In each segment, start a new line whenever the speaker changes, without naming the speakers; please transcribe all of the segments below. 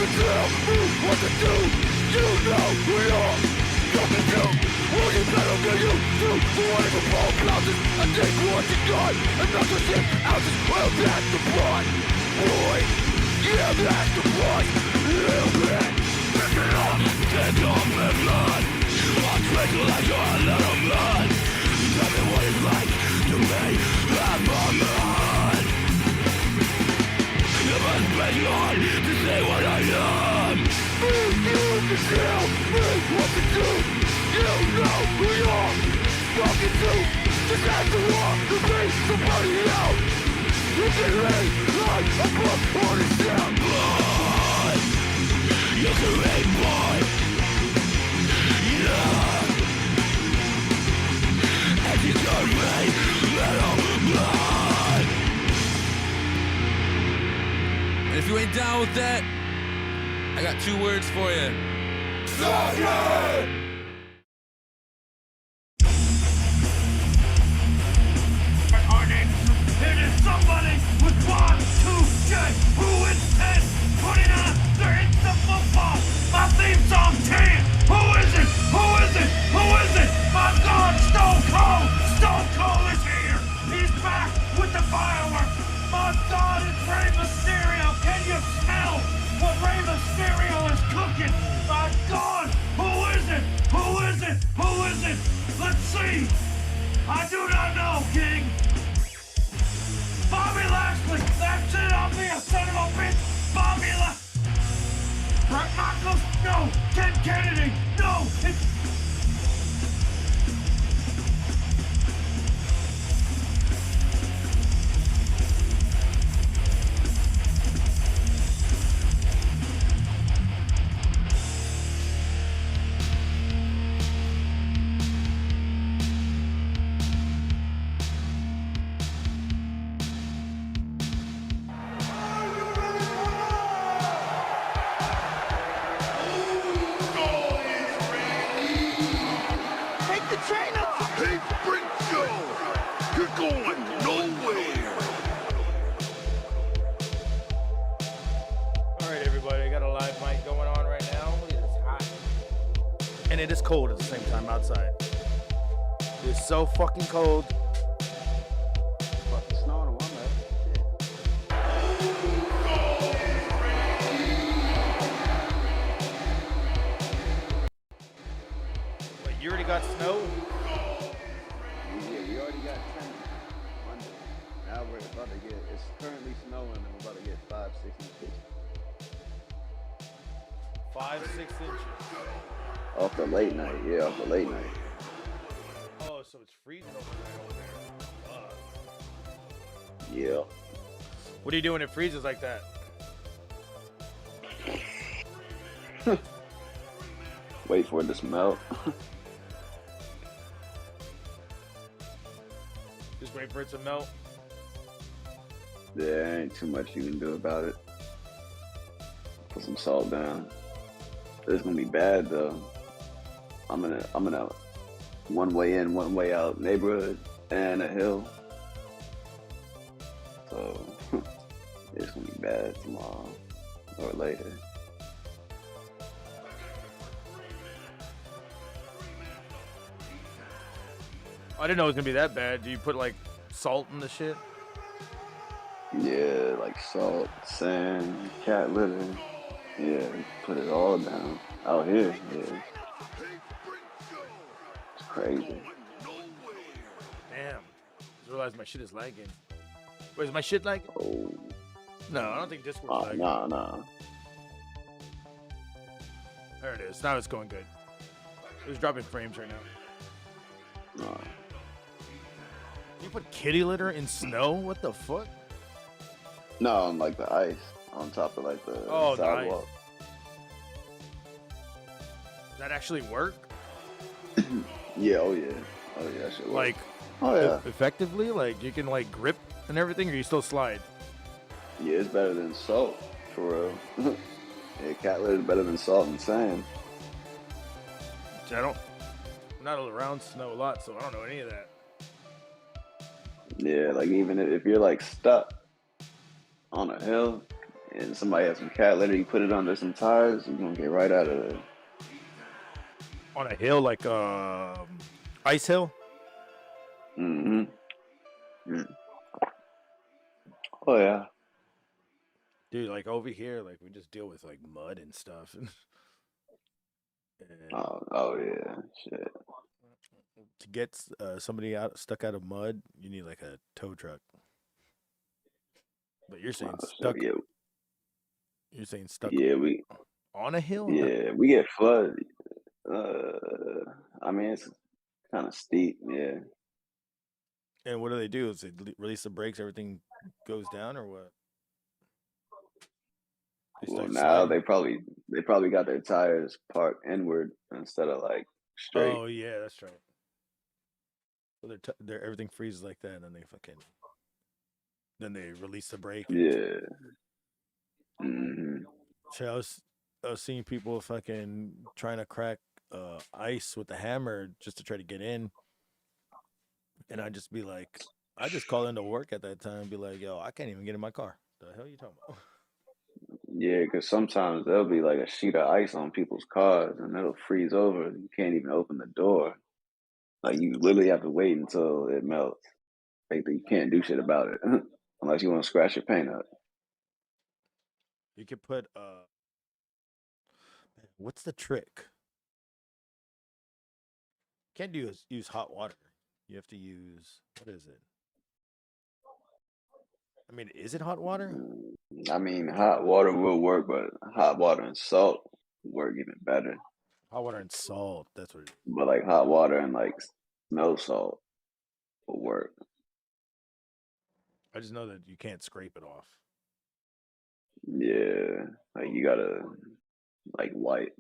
can tell me what to do. You know who you are. Coming through. Working better than you do. For whatever ball bounces. I take what you got. And not the shit ounces. Well, that's the blood. Boy, yeah, that's the blood. Little bit. Pick it up. Take off my blood. I'll drink like you're a little blood. Tell me what it's like to me. I'm on blood. You must be hard to say what I am. You can tell me what to do. You know who you are. Talking to. Just have to walk to be somebody else. You can read like a book on a shelf. Blood. You can read blood. Yeah. And you turn me little blood. And if you ain't down with that, I got 2 words for you. Suck it!
It is somebody with 1, 2, J who intends putting on their instant football. My theme song 10. Who is it? Who is it? Who is it? My God, Stone Cold! Stone Cold is here! He's back with the fireworks! My God, it's Rey Mysterio! Can you smell what Rey Mysterio is cooking? My God! Who is it? Who is it? Who is it? Let's see! I do not know, King! Bobby Lashley! That's it! I'll be a son of a bitch! Bobby Lashley! Brett Michaels? No! Ken Kennedy? No! It's...
It is cold at the same time outside. It's so fucking cold.
Fucking snowing one
Wait, you already got snow?
Yeah, we already got 10 Monday. Now we're about to get, it's currently snowing and we're about to get 5, 6 inches.
5, 6 inches.
Off the late night, yeah, off the late night.
Oh, so it's freezing over there.
Yeah.
What are you doing when it freezes like that?
Wait for it to smell.
Just wait for it to melt.
There ain't too much you can do about it. Put some salt down. It's gonna be bad though. I'm in a one way in, one way out neighborhood and a hill. So it's gonna be bad tomorrow or later.
I didn't know it was gonna be that bad. Do you put like salt in the shit?
Yeah, like salt, sand, cat litter. Yeah, put it all down out here. Yeah, it's crazy.
Damn. I just realized my shit is lagging. Wait, is my shit lagging?
Oh.
No, I don't think Discord's lagging.
Nah.
There it is. Now it's going good. It's dropping frames right now.
Nah.
You put kitty litter in snow? What the fuck?
No, on like the ice, on top of like the sidewalk.
Does that actually work?
Yeah, oh yeah, that shit work.
Like,
oh yeah,
effectively? Like, you can like grip and everything, or you still slide?
Yeah, it's better than salt, for real. Yeah, cat litter is better than salt and sand.
I'm not around snow a lot, so I don't know any of that.
Yeah, like even if you're like stuck on a hill, and somebody has some cat litter, you put it under some tires, you're gonna get right out of there.
On a hill like ice hill.
Mm-hmm. Mm. Oh yeah.
Dude, like over here, like we just deal with like mud and stuff. And
Oh yeah. Shit.
to get somebody out stuck out of mud, you need like a tow truck. But you're saying
So
stuck.
yeah,
You're saying stuck
yeah, we
on a hill?
yeah we get flooded. I mean it's kind of steep. Yeah.
And what do they do? Is they release the brakes, everything goes down, or what? They
Well,
start
now
sliding.
they probably got their tires parked inward instead of like straight.
Oh yeah, that's right. So they're everything freezes like that, and then then they release the brake.
Yeah. Mm-hmm.
So I was seeing people fucking trying to crack ice with the hammer just to try to get in, and I just call into work at that time and be like, yo, I can't even get in my car. The hell are you talking about?
Yeah, because sometimes there'll be like a sheet of ice on people's cars and it'll freeze over. You can't even open the door. Like you literally have to wait until it melts. Like you can't do shit about it unless you want to scratch your paint up.
You could put what's the trick? Can't use hot water. You have to use what is it? I mean, is it hot water?
I mean, hot water will work, but hot water and salt work even better.
Hot water and salt. That's what it is.
But like hot water and like no salt will work.
I just know that you can't scrape it off.
Yeah, like you gotta like wipe.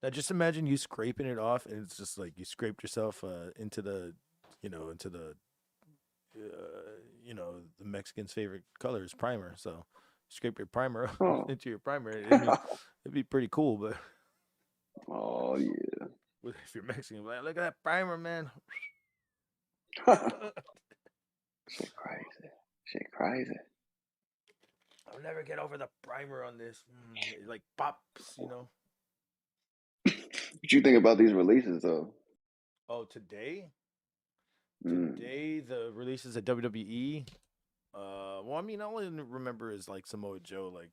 Now just imagine you scraping it off, and it's just like you scraped yourself into into the the Mexican's favorite color is primer. So scrape your primer
Oh,
into your primer. It'd be pretty cool, but
oh yeah.
if you're Mexican, like, look at that primer, man.
Shit crazy. Shit crazy.
I'll never get over the primer on this. It like pops,
What you think about these releases though?
Oh, today?
Mm.
Today the releases at WWE. Well, I mean, all I remember is like Samoa Joe. Like,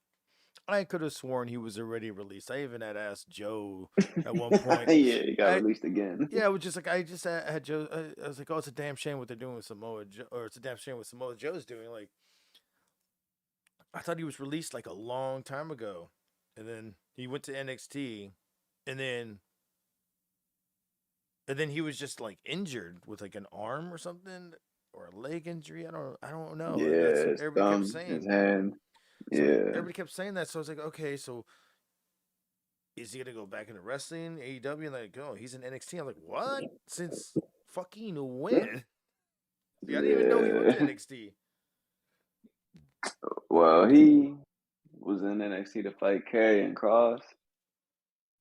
I could have sworn he was already released. I even had asked Joe at one point.
Yeah, he got
I
released again.
Yeah, it was just like I just had Joe. I was like, oh, it's a damn shame what they're doing with Samoa Joe, or it's a damn shame what Samoa Joe's doing. Like, I thought he was released like a long time ago, and then he went to NXT, and then he was just like injured with like an arm or something or a leg injury. I don't know. That's
Yeah,
what
his
everybody kept
thumb, his
saying.
hand.
So
Yeah.
everybody kept saying that. So I was like, okay, so is he gonna go back into wrestling, AEW? And like, oh, he's in NXT. I'm like, what? Since fucking when? Yeah, I didn't even know he went to
Yeah.
NXT.
Well, he was in NXT to fight Karrion Cross,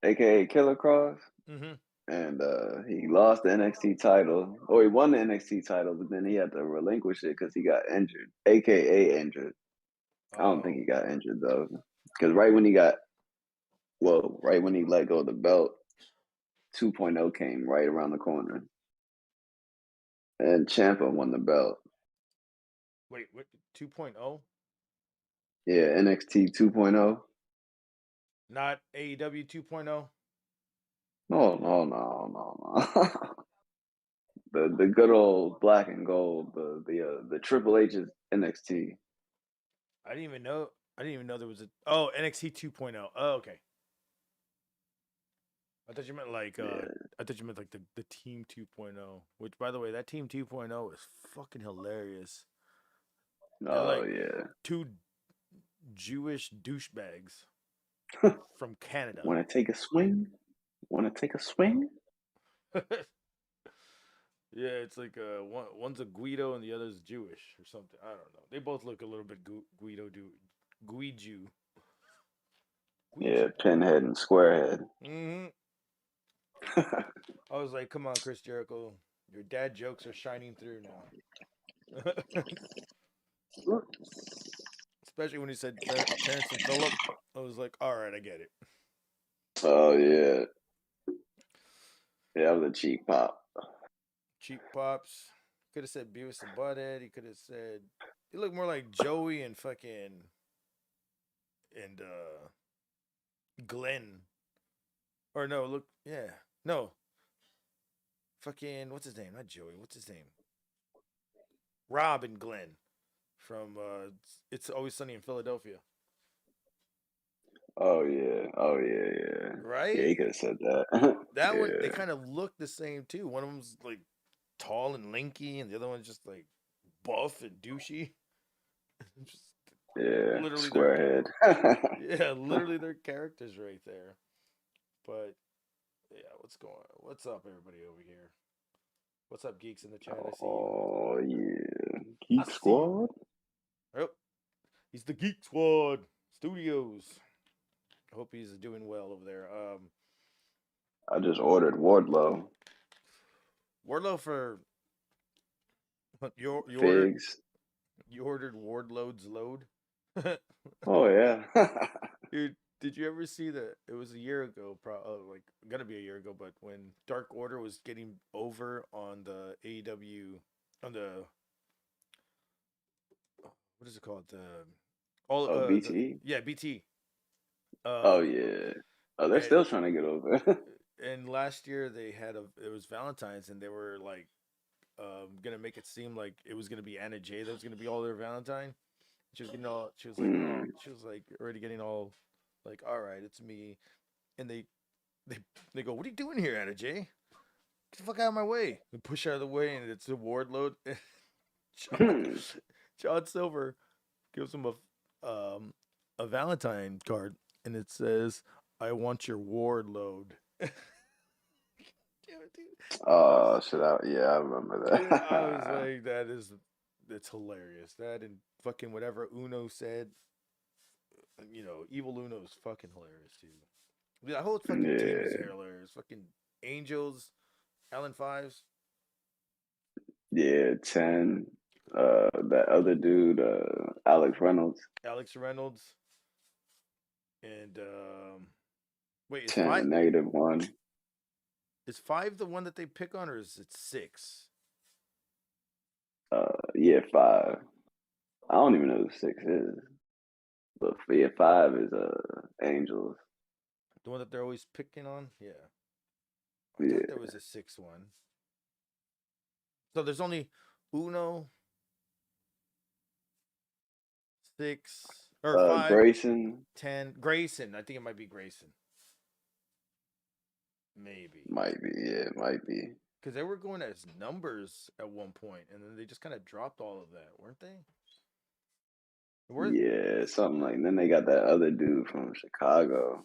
aka Killer Cross.
Mm-hmm.
And he lost the NXT title, or he won the NXT title, but then he had to relinquish it because he got injured, aka injured. I don't think
Oh,
he got injured though, because right when he let go of the belt, 2.0 came right around the corner, and Ciampa won the belt.
wait, what? 2.0?
Yeah, NXT 2.0.
Not AEW 2.0?
No, no, no, no, no. The good old black and gold, the Triple H's NXT.
I didn't even know. I didn't even know there was a. Oh, NXT 2.0. Oh, okay. I thought you meant like
Yeah.
I thought you meant like the team 2.0, which by the way, that team 2.0 is fucking hilarious. They're
Oh
like
yeah.
two Jewish douchebags from Canada.
Want to take a swing? Want to take a swing?
Yeah, it's like one's a Guido and the other's Jewish or something. I don't know. They both look a little bit Guido.
Yeah, pinhead and squarehead.
Mm-hmm. I was like, come on, Chris Jericho. Your dad jokes are shining through now. Especially when he said Terrence and Phillip. I was like, all right, I get it.
Oh yeah, yeah, that was a cheap pop.
Cheap Pops. Could have said Beavis and Butthead. He could have said. He looked more like Joey and fucking. And Glenn. Or no, look. Yeah. No. Fucking. What's his name? Not Joey. What's his name? Rob and Glenn. From It's Always Sunny in Philadelphia.
Oh yeah, oh yeah, yeah. Yeah,
Right?
he could have said that.
That one, they
Yeah,
kind of look the same too. One of them's like tall and lanky, and the other one's just like buff and douchey. Just
yeah,
literally their
squarehead.
yeah, literally their characters right there. But yeah, what's up, everybody over here? What's up, geeks in the chat? I see you.
Oh yeah,
I
Geek
see you.
Squad.
Yep, he's the Geek Squad Studios. I hope he's doing well over there.
I just ordered Wardlow
Wardlow for you ordered
figs.
Wardload's load.
Oh yeah.
Dude, did you ever see that? It was a year ago, like gonna be a year ago, but when Dark Order was getting over on the AEW, on the what is it called?
Oh, BT.
Yeah, BT.
Oh
Um,
yeah. Oh, they're
and
still trying to get over.
and last year they had it was Valentine's, and they were like gonna make it seem like it was gonna be Anna Jay that was gonna be all their Valentine. She was getting all. She was like, oh,
Mm.
she was like already getting all, like, all right, it's me, and they they go, what are you doing here, Anna Jay? Get the fuck out of my way! And push her out of the way, and it's a Wardload. John, John Silver gives him a Valentine card, and it says, "I want your Wardload." Damn it, dude.
Oh, shit! Yeah, I remember
Dude, I was
that.
like, it's hilarious. That and fucking whatever Uno said, Evil Uno's fucking hilarious too. That whole fucking team is
Yeah,
hilarious. Fucking Angels, Allen Fives,
yeah. 10. That other dude, Alex Reynolds.
Alex Reynolds, and wait,
10. -1.
is five the one that they pick on, or is it six?
Yeah, 5. I don't even know who 6 is, but yeah, 5 is Angels.
The one that they're always picking on? Yeah. I thought there
Yeah.
was a sixth one. So there's only Uno, six, or five,
Grayson
10. Grayson. I think it might be Grayson. Maybe.
might be. Yeah, it might be.
Because they were going as numbers at one point, and then they just kind of dropped all of that, weren't they?
Yeah, something like. Then they got that other dude from Chicago,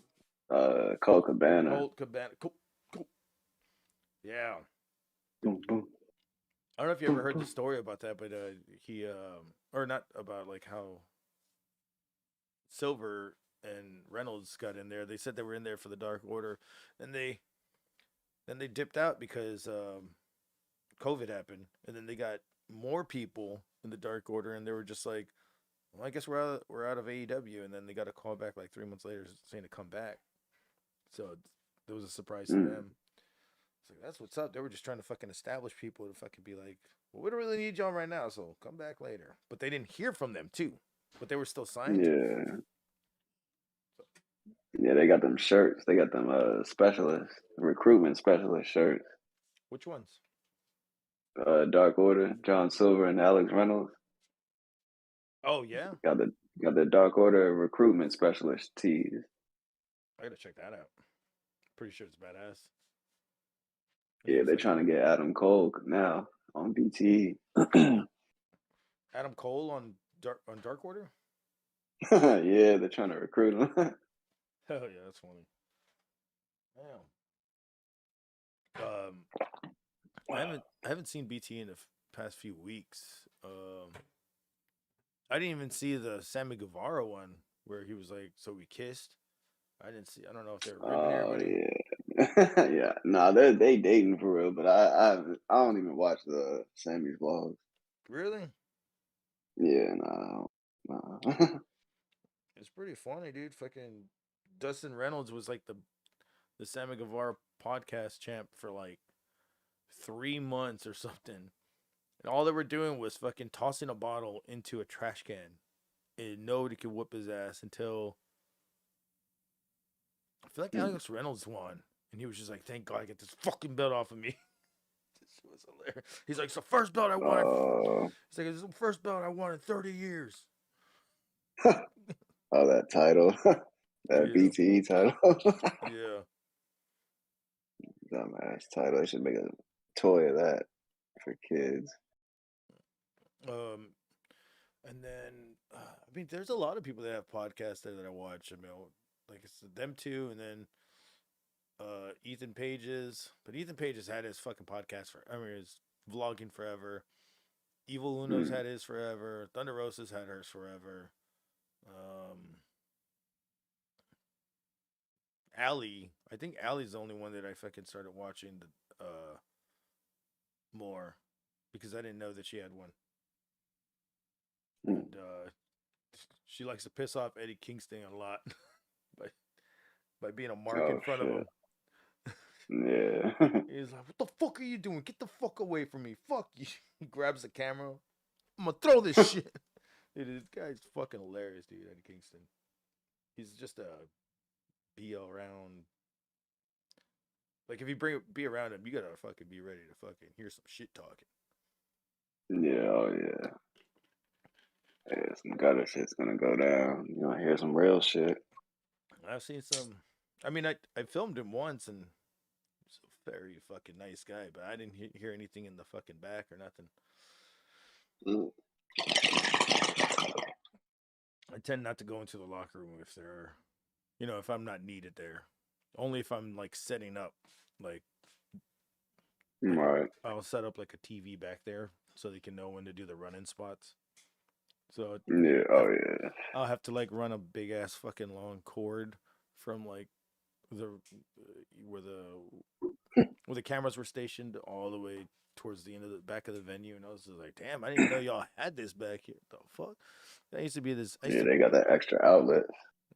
Cole Cabana.
Colt Cabana. Cool. Yeah.
Boom, boom,
I don't know if you ever
boom,
heard the
boom.
story about that, but he or not about like how Silver and Reynolds got in there. They said they were in there for the Dark Order, and then they dipped out because COVID happened, and then they got more people in the Dark Order, and they were just like, well, I guess we're out of AEW, and then they got a call back like 3 months later saying to come back. So it was a surprise to them. It's like, that's what's up. They were just trying to fucking establish people to fucking be like, well, we don't really need y'all right now, so come back later. But they didn't hear from them too. But they were still signed.
Yeah. Yeah, they got them shirts. They got them recruitment specialist shirts.
Which ones?
Dark Order, John Silver and Alex Reynolds.
Oh yeah,
Got the Dark Order recruitment specialist tees.
I gotta check that out. Pretty sure it's badass.
Yeah, they're trying to get Adam Cole now on BT.
Adam Cole on Dark Order.
Yeah, they're trying to recruit him.
Hell yeah, that's funny. Damn. I haven't seen BT in the past few weeks. I didn't even see the Sammy Guevara one where he was like, "So we kissed." I didn't see. I don't know if they're ribbing everybody.
Yeah, yeah. Nah, they dating for real, but I don't even watch the Sammy's vlogs.
Really?
Yeah, nah.
It's pretty funny, dude. Fucking Dustin Reynolds was like the Sammy Guevara podcast champ for like 3 months or something. And all they were doing was fucking tossing a bottle into a trash can. And nobody could whoop his ass until I feel like Alex Reynolds won. And he was just like, thank God I get this fucking belt off of me. This was hilarious. He's like, it's the first belt I won. He's like, it's the first belt I won in 30 years.
Oh, that title. That
Yeah.
BTE title.
Yeah.
Dumbass title. They should make a toy of that for kids.
And then I mean, there's a lot of people that have podcasts there that I watch. I mean, like it's them two, and then Ethan Pages. But Ethan Pages had his fucking podcast his vlogging forever. Evil Uno's had his forever. Thunder Rosa's had hers forever. Allie, I think Allie's the only one that I fucking started watching more because I didn't know that she had one. And she likes to piss off Eddie Kingston a lot by being a mark in front of him.
Yeah.
He's like, what the fuck are you doing? Get the fuck away from me. Fuck you. He grabs the camera. I'm gonna throw this shit. Dude, this guy's fucking hilarious, dude, Eddie Kingston. He's just a be around. Like if you be around him, you gotta fucking be ready to fucking hear some shit talking.
Yeah, oh yeah. Yeah, some gutter shit's gonna go down. You gonna hear some real shit.
I've seen some. I mean, I filmed him once, and he's a very fucking nice guy, but I didn't hear anything in the fucking back or nothing. I tend not to go into the locker room if there are, if I'm not needed there. Only if I'm like setting up, like
Right.
I'll set up like a TV back there so they can know when to do the run-in spots. So
Yeah, oh yeah.
I'll have to like run a big ass fucking long cord from like where the cameras were stationed all the way towards the end of the back of the venue, and I was just like, damn, I didn't know y'all had this back here. The fuck? That used to be this.
They got that extra outlet.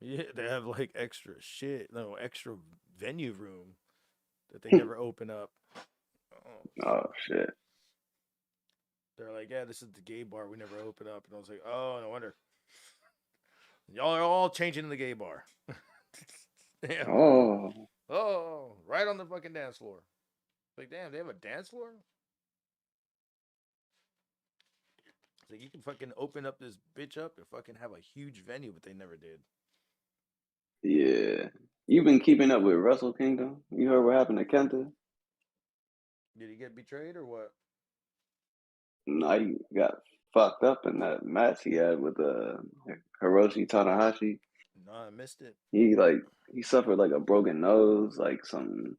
Yeah, they have like extra shit, no extra venue room that they never open up.
Oh shit.
They're like, yeah, this is the gay bar. We never open up, and I was like, oh, no wonder. Y'all are all changing in the gay bar. Damn. Oh, right on the fucking dance floor. Like, damn, they have a dance floor? It's like, you can fucking open up this bitch up and fucking have a huge venue, but they never did.
Yeah. You've been keeping up with Wrestle Kingdom? You heard what happened to Kenta?
Did he get betrayed or what?
No, he got fucked up in that match he had with Hiroshi Tanahashi.
No, I missed it.
He suffered like a broken nose, like some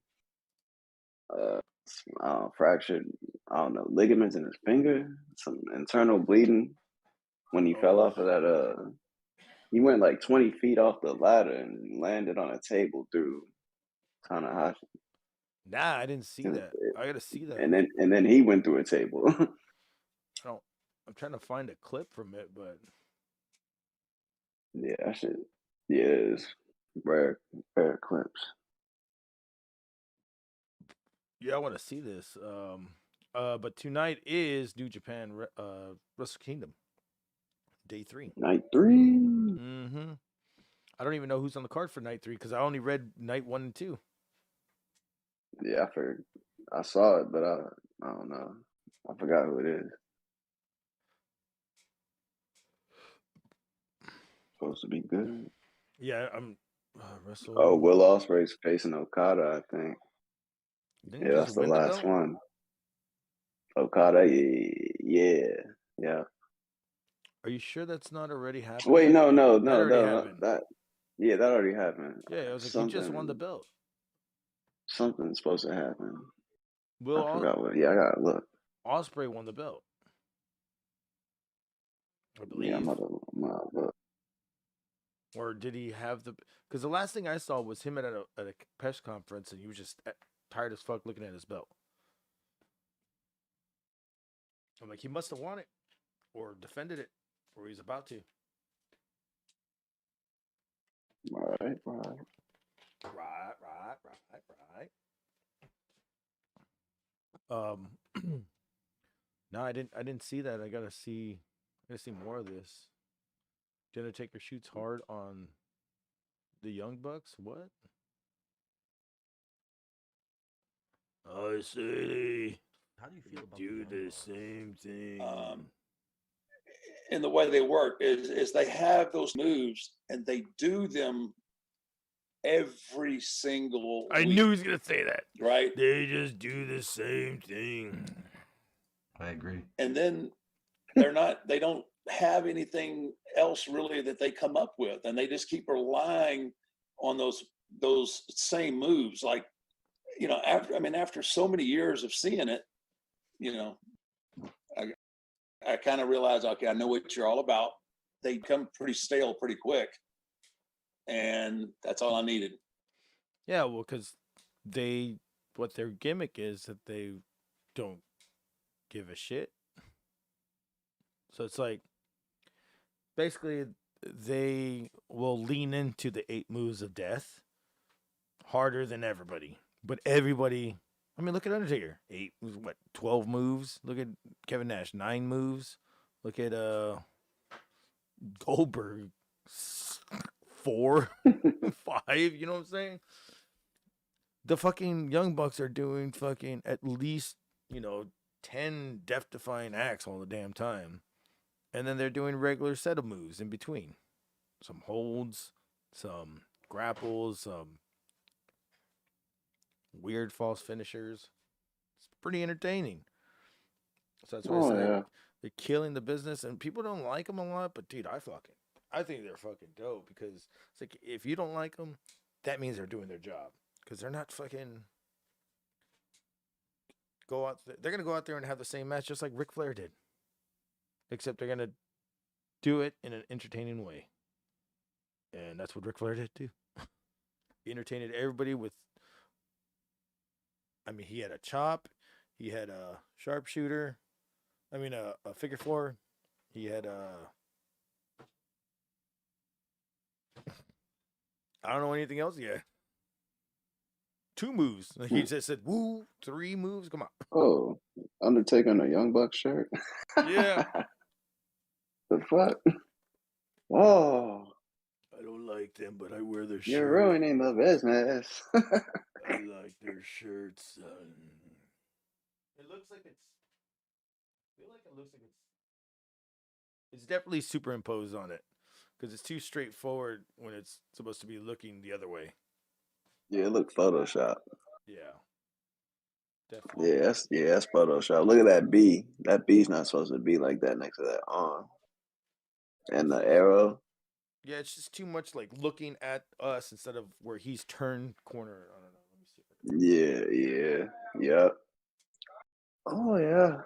fractured, I don't know, ligaments in his finger, some internal bleeding when he fell off of that. He went like 20 feet off the ladder and landed on a table through Tanahashi.
Nah, I didn't see that. I gotta see that.
And then he went through a table.
I'm trying to find a clip from it, but
yeah, that shit. Yeah, it's rare clips.
yeah, I want to see this. But tonight is New Japan Wrestle Kingdom, day 3.
Night 3.
Mm-hmm. I don't even know who's on the card for night 3 because I only read night 1 and 2.
Yeah, I saw it, but I don't know. I forgot who it is. Supposed to be good.
Yeah, I'm Wrestle.
Oh, Will Ospreay's facing Okada, I think.
Didn't
That's the last one. Okada, yeah.
Are you sure that's not already happened?
Wait, no,
that
already happened.
Yeah, I was like, he just won the belt.
Something's supposed to happen.
I
forgot what. Yeah, I gotta look.
Ospreay won the belt. I believe.
Yeah, I'm gonna look.
Or did he have the? Because the last thing I saw was him at a press conference, and he was just tired as fuck looking at his belt. I'm like, he must have won it, or defended it, or he's about to.
Right.
Right. No, I didn't see that. I gotta see more of this. The Undertaker shoots hard on the Young Bucks. What? I say
How do you feel about
do
the Young
the
Bucks?
same thing.
And the way they work is they have those moves and they do them every single
I
week,
knew he was gonna say that.
right?
They just do the same thing.
I agree.
And then they don't have anything else really that they come up with, and they just keep relying on those same moves. Like, after so many years of seeing it, I kind of realized, okay, I know what you're all about. They come pretty stale pretty quick, and that's all I needed.
Yeah, well, because what their gimmick is that they don't give a shit. So it's like, basically, they will lean into the 8 moves of death harder than everybody. But everybody, I mean, look at Undertaker. 12 moves? Look at Kevin Nash, 9 moves. Look at Goldberg, 4, 5, you know what I'm saying? The fucking Young Bucks are doing fucking at least, 10 death-defying acts all the damn time. And then they're doing regular set of moves in between. Some holds, some grapples, some weird false finishers. It's pretty entertaining. So that's why I said they're killing the business, and people don't like them a lot. But dude, I think they're fucking dope, because it's like, if you don't like them, that means they're doing their job, because they're not fucking they're gonna go out there and have the same match just like Ric Flair did, except they're gonna do it in an entertaining way, and that's what Ric Flair did too. He entertained everybody with. I mean, he had a chop, he had a sharpshooter. I mean, a figure 4. He had I don't know anything else yet. 2 moves. He just said, "Woo!" 3 moves. Come on.
Oh, Undertaker in a Young Bucks shirt.
Yeah.
The fuck? Oh,
I don't like them, but I wear their
you're
shirt.
ruining the business.
I like their shirts. It looks like it's. I feel like it looks like it's definitely superimposed on it, because it's too straightforward when it's supposed to be looking the other way.
Yeah, it looked Photoshop.
Yeah. Definitely.
Yeah, that's Photoshop. Look at that B. That B's not supposed to be like that next to that arm. And the arrow.
Yeah, it's just too much like looking at us instead of where he's turned corner. I don't know. Let me see.
Yep. Oh yeah.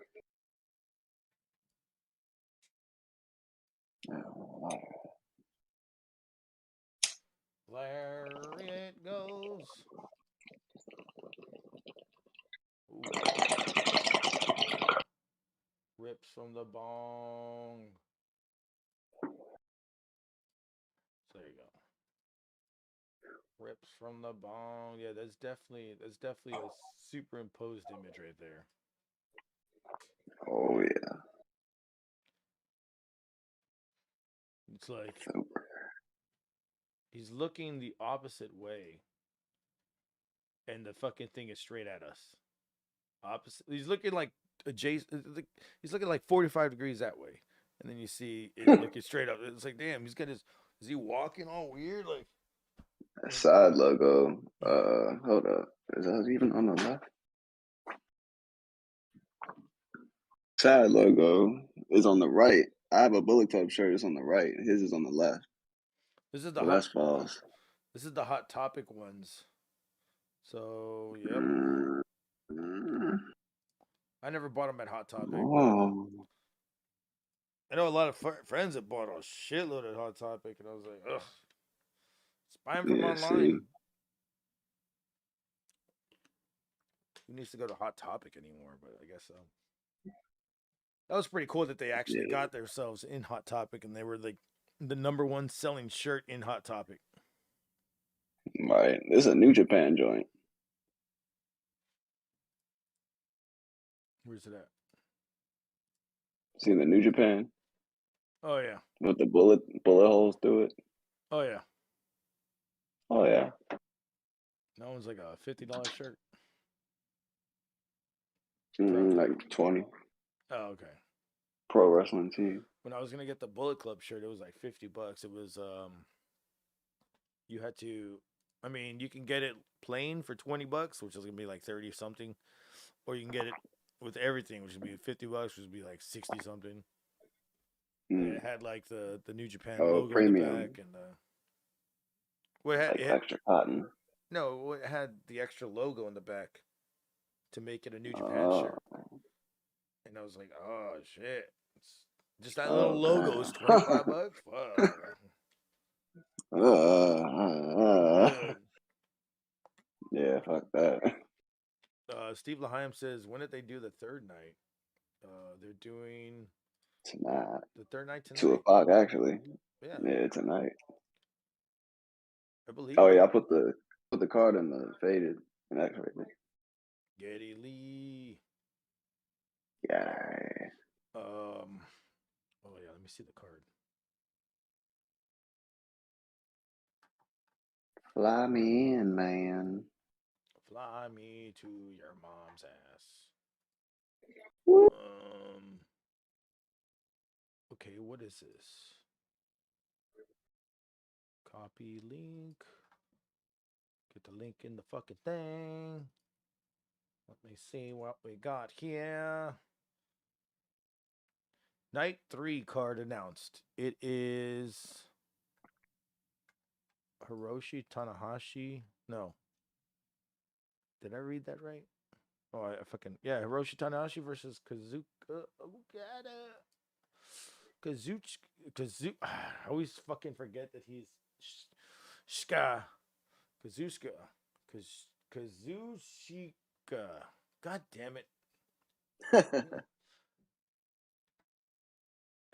There it goes. Ooh. Rips from the bong. So there you go. Rips from the bong. Yeah, that's definitely a superimposed image right there.
Oh yeah.
It's like he's looking the opposite way, and the fucking thing is straight at us. Opposite. He's looking like adjacent. He's looking like 45 degrees that way, and then you see it looking straight up. It's like, damn, he's got his. Is he walking all weird? Like
That side logo. Hold up. Is that even on the left? Side logo is on the right. I have a Bullet Club shirt. It's on the right. His is on the left.
this is the
So that's false.
This is the Hot Topic ones. So yep.
Mm.
I never bought them at Hot Topic.
Oh.
I know a lot of friends that bought a shitload at Hot Topic, and I was like, ugh. Just buy them from online.
See.
Who needs to go to Hot Topic anymore? But I guess so. That was pretty cool that they actually got themselves in Hot Topic, and they were like the #1 selling shirt in Hot Topic.
Right. This is a New Japan joint.
Where's it at?
Seen the New Japan
Oh yeah.
with the bullet holes through it?
Oh yeah.
Oh yeah.
That one's like a $50 shirt.
Like 20.
Oh, okay.
Pro wrestling team.
When I was gonna get the Bullet Club shirt, it was like $50. It was you had to, I mean, you can get it plain for $20, which is gonna be like 30 something, or you can get it with everything, which would be $50, which would be like 60 something. And it had like the New Japan
Oh,
logo in the
premium.
back, and well,
Like extra cotton.
no, it had the extra logo in the back to make it a New Japan shirt. And I was like, oh shit. Just that little logo is $25. Fuck. Good.
Yeah, fuck that.
Steve Laheim says, when did they do the third night? They're doing
Tonight.
the third night tonight.
2 o'clock actually.
Yeah,
Yeah, tonight.
I believe.
Oh
it.
yeah, I put the card in the faded and X-rated.
Geddy Lee.
Yeah.
Oh yeah, let me see the card.
Fly me in, man.
Fly me to your mom's ass.
Woo.
Okay, what is this? Copy link. Get the link in the fucking thing. Let me see what we got here. Night 3 card announced. It is Hiroshi Tanahashi. No. Did I read that right? Oh, I fucking yeah. Hiroshi Tanahashi versus Kazuka Okada. I always fucking forget that he's Shka. Kazushka. Kazushika. God damn it.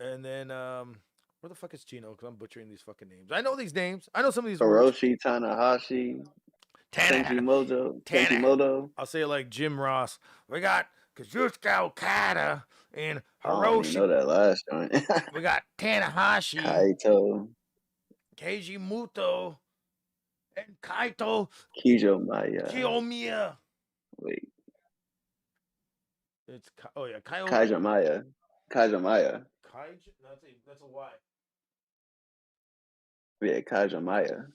And then where the fuck is Chino? Because I'm butchering these fucking names. I know these names. I know some of these words.
Hiroshi Tanahashi. Tenchimoto.
I'll say it like Jim Ross. We got Kazuchika Okada and
I don't even know
Hiroshi.
that last joint.
We got Tanahashi,
Kaito.
Keiji Muto, and Kaito
Kiyomiya.
Kiyomiya.
Wait.
It's oh yeah, Kaiju.
Kajamaya.
Kaiju. That's a Y.
Yeah, Kajamaya.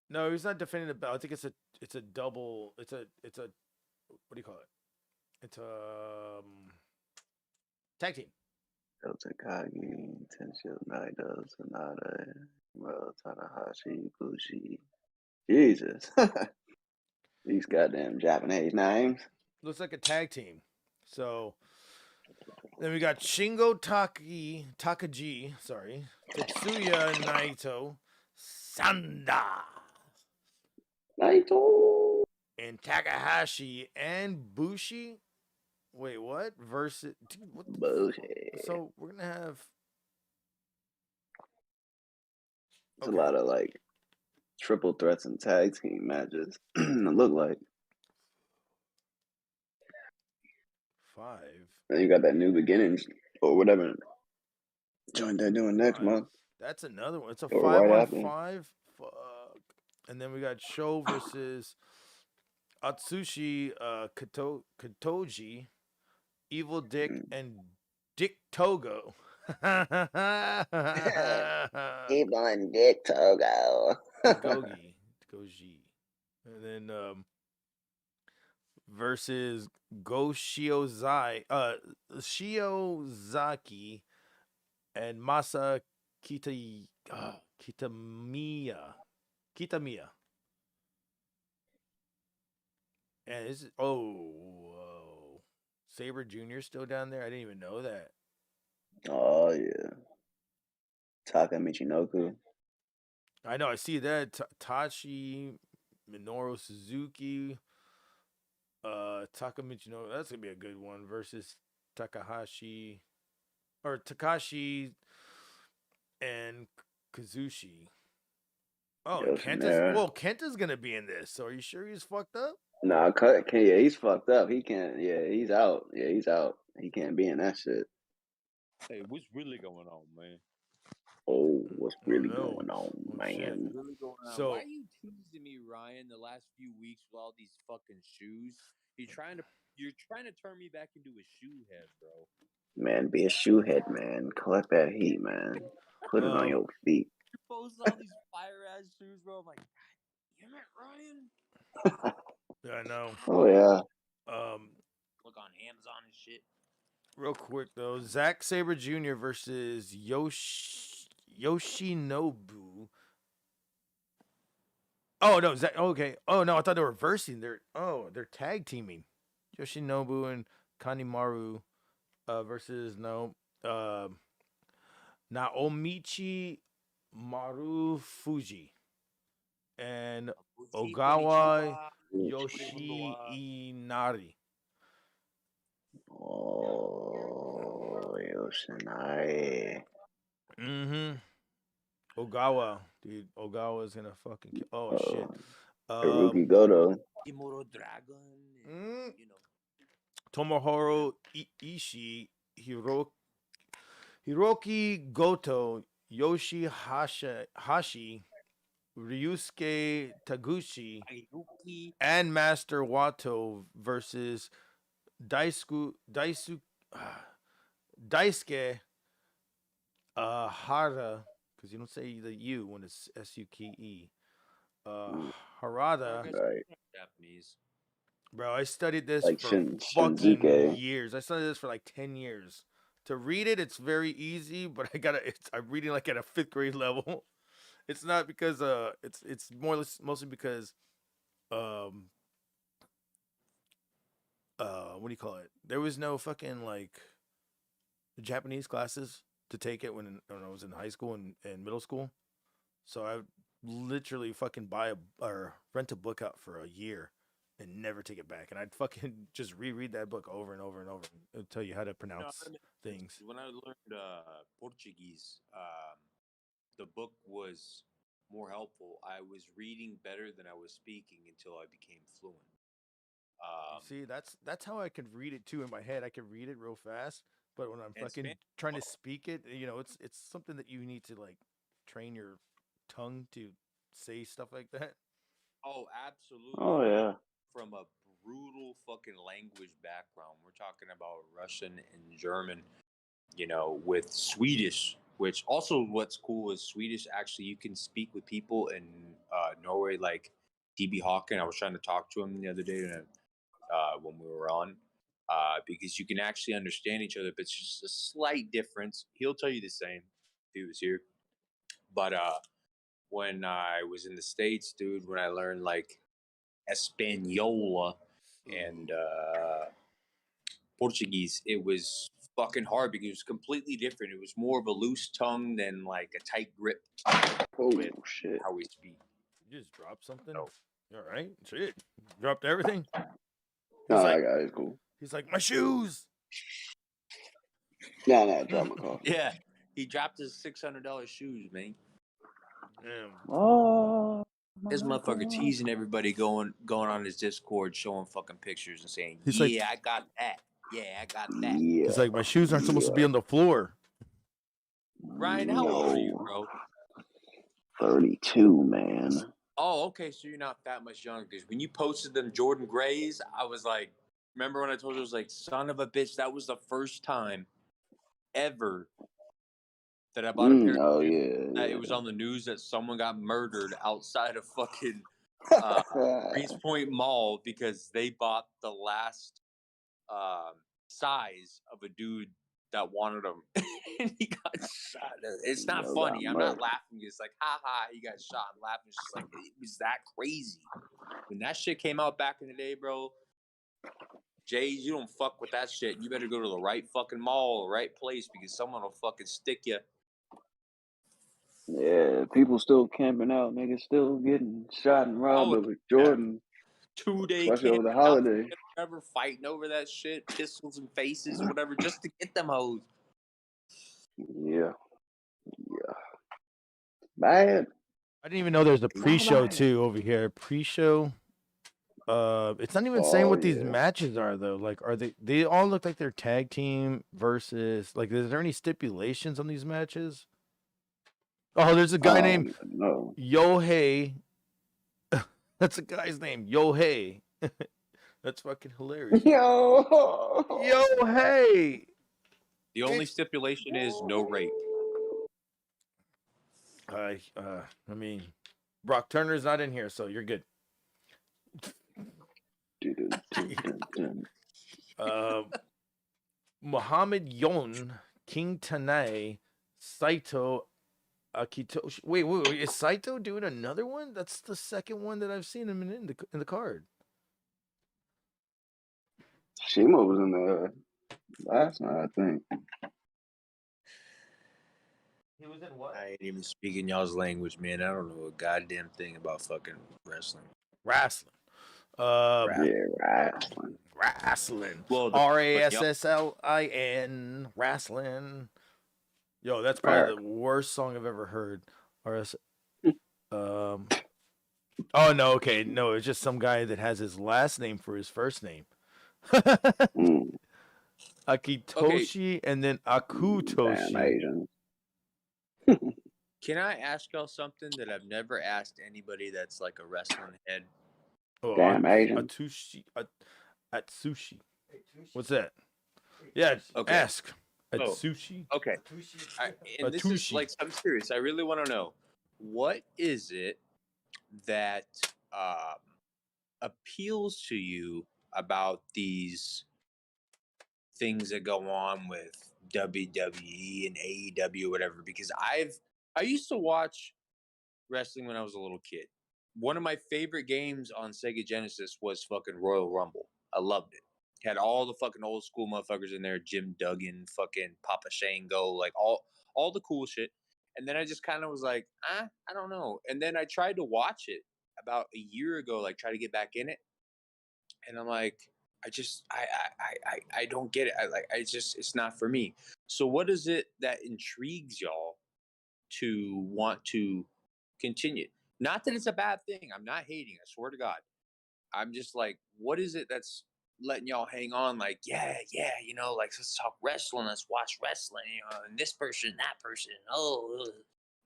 No, he's not defending the belt. I think it's a double. It's a what do you call it? It's a tag team.
Takagi, Tenshin Naito, Sonata, Tanahashi, Bushi. Jesus. These goddamn Japanese names.
Looks like a tag team. So then we got Shingo Takagi, sorry, Tetsuya Naito, Sanda,
Naito.
and Takahashi and Bushi. Wait, what? Versus dude, what the
Bullshit.
So we're gonna have
It's a lot of like triple threats and tag team matches. It look like.
5.
And you got that New Beginnings or whatever joint they're doing next month.
That's another one. It's a
Or
5
right
on
after.
5. Fuck. And then we got Sho versus Atsushi Katoji, Evil Dick, and Dick Togo.
Keep on Dick Togo.
Gogi. And then versus Shiozaki and Masa Kitamiya. And this is Saber Jr. still down there? I didn't even know that.
Oh yeah. Taka Michinoku.
I know, I see that. Tachi, Minoru Suzuki, Takamichi, that's gonna be a good one versus Takashi and Kazushi. Oh,
Yo,
Kenta's gonna be in this. So are you sure he's fucked up?
Nah, cut. Yeah, he's fucked up. He can't. Yeah, he's out. Yeah, he's out. He can't be in that shit.
Hey, what's really going on, man?
Oh, what's
I don't
really
know.
going on,
Oh,
man?
shit.
Really going on?
So-
Why are you teasing me, Ryan? The last few weeks with all these fucking shoes. You're trying to turn me back into a shoe head, bro.
Man, be a shoe head, man. Collect that heat, man. Put it on your feet.
You post all these fire ass shoes, bro. I'm like, God damn it, Ryan.
Yeah, I know.
Oh yeah.
Look on Amazon and shit.
Real quick though, Zack Sabre Jr. versus Yoshinobu. Oh no, Zach. Okay. Oh no, I thought they were versing. They're tag teaming. Yoshinobu and Kanimaru versus Naomichi Marufuji and Ogawa Yoshinari.
Oh, Yoshinari.
Mm-hmm. Ogawa, dude. Ogawa is gonna fucking kill. Oh shit.
Haruki Goto.
Imoro Dragon. And, you know.
Tomohiro Ishii, Hiroki Goto, Yoshi Hashi, Ryusuke Taguchi, and Master Wato versus Daisuke Hara, because you don't say the U when it's Suke. Harada.
Right.
Japanese.
Bro, I studied this
Like
for fucking
Shinsuke.
years. I studied this for like 10 years. To read it, it's very easy, but I'm reading like at a 5th grade level. It's not because it's mostly because what do you call it? There was no fucking like Japanese classes to take it when I was in high school and middle school. So I literally fucking buy or rent a book out for a year and never take it back. And I'd fucking just reread that book over and over and over and tell you how to pronounce things.
When I learned Portuguese, the book was more helpful. I was reading better than I was speaking until I became fluent.
See, that's how I could read it too in my head. I could read it real fast, but when I'm fucking trying to speak it, it's something that you need to like train your tongue to say stuff like that.
Oh, absolutely.
Oh yeah.
From a brutal fucking language background. We're talking about Russian and German, with Swedish, which also what's cool is Swedish. Actually, you can speak with people in Norway, like TB Hawken. I was trying to talk to him the other day when we were on, because you can actually understand each other, but it's just a slight difference. He'll tell you the same if he was here. But when I was in the States, dude, when I learned like Española and Portuguese, it was fucking hard because it was completely different. It was more of a loose tongue than like a tight grip.
Oh shit.
How we speak.
You just dropped something.
Oh.
All right, shit, dropped everything.
No,
He's like,
that guy is cool.
He's like, my shoes.
No, drop my coffee.
Yeah, he dropped his $600 shoes, man.
Damn.
Oh.
This motherfucker teasing everybody going on his Discord, showing fucking pictures and saying,
He's
"Yeah, I got that. Yeah, I got that."
Yeah.
He's like, my shoes aren't supposed to be on the floor.
Ryan, how old are you, bro?
32, man.
Oh, okay, so you're not that much younger. Because when you posted them Jordan Grays, I was like, remember when I told you, I was like, son of a bitch, that was the first time ever that I bought a pair of
Oh
shoes.
yeah.
It was on the news that someone got murdered outside of fucking Greens Point Mall because they bought the last size of a dude that wanted them, and he got shot. It's not funny. I'm not laughing. It's like, ha ha, he got shot. I'm laughing. It's just like, it was that crazy. When that shit came out back in the day, bro, Jays, you don't fuck with that shit. You better go to the right fucking mall, the right place, because someone will fucking stick you.
Yeah, people still camping out, niggas still getting shot and robbed over Jordan.
2-day
especially over the
camping out,
holiday.
whatever, fighting over that shit, pistols and faces, whatever, just to get them hoes.
Yeah. Bad.
I didn't even know there's a pre-show
Nobody.
too over here. Pre-show. It's not even saying
Oh
what these
yeah.
matches are though. Like, are they? They all look like they're tag team versus. Like, is there any stipulations on these matches? Oh, there's a
I
guy
don't
named
even know.
Yohei. That's a guy's name, Yohei. That's fucking hilarious.
Yo.
Yohei.
The only stipulation is no rape.
I mean, Brock Turner's not in here, so you're good. Muhammad Yon, King Tanai, Saito, Akitoshi. Wait, is Saito doing another one? That's the second one that I've seen him in the card.
Shima was in there last night, I think.
He was in what?
I ain't even speaking y'all's language, man. I don't know a goddamn thing about fucking wrestling.
Wrestling.
Yeah, wrestling.
Wrestling.
Well,
Rasslin. Wrestling. Yo, that's probably the worst song I've ever heard. RS. Oh no, okay, no, it's just some guy that has his last name for his first name.
Mm,
Akitoshi and then
damn
Akutoshi.
Asians.
Can I ask y'all something that I've never asked anybody that's like a wrestling head?
Oh,
Damn Asian.
Atsushi. What's that? Yeah,
Okay.
ask.
Oh.
Atsushi.
Okay. And this is
Atushi.
like, I'm serious. I really want to know, what is it that appeals to you about these things that go on with WWE and AEW or whatever? Because I used to watch wrestling when I was a little kid. One of my favorite games on Sega Genesis was fucking Royal Rumble. I loved it. Had all the fucking old school motherfuckers in there, Jim Duggan, fucking Papa Shango, like all the cool shit. And then I just kind of was like, I don't know. And then I tried to watch it about a year ago, like try to get back in it. And I'm like, I don't get it. It's not for me. So what is it that intrigues y'all to want to continue? Not that it's a bad thing. I'm not hating. I swear to God. I'm just like, what is it that's letting y'all hang on? Like, yeah, you know, like let's talk wrestling, let's watch wrestling, you know, and this person, that person,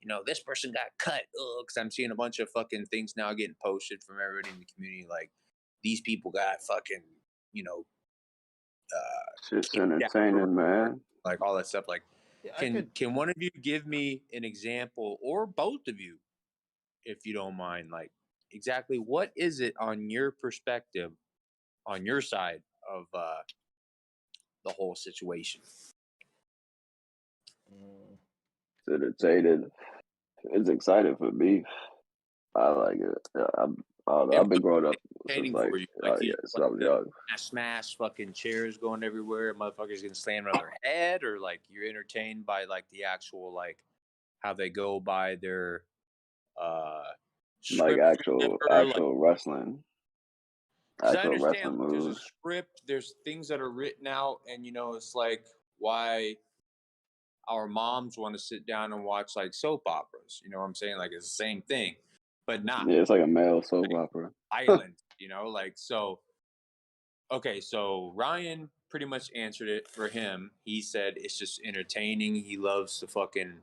you know, this person got cut. Because I'm seeing a bunch of fucking things now getting posted from everybody in the community, like these people got fucking, you know,
Shit's entertaining, man.
like all that stuff. Like,
Yeah,
can one of you give me an example, or both of you, if you don't mind, like exactly what is it on your perspective, on your side of the whole situation?
It's entertaining. It's exciting for me. I like it. Yeah, I've been growing up since like,
For you,
yeah, since I was young.
smash fucking chairs going everywhere, motherfuckers getting slammed on their head, or like you're entertained by like the actual like how they go by their
Like
script,
actual
like,
wrestling.
because I
Actual
understand
wrestling
like, there's a
moves.
script, there's things that are written out, and you know it's like why our moms want to sit down and watch like soap operas. You know what I'm saying? Like it's the same thing, but not
Yeah, it's like a male soap opera.
violent. You know, like so. Okay, so Ryan pretty much answered it for him. He said it's just entertaining. He loves the fucking,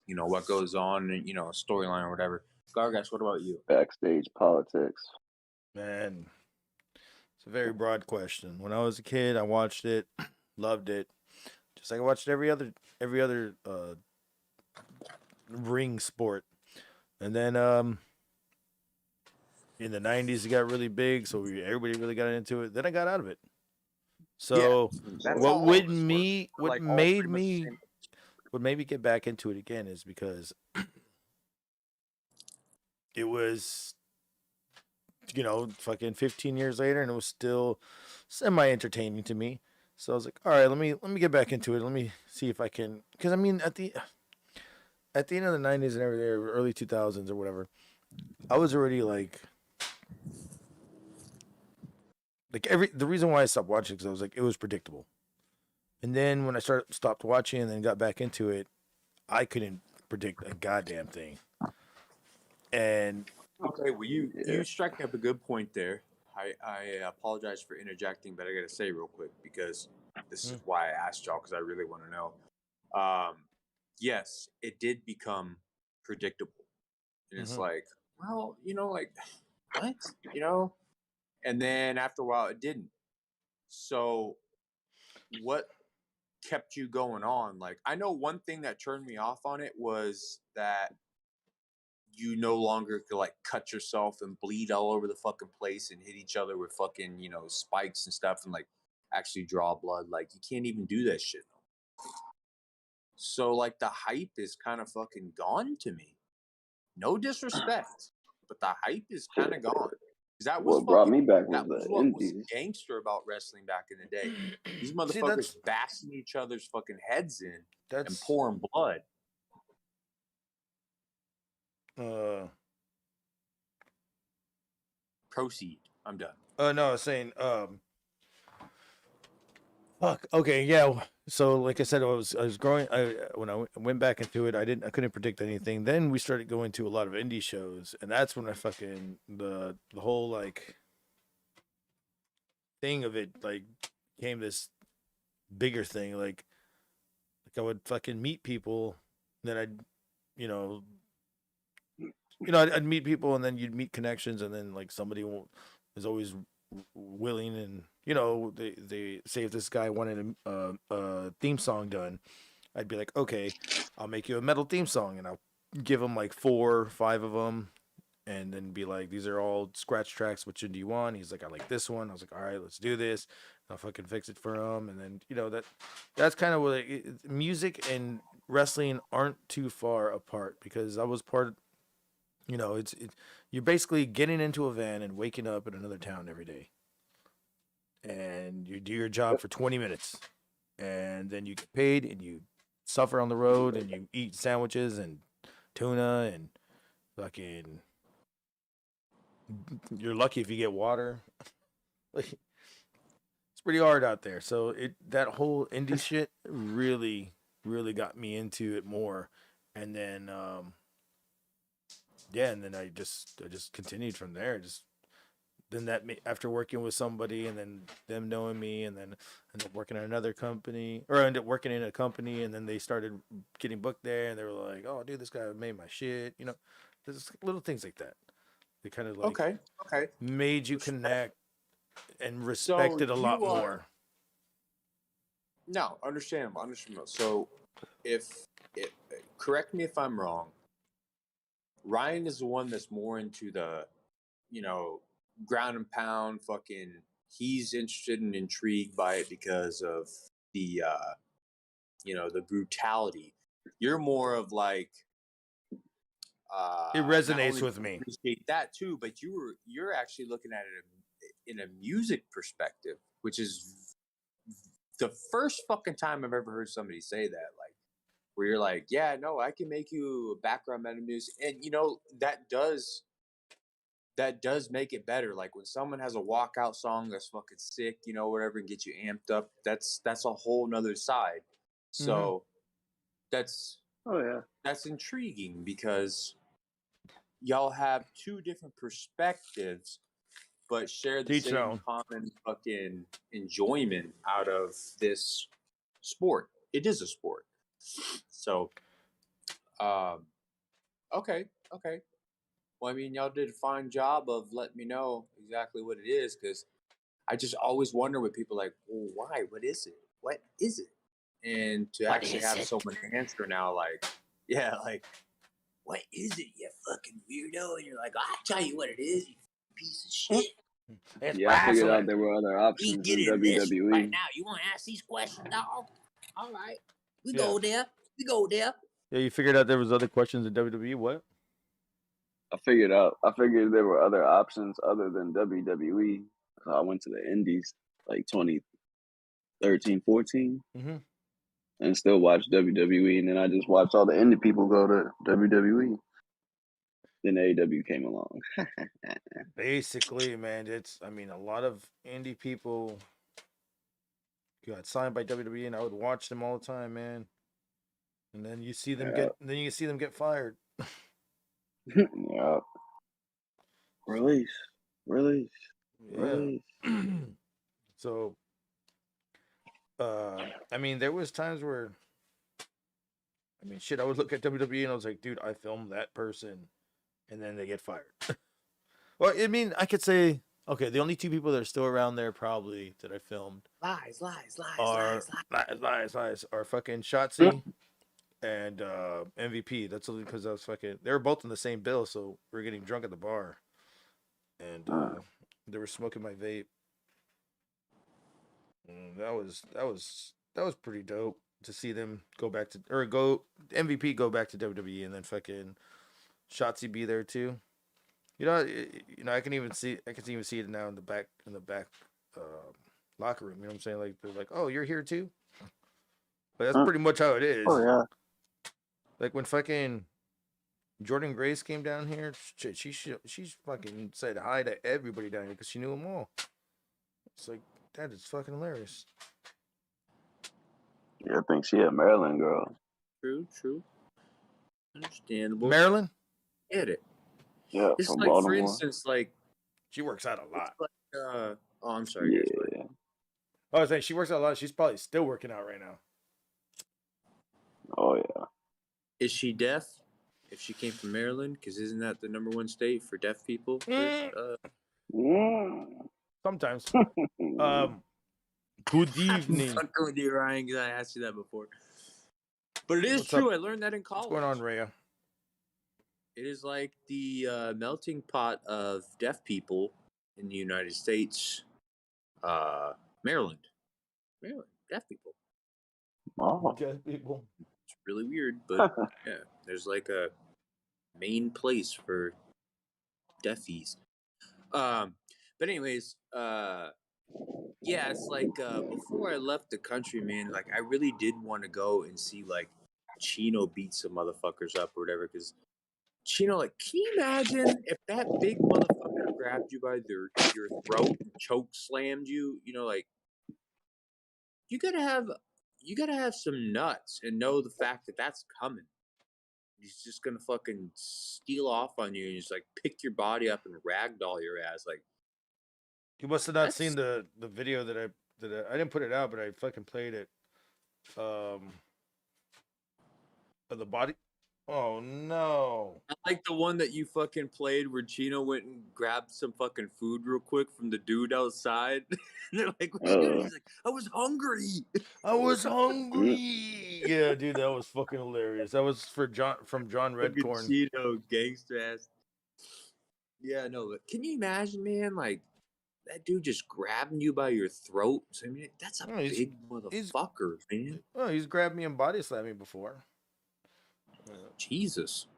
you know, what goes on, and you know, storyline or whatever. Gargas, what about you?
Backstage politics.
Man, it's a very broad question. When I was a kid, I watched it, loved it, just like I watched every other ring sport. And then in the '90s, it got really big, so everybody really got into it. Then I got out of it. So
That's
what
how all
would
of us
me
were.
what
Like, all
made
pretty much the
me
same.
what made me get back into it again is because it was, you know, fucking 15 years later, and it was still semi entertaining to me. So I was like, all right, let me get back into it. Let me see if I can, because I mean, at the end of the '90s and everything, early 2000s or whatever, I was already like the reason why I stopped watching because I was like, it was predictable. And then when I stopped watching and then got back into it, I couldn't predict a goddamn thing. And
Okay, well, you
Yeah.
strike up a good point there. I apologize for interjecting, but I got to say real quick because this is why I asked y'all because I really want to know. Yes, it did become predictable, and it's like, well, like what, and then after a while, it didn't. So, what kept you going on? Like, I know one thing that turned me off on it was that you no longer could like cut yourself and bleed all over the fucking place and hit each other with fucking, spikes and stuff and like actually draw blood. Like, you can't even do that shit. So, like, the hype is kind of fucking gone to me. No disrespect, but the hype is kind of gone. That was
What brought me back was
that was
the
what was
indies.
gangster about wrestling back in the day. These
See,
motherfuckers bashing each other's fucking heads in and
that's
pouring blood. Proceed. I'm done.
No, I was saying fuck. Okay, yeah. So, like I said, I was growing. When I went back into it, I couldn't predict anything. Then we started going to a lot of indie shows, and that's when I fucking the whole like thing of it like became this bigger thing. Like I would fucking meet people, then I'd you know I'd meet people, and then you'd meet connections, and then like somebody is always willing, and they say if this guy wanted a theme song done, I'd be like, okay, I'll make you a metal theme song, and I'll give him like 4 or 5 of them, and then be like, these are all scratch tracks. Which one do you want? He's like, I like this one. I was like, all right, let's do this. I'll fucking fix it for him, and then that's kind of what music and wrestling aren't too far apart because I was part. It's you're basically getting into a van and waking up in another town every day, and you do your job for 20 minutes, and then you get paid, and you suffer on the road, and you eat sandwiches and tuna and fucking. You're lucky if you get water. Like, it's pretty hard out there. So that whole indie shit really, really got me into it more, and then yeah, and then I just continued from there. Just then after working with somebody, and then them knowing me, and then ended up working at another company, or ended up working in a company, and then they started getting booked there, and they were like, "Oh, dude, this guy made my shit." There's little things like that. They kind of like
Okay.
made you connect and respect it a lot more.
No, understandable. So, if correct me if I'm wrong, Ryan is the one that's more into the, ground and pound. Fucking, he's interested and intrigued by it because of the, the brutality. You're more of like,
It resonates with me.
Appreciate that too, but you're actually looking at it in a music perspective, which is the first fucking time I've ever heard somebody say that. Like, where you're like, yeah, no, I can make you a background melody music, and that does make it better. Like when someone has a walkout song that's fucking sick, whatever, and get you amped up. That's a whole nother side. So that's intriguing because y'all have two different perspectives, but share the same common fucking enjoyment out of this sport. It is a sport. So, okay. Well, I mean, y'all did a fine job of letting me know exactly what it is, because I just always wonder with people like, well, why? What is it? What is it? And to actually have someone answer now, like, yeah, like, what is it, you fucking weirdo? And you're like, I'll tell you what it is, you piece of shit.
I figured out there were other options in WWE.
Right now, you want to ask these questions, dog? All right, we go there.
Yeah, you figured out there was other questions in WWE. What?
I figured there were other options other than WWE. So I went to the indies like 2013, 14, and still watched WWE. And then I just watched all the indie people go to WWE. Then AEW came along.
Basically, man, a lot of indie people got signed by WWE, and I would watch them all the time, man. And then you see them get fired.
Yeah. Release. Release.
Yeah.
Release.
So, I mean, there was times where, I mean, shit, I would look at WWE and I was like, dude, I filmed that person, and then they get fired. Well, I mean, I could say, okay, the only two people that are still around there probably that I filmed
Lies,
are lies, are fucking Shotzi and MVP. That's only because I was fucking. They were both in the same bill, so we were getting drunk at the bar, and they were smoking my vape. And that was pretty dope to see them go back to MVP go back to WWE, and then fucking Shotzi be there too. I can even see it now in the back uh, locker room. You know what I'm saying? Like they're like, "Oh, you're here too." But that's pretty much how it is.
Oh yeah.
Like when fucking Jordan Grace came down here, she's fucking said hi to everybody down here because she knew them all. It's like that is fucking hilarious.
Yeah, I think she a Maryland girl.
True. Understandable.
Maryland?
Get it.
Yeah,
It's
from
like,
Baltimore.
for instance, like,
She works out a lot.
like, oh, I'm sorry, guys.
Yeah.
I was saying she works out a lot. She's probably still working out right now.
Oh yeah.
Is she deaf? If she came from Maryland, because isn't that the #1 state for deaf people?
Sometimes. Good evening.
I'm fucking with you, Ryan, because I asked you that before. But it is
What's
true.
up?
I learned that in college.
What's going on, Rhea?
It is like the melting pot of deaf people in the United States. Maryland, deaf people.
Oh.
Deaf people.
It's really weird, but yeah, there's like a main place for deafies. But anyways, yeah, it's like before I left the country, man, like I really did want to go and see like Chino beat some motherfuckers up or whatever, because Chino, like, can you imagine if that big motherfucker grabbed you by your throat and choke slammed you? You know, like you gotta have some nuts and know the fact that that's coming. He's just gonna fucking steal off on you and just like pick your body up and ragdoll your ass. Like
You must have not seen the video that I didn't put it out, but I fucking played it. Of the body. Oh no!
I like the one that you fucking played where Chino went and grabbed some fucking food real quick from the dude outside. And they're like, "What are you doing?" He's like, "I was hungry.
I was hungry." Yeah, dude, that was fucking hilarious. That was from John
Fucking
Redcorn.
Chino, gangster ass. Yeah, no, but can you imagine, man? Like that dude just grabbing you by your throat. So, I mean, that's a big motherfucker, man.
Oh, he's grabbed me and body slammed me before.
Jesus.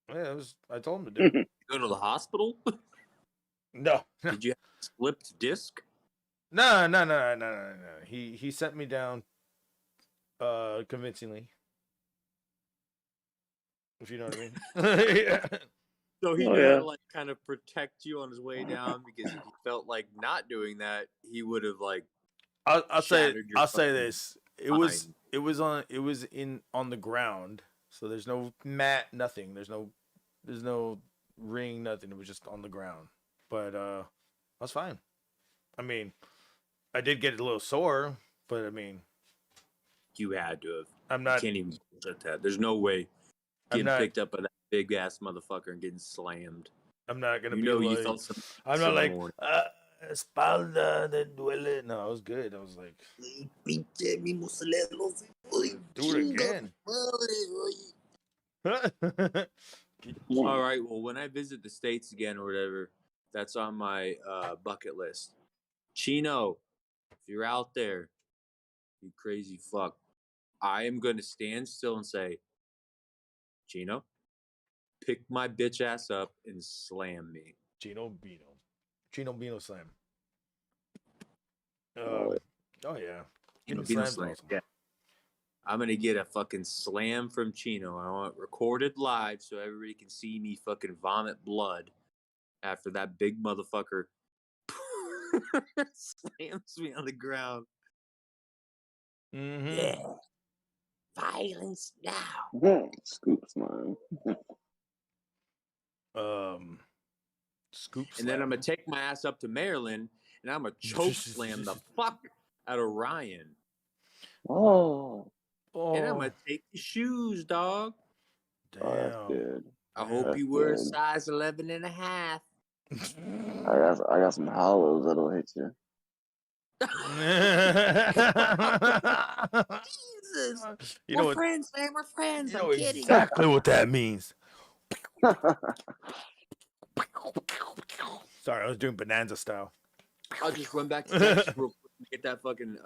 Yeah, I told him to do it.
You go to the hospital?
No.
Did you have a slipped disc?
No. He sent me down convincingly. If you know what I mean. Yeah.
So he knew how to like kind of protect you on his way down, because if he felt like not doing that, he would have like
I'll say
fucking
this. It
spine.
was on the ground. So there's no mat, nothing. There's no ring, nothing. It was just on the ground. But I was fine. I mean, I did get a little sore, but I mean,
you had to have.
I'm not.
You can't even bullshit that. There's no way getting picked up by that big ass motherfucker and getting slammed.
I'm not gonna
you
be
know
like.
You felt some,
I'm not like espalda de duele. No, I was good. I was like, do it again.
All right. Well, when I visit the States again or whatever, that's on my bucket list. Chino, if you're out there, you crazy fuck, I am going to stand still and say, Chino, pick my bitch ass up and slam me.
Chino Bino slam. Oh yeah.
Chino Bino slam. Awesome. Yeah. I'm going to get a fucking slam from Chino. I want it recorded live so everybody can see me fucking vomit blood after that big motherfucker slams me on the ground.
Mm-hmm.
Yeah. Violence now.
Scoops, man.
Scoop
And then I'm
slam.
gonna take my ass up to Maryland, and I'm gonna choke slam the fuck out of Ryan.
Oh,
And I'm
Oh,
gonna take the shoes, dog.
that's
damn.
good.
I hope
That's
you wear a
good.
size 11 and a half.
I got some hollows that'll hit you.
Jesus.
You
We're
know what?
friends, man. We're friends.
You
I'm
know
kidding.
exactly what that means. Sorry, I was doing Bonanza style.
I'll just run back to Texas real quick and get that fucking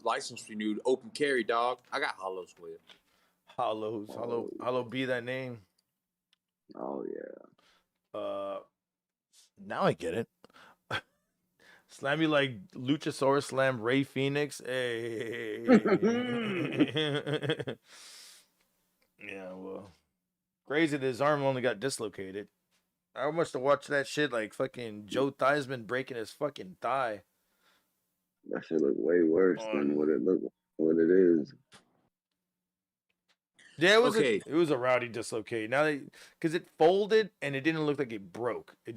license renewed. Open carry, dog. I got hollows for you.
Hollows, hollow be that name.
Oh yeah.
Now I get it. Slam you like Luchasaurus slam Ray Phoenix. Hey. Yeah, well. Crazy that his arm only got dislocated. I must have watched that shit like fucking Joe Theismann breaking his fucking thigh.
That shit look way worse than what it is.
Yeah,
Okay.
it was a rowdy dislocate. Now that because it folded and it didn't look like it broke. It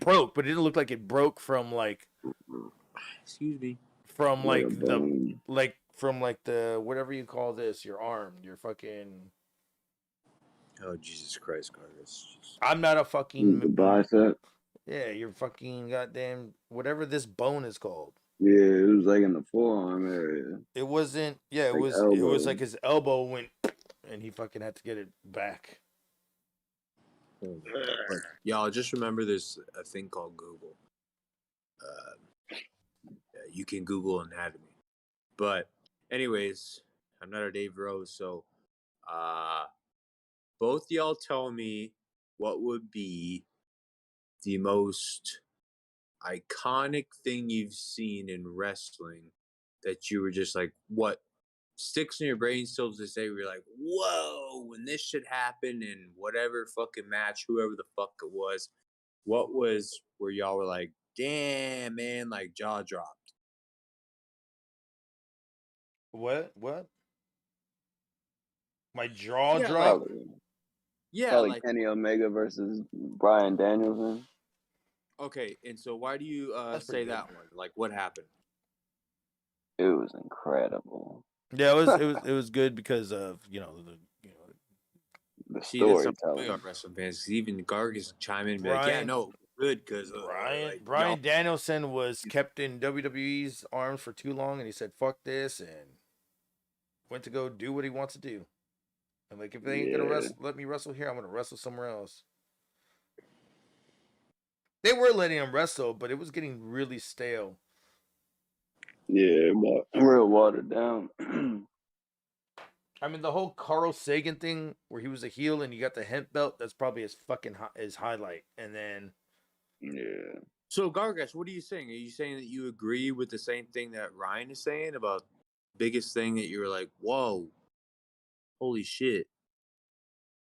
broke, but it didn't look like it broke from like
Excuse me.
Like a bone.
from like the whatever you call this, your arm, your fucking.
Oh, Jesus Christ, Carlos.
I'm not a
The
fucking.
bicep.
Yeah, your fucking goddamn whatever this bone is called.
Yeah, it was like in the forearm area.
It wasn't. Yeah,
Like
it was
elbow.
like his elbow went, and he fucking had to get it back.
But y'all just remember there's a thing called Google. You can Google anatomy. But anyways, I'm not a Dave Rose, so both y'all tell me what would be the most iconic thing you've seen in wrestling that you were just like, what sticks in your brain still to this day where you're like, whoa, when this shit happened in whatever fucking match, whoever the fuck it was, what was where y'all were like, damn, man, like jaw dropped?
What? What? My jaw
Yeah, like,
dropped.
yeah,
Probably
like,
Kenny Omega versus Brian Danielson.
okay, and so why do you
That's
say
pretty good.
that one? Like, what happened?
It was incredible.
Yeah, it was good because of
The
See, that's something we
storytelling.
are wrestling fans. 'Cause even Gargis chime in and be like,
Brian-
yeah, no, good, because
Brian Danielson was kept in WWE's arms for too long, and he said fuck this and went to go do what he wants to do. And like if they ain't gonna let me wrestle here, I'm gonna wrestle somewhere else. They were letting him wrestle, but it was getting really stale.
Yeah, but real watered down.
I mean, the whole Carl Sagan thing where he was a heel and he got the hemp belt, that's probably his fucking his highlight. And then
Yeah.
So, Gargash, what are you saying? Are you saying that you agree with the same thing that Ryan is saying about biggest thing that you were like, whoa, holy shit?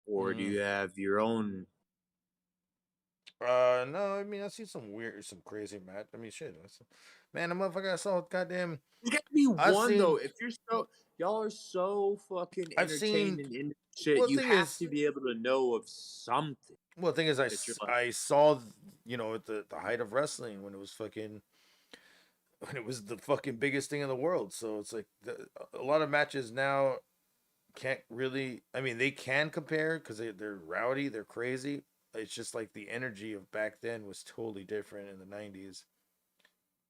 Or do you have your own?
no, I mean I see some crazy match. I mean shit. Man, the motherfucker I saw goddamn
You got to be one though. If you're y'all are so fucking
I've
entertained
seen-
and shit,
well,
you
thing
have
is-
to be able to know of something.
Well, the thing is,
that you're like-
I saw, at the height of wrestling when it was the fucking biggest thing in the world. So it's like a lot of matches now can't really. I mean, they can compare because they're rowdy, they're crazy. It's just like the energy of back then was totally different in the '90s.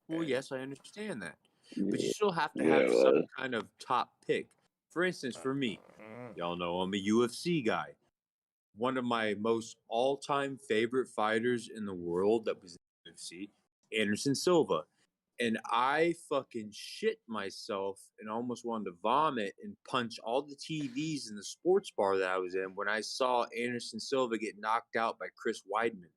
Well,
And-
yes, I understand that, but
Yeah.
you still have to
Yeah,
have
it
some
was.
kind of top pick. For instance, for me, y'all know I'm a UFC guy. One of my most all-time favorite fighters in the world that was in the UFC, Anderson Silva. And I fucking shit myself and almost wanted to vomit and punch all the TVs in the sports bar that I was in when I saw Anderson Silva get knocked out by Chris Weidman.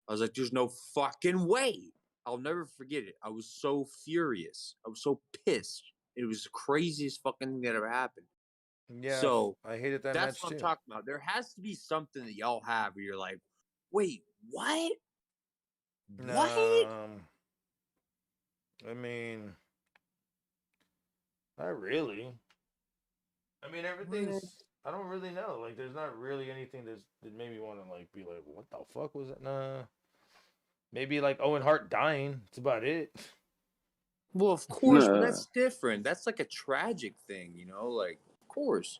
I was like, there's no fucking way. I'll never forget it. I was so furious. I was so pissed. It was the craziest fucking thing that ever happened.
Yeah,
So
I hated that
that's
match
what I'm
too.
talking about. There has to be something that y'all have where you're like, wait, what? What?
I mean, not really. I mean, everything's. I don't really know. Like, there's not really anything that made me want to like be like, what the fuck was it? Nah. Maybe like Owen Hart dying. That's about it.
Well, of course, but
Nah,
that's different. That's like a tragic thing, you know. Like, of course,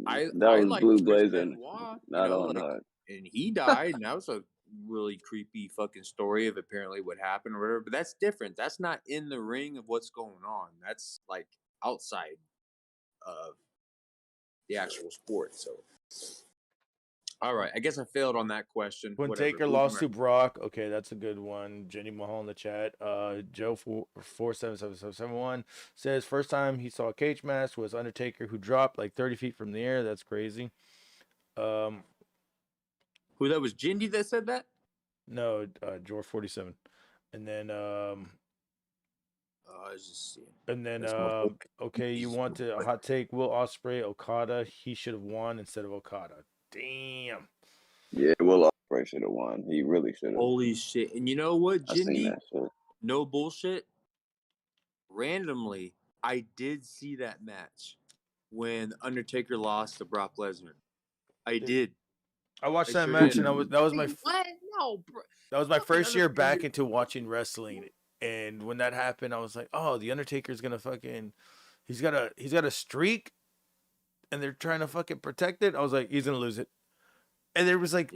that
I
was
like
Blue
Chris
Blazer,
Benoit, you
not
know,
on
like,
hard.
and he died, and that was a really creepy fucking story of apparently what happened or whatever. But that's different. That's not in the ring of what's going on. That's like outside of the actual sport. So, all right, I guess I failed on that question.
When
Whatever.
Taker lost to Brock, okay, that's a good one. Jenny Mahal in the chat. Joe 477771 says first time he saw a cage match was Undertaker, who dropped like 30 feet from the air. That's crazy.
Who that was? Jindy that said that?
No, George 47, and then
I was just seeing.
And
That's
okay, you want to a hot take? Will Ospreay Okada? He should have won instead of Okada. Damn.
Yeah, Will Ospreay should have won. He really should have.
Holy shit! And you know what,
I seen
Jindy?
that shit.
No bullshit. Randomly, I did see that match when Undertaker lost to Brock Lesnar. I did.
I watched
I
that
sure
match,
did.
and that was my
What? No, bro.
that was my
Fucking
first year back
Undertaker.
into watching wrestling. And when that happened, I was like, oh, the Undertaker's gonna fucking he's got a streak, and they're trying to fucking protect it. I was like, he's gonna lose it. And there was like,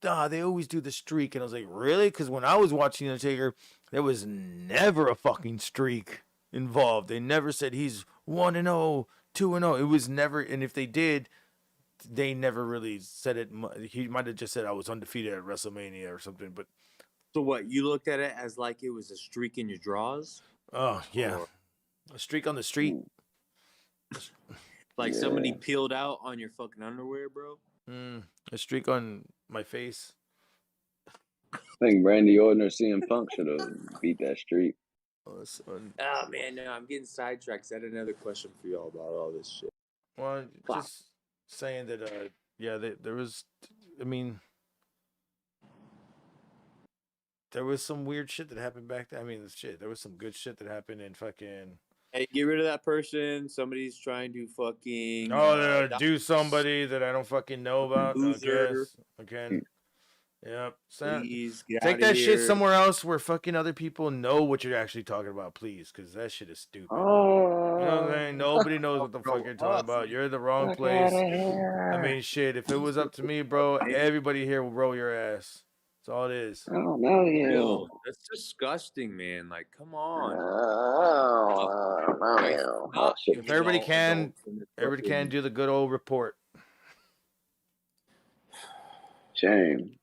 they always do the streak, and I was like, really? Because when I was watching Undertaker, there was never a fucking streak involved. They never said he's 1-0, 2-0. It was never, and if they did, they never really said it. He might have just said I was undefeated at WrestleMania or something. But
So what? You looked at it as like it was a streak in your draws?
oh yeah,
Or
a streak on the street.
like somebody peeled out on your fucking underwear, bro?
A streak on my face.
I think Randy Orton or CM Punk should have beat that streak.
Oh man, no, I'm getting sidetracked. 'Cause I had another question for y'all about all this shit.
Well, just saying that. Yeah, there was. I mean, there was some weird shit that happened back then. I mean, shit. There was some good shit that happened in fucking.
Hey, get rid of that person. Somebody's trying to fucking
Do somebody that I don't fucking know about.
Loser.
Okay. Yep.
Please get
Take
outta
that shit
here.
somewhere else where fucking other people know what you're actually talking about, please, because that shit is stupid.
Oh,
You know what I'm saying? Nobody knows what the fuck you're talking about. You're in the wrong place. I mean, shit. If it was up to me, bro, everybody here will roll your ass. That's all it is.
oh no,
Yo, that's disgusting, man. Like, come on.
If everybody can do the good old report.
Shame.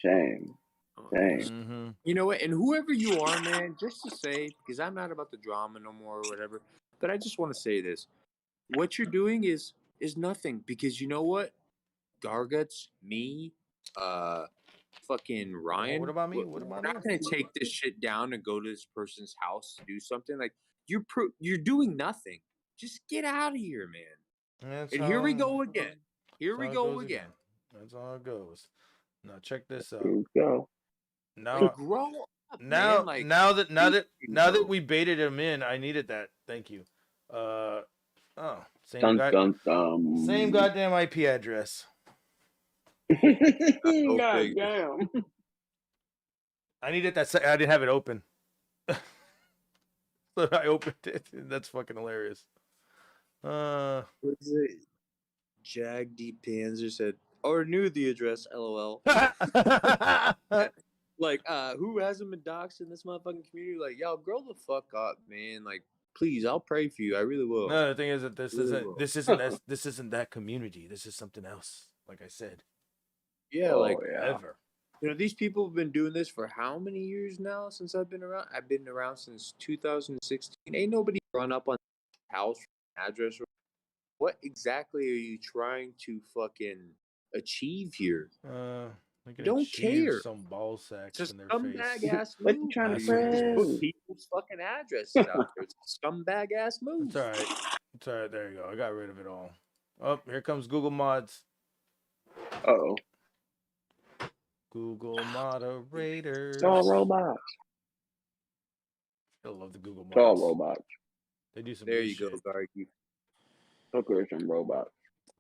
Mm-hmm.
You know what? And whoever you are, man, just to say, because I'm not about the drama no more or whatever, but I just want to say this. What you're doing is nothing, because you know what? Garguts, me, fucking Ryan.
What about me? What
We're
about
not
me?
gonna take this shit down and go to this person's house to do something. Like you're doing nothing. Just get out of here, man. And here we go again. Here we go again.
That's all it goes. Now check this out.
Here we go.
Now
grow up,
now
man. Like,
now that we baited him in, I needed that. Thank you. Same goddamn IP address.
God damn.
I needed that. I didn't have it open. So I opened it. That's fucking hilarious.
what is it? Jag D Panzer said, or knew the address, lol. Like, who hasn't been doxxed in this motherfucking community? Like, y'all, grow the fuck up, man. Like, please, I'll pray for you. I really will.
No, the thing is that this isn't that community. This is something else. Like I said.
Yeah,
ever.
You know, these people have been doing this for how many years now since I've been around? I've been around since 2016. Ain't nobody run up on house address. What exactly are you trying to fucking achieve here? Don't care.
Some ball sacks
Just
in their
scumbag
face.
ass
What
move.
you trying to
Just put
prove?
people's fucking addresses out there. It's a scumbag ass move.
It's all right. It's all right. There you go. I got rid of it all. Oh, here comes Google Mods.
Uh-oh.
Google moderators.
It's all robots.
I love the Google Mods.
It's all robots.
They do some
There
good
you go,
shit.
Gargi.
Hookers and robots.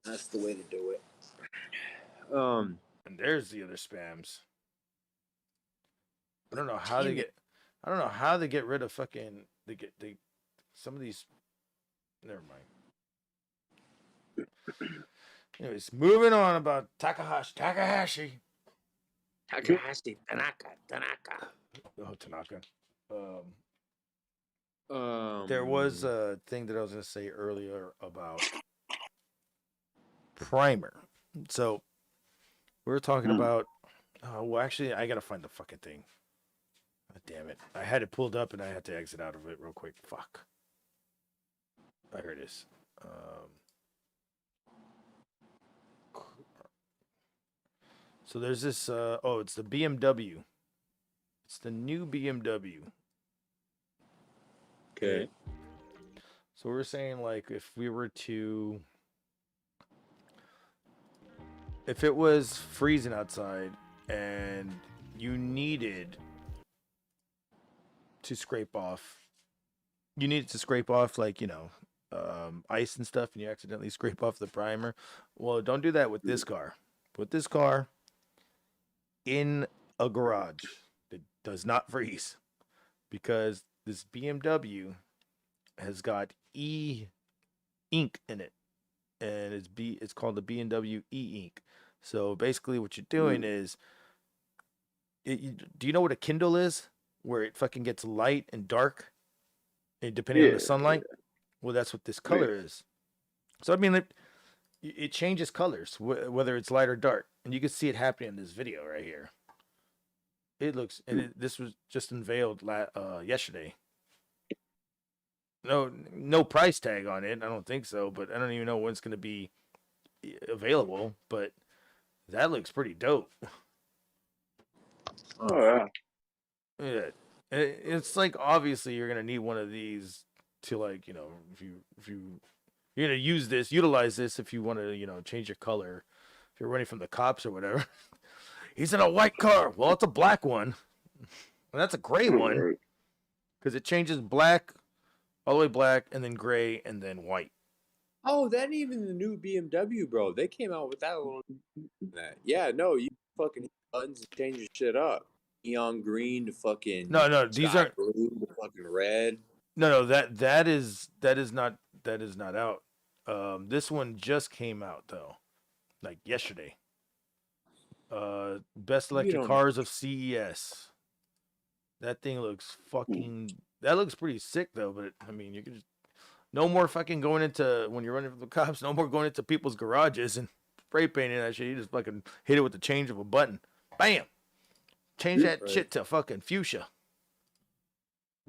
That's the way to do it.
And there's the other spams. I don't know how they get. I don't know how they get rid of fucking. They some of these. Never mind. Anyways, moving on about Takahashi.
Tanaka.
Oh, Tanaka. There was a thing that I was going to say earlier about primer. So we were talking about. Well, actually, I got to find the fucking thing. God damn it! I had it pulled up and I had to exit out of it real quick. Fuck. Here it is. So there's this. It's the BMW. It's the new BMW.
Okay.
So we're saying, like, if it was freezing outside and you needed to scrape off, like, ice and stuff, and you accidentally scrape off the primer. Well, don't do that with this car. Put this car in a garage that does not freeze, because this BMW has got ink in it, and it's called the BMW ink. So basically what you're doing is, do you know what a Kindle is, where it fucking gets light and dark depending on the sunlight? Well, that's what this color is. So I mean, it changes colors whether it's light or dark, and you can see it happening in this video right here. It looks, and this was just unveiled yesterday. No price tag on it. I don't think so, but I don't even know when it's going to be available. But that looks pretty dope.
Oh yeah.
Yeah, it's like, obviously you're going to need one of these to, like, if you're going to utilize this if you want to, change your color, if you're running from the cops or whatever. He's in a white car. Well, it's a black one. And that's a gray one, because it changes black, all the way black, and then gray, and then white.
Oh, that ain't even the new BMW, bro. They came out with that little. Yeah, no, you fucking hit buttons and change your shit up. Neon green to fucking.
No, these aren't
blue to fucking red.
No, that is not out. This one just came out though, like yesterday. Best electric cars of CES. That thing looks fucking. That looks pretty sick though. But I mean, you can just no more fucking going into, when you're running from the cops. No more going into people's garages and spray painting that shit. You just fucking hit it with the change of a button. Bam. Change that shit to fucking fuchsia.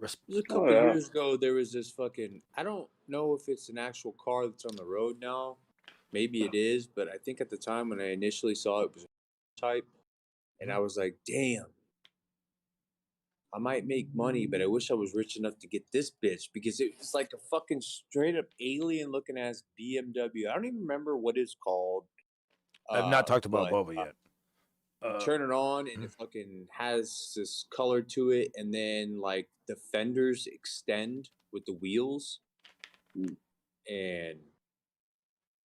A couple years ago, there was this fucking. I don't know if it's an actual car that's on the road now. Maybe it is, but I think at the time when I initially saw it, was a type, and I was like, "Damn, I might make money, but I wish I was rich enough to get this bitch," because it was like a fucking straight up alien looking ass BMW. I don't even remember what it's called.
I've not talked about boba yet.
Turn it on and it fucking has this color to it, and then like the fenders extend with the wheels, and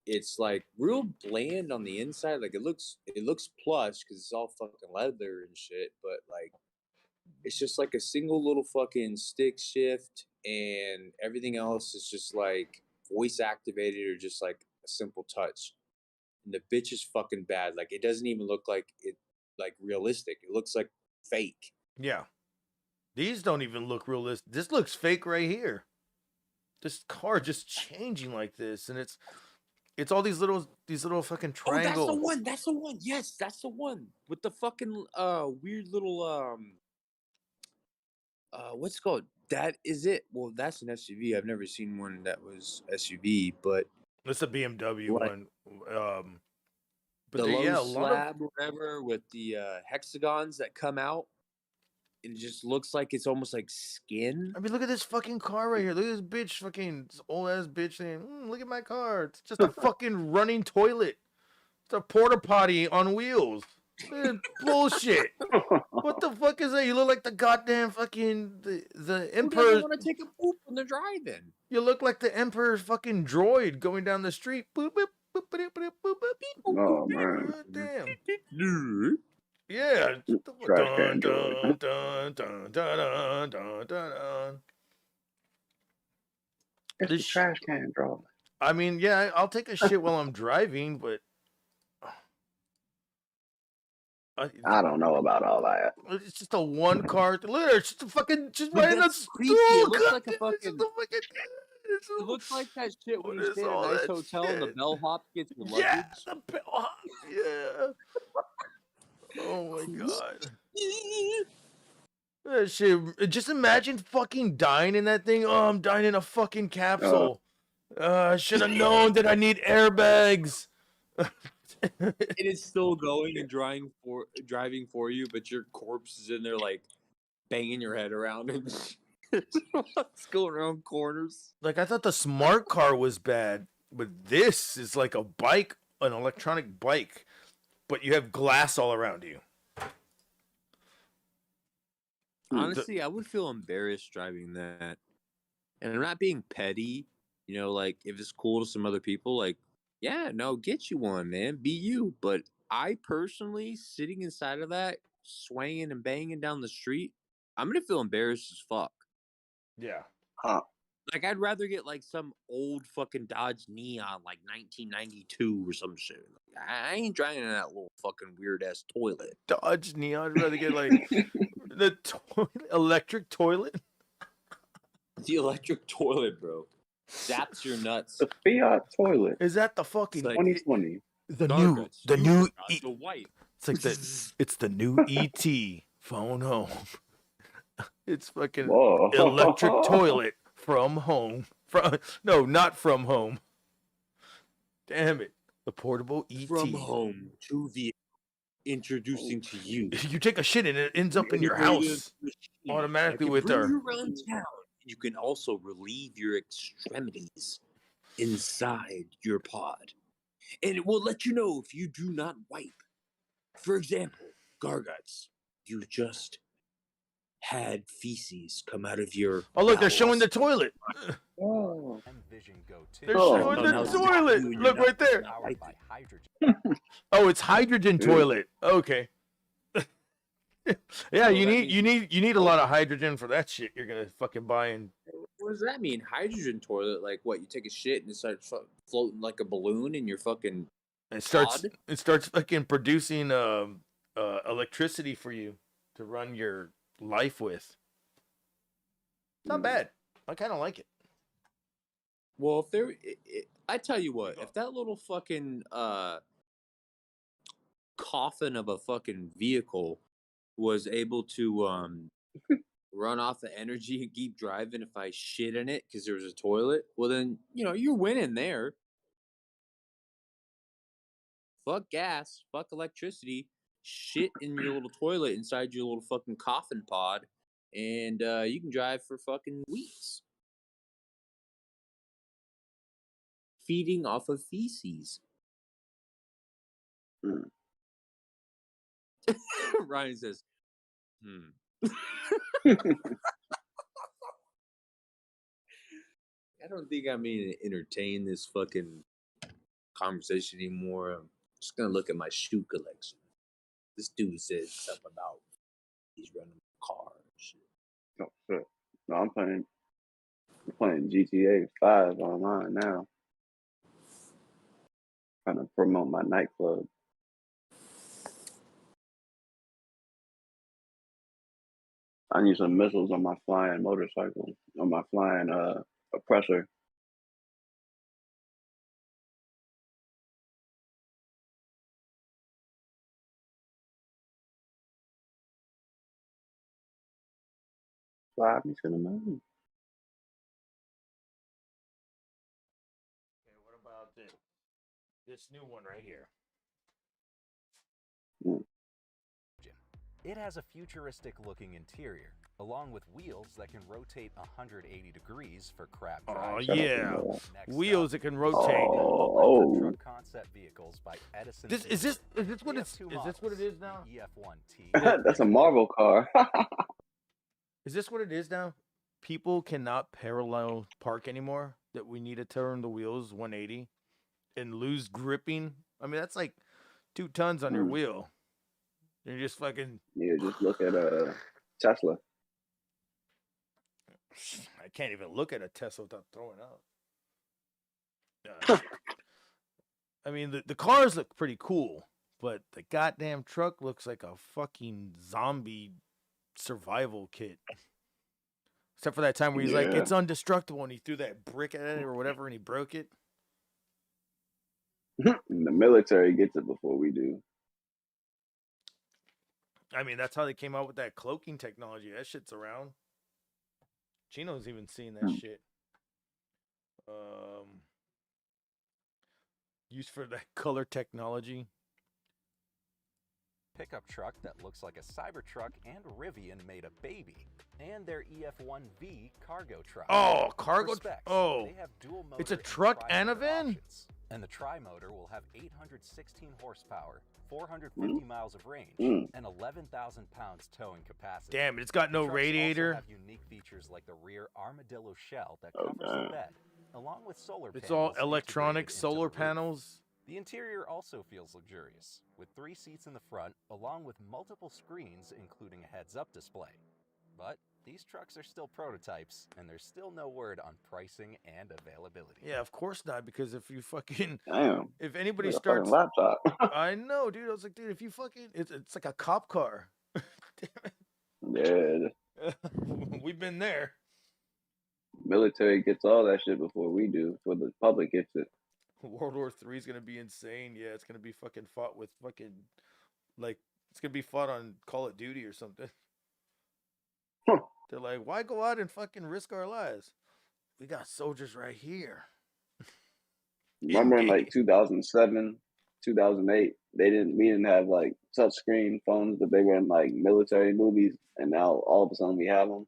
it's like real bland on the inside. Like it looks plush because it's all fucking leather and shit, but like it's just like a single little fucking stick shift, and everything else is just like voice activated or just like a simple touch. And the bitch is fucking bad. Like it doesn't even look like it, like realistic. It looks like fake.
Yeah, these don't even look realistic. This looks fake right here. This car just changing like this, and it's all these little fucking triangles.
Oh, that's the one. Yes, that's the one with the fucking weird little what's it called? That is it. Well, that's an SUV. I've never seen one that was SUV, but
it's a BMW one. But
the low slab or whatever with the hexagons that come out, and it just looks like it's almost like skin.
I mean, look at this fucking car right here. Look at this bitch, fucking this old ass bitch saying, "Look at my car. It's just a fucking running toilet. It's a porta potty on wheels." Bullshit. What the fuck is that? You look like the goddamn fucking the Emperor.
You want to take a poop when they're driving.
You look like the Emperor's fucking droid going down the street. Boop, boop, boop, boop, boop,
Oh man,
Damn. Yeah.
trash can droid.
Dun, dun, dun, dun, dun, dun, dun.
It's
This
the
sh-
trash can droid.
I mean, yeah, I'll take a shit while I'm driving, but
I don't know about all that.
it's just a one car. Look at her. It's just a fucking. Just
But
right in the
that's creepy.
stool.
It looks like a
It's
fucking.
just a fucking. It's
It looks like that shit when
What
you
is
stay at a
all
nice
that
hotel and the
shit?
bellhop gets your
Yeah,
luggage.
the bellhop. Yeah. Oh my god. That shit. Just imagine fucking dying in that thing. Oh, I'm dying in a fucking capsule. I should have known that I need airbags.
It is still going and driving for you, but your corpse is in there like banging your head around and it's going around corners.
Like, I thought the smart car was bad, but this is like a bike, an electronic bike, but you have glass all around you.
Honestly, I would feel embarrassed driving that. And I'm not being petty, you know, like if it's cool to some other people, like, yeah, no, get you one, man. Be you. But I personally, sitting inside of that, swinging and banging down the street, I'm gonna feel embarrassed as fuck.
Yeah.
Huh.
Like I'd rather get like some old fucking Dodge Neon, like 1992 or some shit. Like, I ain't driving in that little fucking weird ass toilet.
Dodge Neon. I'd rather get like the electric toilet.
The electric toilet, bro, zaps your nuts.
The Fiat toilet.
Is that the fucking
Like,
2020.
the
Darguts,
new
you forgot
E-
to wipe.
It's like it's the new ET phone home. It's fucking
Whoa.
electric toilet from home. No, not from home. Damn it. The portable ET.
From home to the introducing to you.
You take a shit and it ends up in your house automatically
that can
with
bring
our.
you around town. You can also relieve your extremities inside your pod. And it will let you know if you do not wipe. For example, Garguts, you just had feces come out of your
Oh, look, they're
bowels.
showing the toilet.
Oh.
They're
Oh,
showing
no,
the
no,
toilet.
you and
Look
your
right there.
nuts. Right there.
Oh, it's hydrogen
Ew.
toilet. Okay. Yeah, you need a lot of hydrogen for that shit you're gonna fucking buy and
What does that mean? Hydrogen toilet? Like what? You take a shit and it starts floating like a balloon in your fucking.
it starts
Pod?
it starts fucking producing electricity for you to run your life with. It's not bad. I kind of like it.
Well, if there, I tell you what, if that little fucking coffin of a fucking vehicle was able to run off the energy and keep driving if I shit in it because there was a toilet, well then you're winning there. Fuck gas, fuck electricity, shit in your little toilet inside your little fucking coffin pod, and you can drive for fucking weeks. Feeding off of feces.
Mm.
Ryan says, I don't think I'm going to entertain this fucking conversation anymore. I'm just going to look at my shoe collection. This dude said something about he's running a car and shit.
Oh, shit. No, I'm playing GTA 5 online now. Trying to promote my nightclub. I need some missiles on my flying motorcycle, on my flying oppressor. Fly me to the moon.
Okay, what about this new one right here?
It has a futuristic looking interior, along with wheels that can rotate 180 degrees for crab
Oh
drive.
yeah,
Next
wheels
up,
that can rotate.
Oh.
truck concept vehicles by Edison.
Is this what
We
it's
have two
is this what it
models,
is now?
the EF1T.
That's a Marvel car.
Is this what it is now? People cannot parallel park anymore. That we need to turn the wheels 180 and lose gripping. I mean, that's like 2 tons on your
Mm.
wheel. You're just fucking.
Yeah, just look at Tesla.
I can't even look at a Tesla without throwing up. I mean, the cars look pretty cool, but the goddamn truck looks like a fucking zombie survival kit. Except for that time where he's like,
Yeah.
it's indestructible, and he threw that brick at it or whatever, and he broke it.
The military gets it before we do.
I mean, that's how they came out with that cloaking technology. That shit's around. Chino's even seen that shit. Used for that color technology.
Pickup truck that looks like a Cybertruck and Rivian made a baby, and their EF1V cargo truck.
Oh, cargo.
For specs,
Oh,
they have dual motor
it's a
and
truck and a
tri-motor
van?
options. And the tri-motor will have 816 horsepower, 450 miles of range, and 11,000 pounds towing capacity.
Damn, it's got no
The trucks
radiator.
also have unique features like the rear armadillo shell that covers the bed, along with solar panels.
It's all electronic
integrated into
solar
the roof.
panels.
The interior also feels luxurious, with 3 seats in the front, along with multiple screens, including a heads-up display. But these trucks are still prototypes, and there's still no word on pricing and availability.
Yeah, of course not, because if you fucking...
Damn.
If anybody
Like a
starts...
fucking laptop.
I know, dude. I was like, dude, if you fucking... It's like a cop car.
Yeah.
We've been there.
Military gets all that shit before we do. Before the public gets it.
World War III is gonna be insane. Yeah, it's gonna be fucking fought with fucking... Like, it's gonna be fought on Call of Duty or something. They're like, why go out and fucking risk our lives? We got soldiers right here.
Remember in like 2007, 2008, we didn't have like touch screen phones, but they were in like military movies, and now all of a sudden we have them.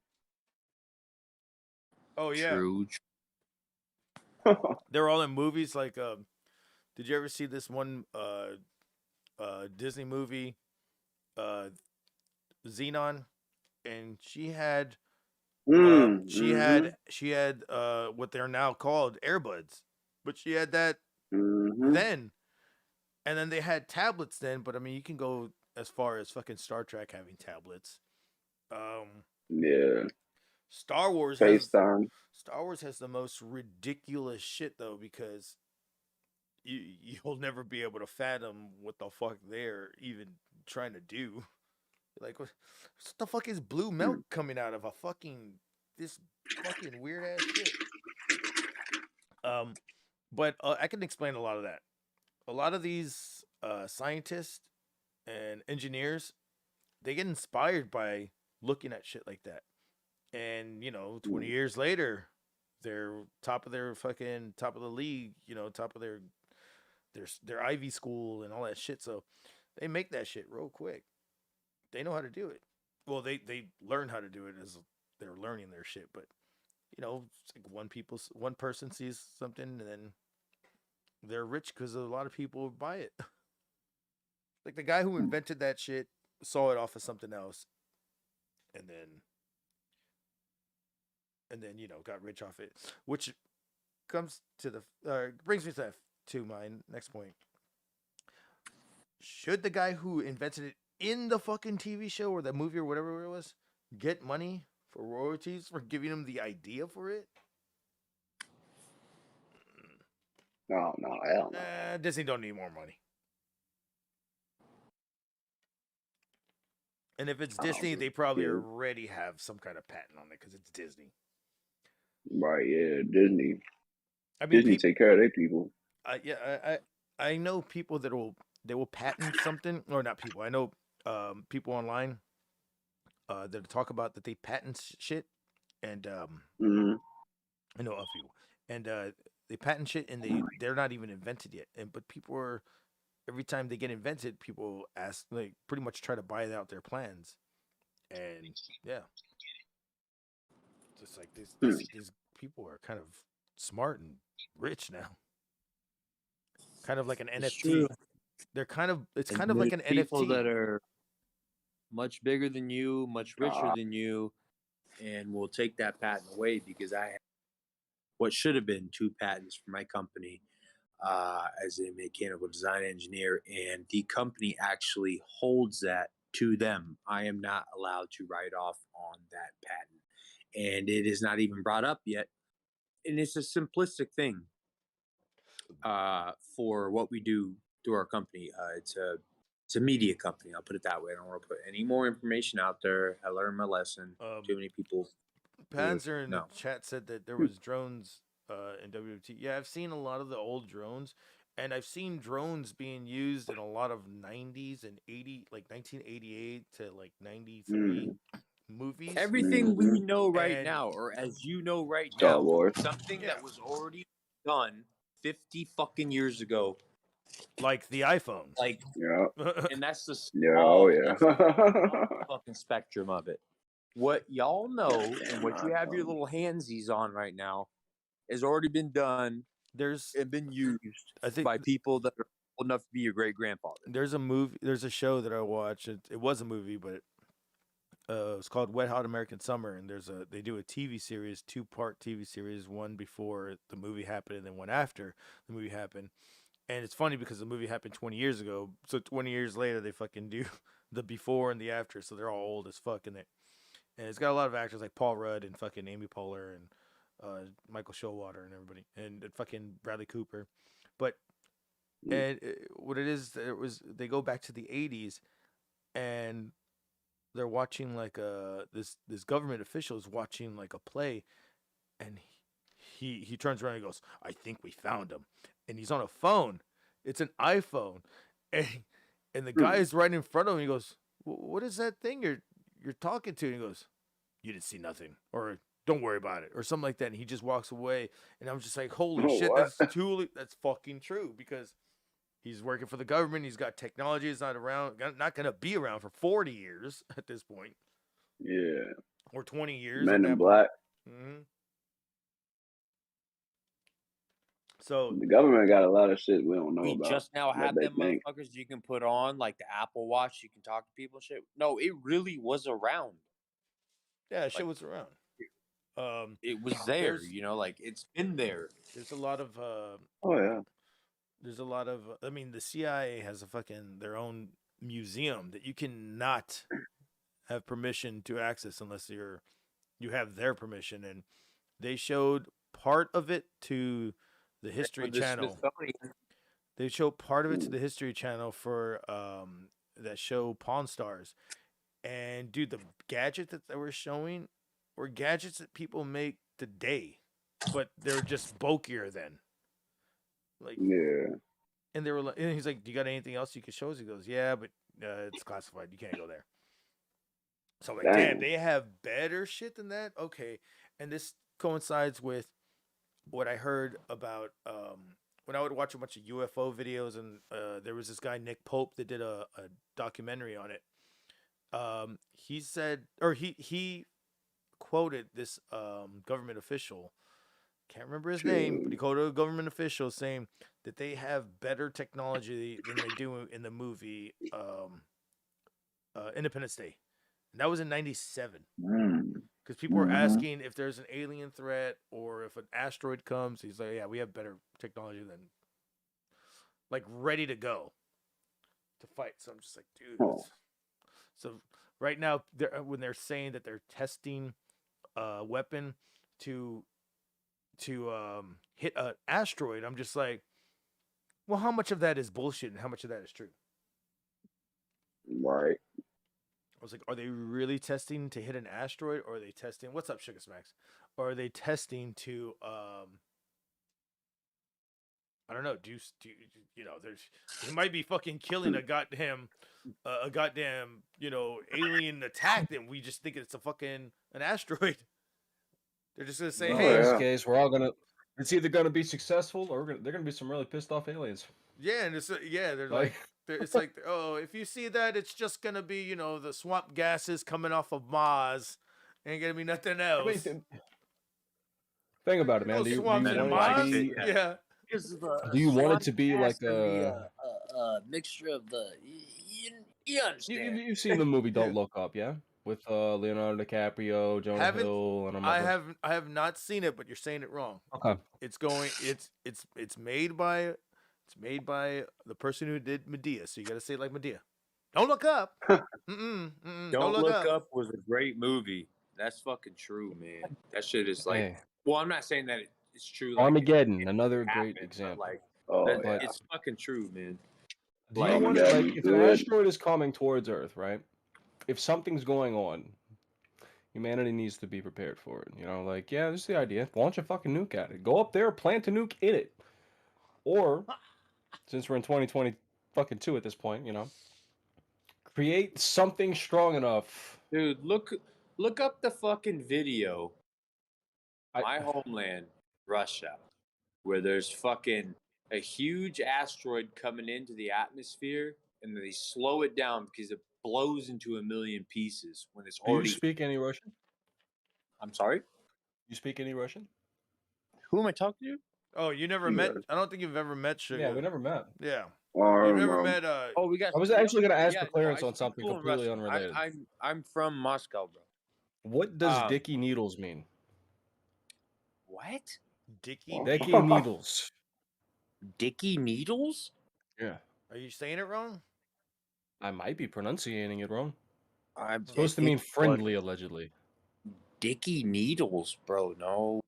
Oh yeah,
True.
they're all in movies. Like, did you ever see this one Disney movie, Xenon? And she had what they're now called earbuds, but she had that then, and then they had tablets then. But I mean, you can go as far as fucking Star Trek having tablets.
Yeah.
Star Wars
FaceTime.
Star Wars has the most ridiculous shit though, because you'll never be able to fathom what the fuck they're even trying to do. Like, what the fuck is blue milk coming out of this fucking weird ass shit? But I can explain a lot of that. A lot of these scientists and engineers, they get inspired by looking at shit like that. And, 20 years later, they're top of the league, top of their Ivy school and all that shit. So they make that shit real quick. They know how to do it. Well, they learn how to do it as they're learning their shit. But it's like one person sees something and then they're rich because a lot of people buy it. Like the guy who invented that shit saw it off of something else, and then got rich off it. Which comes to brings me to my next point. Should the guy who invented it in the fucking TV show or the movie or whatever it was get money for royalties for giving him the idea for it?
No, hell no.
Disney don't need more money. And if it's Disney, they probably already have some kind of patent on it because it's Disney.
Right, yeah, Disney.
I mean,
Disney take care of their people.
I know people that will patent something, or not people. I know people online that talk about that they patent shit, and I know a few, and they patent shit, and they're not even invented yet. But people are, every time they get invented, people ask, like, pretty much try to buy out their plans, and yeah, just like these people are kind of smart and rich now. Kind of like an NFT.
True.
They're kind of
And
like an
people
NFT.
that are much bigger than you, much richer than you, and will take that patent away because I have what should have been 2 patents for my company. as a mechanical design engineer, and the company actually holds that to them. I am not allowed to write off on that patent, and it is not even brought up yet. And it's a simplistic thing for what we do through our company. It's a media company. I'll put it that way. I don't want to put any more information out there. I learned my lesson. Too many people.
Panzer in
no.
the chat said that there was drones in WWT. Yeah, I've seen a lot of the old drones, and I've seen drones being used in a lot of 90s and 80, like 1988 to like 93 movies.
Everything we know right
And-
now, or as you know right
Star
now,
Wars.
something
Yeah.
that was already done 50 fucking years ago.
Like the iPhone.
Like,
Yeah.
and that's the
Yeah.
small,
Oh yeah.
fucking spectrum of it. What y'all know and what you have your
iPhone.
little handsies on right now has already been done
There's
and been used
I think
by people that are old enough to be your great grandfather.
there's a show that I watch. It was a movie, but it's called Wet Hot American Summer, and they do a TV series, 2-part TV series, one before the movie happened and then one after the movie happened. And it's funny because the movie happened 20 years ago, so 20 years later they fucking do the before and the after, so they're all old as fuck in it. And it's got a lot of actors like Paul Rudd and fucking Amy Poehler and Michael Showalter and everybody, and fucking Bradley Cooper. But and what it is, they go back to the 80s, and they're watching like this government official is watching like a play, and he turns around and goes, "I think we found him," and he's on a phone. It's an iPhone, and the guy is right in front of him. He goes, "What is that thing you're talking to?" And he goes, "You didn't see nothing," or "Don't worry about it," or something like that. And he just walks away, and I'm just like, "Holy shit,
What?
that's fucking true," because he's working for the government. He's got technology. It's not gonna be around for 40 years at this point,
Yeah.
or 20 years.
Men
at
in
that
Black.
Point. So
The government got a lot of shit we don't know
We
about.
just now
that
have
they
them
think.
motherfuckers you can put on, like the Apple Watch. You can talk to people and shit. No, it really was around.
yeah, shit was around.
It was there,
There's-
like it's been there.
There's a lot of
Oh yeah.
there's a lot of I mean, the CIA has their own museum that you cannot have permission to access unless you have their permission, and they showed part of it to the History
With the
Channel.
Smithsonian.
They show part of it to the History Channel for that show Pawn Stars. And dude, the gadgets that they were showing were gadgets that people make today, but they're just bulkier then. Like,
Yeah.
and they were like, and he's like, "Do you got anything else you can show us?" He goes, "Yeah, but it's classified. You can't go there." So I'm like, damn,
Dang.
they have better shit than that. Okay, and this coincides with what I heard about when I would watch a bunch of UFO videos, and there was this guy Nick Pope that did a documentary on it. He said, or he quoted this government official. Can't remember his name, but he quoted a government official saying that they have better technology than they do in the movie Independence Day. And that was in 97. Because people were asking if there's an alien threat or if an asteroid comes. He's like, yeah, we have better technology than, like, ready to go to fight. So I'm just like, dude. So right now, when they're saying that they're testing a weapon to hit an asteroid, I'm just like, well, how much of that is bullshit and how much of that is true?
Right.
I was like, are they really testing to hit an asteroid, or are they testing? What's up, Sugar Smacks? Or are they testing to I don't know. Do you know? They might be fucking killing a goddamn alien attack, and we just think it's an asteroid. They're just gonna say,
Well,
hey,
in this case, we're all gonna. It's either gonna be successful or they're gonna be some really pissed off aliens.
yeah, and they're like, it's like, oh, if you see that, it's just gonna be the swamp gases coming off of Mars. Ain't gonna be nothing else.
I mean, think about it, man. Do you want it to be?
Yeah.
Do you want it to be like
a mixture of the? You understand?
You've seen the movie Don't Look Up, yeah? With Leonardo DiCaprio, Jonah Hill, and
I have not seen it, but you're saying it wrong.
Okay.
It's made by It's made by the person who did Medea, so you got to say it like Medea. Don't look up.
Don't Look Up was a great movie. That's fucking true, man. That shit is like.
Hey,
Well, I'm not saying that it's true. Like,
Armageddon,
it
another
happened,
great
but,
example.
like,
Oh
that,
yeah.
it's fucking true, man.
Do you
Like,
want
Armageddon
like
was
if an
good.
asteroid is coming towards Earth, right? If something's going on, humanity needs to be prepared for it. You know, like, yeah, this is the idea. Launch a fucking nuke at it. Go up there, plant a nuke in it. Or, since we're in 2020 fucking 2 at this point, you know, create something strong enough.
dude, look up the fucking video.
I-
My homeland, Russia, where there's fucking a huge asteroid coming into the atmosphere, and they slow it down because it blows into a million pieces when it's
Do you
already.
speak any Russian?
I'm sorry.
You speak any Russian?
Who am I talking to?
Oh, you never
You
met?
guys.
I don't think you've ever met Sugar.
Yeah, we never met.
Yeah,
Or,
you've never met.
Oh, we got.
I was actually gonna ask
Yeah,
for
no,
clearance
I
on
speak
something
fluent
completely
Russian.
unrelated.
I'm from Moscow, bro.
What does
Um,
Dicky Needles mean?
What?
Dicky.
Dicky Needles.
Dicky Needles?
Yeah.
Are you saying it wrong?
I might be pronunciating it wrong.
I'm
It's supposed to mean friendly, allegedly.
Dicky Needles, bro. No.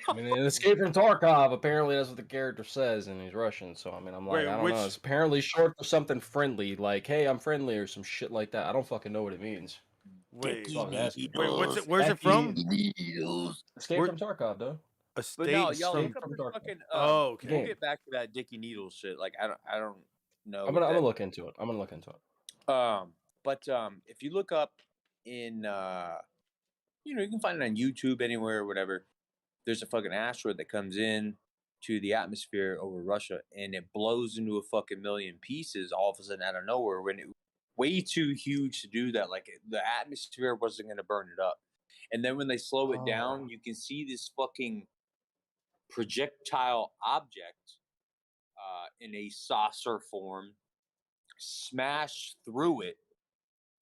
I mean, in Escape from Tarkov, apparently that's what the character says, and he's Russian. So I mean, I'm like,
Wait,
I don't know. It's apparently short for something friendly, like "Hey, I'm friendly" or some shit like that. I don't fucking know what it means.
Wait,
Dicky
So I was asking.
wait, what's it?
Needles.
Where's it from?
Needles.
Escape
Where-
from Tarkov, though.
A
But
state
no, y'all
from.
look up
from
the
Dark
fucking.
Oh, okay.
We'll
Game.
get back to that Dicky Needles shit. Like I don't know.
I'm gonna look into it. I'm gonna look into it.
But if you look up in you know, you can find it on YouTube anywhere or whatever. There's a fucking asteroid that comes in to the atmosphere over Russia, and it blows into a fucking million pieces all of a sudden out of nowhere when it way too huge to do that. Like the atmosphere wasn't going to burn it up. And then when they slow it down, you can see this fucking projectile object in a saucer form smash through it,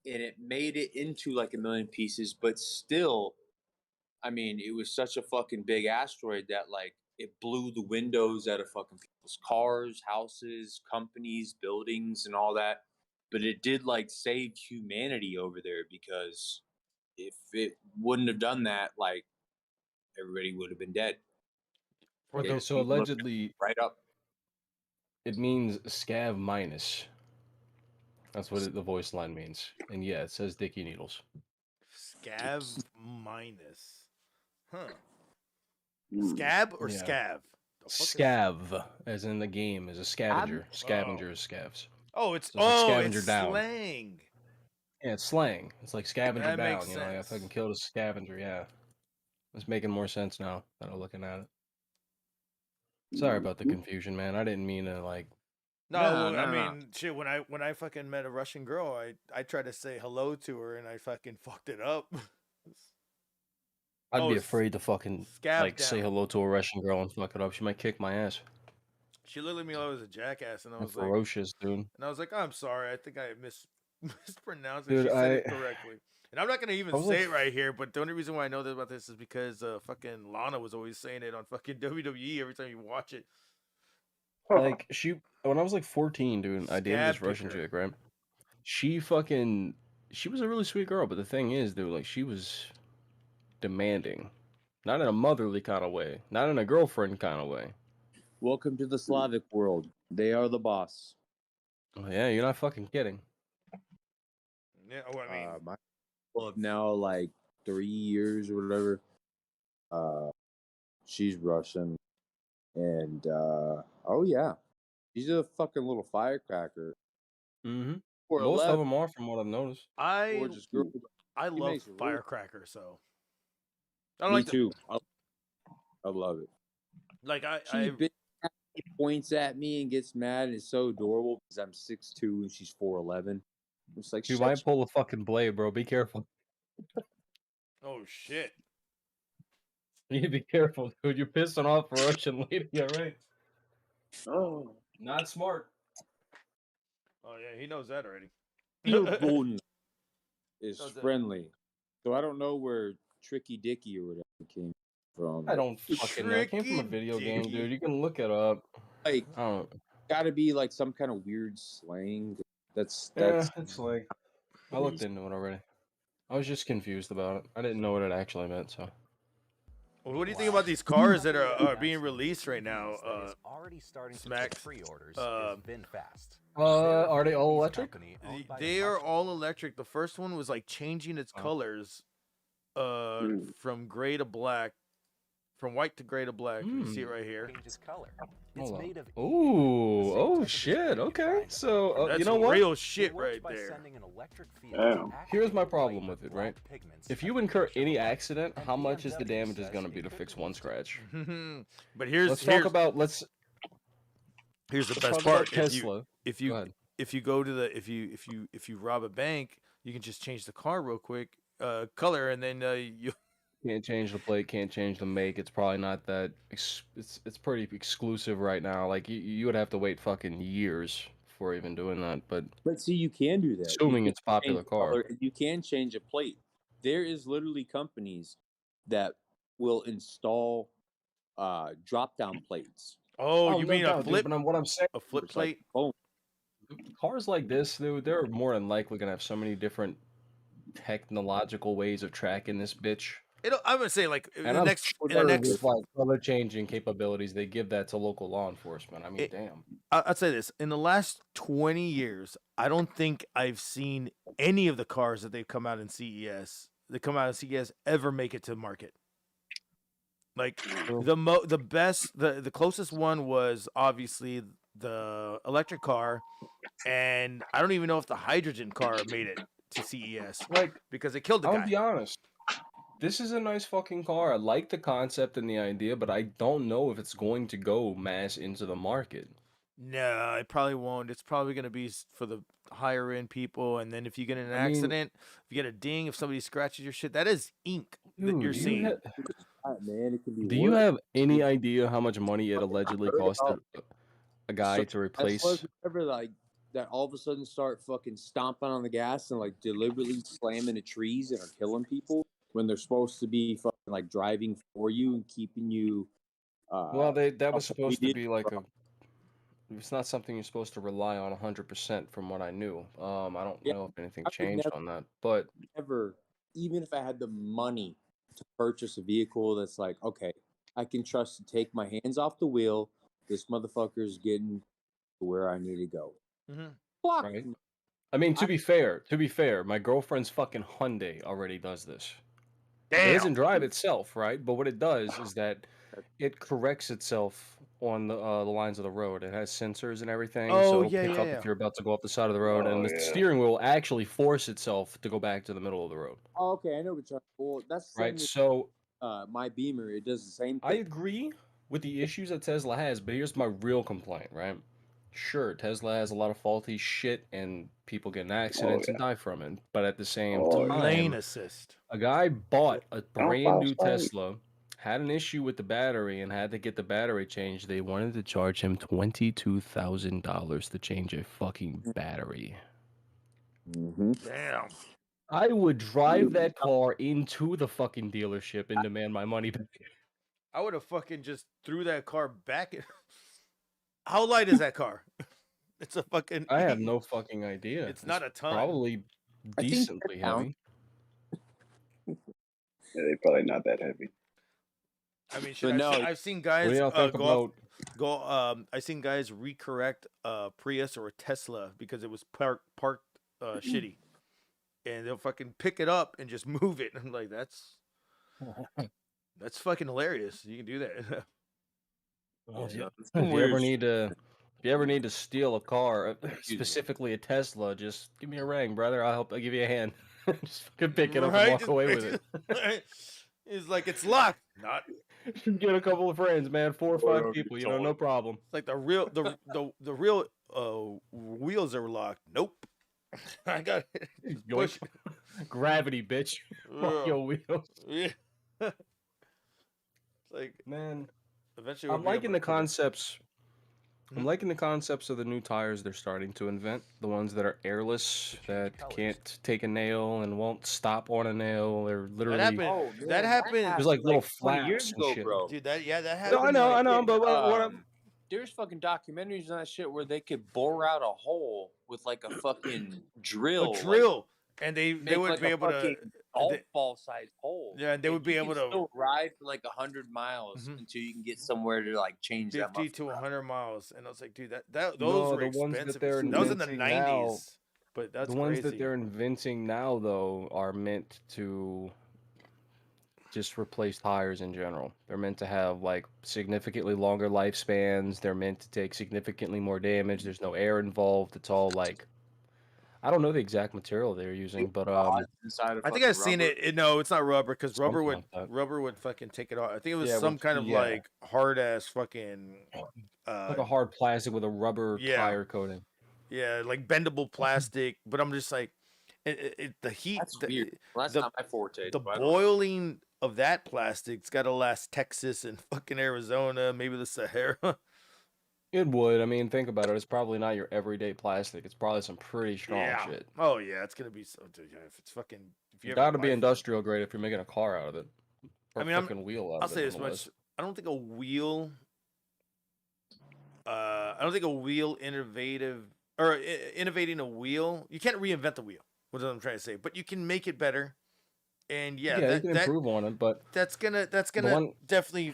and it made it into like a million pieces, but still, I mean, it was such a fucking big asteroid that like it blew the windows out of fucking people's cars, houses, companies, buildings, and all that. But it did like save humanity over there, because if it wouldn't have done that, like everybody would have been dead.
Okay, so
People looked
allegedly,
right up.
it means scav minus. That's what the voice line means. And yeah, it says Dicky Needles.
Scav minus. Huh.
Mm.
Scab or
Yeah.
scav? The fuck is-
Scav, as in the game, is a scavenger. Scavenger is scavs.
Oh, it's
So it's a scavenger
it's
down.
slang.
Yeah, it's slang. It's like scavenger
That
down.
makes
You know, like I
sense.
fucking killed a scavenger. Yeah, it's making more sense now that I'm looking at it. Sorry about the confusion, man. I didn't mean to like.
No,
No,
well,
no,
I
no.
mean, shit. When I fucking met a Russian girl, I tried to say hello to her and I fucking fucked it up.
I'd
Oh,
be
it's
afraid to fucking
scav
like say
down.
hello to a Russian girl and fuck it up. She might kick my ass.
She looked at me like I was a jackass, and I
I'm
was like,
ferocious, dude.
and I was like, I'm sorry, I think I mispronounced it.
Dude,
She said it correctly. And I'm not gonna even
I was
say
like-
it right here, but the only reason why I know about this is because fucking Lana was always saying it on fucking WWE every time you watch it.
Like when I was like 14, dude, I dated this
Scab
Russian
picker.
chick, right? She was a really sweet girl, but the thing is, dude, like she was demanding. Not in a motherly kind of way, not in a girlfriend kind of way.
Welcome to the Slavic world. They are the boss.
Oh, yeah, you're not fucking kidding.
Yeah, well, I mean,
My couple of now like 3 years or whatever. She's Russian, and oh yeah, she's a fucking little firecracker.
Mm-hmm.
For
Most of
11,
them are, from what I've noticed.
I
gorgeous girl.
love
makes it real-
Firecracker, so I don't
Me
like the,
too. I love it.
like
She
I
bitch points at me and gets mad, and it's so adorable because I'm 6'2" and she's 4'11". It's like
You
shut
might pull a fucking blade, bro. Be careful.
oh shit.
You need to be careful, dude. You're pissing off a Russian lady, all right?
Oh.
Not smart.
Oh yeah, he knows that already.
your bone is
Does it-
friendly. So I don't know where Tricky Dicky or whatever came from.
I don't fucking know. It came from a
Tricky
video game,
dicky.
dude. You can look it up.
like
I don't.
got to be like some kind of weird slang. That's
Yeah, it's like I looked into it already. I was just confused about it. I didn't know what it actually meant. So
Well, what do you think about these cars that are
One
being
vaccine
released right now?
that is already starting to
Smacks.
take pre-orders is VinFast.
are they all electric?
They are all electric. The first one was like changing its colors, from gray to black, from white to gray to black. You see it right here.
Changes color. It's made of
Ooh, oh shit. Okay, so
That's
you know what?
real shit right there.
Damn.
Here's my problem with it, right? If you incur any accident, how much is the damage is going to be to fix one scratch?
But here's
Here's the
best part.
Tesla.
If you go to the if you rob a bank, you can just change the car real quick, color, and then you
Can't change the plate, can't change the make. It's probably not that. It's pretty exclusive right now. Like you would have to wait fucking years for even doing that. But
see, you can do that.
assuming it's a popular
Change
car.
color, and you can change a plate. There is literally companies that will install drop down plates.
Oh, you
no
mean a
doubt,
flip?
Dude, but what I'm saying,
A flip
It's like,
plate?
boom.
cars like this, dude, they're more than likely gonna have so many different technological ways of tracking this bitch.
I'm gonna say like
And
in the
I'm
next
sure with like color changing capabilities, they give that to local law enforcement. I mean, damn.
I'd say this: in the last 20 years, I don't think I've seen any of the cars that they've come out in CES. That come out in CES ever make it to market. Like the closest one was obviously the electric car, and I don't even know if the hydrogen car made it to CES,
Like,
because it killed the guy.
I'll be honest. This is a nice fucking car. I like the concept and the idea, but I don't know if it's going to go mass into the market.
No, it probably won't. It's probably going to be for the higher end people. And then if you get in an accident, if you get a ding, if somebody scratches your shit, that is ink that you're seeing.
Man, it can be
Do you have any idea how much money it allegedly cost a guy to replace?
Teslas, whatever, like that all of a sudden start fucking stomping on the gas and like deliberately slamming into trees and are killing people when they're supposed to be fucking like driving for you and keeping you.
Well, that was supposed to be like a. It's not something you're supposed to rely on 100% from what I knew. I don't know if anything changed on that, but
never, even if I had the money to purchase a vehicle that's like, okay, I can trust to take my hands off the wheel. This motherfucker's getting to where I need to go.
Right. I mean, to be fair, my girlfriend's fucking Hyundai already does this.
Damn.
It doesn't drive itself, right? But what it does is that it corrects itself on the lines of the road. It has sensors and everything, so it'll pick up if you're about to go off the side of the road, and the steering wheel will actually force itself to go back to the middle of the road.
Oh, okay, I know what you're. Well, that's
right. So,
my Beamer, it does the same thing.
I agree with the issues that Tesla has, but here's my real complaint, right? Sure, Tesla has a lot of faulty shit, and people get in accidents and die from it. But at the same time,
lane assist.
A guy bought a brand new Tesla, had an issue with the battery, and had to get the battery changed. They wanted to charge him $22,000 to change a fucking battery.
Damn.
I would drive that car into the fucking dealership and demand my money back.
I would have fucking just threw that car back. How light is that car? It's a fucking.
I have no fucking idea.
It's not a ton.
Probably decently heavy.
Yeah, they're probably not that heavy.
I mean, I've seen guys I've seen guys recorrect a Prius or a Tesla because it was parked shitty, and they'll fucking pick it up and just move it. I'm like, that's fucking hilarious. You can do that.
If you ever need to steal a car, specifically a Tesla, just give me a ring, brother. I'll give you a hand. Just fucking pick it up and walk away with it.
It's like, it's locked. Not.
Get a couple of friends, man. 4 or 5 people, no problem.
It's like the real wheels are locked. Nope. I got it. Push.
Gravity, bitch. Fuck your wheels.
Yeah. It's like,
man.
Eventually,
I'm liking the concepts. I'm liking the concepts of the new tires they're starting to invent. The ones that are airless, that can't take a nail and won't stop on a nail. They're literally.
That happened.
There's like little flaps
years ago,
and shit.
bro.
Dude, that happened.
No, I know, but
there's fucking documentaries on that shit where they could bore out a hole with like a fucking drill.
A drill,
like,
and they
make
would
like
be
a
able to.
fucking golf ball sized hole.
Yeah, and they
And
would be
you
able
can
to
still ride for like 100 miles
Mhm.
until you can get somewhere to like change that
50 to
motherfucker out.
100 miles, and I was like, dude, those
No,
were
the ones that
expensive.
they're
That was in the
inventing now.
90s, but that's
The ones that
crazy.
they're inventing now, though, are meant to just replace tires in general. They're meant to have like significantly longer lifespans. They're meant to take significantly more damage. There's no air involved. It's all like I don't know the exact material they're using, but
Inside of
I think I've
fucking
seen
rubber.
it. No, it's not rubber because
something like that.
rubber would fucking take it off. I think it was
Yeah,
some
with-
kind of
yeah.
like hard ass fucking
Like a hard plastic with a rubber
yeah.
tire coating.
yeah, like bendable plastic. But I'm just like, the heat.
That's
the,
weird. Well, that's
the-
not my forte.
The
so I don't-
boiling of that plastic's got to last Texas and fucking Arizona, maybe the Sahara.
It would. I mean, think about it. It's probably not your everyday plastic. It's probably some pretty strong
yeah.
shit.
Oh yeah, it's gonna be so. Yeah, if it's fucking. If you
It's
ever
got to be
buy-
industrial grade if you're making a car out of it. Or
I mean,
a fucking wheel out
I'll
of
say
it.
as much.
nonetheless.
I don't think a wheel. I don't think a wheel innovating a wheel. You can't reinvent the wheel. What I'm trying to say, but you can make it better. And yeah,
you can improve on it, but
that's gonna
one-
definitely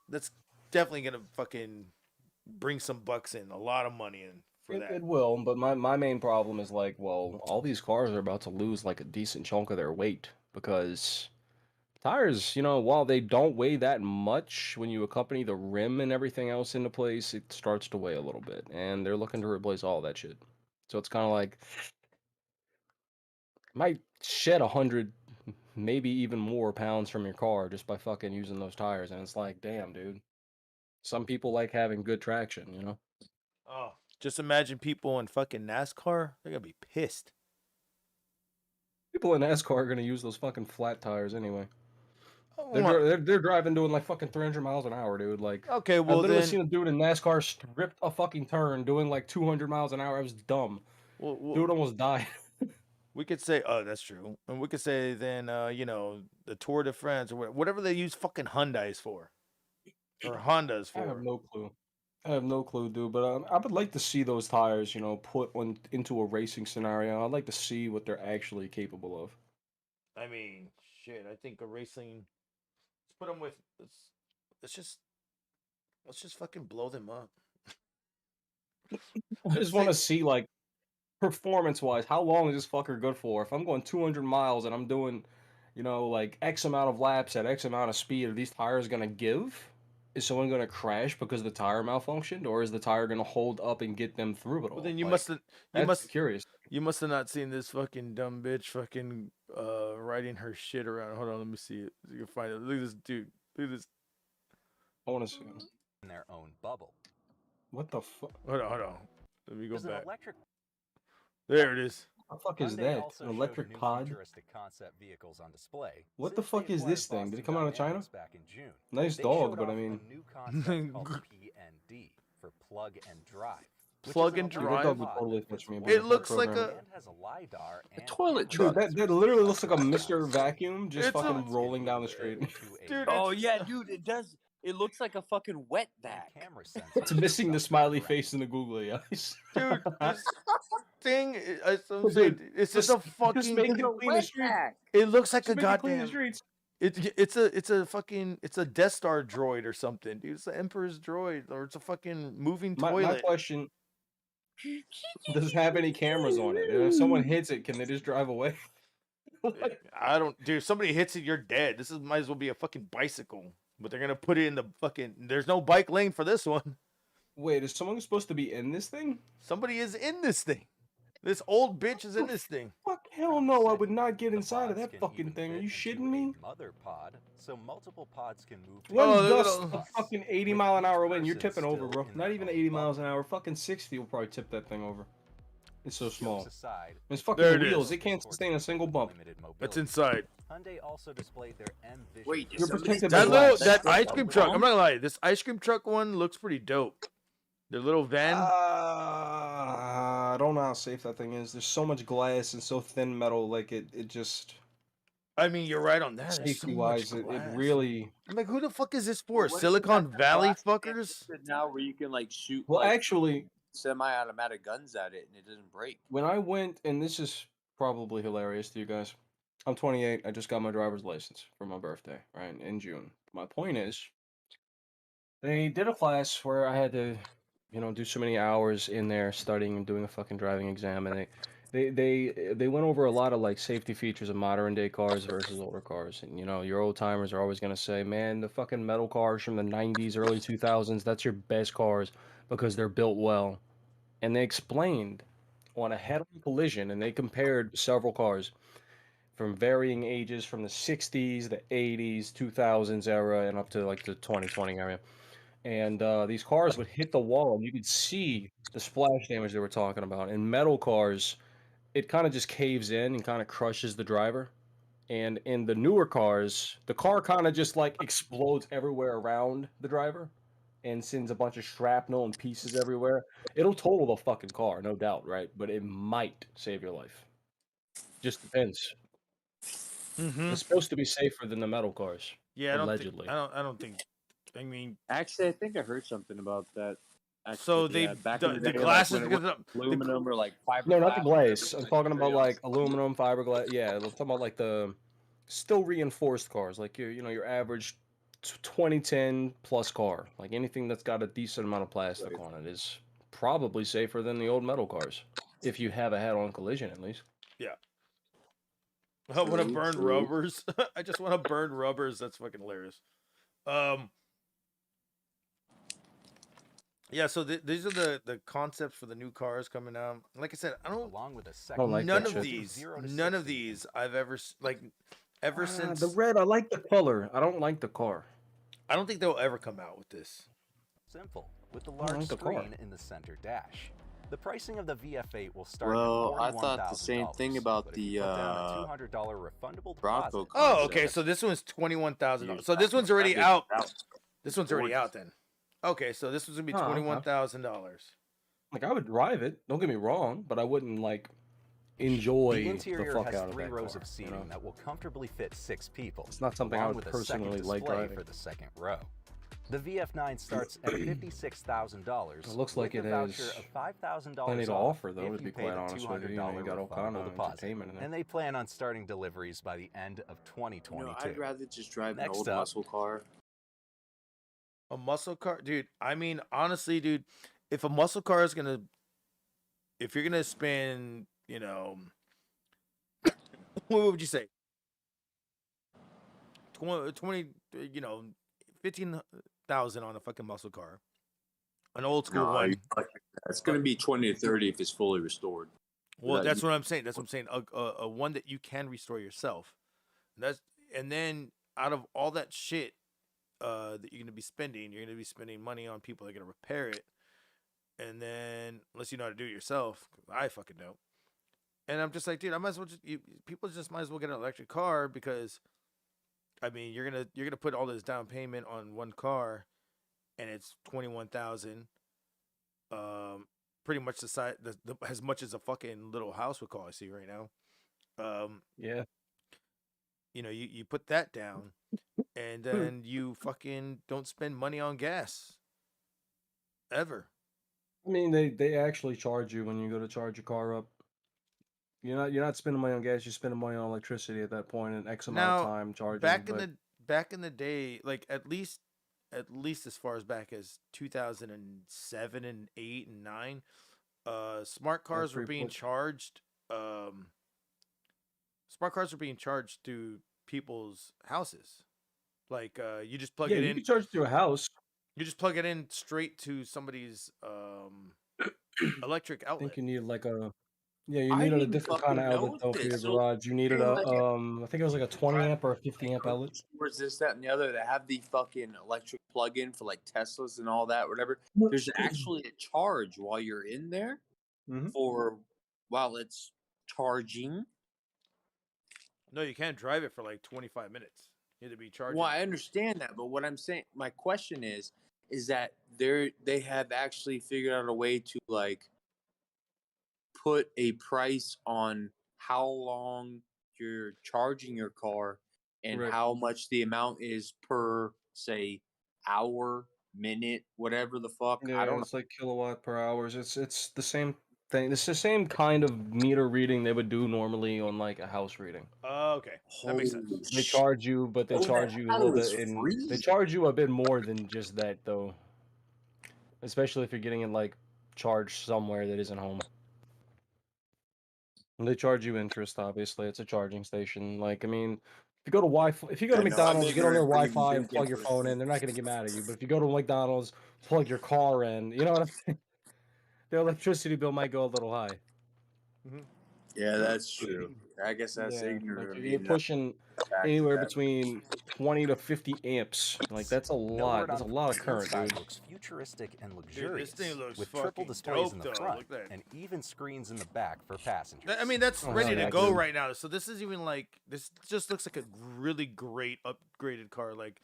that's definitely gonna fucking bring some bucks in, a lot of money in for that.
it will. But my main problem is like, well, all these cars are about to lose like a decent chunk of their weight because tires, while they don't weigh that much, when you accompany the rim and everything else into place, it starts to weigh a little bit, and they're looking to replace all that shit. So it's kind of like might shed 100, maybe even more pounds from your car just by fucking using those tires, and it's like, damn, dude. Some people like having good traction.
Oh, just imagine people in fucking NASCAR. They're gonna be pissed.
People in NASCAR are gonna use those fucking flat tires anyway.
Oh,
They're driving doing like fucking 300 miles an hour, dude. Like,
okay,
I've
well
literally
then.
seen a dude in NASCAR strip a fucking turn doing like 200 miles an hour. I was dumb. Dude almost died.
We could say, oh, that's true, and we could say then, the Tour de France or whatever they use fucking Hyundais for, or Hondas
I have
for.
no clue. I have no clue, dude. But I would like to see those tires, put into a racing scenario. I'd like to see what they're actually capable of.
I mean, shit. I think a racing. Let's put them with. Let's just fucking blow them up.
I just want to see like performance-wise, how long is this fucker good for? If I'm going 200 miles and I'm doing, like X amount of laps at X amount of speed, are these tires gonna give? Is someone gonna crash because the tire malfunctioned, or is the tire gonna hold up and get them through it all?
Well, then you
Like,
must have.
curious.
You must have not seen this fucking dumb bitch fucking riding her shit around. Hold on, let me see it. You can find it. Look at this dude. Look at this.
I want to see him.
In their own bubble.
What the fuck?
Hold on. Let me go
There's an
back.
electric
There it is.
What the fuck is
Hyundai
that?
also
An
showed
electric
new
pod?
futuristic concept vehicles on display.
What the
Since
fuck
they
is
acquired
this thing? Did
Boston
it come out of China?
Dynamics back in June,
Nice
they
dog,
showed
but I
off
mean,
a new concept called PND for plug and drive. which
Plug
is an
and
Your
drive?
dog
electric
would
pod
totally
that
touch
fits
me.
one
but
It
it's not
looks like
programmed.
and has a lidar and
toilet
camera
truck.
Dude, that
sensors
literally
to
looks like a
monitor
Mr.
routes.
Vacuum just
It's a-
fucking rolling down the street.
Dude,
Oh yeah, dude, it does. It looks like a fucking wet vac.
Camera
It's
sensors
missing the
to
smiley
direct.
face and the googly eyes.
Dude, this thing.
Dude,
It's just a fucking.
make
It's
it
a
clean the
wet
street.
vac.
It looks like
Just
a
make it clean the
goddamn.
streets.
It's a fucking. It's a Death Star droid or something, dude. It's the Emperor's droid, or it's a fucking moving
My
toilet.
question: does it have any cameras on it? And if someone hits it, can they just drive away? Like,
I don't, dude. If somebody hits it, you're dead. This might as well be a fucking bicycle, but they're gonna put it in the fucking. There's no bike lane for this one.
wait, is someone supposed to be in this thing?
Somebody is in this thing. This old bitch is in this thing.
Fuck, hell no! I would not get
The
inside of
pods
that
can
fucking
even
thing. Are
fit
you
into
shitting me?
a mother pod, so multiple pods can move.
One
Oh, look at
gust
all-
of fucking 80
with
mile an
each
hour wind, you're
person
tipping over,
still
bro.
in
Not
their
even
own
80 miles
bubble.
an hour. Fucking 60 will probably tip that thing over. It's so small.
Jokes aside,
It's fucking
There it
wheels.
is.
It can't sustain a single bump.
limited
That's
mobility.
inside.
Hyundai also displayed their M Vision.
Wait,
You're
somebody-
protected
That
by
little,
glass.
that ice cream truck. I'm not gonna lie. This ice cream truck one looks pretty dope. The little van.
I don't know how safe that thing is. There's so much glass and so thin metal. Like it just.
I mean, you're right on that. There's so
Safety
much
wise, it
glass.
really.
I'm like, who the fuck is this for?
Well, what if they
Silicon
got the
Valley
glass
fuckers?
now where you can like shoot
Well,
like
actually,
semi-automatic guns at it and it doesn't break.
when I went, and this is probably hilarious to you guys. I'm 28. I just got my driver's license for my birthday, right, in June. My point is, they did a class where I had to, do so many hours in there studying and doing a fucking driving exam, and they went over a lot of like safety features of modern day cars versus older cars. And your old timers are always gonna say, man, the fucking metal cars from the 90s, early 2000s, that's your best cars because they're built well. And they explained on a head-on collision, and they compared several cars from varying ages from the 60s, the 80s, 2000s era, and up to like the 2020 area. And these cars would hit the wall, and you could see the splash damage they were talking about. In metal cars, it kind of just caves in and kind of crushes the driver. And in the newer cars, the car kind of just like explodes everywhere around the driver and sends a bunch of shrapnel and pieces everywhere. It'll total the fucking car, no doubt, right? But it might save your life. Just depends.
Mm-hmm.
It's supposed to be safer than the metal cars,
Yeah,
allegedly.
I don't think. I mean,
Actually, I think I heard something about that. Actually,
so they
back
the
in the day,
glasses
like when it
because
was aluminum or like fiberglass.
No, not the
or whatever,
glaze. I'm
like
talking about like
materials.
aluminum, fiberglass. Yeah, I'm talking about like the still reinforced cars, like your average 2010 plus car. Like anything that's got a decent amount of plastic on it is probably safer than the old metal cars, if you have a head-on collision at least.
yeah. I want to
True,
burn
true.
rubbers. I just want to burn rubbers. That's fucking hilarious. Yeah. So these are the concepts for the new cars coming out. Like I said, I don't.
Along with a
I
second
don't like
None
that
of
shit.
these.
0 to
None
60
of these I've ever ever since.
The red, I like the color. I don't like the car.
I don't think they'll ever come out with this.
Simple, with the
don't
large
like the car.
screen in the center dash. The pricing of the VF8 will start
Well,
at
I thought the same
$41,000,
thing about
but if you
the,
put down a $200 refundable
Bronco
deposit,
car.
Oh, okay. So this one's $21,000.
Yeah,
So this one's already
that'd be-
out. This one's already out then. Okay, so this was gonna be
Oh, okay.
$21,000.
Like I would drive it. Don't get me wrong, but I wouldn't like enjoy
the interior
fuck
has
out of
3
that
rows
car,
of seating that will comfortably fit 6 people.
It's not something I
along
would
with a second
personally like
display
driving.
for the second row. The VF9 starts at $56,000.
It looks like
with
it
a voucher
has
of $5,000
plenty to
off
offer, though,
if
to
you
be
pay
quite
the
honest with you. You
$200
got all kind
refundable
of
deposit.
entertainment in there.
And they plan on starting deliveries by the end of 2022.
I'd rather just drive
Next
an old
up.
muscle car.
A muscle car, dude. I mean, honestly, dude, if a muscle car is gonna, if you're gonna spend, what would you say? 20, 15,000 on a fucking muscle car, an old school one.
It's going to be 20 to 30 if it's fully restored.
Well,
Without
that's
you-
what I'm saying. That's what I'm saying. A one that you can restore yourself. And then out of all that shit that you're gonna be spending, you're gonna be spending money on people that are gonna repair it. And then unless you know how to do it yourself, I fucking don't. And I'm just like, dude, I might as well people just might as well get an electric car because, I mean, you're gonna put all this down payment on one car, and it's 21,000. Pretty much the size, as much as a fucking little house would cost you right now.
Yeah.
You put that down, and then you fucking don't spend money on gas. Ever.
I mean, they actually charge you when you go to charge your car up. You're not spending money on gas. You're spending money on electricity at that point, and X amount of time charging.
Back in the day, like at least as far as back as 2007 and 8 and 9, smart cars were being charged. Smart cars were being charged to people's houses. Like you just plug it
you
in.
can charge to a house.
You just plug it in straight to somebody's electric
I
outlet.
think you need like a you
I
needed a
didn't
different kind of
fucking know
outlet though for your
this. So
garage. You needed a
like
I think it was like a 20 amp or a 50 amp outlet.
Where's this, that, and the other that have the fucking electric plug-in for like Teslas and all that, whatever. There's actually a charge while you're in there for while it's charging.
No, you can't drive it for like 25 minutes. You have to be charging.
Well, I understand that, but what I'm saying, my question is that they have actually figured out a way to like put a price on how long you're charging your car and
Right.
how much the amount is per, say, hour, minute, whatever the fuck.
Yeah,
I don't know.
it's like kilowatt per hours. It's the same thing. It's the same kind of meter reading they would do normally on like a house reading.
Okay, that makes sense.
Holy
They
shit.
charge you, but they
Oh,
charge you a
that
little
was
bit in.
free?
They charge you a bit more than just that, though. Especially if you're getting it like charged somewhere that isn't home. And they charge you interest, obviously. It's a charging station. Like, I mean, if you go to Wi-Fi, if you go to
I know, I'm
McDonald's, get on their
ignorant for even
Wi-Fi and
thinking
plug your
for
phone in, they're not gonna get mad at you. But if you go to McDonald's, plug your car in, you know what I mean? Their electricity bill might go a little high.
Yeah, that's true. I guess that's
Yeah,
ignorant
like
of
you're
me not
pushing
back
anywhere
that.
between 20 to 50 amps. Like that's a
No
lot.
word
That's a
on
lot of
the
current,
inside
dude.
looks futuristic and
Dude,
luxurious,
this thing looks
with triple
fucking
displays in
dope,
the
though.
front
Look at that.
and even screens in the back for passengers.
I mean, that's
Oh,
ready
hell
to
yeah,
go
dude.
right now. So this is even like this just looks like a really great upgraded car. Like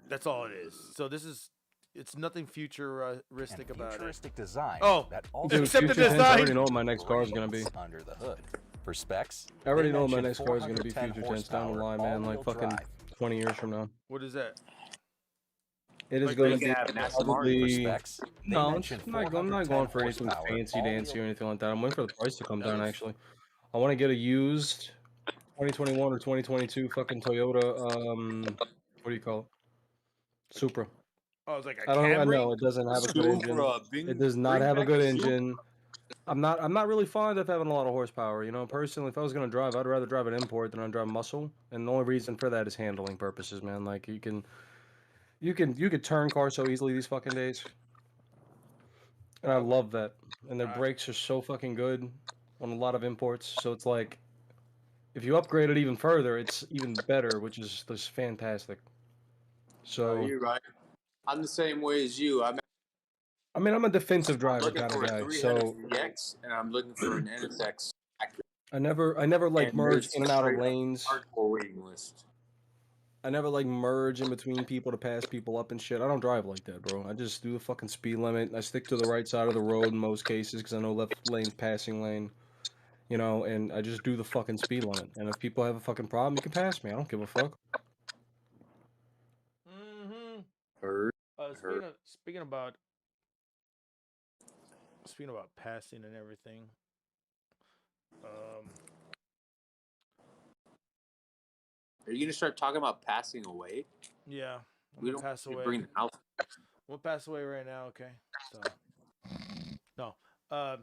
that's all it is. So this is it's nothing futuristic
and
about it.
futuristic design
Oh,
that also
Dude,
except the
future tense, I already
design.
know what my next car is gonna be.
brains under the hood. For specs,
I already
they
know what my
mention
next car is gonna be
410
future tense down the
horsepower,
line, man. Like
all-wheel
fucking
drive.
20 years from now.
What is that?
It is
Like,
gonna
You
they-
can
be
have an Aston
For
Martin.
probably.
specs, they
No,
mention
I'm not going for
410
anything
horsepower,
fancy dancy or anything like that. I'm waiting for the price to come down.
Nice.
Actually, I want to get a used 2021 or 2022 fucking Toyota. What do you call it? Supra.
Oh, it's like a
I don't. I know
Camry.
it doesn't have a good engine.
Supra,
It does not have a
back
good
the Supra.
engine. I'm not really fond of having a lot of horsepower. You know, personally, if I was gonna drive, I'd rather drive an import than I drive muscle. And the only reason for that is handling purposes, man. Like you could turn cars so easily these fucking days. And I love that. And their brakes are so fucking good on a lot of imports. So it's like, if you upgrade it even further, it's even better, which is just fantastic. So,
You're right. I'm the same way as you. I'm
I mean, I'm a defensive driver
looking
kind of
for a
guy.
300
So
VX and I'm looking for an NSX.
I never like
And
merge
there's
in and out of
straight up
lanes.
hardcore waiting list.
I never like merge in between people to pass people up and shit. I don't drive like that, bro. I just do the fucking speed limit. I stick to the right side of the road in most cases because I know left lane's passing lane. You know, and I just do the fucking speed limit. And if people have a fucking problem, you can pass me. I don't give a fuck.
Mm-hmm.
Heard.
Speaking about passing and everything.
Are you gonna start talking about passing away?
Yeah, I'm
We
gonna
don't
pass
need to
away.
bring the house.
We'll pass away right now, okay? So, no, I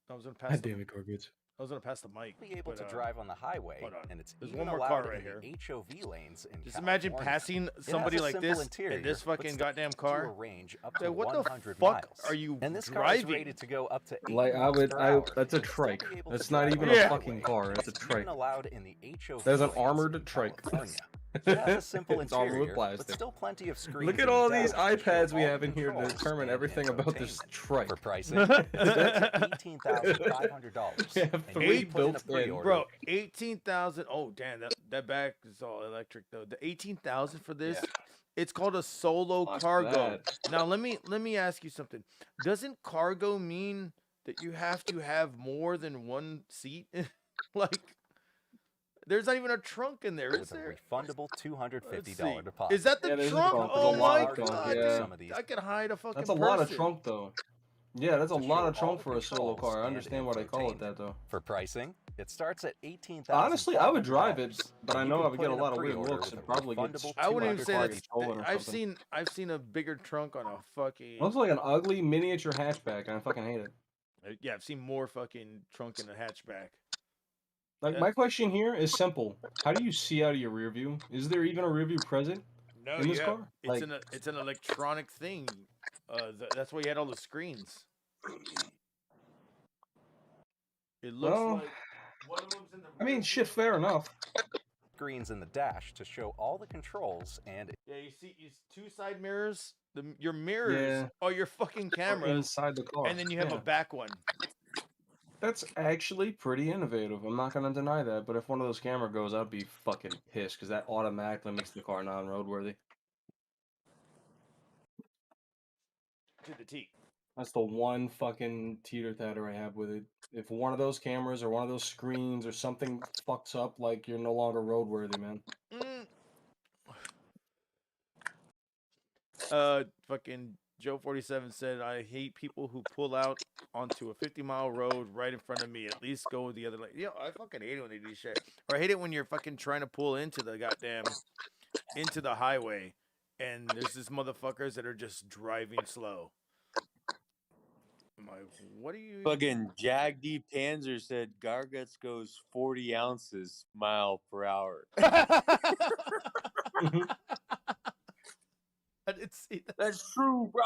was gonna pass.
God damn it, Corbett's.
I was gonna pass the mic.
Be able
but,
to drive on the highway,
hold on.
and it's
There's
even
one more
allowed
car right
in
here.
the HOV lanes in
Just imagine
California.
passing
It has
somebody
a
like
simple
this
interior,
in this
but
fucking
still
goddamn
to
car.
a range up
Say,
to
what the
100
fuck
miles.
are you
And this car is
driving?
rated to go up to 8
Like
miles per hour.
that's a
and still be
trike.
able to
That's not
drive
even
on
a
the
fucking
highway.
car. That's a
It's
trike.
even allowed in the HOV
That is an
lanes
armored
in
trike.
California. It has a simple
It's armored with
interior, but
plastic.
still plenty of screens.
Look at
in the
all these
dash to show
iPads we
all
have
the
in here to
controls
determine
and
everything about this
infotainment.
trike.
For pricing, it starts at $18,500.
We have
and
three
you can put in a
built in.
pre-order.
Bro, 18,000. Oh damn, that back is all electric though. The 18,000 for this, it's called a solo
Fuck
cargo.
that.
Now let me ask you something. Doesn't cargo mean that you have to have more than one seat? Like, there's not even a trunk in there, is
with a
there?
refundable
Let's
$250
see.
deposit.
Is that the
Yeah, there's a
trunk?
trunk. There's
Oh
a lot
my
of trunk,
god,
yeah.
Some of these
dude! I could hide a fucking
That's a lot of
person.
trunk though. Yeah, that's a
to
lot
show
of trunk
all the
for a solo
controls
car. I
and
understand why they call it
infotainment.
that though.
For pricing, it starts at $18,000.
Honestly, I would drive it, but I
and you
know
can
I would
put
get a
in
lot of weird
pre-order
looks
with
and
a
probably get
refundable
I wouldn't even
your
say
car
that's.
gets stolen or something.
I've seen a bigger trunk on a fucking.
Looks like an ugly miniature hatchback, and I fucking hate it.
Yeah, I've seen more fucking trunk in a hatchback.
Like, my question here is simple: how do you see out of your rear view? Is there even a rear view present
No,
in this
yeah,
car? Like,
it's an electronic thing. That's why you had all the screens. It looks
well,
like one of them's in the.
I mean, shit, fair enough.
Screens in the dash to show all the controls and
Yeah, you see two side mirrors. Your mirrors
Yeah.
are your fucking
Or
cameras,
inside the car,
and then you have
yeah.
a back one.
That's actually pretty innovative. I'm not gonna deny that. But if one of those camera goes, I'd be fucking pissed because that automatically makes the car non-roadworthy.
To the T.
That's the one fucking teeter-tatter I have with it. If one of those cameras or one of those screens or something fucks up, like, you're no longer roadworthy, man.
Fucking Joe 47 said, I hate people who pull out onto a 50-mile road right in front of me. At least go the other lane. Yeah, I fucking hate it when they do shit. Or I hate it when you're fucking trying to pull into the highway, and there's this motherfuckers that are just driving slow. I'm like, what are you?
Fucking Jag D Panzer said Garguts goes 40 ounces mile per hour.
I didn't see that.
That's true, bro.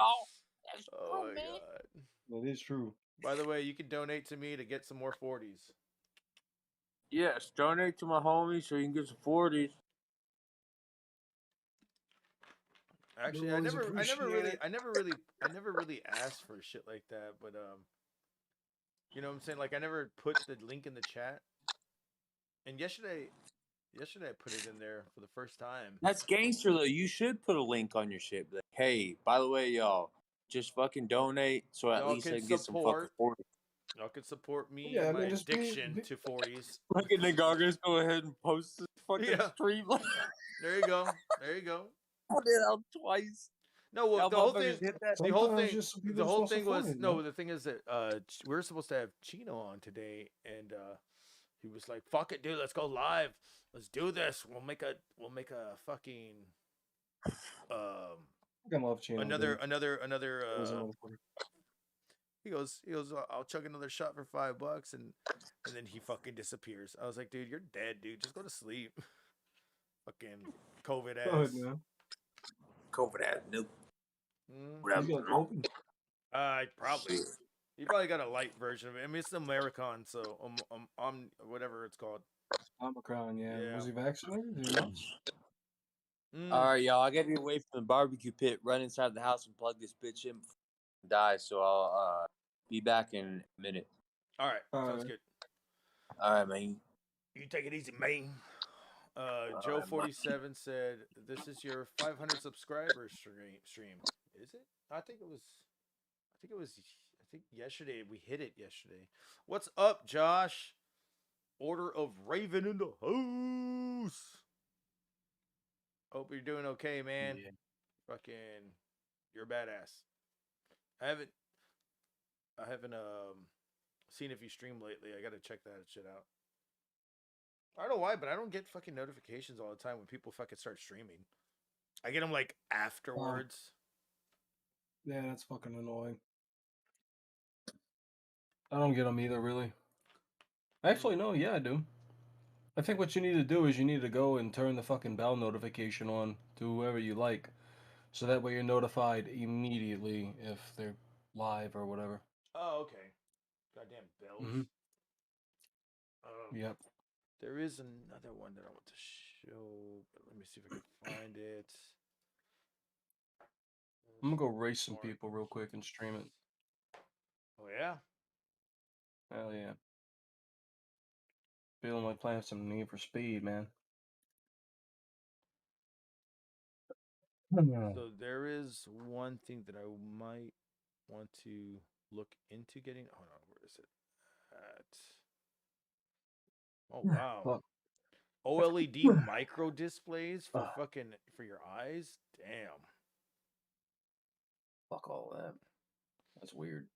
That's
Oh
true,
my
man.
god.
That is true.
By the way, you can donate to me to get some more 40s.
Yes, donate to my homie so you can get some 40s.
Actually,
We'll always appreciate it.
I never really asked for shit like that, but you know what I'm saying? Like I never put the link in the chat. And yesterday I put it in there for the first time.
That's gangster though. You should put a link on your shit. Like, hey, by the way, y'all, just fucking donate so at
Y'all
least I
can
can get some fucking
support
40.
Y'all can support me
Yeah, I
and my
mean, just
addiction to 40s.
Fucking the Gargars go ahead and post this fucking
Yeah.
stream.
There you go. There you go.
Put it out twice.
No, well,
Y'all
the whole thing,
motherfuckers hit that.
the whole
Sometimes
thing,
just some people
the
just
whole
want some
thing was
fun,
no.
man.
The thing is that we were supposed to have Chino on today, and he was like, "Fuck it, dude, let's go live. Let's do this. We'll make a fucking
I love Chino,
another
dude.
another
That was a motherfucker.
he goes, I'll chug another shot for $5, and then he fucking disappears. I was like, dude, you're dead, dude. Just go to sleep. Fucking COVID
Go ahead,
ass.
man.
COVID ass nope.
He's got open.
Probably. You probably got a light version of it. I mean, it's the Americon, so whatever it's called.
Omicron, yeah.
Yeah.
Was he vaccinated? Do you know?
All right, y'all. I gotta get away from the barbecue pit, run inside the house, and plug this bitch in before I die. So I'll be back in a minute.
All right.
All
Sounds
right.
good.
All right, man.
You take it easy, man. Joe 47 said, "This is your 500 subscribers stream. Is it? I think yesterday we hit it yesterday. What's up, Josh? Order of Raven in the house. Hope you're doing okay, man.
Yeah.
Fucking, you're a badass. I haven't seen if you stream lately. I gotta check that shit out. I don't know why, but I don't get fucking notifications all the time when people fucking start streaming. I get them like afterwards.
Yeah, that's fucking annoying. I don't get them either, really. Actually, no, yeah, I do. I think what you need to do is you need to go and turn the fucking bell notification on to whoever you like. So that way you're notified immediately if they're live or whatever.
Oh, okay. Goddamn bells.
Mm-hmm. Yep.
There is another one that I want to show, but let me see if I can find it.
I'm gonna go race some people real quick and stream it.
Oh yeah?
Hell yeah. Feeling like playing some Need for Speed, man.
So there is one thing that I might want to look into getting. Hold on, where is it at? Oh wow.
Fuck.
OLED micro displays for for your eyes. Damn.
Fuck all that. That's weird.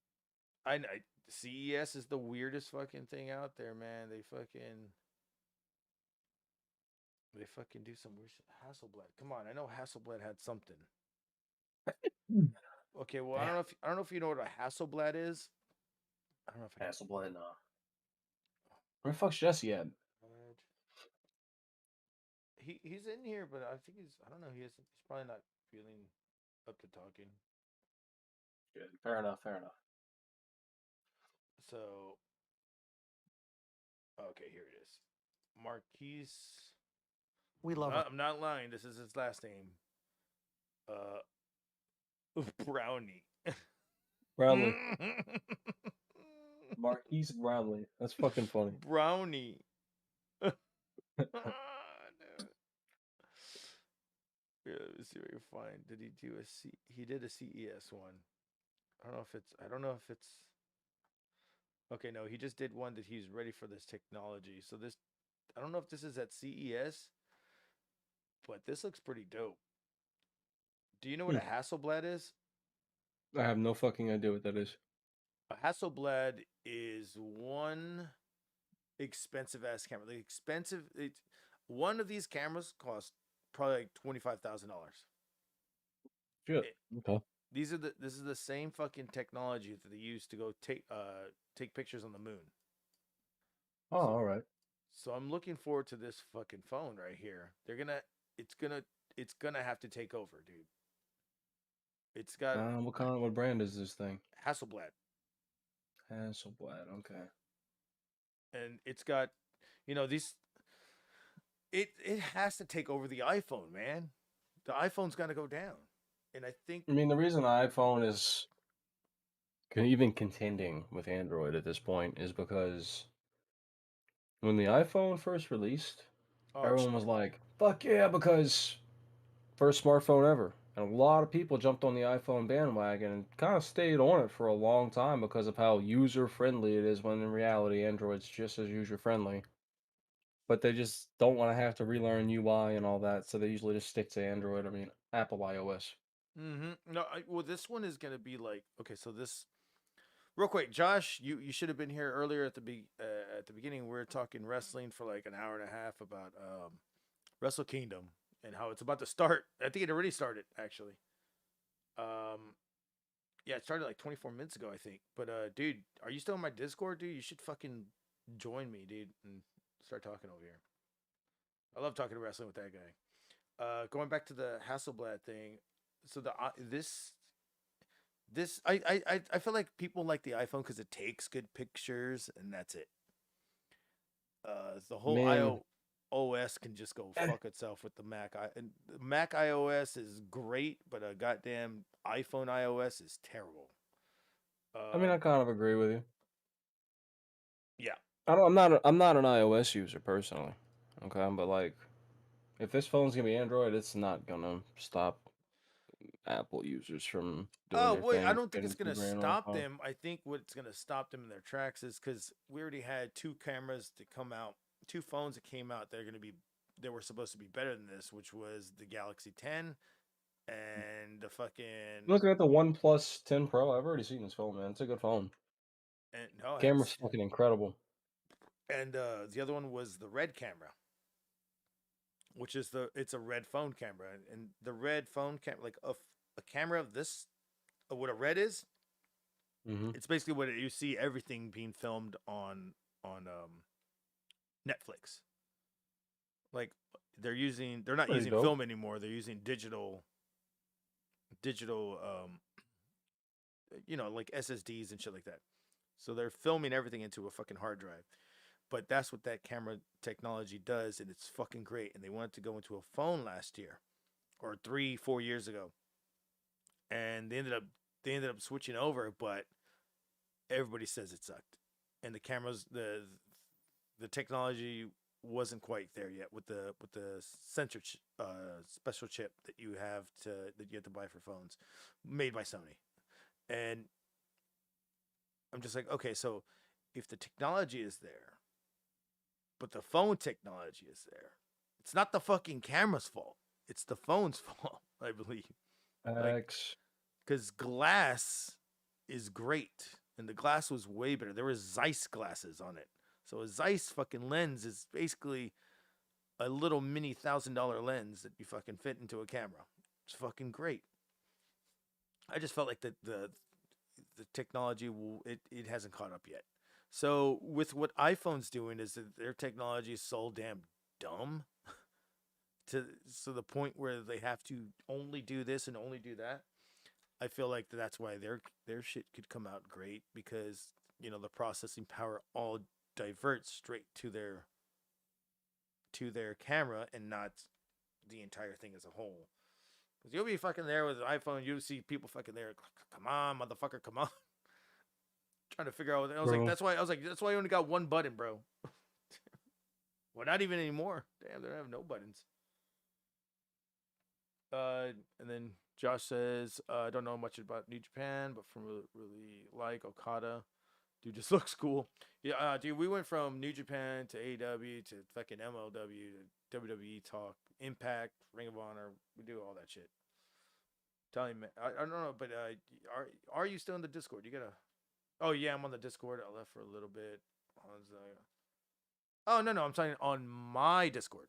I CES is the weirdest fucking thing out there, man. They fucking do some weird shit. Hasselblad. Come on, I know Hasselblad had something. Okay, well, I don't know if you know what a Hasselblad is. I don't know if
Hasselblad, no. Where the fuck's Jesse at?
He's in here, but I think I don't know, he's probably not feeling up to talking.
Good. Fair enough, fair enough.
So okay, here it is. Marquise.
We love
I'm not lying. This is his last name. Brownie.
Brownlee. Marquise Brownlee. That's fucking funny.
Brownie. Yeah, let me see what I can find. Did he do he did a CES one. I don't know if it's okay. No, he just did one that he's ready for this technology. So this, I don't know if this is at CES, but this looks pretty dope. Do you know what
Hmm.
a Hasselblad is?
I have no fucking idea what that is.
A Hasselblad is one expensive ass camera. The expensive, one of these cameras costs probably like $25,000.
Shit. Okay.
This is the same fucking technology that they use to go take pictures on the moon.
Oh,
So
all right.
so I'm looking forward to this fucking phone right here. It's gonna it's gonna have to take over, dude. It's got
What brand is this thing?
Hasselblad,
Hasselblad. Okay.
and it's got, these. It has to take over the iPhone, man. The iPhone's got to go down, and I think.
I mean, the reason the iPhone is even contending with Android at this point is because when the iPhone first released,
Oh,
everyone was like, "Fuck yeah!" Because first smartphone ever, and a lot of people jumped on the iPhone bandwagon and kind of stayed on it for a long time because of how user friendly it is. When in reality, Android's just as user friendly. But they just don't want to have to relearn UI and all that, so they usually just stick to Android. I mean, Apple iOS.
No, well, this one is gonna be like, okay. So this, real quick, Josh, you should have been here earlier at the beginning. We are talking wrestling for like an hour and a half about Wrestle Kingdom and how it's about to start. I think it already started actually. Um, yeah, it started like 24 minutes ago, I think. But dude, are you still in my Discord, dude? You should fucking join me, dude, and start talking over here. I love talking wrestling with that guy. Going back to the Hasselblad thing, so this I feel like people like the iPhone because it takes good pictures and that's it. The whole
Man,
iOS can just go fuck itself with the Mac. And Mac iOS is great, but a goddamn iPhone iOS is terrible.
I mean, I
Um,
kind of agree with you.
yeah.
I'm not an iOS user personally. Okay, but like, if this phone's gonna be Android, it's not gonna stop Apple users from doing
Oh
their
wait, I
thing,
don't think
getting
it's
too
gonna
grand on the
stop
phone.
them. I think what's gonna stop them in their tracks is because we already had two cameras to come out, two phones that came out. They were supposed to be better than this, which was the Galaxy 10 and the fucking
Looking at the OnePlus 10 Pro, I've already seen this phone, man. It's a good phone.
and no, I haven't.
Camera's fucking incredible.
And the other one was the red camera, which is it's a red phone camera, and the red phone camera, like a camera of this, of what a red is,
Hmm.
it's basically what you see everything being filmed on Netflix. Like they're not
Pretty
using
dope.
film anymore. They're using digital like SSDs and shit like that. So they're filming everything into a fucking hard drive. But that's what that camera technology does, and it's fucking great. And they wanted to go into a phone last year, or 3-4 years ago, and they ended up switching over. But everybody says it sucked, and the technology wasn't quite there yet with the special chip that you have to buy for phones, made by Sony. And I'm just like, okay, so if the technology is there, but the phone technology is there, it's not the fucking camera's fault. It's the phone's fault, I believe. Like,
X.
because glass is great, and the glass was way better. There was Zeiss glasses on it, so a Zeiss fucking lens is basically a little mini $1,000 lens that you fucking fit into a camera. It's fucking great. I just felt like the technology it hasn't caught up yet. So with what iPhone's doing is that their technology is so damn dumb to the point where they have to only do this and only do that. I feel like that's why their shit could come out great because the processing power all diverts straight to their camera and not the entire thing as a whole. Because you'll be fucking there with an iPhone, you'll see people fucking there. Come on, motherfucker, come on. Trying to figure out what I was like,
Bro.
that's why you only got one button, bro. Well, not even anymore. Damn, they don't have no buttons. And then Josh says, I don't know much about New Japan, but from really like Okada. Dude just looks cool. Yeah, dude, we went from New Japan to AEW to fucking MLW to WWE Talk, Impact, Ring of Honor. We do all that shit. Tell me, man. I don't know, but are you still in the Discord? You gotta. Oh yeah, I'm on the Discord. I left for a little bit. Oh no, I'm saying on my Discord.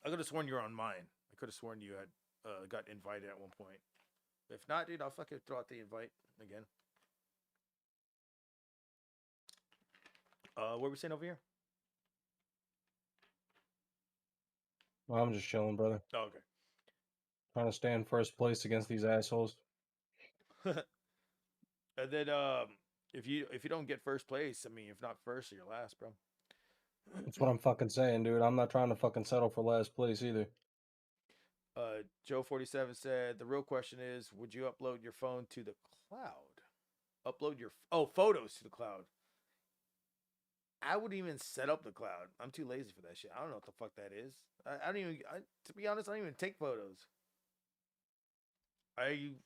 I could have sworn you were on mine. I could have sworn you had got invited at one point. If not, dude, I'll fucking throw out the invite again. What were we saying over here?
Well, I'm just chilling, brother.
Oh, okay.
Trying to stay in first place against these assholes.
And then if you don't get first place, I mean, if not first, you're last, bro.
That's what I'm fucking saying, dude. I'm not trying to fucking settle for last place either.
Joe47 said the real question is, would you upload your phone to the cloud? Upload your photos to the cloud. I wouldn't even set up the cloud. I'm too lazy for that shit. I don't know what the fuck that is. I don't even. To be honest, I don't even take photos. In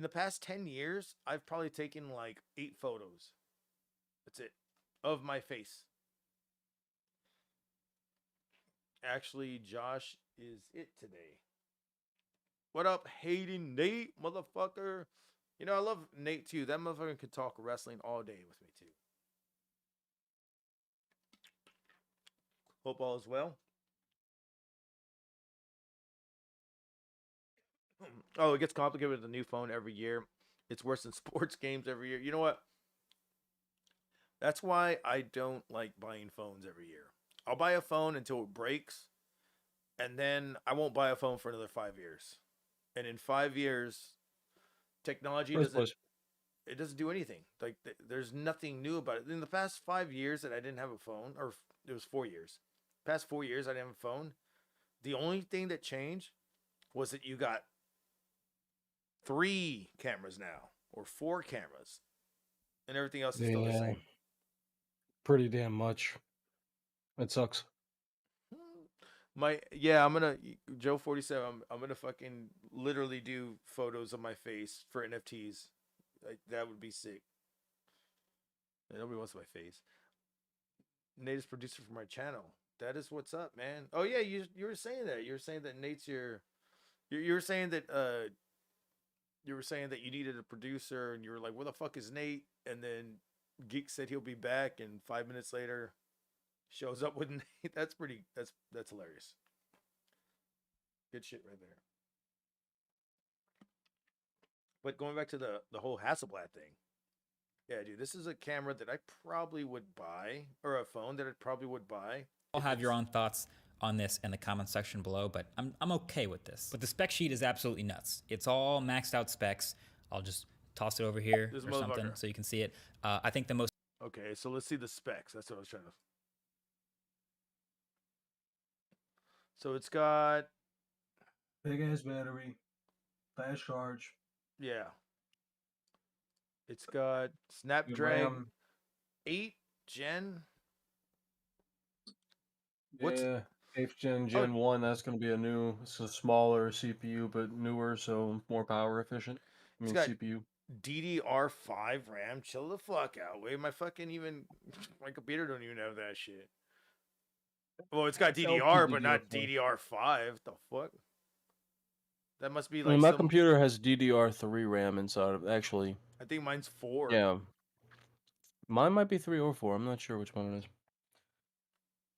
the past 10 years, I've probably taken like 8 photos. That's it. Of my face. Actually, Josh is it today. What up, Hayden Nate, motherfucker? You know, I love Nate too. That motherfucker can talk wrestling all day with me too. Hope all is well. Oh, it gets complicated with the new phone every year. It's worse than sports games every year. You know what? That's why I don't like buying phones every year. I'll buy a phone until it breaks, and then I won't buy a phone for another 5 years. And in 5 years, technology doesn't do anything. Like there's nothing new about it. In the past 5 years that I didn't have a phone, or it was 4 years. Past 4 years I didn't have a phone. The only thing that changed was that you got 3 cameras now, or 4 cameras, and everything else is still the same.
Pretty damn much. It sucks.
I'm gonna Joe47. I'm gonna fucking literally do photos of my face for NFTs. Like that would be sick. Yeah, nobody wants my face. Nate is producer for my channel. That is what's up, man. Oh yeah, you were saying that. You were saying that Nate's your. You were saying that you were saying that you needed a producer, and you were like, "Where the fuck is Nate?" And then Geek said he'll be back, and 5 minutes later, shows up with Nate. That's hilarious. Good shit right there. But going back to the whole Hasselblad thing, yeah, dude, this is a camera that I probably would buy, or a phone that I probably would buy.
I'll have your own thoughts on this in the comment section below, but I'm okay with this. But the spec sheet is absolutely nuts. It's all maxed out specs. I'll just toss it over here or something so you can see it. I think the most.
Okay, so let's see the specs. That's what I was trying to. So it's got
big ass battery, fast charge.
Yeah. It's got Snapdragon 8 Gen.
Yeah, 8th Gen 1. That's going to be it's a smaller CPU, but newer, so more power efficient. I mean, CPU.
DDR5 RAM. Chill the fuck out. Wait, my computer don't even have that shit. Well, it's got DDR, but not DDR5. The fuck? That must be like.
I mean, my computer has DDR3 RAM inside of it, actually.
I think mine's 4.
Yeah. Mine might be 3 or 4. I'm not sure which one it is.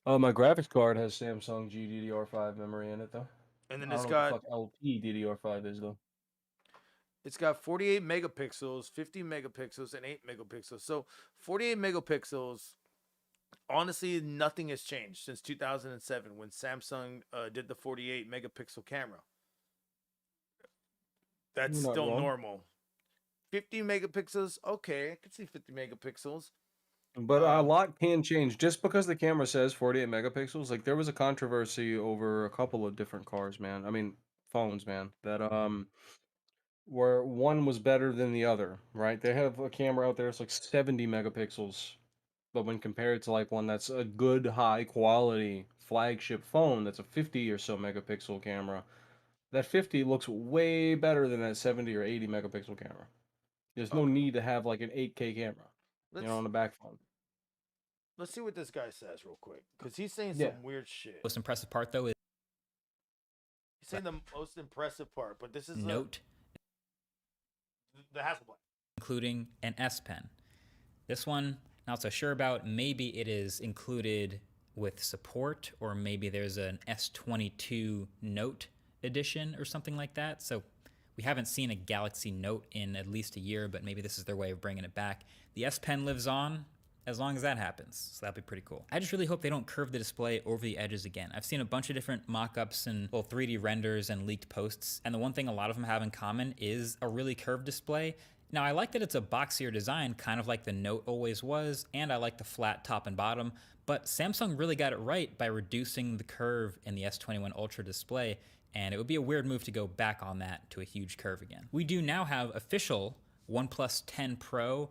My graphics card has Samsung GDDR5 memory in it, though.
And then
it's got what the fuck LP DDR5 is, though.
It's got 48 megapixels, 50 megapixels, and 8 megapixels. So 48 megapixels. Honestly, nothing has changed since 2007 when Samsung did the 48 megapixel camera. That's still normal. 50 megapixels, okay, I can see 50 megapixels.
But a lot can change just because the camera says 48 megapixels. Like there was a controversy over a couple of different cars, man. I mean, phones, man. That where one was better than the other, right? They have a camera out there that's like 70 megapixels, but when compared to like one that's a good high quality flagship phone that's a 50 or so megapixel camera, that 50 looks way better than that 70 or 80 megapixel camera. There's no need to have like an 8K camera, on the back phone.
Let's see what this guy says real quick, because he's saying
Yeah.
some weird shit.
Most impressive part though is
He's saying the most impressive part, but this is
note,
the Hasselblad,
including an S Pen. This one, not so sure about. Maybe it is included with support, or maybe there's an S22 Note edition or something like that. So we haven't seen a Galaxy Note in at least a year, but maybe this is their way of bringing it back. The S Pen lives on as long as that happens, so that'd be pretty cool. I just really hope they don't curve the display over the edges again. I've seen a bunch of different mock-ups and little 3D renders and leaked posts, and the one thing a lot of them have in common is a really curved display. Now, I like that it's a boxier design, kind of like the Note always was, and I like the flat top and bottom, but Samsung really got it right by reducing the curve in the S21 Ultra display, and it would be a weird move to go back on that to a huge curve again. We do now have official OnePlus 10 Pro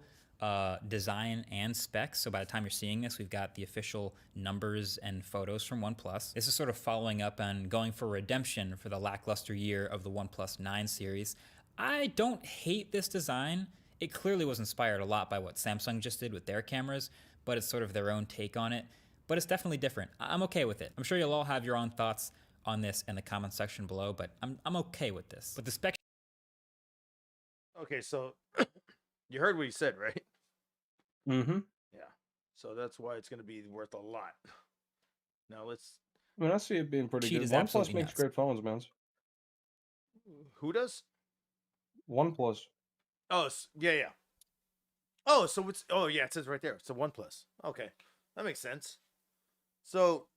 design and specs. So by the time you're seeing this, we've got the official numbers and photos from OnePlus. This is sort of following up on going for redemption for the lackluster year of the OnePlus 9 series. I don't hate this design. It clearly was inspired a lot by what Samsung just did with their cameras, but it's sort of their own take on it. But it's definitely different. I'm okay with it. I'm sure you'll all have your own thoughts on this in the comment section below, but I'm okay with this. But the spec.
Okay, so you heard what he said, right?
Mm-hmm.
Yeah. So that's why it's going to be worth a lot. Now let's.
I mean, I see it being pretty
Cheat
good.
is
OnePlus
absolutely
makes
nuts.
great phones, man.
Who does?
OnePlus.
Oh, yeah. Oh, so it's. Oh, yeah, it says right there. It's a OnePlus. Okay, that makes sense. So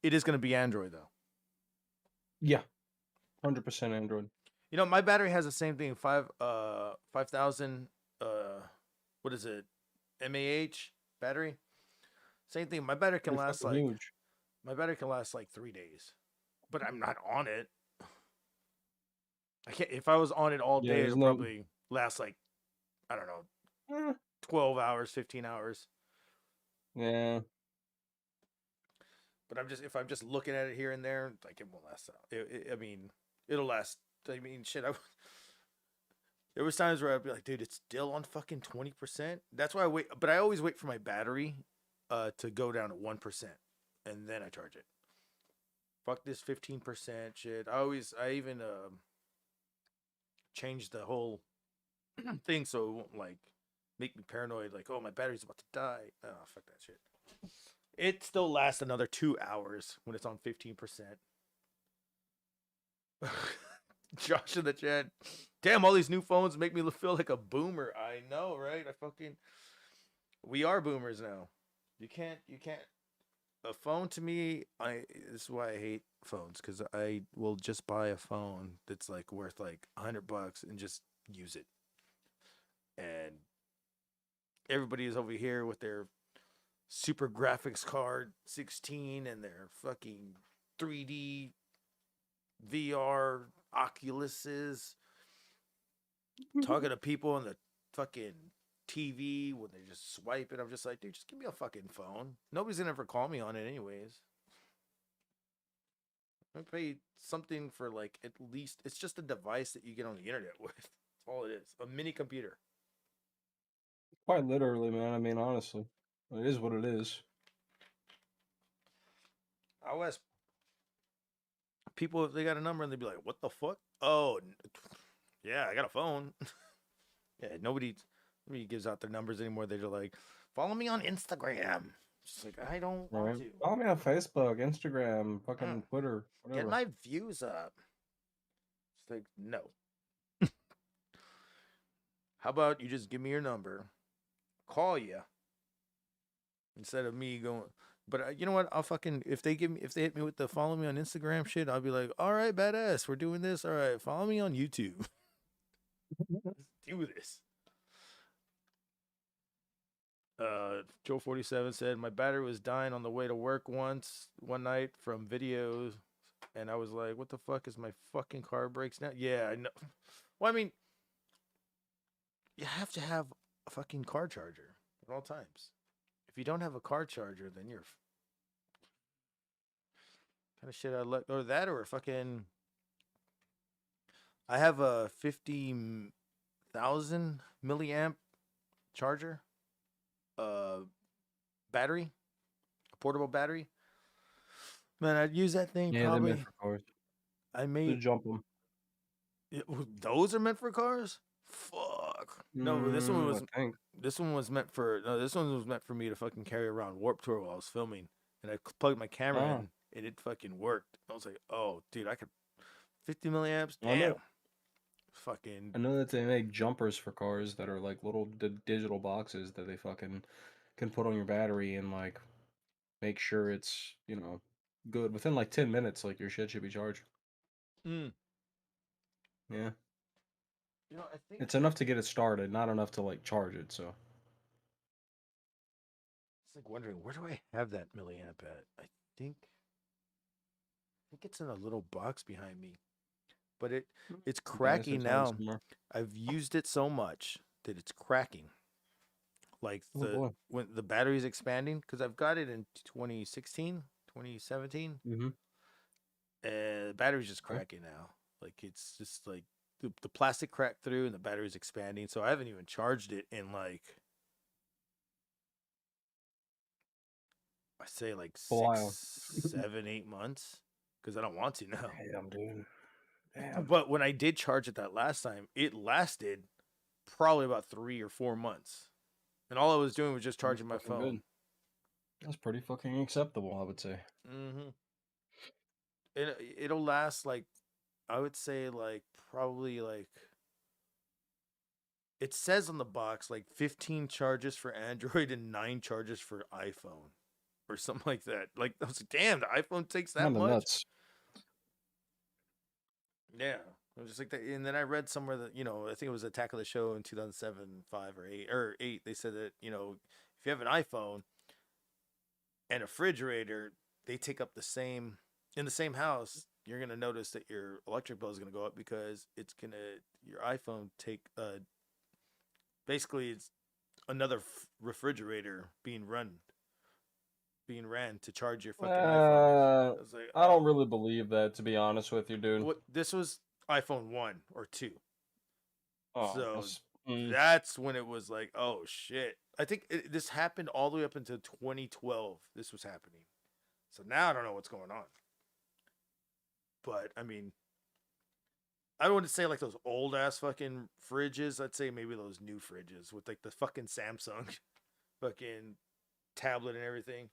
it is going to be Android, though.
Yeah, 100% Android.
You know, my battery has the same thing. 5,000. What is it? MAH battery. Same thing. My battery can
Pretty
last
fucking
like.
huge.
My battery can last like 3 days, but I'm not on it. I can't. If I was on it all
Yeah,
day,
there's
it'll
no-
probably last like, I don't know,
Eh,
12 hours, 15 hours.
yeah.
But if I'm just looking at it here and there, like it won't last out. I mean, it'll last. I mean, shit. There was times where I'd be like, dude, it's still on fucking 20%. That's why I wait. But I always wait for my battery, to go down to 1%, and then I charge it. Fuck this 15% shit. I even changed the whole thing so it won't like make me paranoid. Like, oh, my battery's about to die. Oh, fuck that shit. It still lasts another 2 hours when it's on 15%. Josh in the chat. Damn, all these new phones make me feel like a boomer. I know, right? We are boomers now. You can't. A phone to me, this is why I hate phones, because I will just buy a phone that's like worth like $100 and just use it. And everybody is over here with their super graphics card 16 and their fucking 3D VR Oculuses, talking to people on the fucking TV when they just swipe it. I'm just like, dude, just give me a fucking phone. Nobody's gonna ever call me on it anyways. I pay something for like, at least it's just a device that you get on the internet with. That's all it is. A mini computer.
Quite literally, man. I mean, honestly, it is what it is.
I'll ask people if they got a number and they'd be like, what the fuck? Oh, yeah, I got a phone. Yeah, nobody gives out their numbers anymore. They're just like, follow me on Instagram. Just like, I don't want
Right?
to.
Follow me on Facebook, Instagram, fucking Twitter, whatever.
Get my views up. It's like, no. How about you just give me your number, call you, instead of me going. But you know what? I'll fucking, if they hit me with the follow me on Instagram shit, I'll be like, all right, badass, we're doing this. All right, follow me on YouTube. Let's do this. Joe 47 said my battery was dying on the way to work one night from videos, and I was like, what the fuck, is my fucking car breaks now? Yeah, I know. Well, I mean, you have to have a fucking car charger at all times. If you don't have a car charger, then you're kind of shit out of luck. Or that, or fucking I have a 50,000 milliamp charger, battery, a portable battery. Man, I'd use that thing
Yeah, they're meant
probably.
for cars.
I
To
may.
jump them.
Those are meant for cars. Fuck. No, this one was.
I think.
This one was meant for. No, this one was meant for me to fucking carry around Warp Tour while I was filming, and I plugged my camera
Ah.
in, and it fucking worked. I was like, oh, dude, I could. 50 milliamps.
I know.
Damn. Fucking.
I know that they make jumpers for cars that are like little digital boxes that they fucking can put on your battery and like make sure it's, good. Within like 10 minutes, like your shit should be charged.
Mm.
Yeah.
I think
It's enough to get it started, not enough to like charge it, so.
it's like wondering where do I have that milliamp at? think it's in a little box behind me. But it's cracking now. I've used it so much that it's cracking. Like when the battery's expanding, because I've got it in 2016, 2017.
Mm-hmm.
And the battery's just cracking now. Like it's just like the plastic cracked through and the battery's expanding. So I haven't even charged it in like I say like 6, 7, 8 months. Because I don't want to now.
Damn, dude. Damn.
But when I did charge it that last time, it lasted probably about 3 or 4 months. And all I was doing was just charging my phone.
Good. That's pretty fucking acceptable, I would say.
Mm-hmm. It'll last like, I would say like probably like, it says on the box like 15 charges for Android and 9 charges for iPhone. Or something like that. Like, I was like, damn, the iPhone takes that much?
Nuts.
Yeah. It was just like that. And then I read somewhere that, I think it was Attack of the Show in 2007, 5 or 8. They said that, if you have an iPhone and a refrigerator, they take up in the same house, you're going to notice that your electric bill is going to go up because your iPhone basically it's another refrigerator being ran to charge your fucking iPhone.
I don't really believe that, to be honest with you, dude.
This was iPhone 1 or 2.
Oh,
so that's when it was like, oh shit. I think this happened all the way up until 2012. This was happening. So now I don't know what's going on. But I mean, I don't want to say like those old ass fucking fridges. I'd say maybe those new fridges with like the fucking Samsung fucking tablet and everything.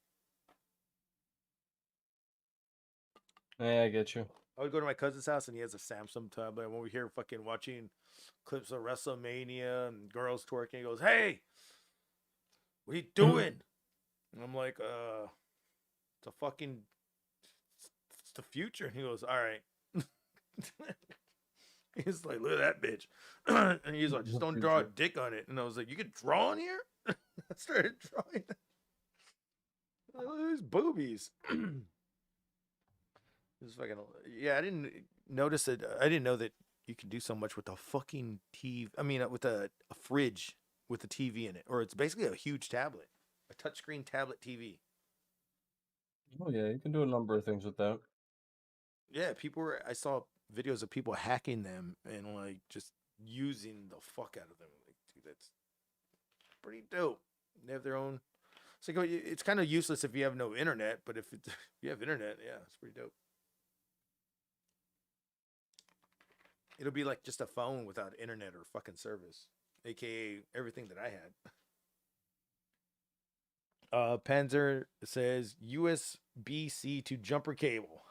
Yeah, I get you.
I would go to my cousin's house and he has a Samsung tablet. And when we hear fucking watching clips of WrestleMania and girls twerking, he goes, "Hey, what are you doing?" And I'm like, it's the future. And he goes, "All right." He's like, "Look at that bitch." And he's like, "Just don't draw a dick on it." And I was like, "You can draw on here?" I started drawing. Look at these boobies. Yeah, I didn't notice it. I didn't know that you can do so much with a fucking TV. I mean, with a fridge with a TV in it, or it's basically a huge tablet, a touchscreen tablet TV.
Oh yeah, you can do a number of things with that.
Yeah, I saw videos of people hacking them and like just using the fuck out of them. Like, dude, that's pretty dope. They have their own. It's kind of useless if you have no internet, but if you have internet, yeah, it's pretty dope. It'll be like just a phone without internet or fucking service, aka everything that I had. Panzer says USB-C to jumper cable.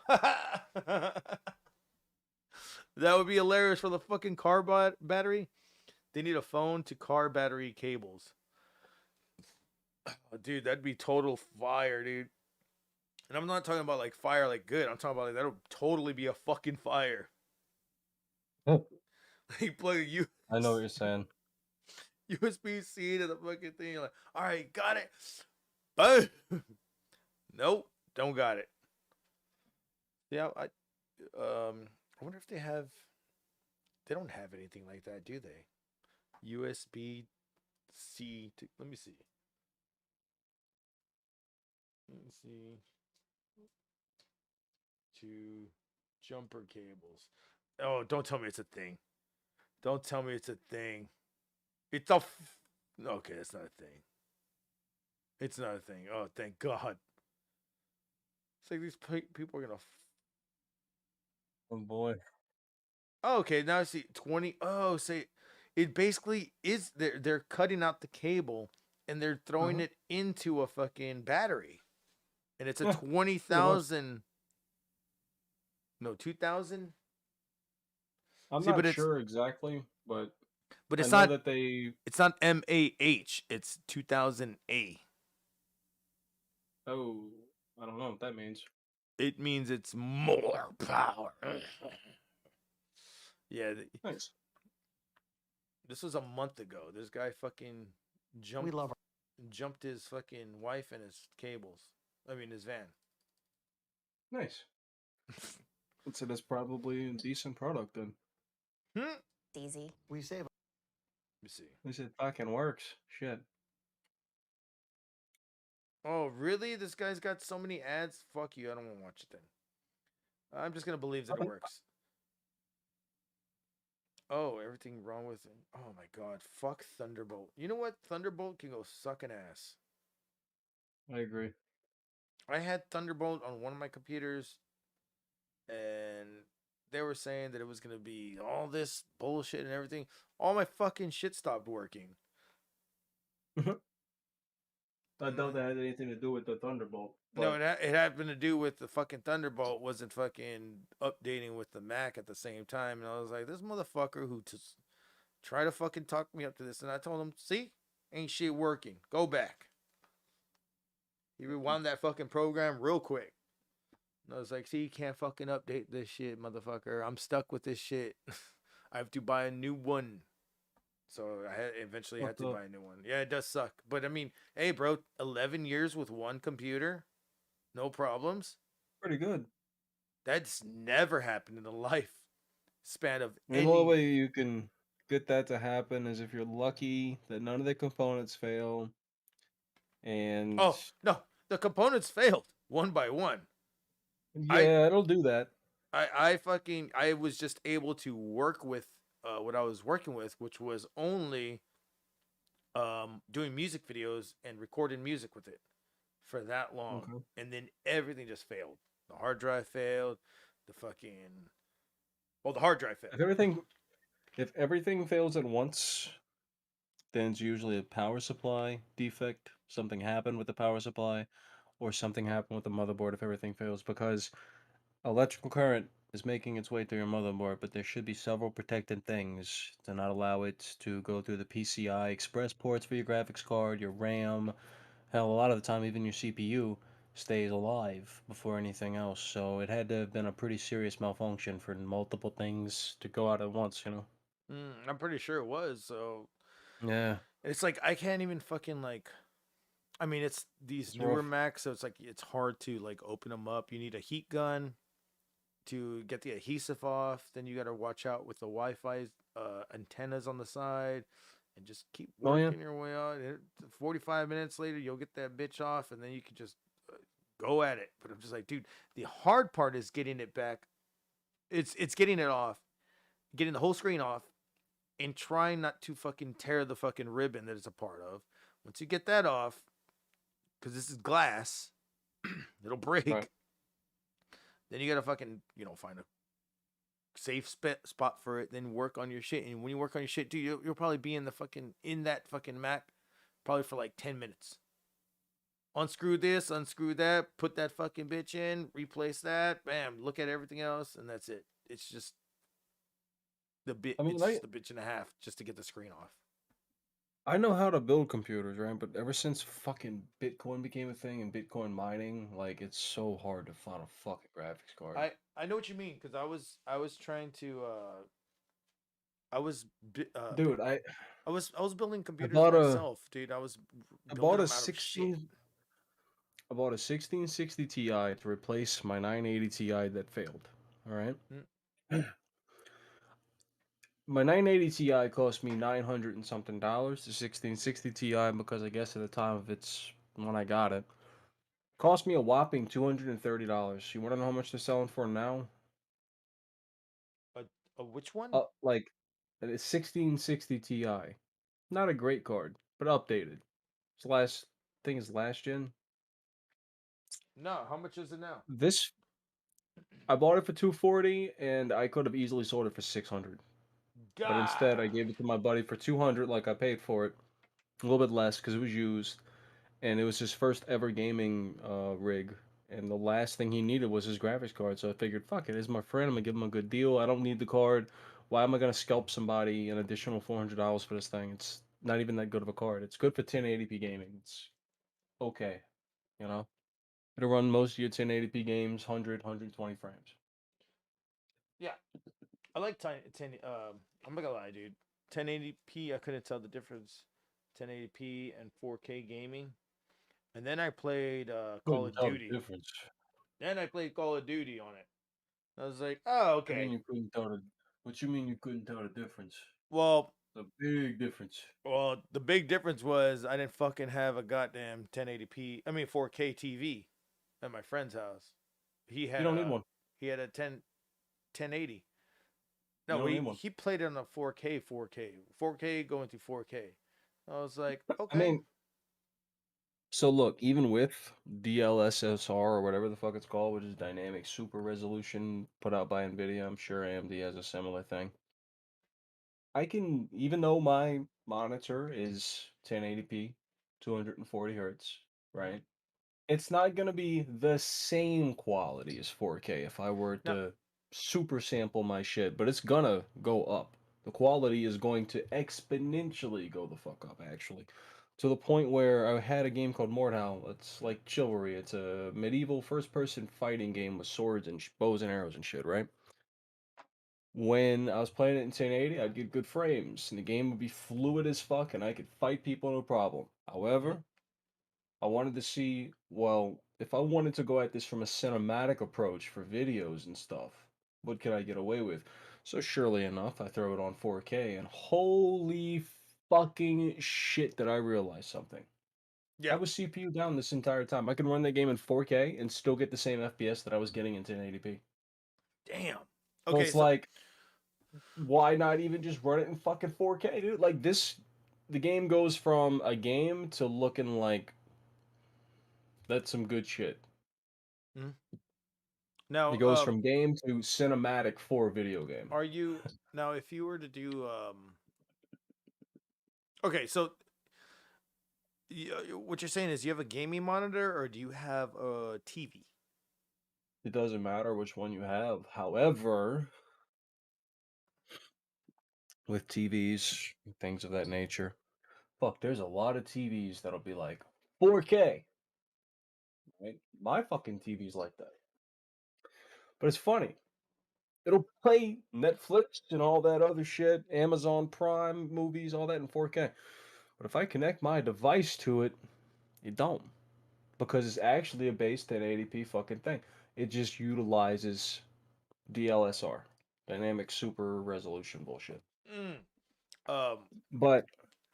That would be hilarious for the fucking car battery. They need a phone to car battery cables. Oh, dude, that'd be total fire, dude. And I'm not talking about like fire like good. I'm talking about like that'll totally be a fucking fire. Like plug you.
I know what you're saying.
USB-C to the fucking thing. You're like, all right, got it. Boom. Nope, don't got it. Yeah, I wonder if they have. They don't have anything like that, do they? USB-C to. Let me see. Let's see. To jumper cables. Oh, don't tell me it's a thing. Don't tell me it's a thing. It's a. Okay, it's not a thing. It's not a thing. Oh, thank God. It's like these people are gonna.
Oh boy.
Oh, okay, now I see 20. Oh, say it basically is. They're cutting out the cable and they're throwing it into a fucking battery, and it's a
Yeah,
20,000. No, 2,000.
I'm
See,
not sure exactly, but I
it's
know
not.
that they.
It's not MAH. It's 2000A.
Oh, I don't know what that means.
It means it's more power. Yeah,
Thanks.
this was a month ago. This guy fucking jumped.
love
Jumped his fucking wife and his cables. I mean his van.
Nice. So that's probably a decent product then.
Easy. We save.
Let me see.
At least it fucking works. Shit.
Oh, really? This guy's got so many ads? Fuck you. I don't want to watch it then. I'm just going to believe that it works. Oh, everything wrong with it. Oh my God. Fuck Thunderbolt. You know what? Thunderbolt can go suck an ass.
I agree.
I had Thunderbolt on one of my computers and they were saying that it was going to be all this bullshit and everything. All my fucking shit stopped working.
I doubt that had anything to do with the Thunderbolt.
No, it happened to do with the fucking Thunderbolt wasn't fucking updating with the Mac at the same time. And I was like, this motherfucker who just tried to fucking talk me up to this. And I told him, see, ain't shit working. Go back. He rewound that fucking program real quick. And I was like, see, you can't fucking update this shit, motherfucker. I'm stuck with this shit. I have to buy a new one. So I eventually had to buy a new one. Yeah, it does suck. But I mean, hey, bro, 11 years with one computer, no problems.
Pretty good.
That's never happened in the life span of
The only way you can get that to happen is if you're lucky that none of the components fail. And
oh no, the components failed one by one.
Yeah, it'll do that.
I was just able to work with what I was working with, which was only doing music videos and recording music with it for that long.
Okay.
And then everything just failed. The hard drive failed. The hard drive failed.
If everything fails at once, then it's usually a power supply defect. Something happened with the power supply, or something happened with the motherboard if everything fails, because electrical current is making its way through your motherboard, but there should be several protected things to not allow it to go through the PCI Express ports for your graphics card, your RAM. Hell, a lot of the time, even your CPU stays alive before anything else. So it had to have been a pretty serious malfunction for multiple things to go out at once, you know?
I'm pretty sure it was. So
Yeah.
it's like I can't even fucking like. I mean, it's these newer
rough.
Macs, so it's like it's hard to like open them up. You need a heat gun to get the adhesive off. Then you got to watch out with the Wi-Fi antennas on the side, and just keep
Oh, yeah.
working your way out. 45 minutes later, you'll get that bitch off, and then you can just go at it. But I'm just like, dude, the hard part is getting it back. It's getting it off, getting the whole screen off, and trying not to fucking tear the fucking ribbon that it's a part of. Once you get that off, because this is glass, it'll break.
Right.
Then you gotta fucking, find a safe spot for it. Then work on your shit. And when you work on your shit, dude, you'll probably be in that fucking Mac, probably for like 10 minutes. Unscrew this, unscrew that, put that fucking bitch in, replace that, bam, look at everything else, and that's it. It's just the bit.
I mean,
it's just the bitch and a half just to get the screen off.
I know how to build computers, right? But ever since fucking Bitcoin became a thing and Bitcoin mining, like, it's so hard to find a fucking graphics card.
I know what you mean, because I was trying to
Dude,
I was building computers
bought a-
myself, dude. I
I
building
bought
them
a
out of shit.
1660 Ti to replace my 980 Ti that failed. All right. My 980 Ti cost me $900 and something. The 1660 Ti, because I guess at the time of its when I got it, cost me a whopping $230. You want to know how much they're selling for now?
Which one?
Like a 1660 Ti. Not a great card, but updated. It's last thing is last gen.
No, how much is it now?
This I bought it for 240 and I could have easily sold it for 600. But instead I
God.
gave it to my buddy for 200 like I paid for it. A little bit less because it was used and it was his first ever gaming rig. And the last thing he needed was his graphics card, so I figured, fuck it, it's my friend. I'm gonna give him a good deal. I don't need the card. Why am I gonna scalp somebody an additional $400 for this thing? It's not even that good of a card. It's good for 1080p gaming. It's okay, you know. It'll run most of your 1080p games, 120 frames.
Yeah, I like 10. I'm not gonna lie, dude. 1080p, I couldn't tell the difference. 1080p and 4K gaming. And then I played Call
Couldn't
of
tell the
Duty.
difference.
Then I played Call of Duty on it. I was like, oh,
I mean,
okay.
you couldn't tell the. What you mean you couldn't tell the difference?
Well,
The big difference.
the big difference was I didn't fucking have a goddamn 1080p. I mean 4K TV at my friend's house. He
You
had
don't need
a
one.
he had a 1080.
You
No,
don't need one.
he played it on a 4K going to 4K. I was like,
I
okay.
mean, so look, even with DLSSR or whatever the fuck it's called, which is dynamic super resolution put out by Nvidia, I'm sure AMD has a similar thing. I can, even though my monitor is 1080p, 240 hertz, right? It's not going to be the same quality as 4K if I were
Now,
to super sample my shit, but it's gonna go up. The quality is going to exponentially go the fuck up, actually. To the point where I had a game called Mordhau. It's like chivalry. It's a medieval first-person fighting game with swords and bows and arrows and shit, right? When I was playing it in 1080, I'd get good frames, and the game would be fluid as fuck, and I could fight people no problem.
mhm.
However, I wanted to see, well, if I wanted to go at this from a cinematic approach for videos and stuff, what could I get away with? So surely enough, I throw it on 4K, and holy fucking shit did I realize something. I
Yeah,
was CPU down this entire time. I can run that game in 4K and still get the same FPS that I was getting in 1080p.
damn.
So
Okay,
it's
so
like, why not even just run it in fucking 4K, dude? Like this, the game goes from a game to looking like that's some good shit.
mhm.
It
Now,
goes from game to cinematic for video game.
are you now if you were to do okay, so what you're saying is you have a gaming monitor or do you have a TV?
It doesn't matter which one you have. However, with TVs, things of that nature, fuck, there's a lot of TVs that'll be like 4K, right? My fucking TV's like that. But it's funny. It'll play Netflix and all that other shit, Amazon Prime movies, all that in 4K. But if I connect my device to it, it don't. Because it's actually a base 1080p fucking thing. It just utilizes DLSR, dynamic super resolution bullshit.
Mm. Um,
But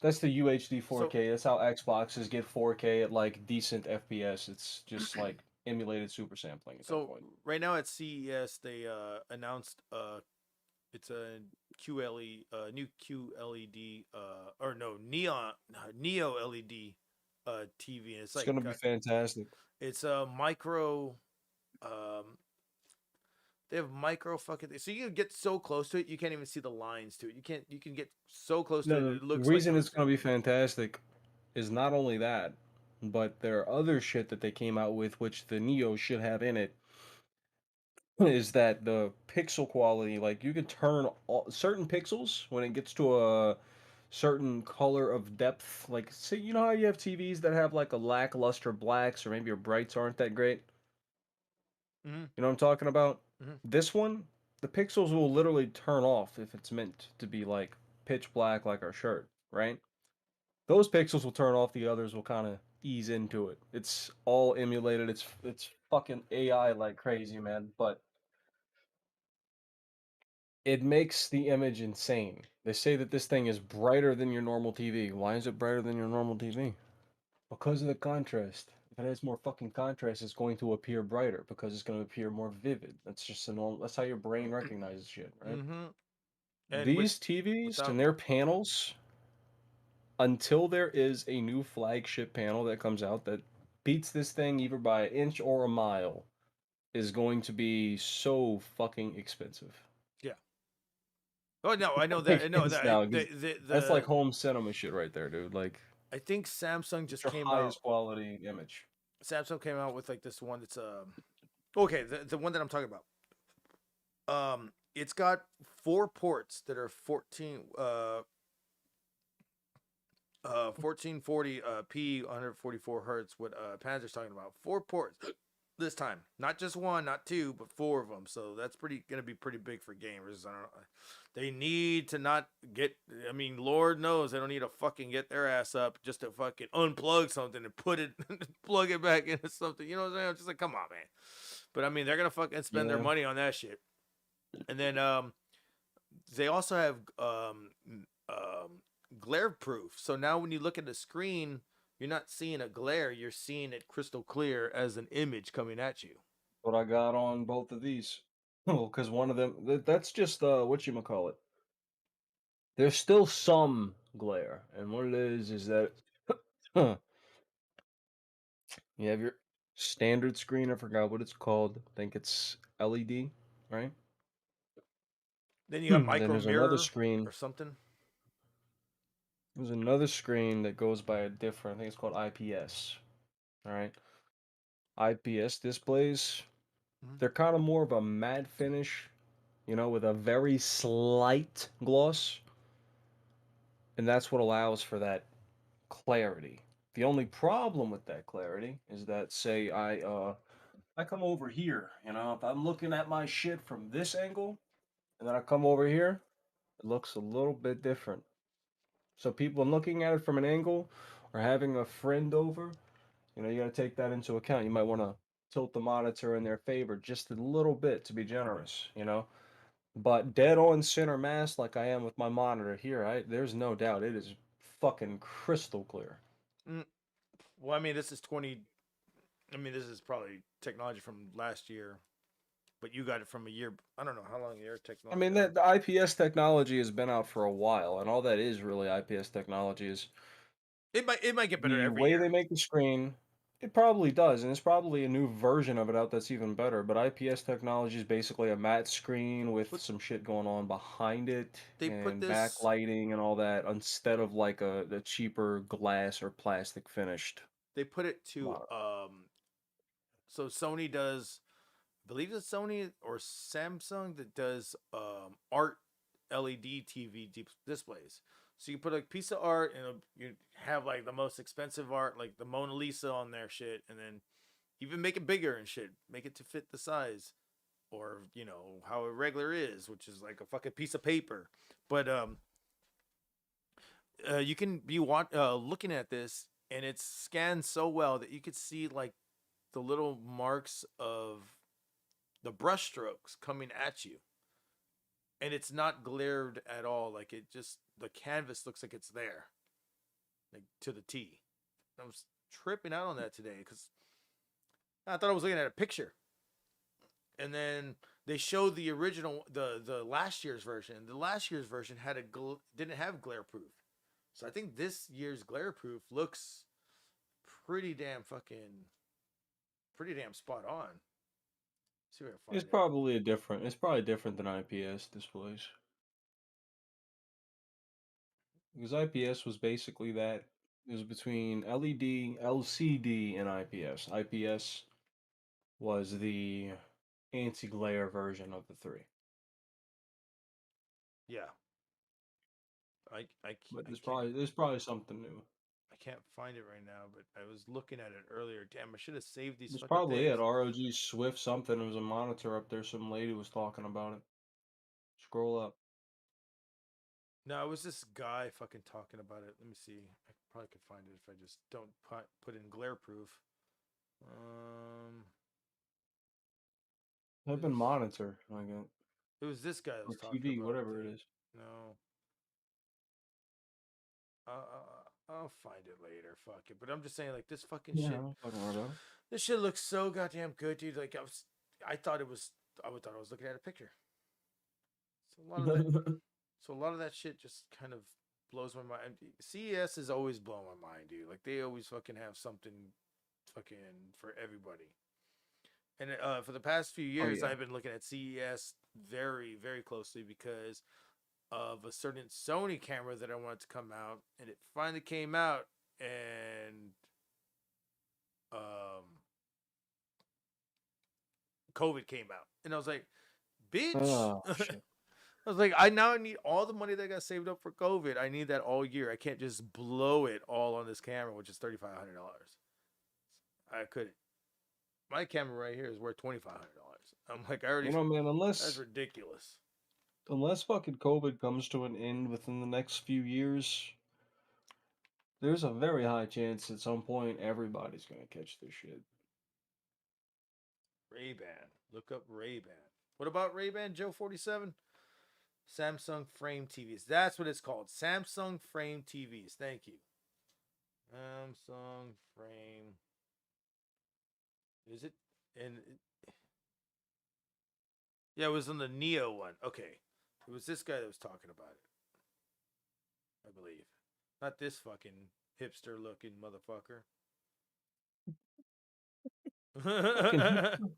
that's the UHD
so
4K. That's how Xboxes get 4K at like decent FPS. It's just like emulated super sampling at that
so
point.
right now at CES they announced it's a QLE new QLED or no neon neo LED TV and it's
It's
like
gonna be fantastic.
it's a micro um they have micro fucking so you can get so close to it you can't even see the lines to it. You can get so close to
No,
it
the
it looks like
reason
real.
it's gonna be fantastic is not only that, but there are other shit that they came out with which the Neo should have in it. Is that the pixel quality? Like you can turn certain pixels when it gets to a certain color of depth. Like, say, you know how you have TVs that have like a lackluster blacks or maybe your brights aren't that great?
Mm-hmm.
You know what I'm talking about?
Mm-hmm.
This one, the pixels will literally turn off if it's meant to be like pitch black like our shirt, right? Those pixels will turn off, the others will kind of ease into it. It's all emulated. It's fucking AI like crazy, man, but it makes the image insane. They say that this thing is brighter than your normal TV. Why is it brighter than your normal TV? Because of the contrast. If it has more fucking contrast, it's going to appear brighter because it's going to appear more vivid. That's just a normal. That's how your brain recognizes shit, right?
Mm-hmm. And
these TVs
without
and their panels, until there is a new flagship panel that comes out that beats this thing either by an inch or a mile, is going to be so fucking expensive.
yeah. Oh no, I know that.
Like,
I know
hands
that.
down, 'cause that's like home cinema shit right there, dude. Like,
I think Samsung
it's
just
your
came out.
highest quality image.
Samsung came out with like this one that's okay, the one that I'm talking about. It's got 4 ports that are 1440 p 144 hertz. What Panzer's talking about? 4 ports this time, not just one, not 2, but 4 of them. So that's gonna be pretty big for gamers. I don't know. They need to not get. I mean, Lord knows they don't need to fucking get their ass up just to fucking unplug something and put it, plug it back into something. You know what I'm saying? I'm just like, come on, man. But I mean, they're gonna fucking spend their money on that shit. And then they also have glare proof. So now when you look at the screen, you're not seeing a glare. You're seeing it crystal clear as an image coming at you.
What I got on both of these. Oh, because one of them, that's just whatchamacallit. There's still some glare, and what it is that you have your standard screen. I forgot what it's called. I think it's LED, right?
Then you got
Then
micro
there's another
mirror
screen.
or something.
There's another screen that goes by a different. I think it's called IPS. All right. IPS displays. They're kind of more of a matte finish, with a very slight gloss. And that's what allows for that clarity. The only problem with that clarity is that, say I come over here, if I'm looking at my shit from this angle and then I come over here, it looks a little bit different. So people looking at it from an angle or having a friend over, you got to take that into account. You might want to tilt the monitor in their favor just a little bit to be generous. But dead on center mass like I am with my monitor here, there's no doubt it is fucking crystal clear.
Well, I mean, this is 20. I mean, this is probably technology from last year, but you got it from a year. I don't know how long your technology.
I mean, the IPS technology has been out for a while, and all that is really IPS technology is
it might get better
the
every
way
year.
they make the screen. It probably does, and there's probably a new version of it out that's even better. But IPS technology is basically a matte screen with some shit going on behind it
They put
and
this-
backlighting and all that, instead of like the cheaper glass or plastic finished.
They put it to so Sony does, I believe it's Sony or Samsung that does art LED TV displays. So you put a piece of art and you have like the most expensive art, like the Mona Lisa on their shit, and then even make it bigger and shit, make it to fit the size, or how a regular is, which is like a fucking piece of paper. But you can be looking at this, and it's scanned so well that you could see like the little marks of the brush strokes coming at you, and it's not glared at all. Like the canvas looks like it's there, like to the T. I was tripping out on that today because I thought I was looking at a picture, and then they showed the original, the last year's version. The last year's version didn't have glare proof, so I think this year's glare proof looks pretty damn spot on. See if I can find
It's
it.
probably different than IPS displays. Because IPS was basically that. It was between LED, LCD, and IPS. IPS was the anti-glare version of the three.
Yeah.
But there's probably something new.
I can't find it right now, but I was looking at it earlier. Damn, I should have saved these.
It's
fucking
probably
things.
it. ROG Swift something. There was a monitor up there. Some lady was talking about it. Scroll up.
No, it was this guy fucking talking about it. Let me see. I probably could find it if I just don't put in glare proof.
Type in monitor. I get.
It was this guy that was
Or
talking
TV,
about
whatever it is.
No. I'll find it later. Fuck it. But I'm just saying, like, this fucking shit.
I'm fucking worried about it.
This shit looks so goddamn good, dude. Like, I thought I was looking at a picture. It's a lot of that. So a lot of that shit just kind of blows my mind. CES is always blowing my mind, dude. Like they always fucking have something fucking for everybody. And for the past few
Oh
years,
yeah.
I've been looking at CES very, very closely because of a certain Sony camera that I wanted to come out, and it finally came out, and COVID came out, and I was like, "Bitch!"
Oh shit.
I was like, "I now need all the money that I got saved up for COVID. I need that all year. I can't just blow it all on this camera, which is $3,500. I couldn't. My camera right here is worth $2,500. I'm like, I already.
You know, man,
That's ridiculous.
unless fucking COVID comes to an end within the next few years, there's a very high chance at some point everybody's gonna catch this shit.
Ray-Ban. Look up Ray-Ban. What about Ray-Ban Joe 47? Samsung Frame TVs. That's what it's called. Samsung Frame TVs. Thank you. Samsung Frame. Is it? Yeah, it was on the Neo one. Okay. It was this guy that was talking about it. I believe. Not this fucking hipster looking motherfucker.
Fucking hipster.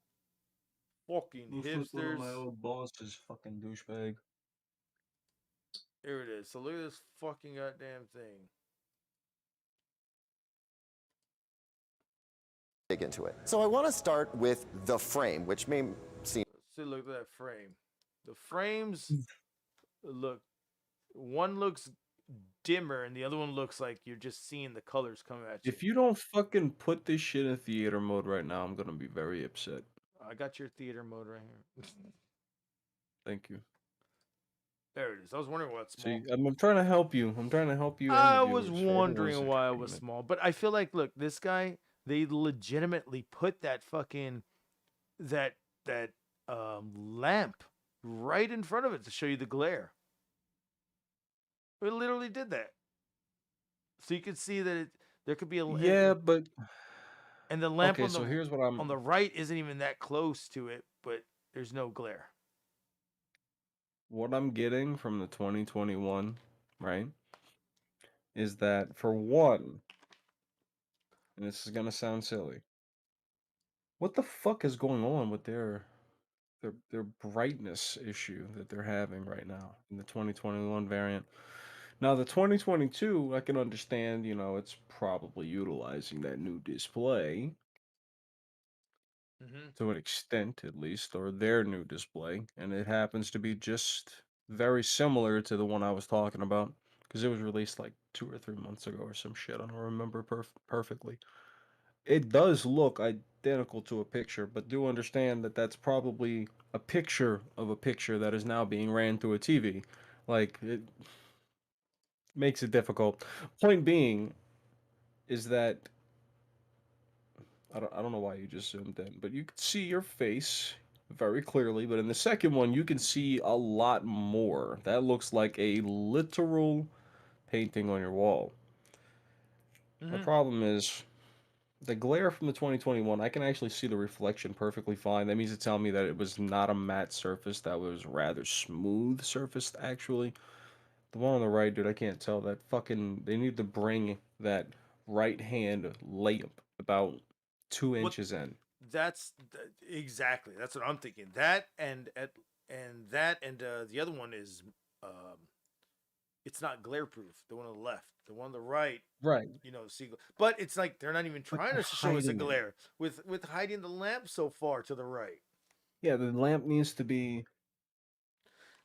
Fucking
Looks like one of my
hipsters.
old bosses, fucking douchebag.
Here it is. So look at this fucking goddamn thing.
Dig into it. So I want to start with the frame, which may seem.
See, look at that frame. The frames look. One looks dimmer, and the other one looks like you're just seeing the colors coming at you.
If you don't fucking put this shit in theater mode right now, I'm gonna be very upset.
I got your theater mode right here.
Thank you.
There it is. I was wondering what's small.
See, I'm trying to help you. I'm trying to help you.
I was wondering why it was small, but I feel like, look, this guy, they legitimately put that fucking that lamp right in front of it to show you the glare. It literally did that, so you could see that there could be a
Yeah, but
and the lamp
okay.
on the
So here's what I'm.
on the right isn't even that close to it, but there's no glare.
What I'm getting from the 2021, right, is that for one, and this is gonna sound silly. What the fuck is going on with their brightness issue that they're having right now in the 2021 variant? Now the 2022, I can understand, you know, it's probably utilizing that new display to an extent at least, or their new display, and it happens to be just very similar to the one I was talking about because it was released like 2 or 3 months ago or some shit. I don't remember perfectly. It does look identical to a picture, but do understand that that's probably a picture of a picture that is now being ran through a TV. Like, it makes it difficult. Point being is that I don't know why you just zoomed in, but you can see your face very clearly, but in the second one you can see a lot more. That looks like a literal painting on your wall. The problem is the glare from the 2021, I can actually see the reflection perfectly fine. That means to tell me that it was not a matte surface, that was rather smooth surfaced actually. The one on the right, dude, I can't tell. That fucking, they need to bring that right hand lamp about 2 inches in.
That's exactly. That's what I'm thinking. That and the other one is it's not glare proof. The one on the left, the one on the right,
Right.
you know, see. But it's like they're not even trying to show us a
hiding it.
glare with hiding the lamp so far to the right.
Yeah, the lamp needs to be.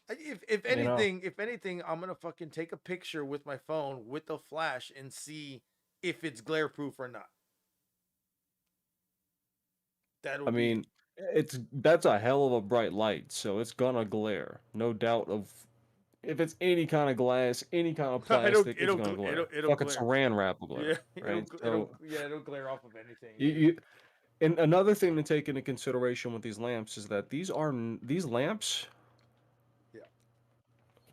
If
You know.
anything, I'm gonna fucking take a picture with my phone with the flash and see if it's glare proof or not.
I mean, that's a hell of a bright light, so it's gonna glare, no doubt of. If it's any kind of glass, any kind of plastic, it's gonna glare. Fucking
glare.
saran wrap will glare,
Yeah,
right?
it'll glare off of anything.
You, and another thing to take into consideration with these lamps is that these lamps.
Yeah.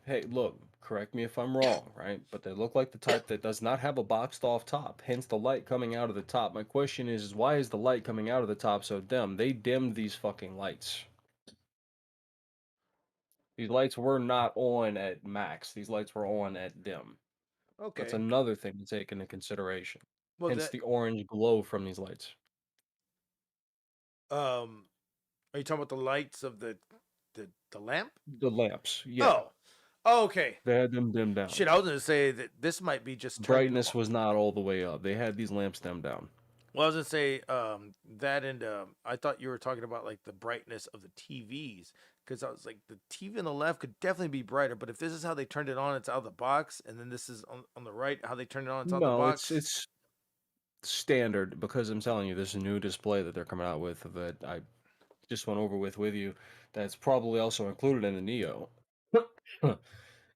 Hey, look, correct me if I'm wrong, right? But they look like the type that does not have a boxed off top, hence the light coming out of the top. My question is why is the light coming out of the top so dim? They dimmed these fucking lights. These lights were not on at max. These lights were on at dim. That's
Okay.
another thing to take into consideration.
Well,
Hence
that
the orange glow from these lights.
Are you talking about the lights of the lamp?
The lamps, yeah.
Oh. Oh, okay.
They had them dimmed down.
Shit, I was gonna say that this might be just turned.
Brightness was not all the way up. They had these lamps dimmed down.
Well, I was gonna say that, and I thought you were talking about like the brightness of the TVs, because I was like, the TV on the left could definitely be brighter, but if this is how they turned it on, it's out of the box, and then this is on the right how they turned it on, it's out of the
No,
box.
it's standard because I'm telling you, this new display that they're coming out with that I just went over with you. That's probably also included in the Neo.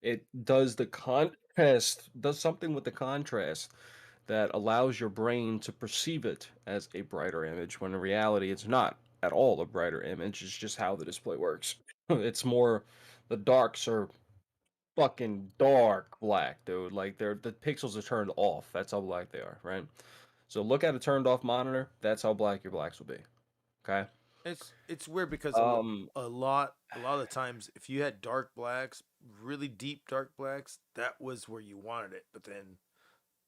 It does the contrast, does something with the contrast that allows your brain to perceive it as a brighter image when in reality it's not at all a brighter image. It's just how the display works. It's more the darks are fucking dark black, dude. Like the pixels are turned off. That's how black they are, right? So look at a turned off monitor. That's how black your blacks will be. Okay.
It's weird because
Um,
a lot of the times, if you had dark blacks, really deep dark blacks, that was where you wanted it. But then
you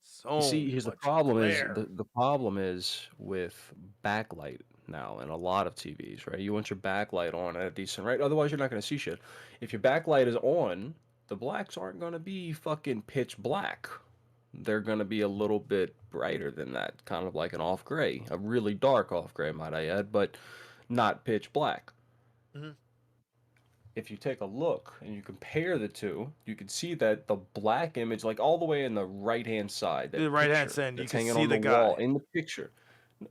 so
see, here's the
much
problem is
glare.
the problem is with backlight now in a lot of TVs, right? You want your backlight on at a decent rate, otherwise you're not going to see shit. If your backlight is on, the blacks aren't going to be fucking pitch black. They're going to be a little bit brighter than that, kind of like an off gray, a really dark off gray, might I add, but not pitch black.
Mm-hmm.
If you take a look and you compare the two, you can see that the black image, like all the way in the right hand side,
The
that
right hand
picture
side, you
that's
can
hanging
see
on
the
the wall
guy.
in the picture.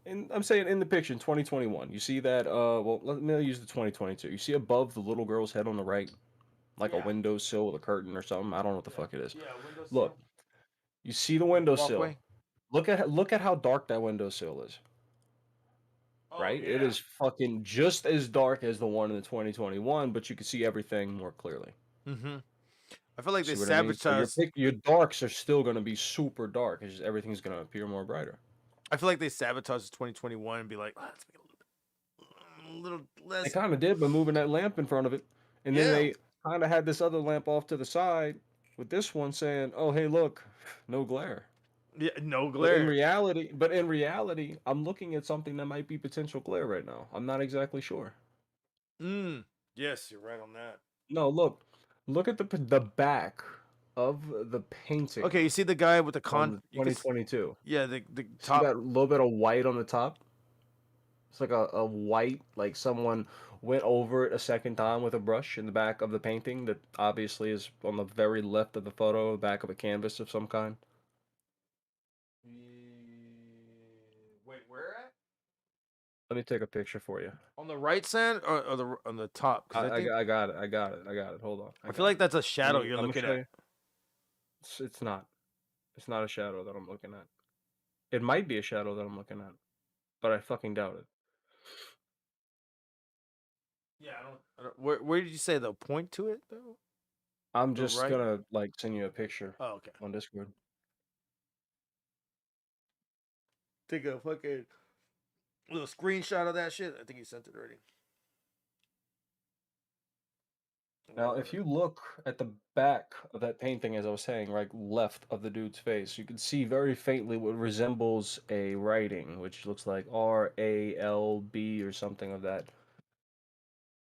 And I'm saying in the picture in 2021, you see that well, let me use the 2022. You see above the little girl's head on the right, like a
Yeah.
windowsill with a curtain or something. I don't know what the fuck it is.
Yeah, windowsill.
Look, you see the
Like a
windowsill.
walkway.
Look at how dark that windowsill is.
Oh
Right? It
yeah.
is fucking just as dark as the one in the 2021, but you can see everything more clearly.
Mm-hmm. I feel like they
See what I mean? So
sabotaged.
your darks are still gonna be super dark. It's just everything's gonna appear more brighter.
I feel like they sabotaged 2021 and be like, let's make it a little
They
less.
kind of did by moving that lamp in front of it, and then
Yeah.
they kind of had this other lamp off to the side with this one saying, "Oh, hey, look, no glare."
Yeah. No
But in
glare.
reality, I'm looking at something that might be potential glare right now. I'm not exactly sure.
Yes, you're right on that.
No, look at the back of the painting
Okay, you see the guy with the
on the
you can
2022.
yeah, the
See
top.
that little bit of white on the top? It's like a white, like someone went over it a second time with a brush in the back of the painting that obviously is on the very left of the photo, back of a canvas of some kind.
Wait, where at?
Let me take a picture for you.
On the right side or on the top? Because I think
I got it. I got it. I got it. Hold on.
I feel like that's a shadow you're
I'm gonna
looking
show
at.
you. It's not. It's not a shadow that I'm looking at. It might be a shadow that I'm looking at, but I fucking doubt it.
Yeah, I don't. Where did you say the point to it though?
I'm
The
just
right.
gonna like send you a picture
Oh, okay.
on Discord.
Take a fucking little screenshot of that shit. I think you sent it already.
Now, if you look at the back of that painting, as I was saying, right left of the dude's face, you can see very faintly what resembles a writing, which looks like RALB or something of that.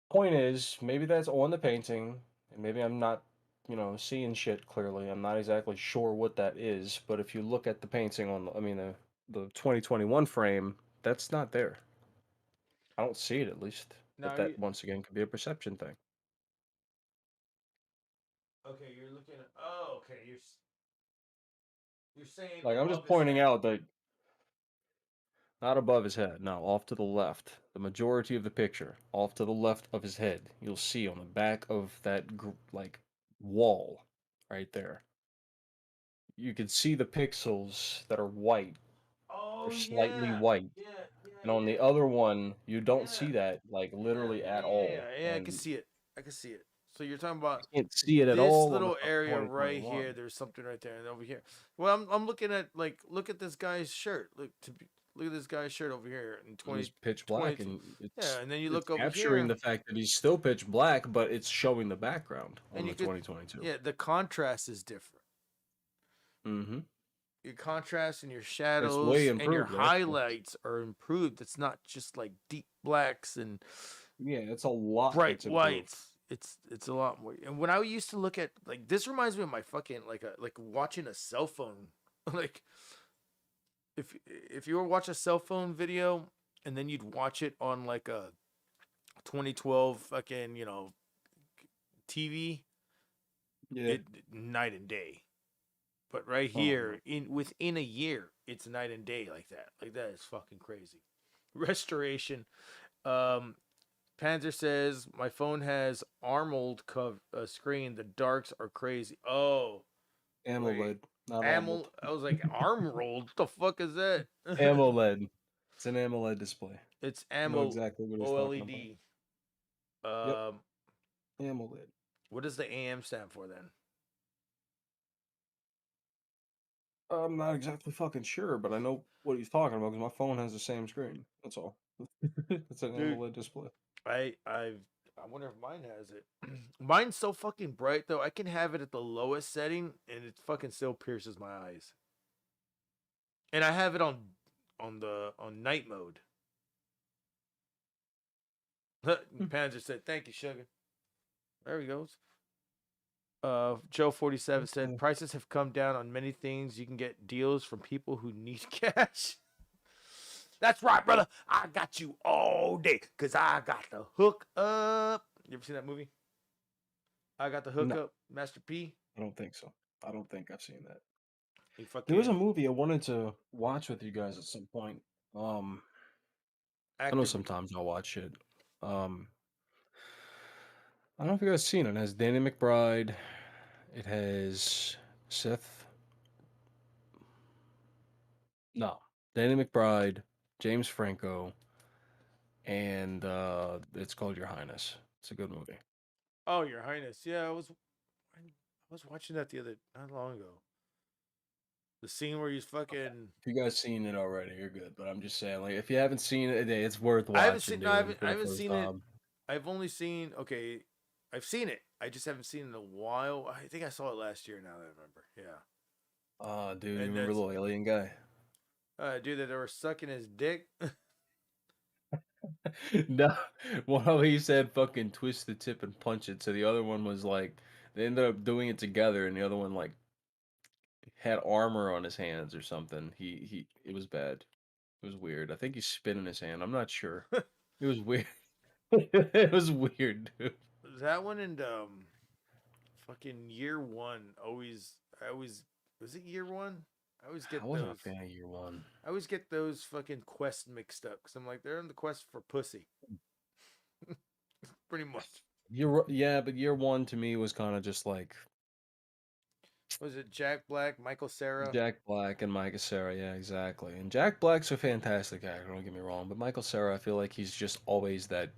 Point is, maybe that's on the painting, and maybe I'm not, seeing shit clearly. I'm not exactly sure what that is, but if you look at the painting on, the 2021 frame, that's not there. I don't see it at least, but
Now
that once again could be a perception thing.
okay, you're looking at. Oh, okay. You're saying
Like I'm
above
just
his
pointing
head.
out that not above his head, no, off to the left. The majority of the picture, off to the left of his head, you'll see on the back of that like wall right there. You can see the pixels that are white.
Oh
They're slightly
yeah,
white.
yeah, yeah,
And on the
yeah,
other one, you don't
yeah,
see that like
yeah,
literally
yeah,
at
yeah,
all.
yeah, yeah. I can
And
see it. I can see it. So you're talking about
you can't see it at
this
all on the
little area right
2021.
here. There's something right there, and over here. Well, I'm looking at look at this guy's shirt. Look to be look at this guy's shirt over here in 20.
He's pitch black, and it's
and then you look over
capturing
here,
the fact that he's still pitch black, but it's showing the background on
and
the
you could,
2022.
yeah, the contrast is different.
Mm-hmm.
Your contrast and your
It's
shadows
way
and your
improved. Actually.
highlights are improved. It's not just like deep blacks and
Yeah, it's a lot.
bright
that's improved.
whites. It's a lot more. And when I used to look at like this reminds me of my fucking like watching a cell phone. Like if you were watch a cell phone video and then you'd watch it on like a 2012 fucking, TV,
Yeah.
night and day. But right here, within a year, it's night and day like that. Like that is fucking crazy. Restoration. Panzer says my phone has AMOLED screen. The darks are crazy. Oh,
AMOLED. Not
AMOLED. I was like AMOLED. What the fuck is that?
AMOLED. It's an AMOLED display.
It's
I know exactly what he's talking
OLED.
about. AMOLED.
What does the AM stand for then?
I'm not exactly fucking sure, but I know what he's talking about because my phone has the same screen. That's all. It's an AMOLED display.
I wonder if mine has it. Mine's so fucking bright though. I can have it at the lowest setting and it fucking still pierces my eyes. And I have it on night mode. Panzer said, "Thank you, sugar." There he goes. Joe 47 said, "Prices have come down on many things. You can get deals from people who need cash." That's right, brother. I got you all day because I got the hook up. You ever seen that movie? I got the hook up, Master P.
I don't think so. I don't think I've seen that.
There
was a movie I wanted to watch with you guys at some point. I know sometimes I'll watch it. I don't know if you guys seen it. It has Danny McBride. It has Seth. No, Danny McBride, James Franco, and it's called Your Highness. It's a good movie.
Oh, Your Highness. Yeah, I was watching that not long ago. The scene where he's fucking.
If you guys seen it already, you're good. But I'm just saying, like, if you haven't seen it, it's worth watching.
I haven't seen.
Dude,
I haven't seen it. I've only seen. Okay, I've seen it. I just haven't seen it in a while. I think I saw it last year. Now that I remember. Yeah.
Dude, you remember the little alien guy?
Dude, that they were sucking his dick.
No, one of he said fucking twist the tip and punch it. So the other one was like they ended up doing it together, and the other one like had armor on his hands or something. It was bad. It was weird. I think he spit in his hand. I'm not sure. It was weird. It was weird, dude.
That one and fucking year one. Was it year one? I always get
I wasn't
those.
a fan of year one.
I always get those fucking quests mixed up because I'm like they're in the quest for pussy. Pretty much.
Yeah, but year one to me was kind of just like.
Was it Jack Black, Michael Cera?
Jack Black and Michael Cera, yeah, exactly. And Jack Black's a fantastic actor, don't get me wrong, but Michael Cera, I feel like he's just always that.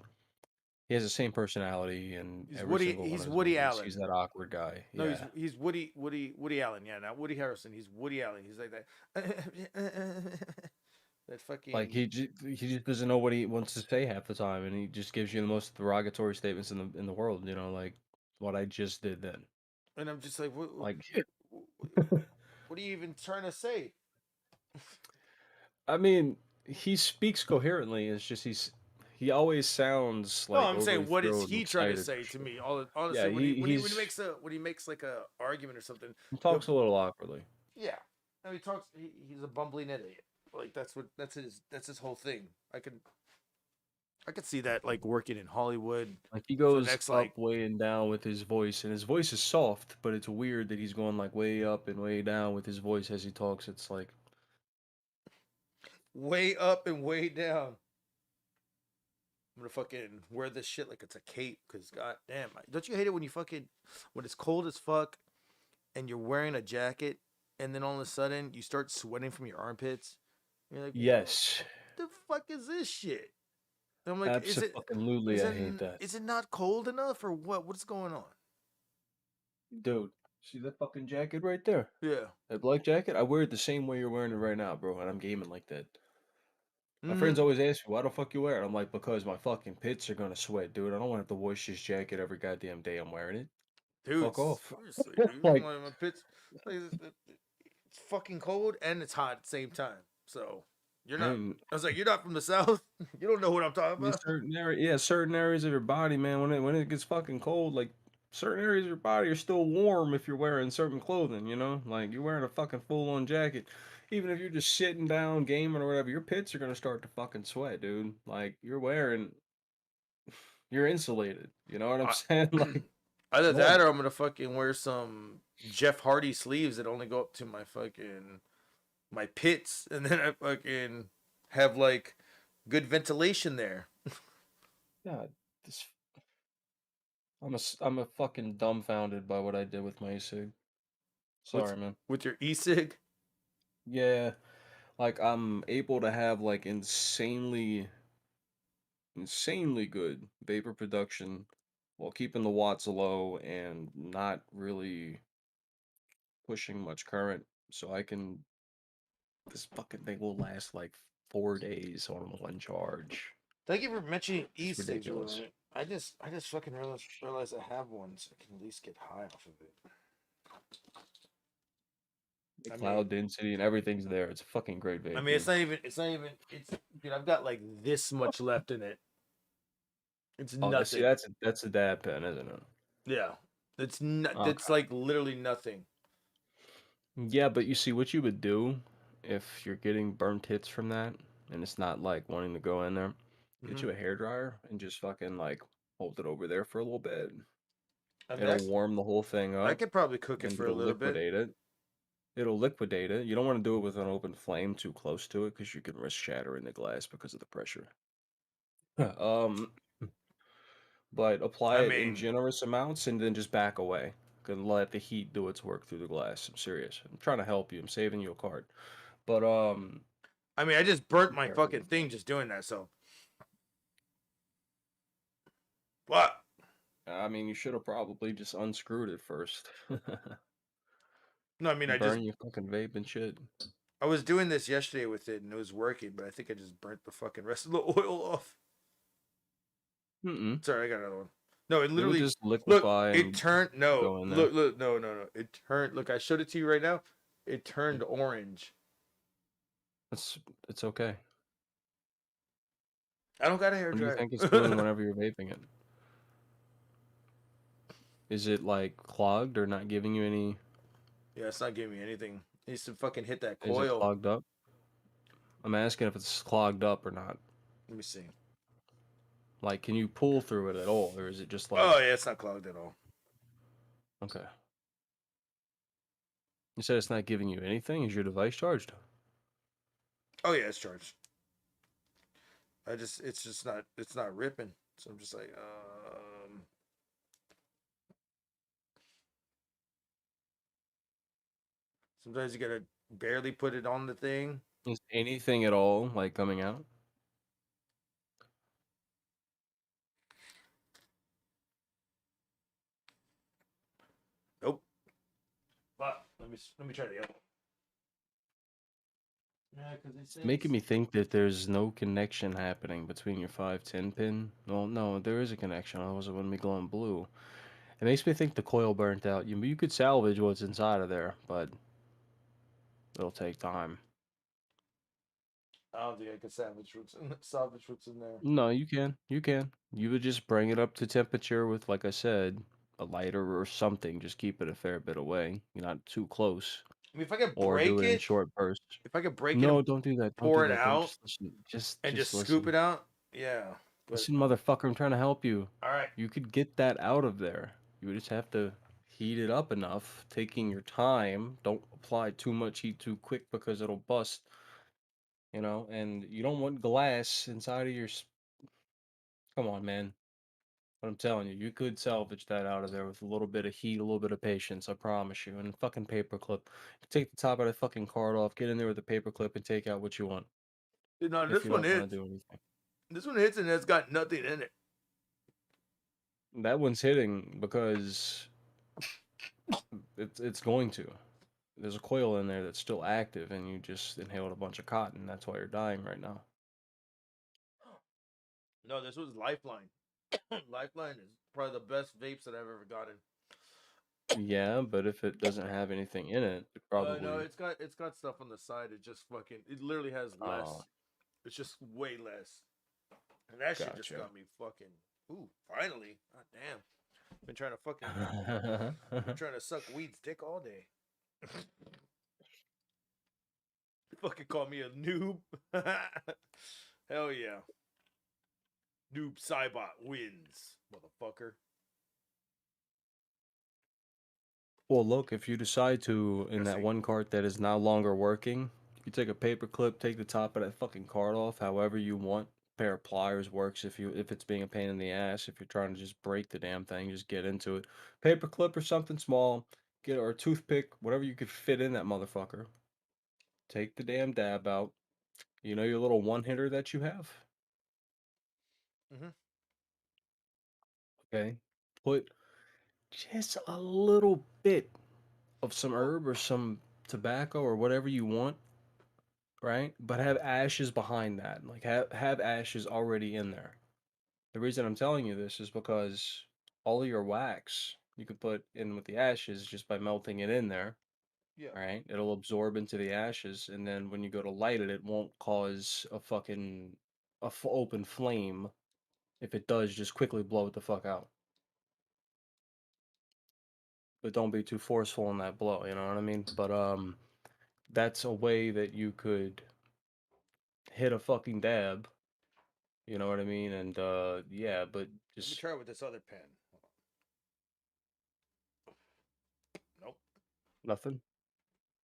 He has the same personality, and
he's Woody Allen.
He's that awkward guy.
No,
yeah.
he's Woody Allen. Yeah, not Woody Harrelson. He's Woody Allen. He's like that. That fucking.
Like he just doesn't know what he wants to say half the time, and he just gives you the most derogatory statements in the world. You know, like what I just did then.
And I'm just like, what are you even trying to say?
I mean, he speaks coherently. It's just he always sounds like.
No, I'm saying, what is he trying to say to me? Honestly,
yeah,
when he makes like a argument or something,
he talks a little awkwardly.
Yeah, no, he talks. He's a bumbling idiot. Like that's his whole thing. I could see that like working in Hollywood.
Like he goes up way and down with his voice, and his voice is soft, but it's weird that he's going like way up and way down with his voice as he talks. It's like
way up and way down. I'm gonna fucking wear this shit like it's a cape, cause goddamn, don't you hate it when when it's cold as fuck, and you're wearing a jacket, and then all of a sudden you start sweating from your armpits? You're like,
yes.
What the fuck is this shit? And I'm like,
absolutely, I hate that.
Is it not cold enough or what? What's going on?
Dude, see that fucking jacket right there?
Yeah.
That black jacket? I wear it the same way you're wearing it right now, bro, and I'm gaming like that. My friends always ask me, why the fuck you wear it? I'm like, because my fucking pits are gonna sweat, dude. I don't want to have to wash this jacket every goddamn day I'm wearing it.
Dude,
Fuck off.
seriously, dude.
Like,
My pits, like, it's fucking cold and it's hot at the same time. So you're not.
and
I was like, you're not from the south. You don't know what I'm talking
there's
about.
certain areas of your body, man, when it gets fucking cold, like certain areas of your body are still warm if you're wearing certain clothing, you know? Like you're wearing a fucking full on jacket. Even if you're just sitting down gaming or whatever, your pits are gonna start to fucking sweat, dude. Like you're insulated. You know what I'm
I,
saying? Like
either
it's
that
normal.
or I'm gonna fucking wear some Jeff Hardy sleeves that only go up to my fucking my pits, and then I fucking have like good ventilation there.
God, this I'm a fucking dumbfounded by what I did with my e-cig.
With
Sorry, man.
with your e-cig.
Yeah, like I'm able to have like insanely good vapor production while keeping the watts low and not really pushing much current. So this fucking thing will last like 4 days on one charge.
Thank you for mentioning
It's
e-cigs.
ridiculous.
I just fucking realized I have one, so I can at least get high off of it.
The
I mean,
cloud density and everything's there. It's a fucking great vape, dude.
it's dude. I've got like this much left in it. It's
Oh,
nothing.
that's a dab pen, isn't it?
Yeah, it's not. It's
Okay.
like literally nothing.
Yeah, but you see what you would do if you're getting burnt hits from that and it's not like wanting to go in there. Get
Hmm.
you a hair dryer and just fucking like hold it over there for a little bit.
I mean,
It'll warm the whole thing
I
up
could probably cook it
and
for a little bit.
It'll liquidate it. You don't want to do it with an open flame too close to it because you can risk shattering the glass because of the pressure. um, but apply
I
it in
mean,
generous amounts and then just back away. Gonna let the heat do its work through the glass. I'm serious. I'm trying to help you. I'm saving you a card. But
I just burnt
be
my
careful
fucking
with
thing
that.
just doing that. So what?
I mean, you should have probably just unscrewed it first.
No, I mean,
Burn your fucking vape and shit.
I was doing this yesterday with it and it was working, but I think I just burnt the fucking rest of the oil off.
Mm-mm.
Sorry, I got another one. No, it
It'll
literally
just
look.
liquefy
It
and
turned no.
go in there.
Look, no. It turned. Look, I showed it to you right now. It turned orange.
It's okay.
I don't got a hair
What do you
dryer.
think it's doing whenever you're vaping it? Is it like clogged or not giving you any?
Yeah, it's not giving me anything. It needs to fucking hit that
Is it
coil.
clogged up? I'm asking if it's clogged up or not.
Let me see.
Like, can you pull through it at all, or is it just like
Oh yeah, it's not clogged at all.
okay? You said it's not giving you anything. Is your device charged?
Oh yeah, it's charged. It's not ripping. So I'm just like, sometimes you gotta barely put it on the thing.
Is anything at all like coming out?
Nope. But let me try the other one. Yeah, because
It's making me think that there's no connection happening between your 510 pin. Well, no, there is a connection. Otherwise, it wouldn't be glowing blue. It makes me think the coil burnt out. You could salvage what's inside of there, but it'll take time.
I don't think I can salvage what's in there.
No, you can. You can. You would just bring it up to temperature with, like I said, a lighter or something. Just keep it a fair bit away. You're not too close.
I mean, if I could
Or do
break
it in
it,
short bursts.
if I could break it
No,
and
don't do that. Don't do
pour it
that. Don't
out
just listen. Just
and
just
just scoop
listen.
it out, yeah. But
Listen, motherfucker, I'm trying to help you.
all right,
You could get that out of there. You would just have to heat it up enough, taking your time. Don't apply too much heat too quick because it'll bust, and you don't want glass inside of Come on, man. But I'm telling you, you could salvage that out of there with a little bit of heat, a little bit of patience, I promise you. And a fucking paperclip. Take the top of the fucking card off, get in there with a paperclip and take out what you want.
no,
If
this
you
one
don't want to
hits.
do anything.
This one hits and it's got nothing in it.
That one's hitting because it's going to. There's a coil in there that's still active, and you just inhaled a bunch of cotton. That's why you're dying right now.
No, this was Lifeline. Lifeline is probably the best vapes that I've ever gotten.
Yeah, but if it doesn't have anything in it, it
No,
probably.
it's got stuff on the side. It just fucking it literally has less.
Oh,
It's just way less. And that shit just
gotcha.
got me fucking. Ooh, finally! God damn. Been trying to fucking. Been trying to suck weed's dick all day. Fucking call me a noob. Hell yeah. Noob Cybot wins, motherfucker.
Well, look, if you decide to, in
Gotta
that
say,
one cart that is no longer working, you take a paper clip, take the top of that fucking cart off, however you want. Pair of pliers works if it's being a pain in the ass. If you're trying to just break the damn thing, just get into it. Paper clip or something small, get or a toothpick, whatever you could fit in that motherfucker. Take the damn dab out. You know your little one hitter that you have?
mm-hmm.
Okay. Put just a little bit of some herb or some tobacco or whatever you want, right? But have ashes behind that. Like have ashes already in there. The reason I'm telling you this is because all of your wax you can put in with the ashes just by melting it in there.
Yeah.
All right, it'll absorb into the ashes, and then when you go to light it, it won't cause a fucking open flame. If it does, just quickly blow it the fuck out. But don't be too forceful in that blow. You know what I mean? But that's a way that you could hit a fucking dab. You know what I mean? And yeah, but
Let me
just
try it with this other pen. Nope.
nothing.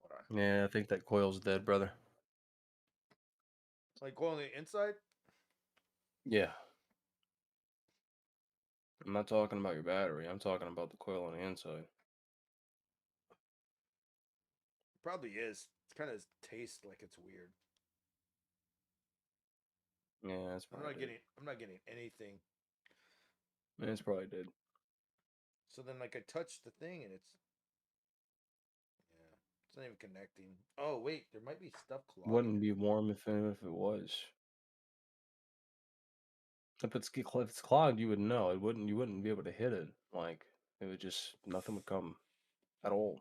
Hold on.
Yeah, I think that coil's dead, brother.
Like go on the inside?
Yeah. I'm not talking about your battery. I'm talking about the coil on the inside.
Probably is. It's kind of tastes like it's weird.
Yeah, that's probably dead.
I'm not getting anything.
Yeah, it's probably dead.
So then like I touch the thing and it's yeah, it's not even connecting. Oh wait, there might be stuff clogging
Wouldn't
it.
be warm if it was. If it's clogged, you would know. You wouldn't be able to hit it. Like it would just nothing would come at all.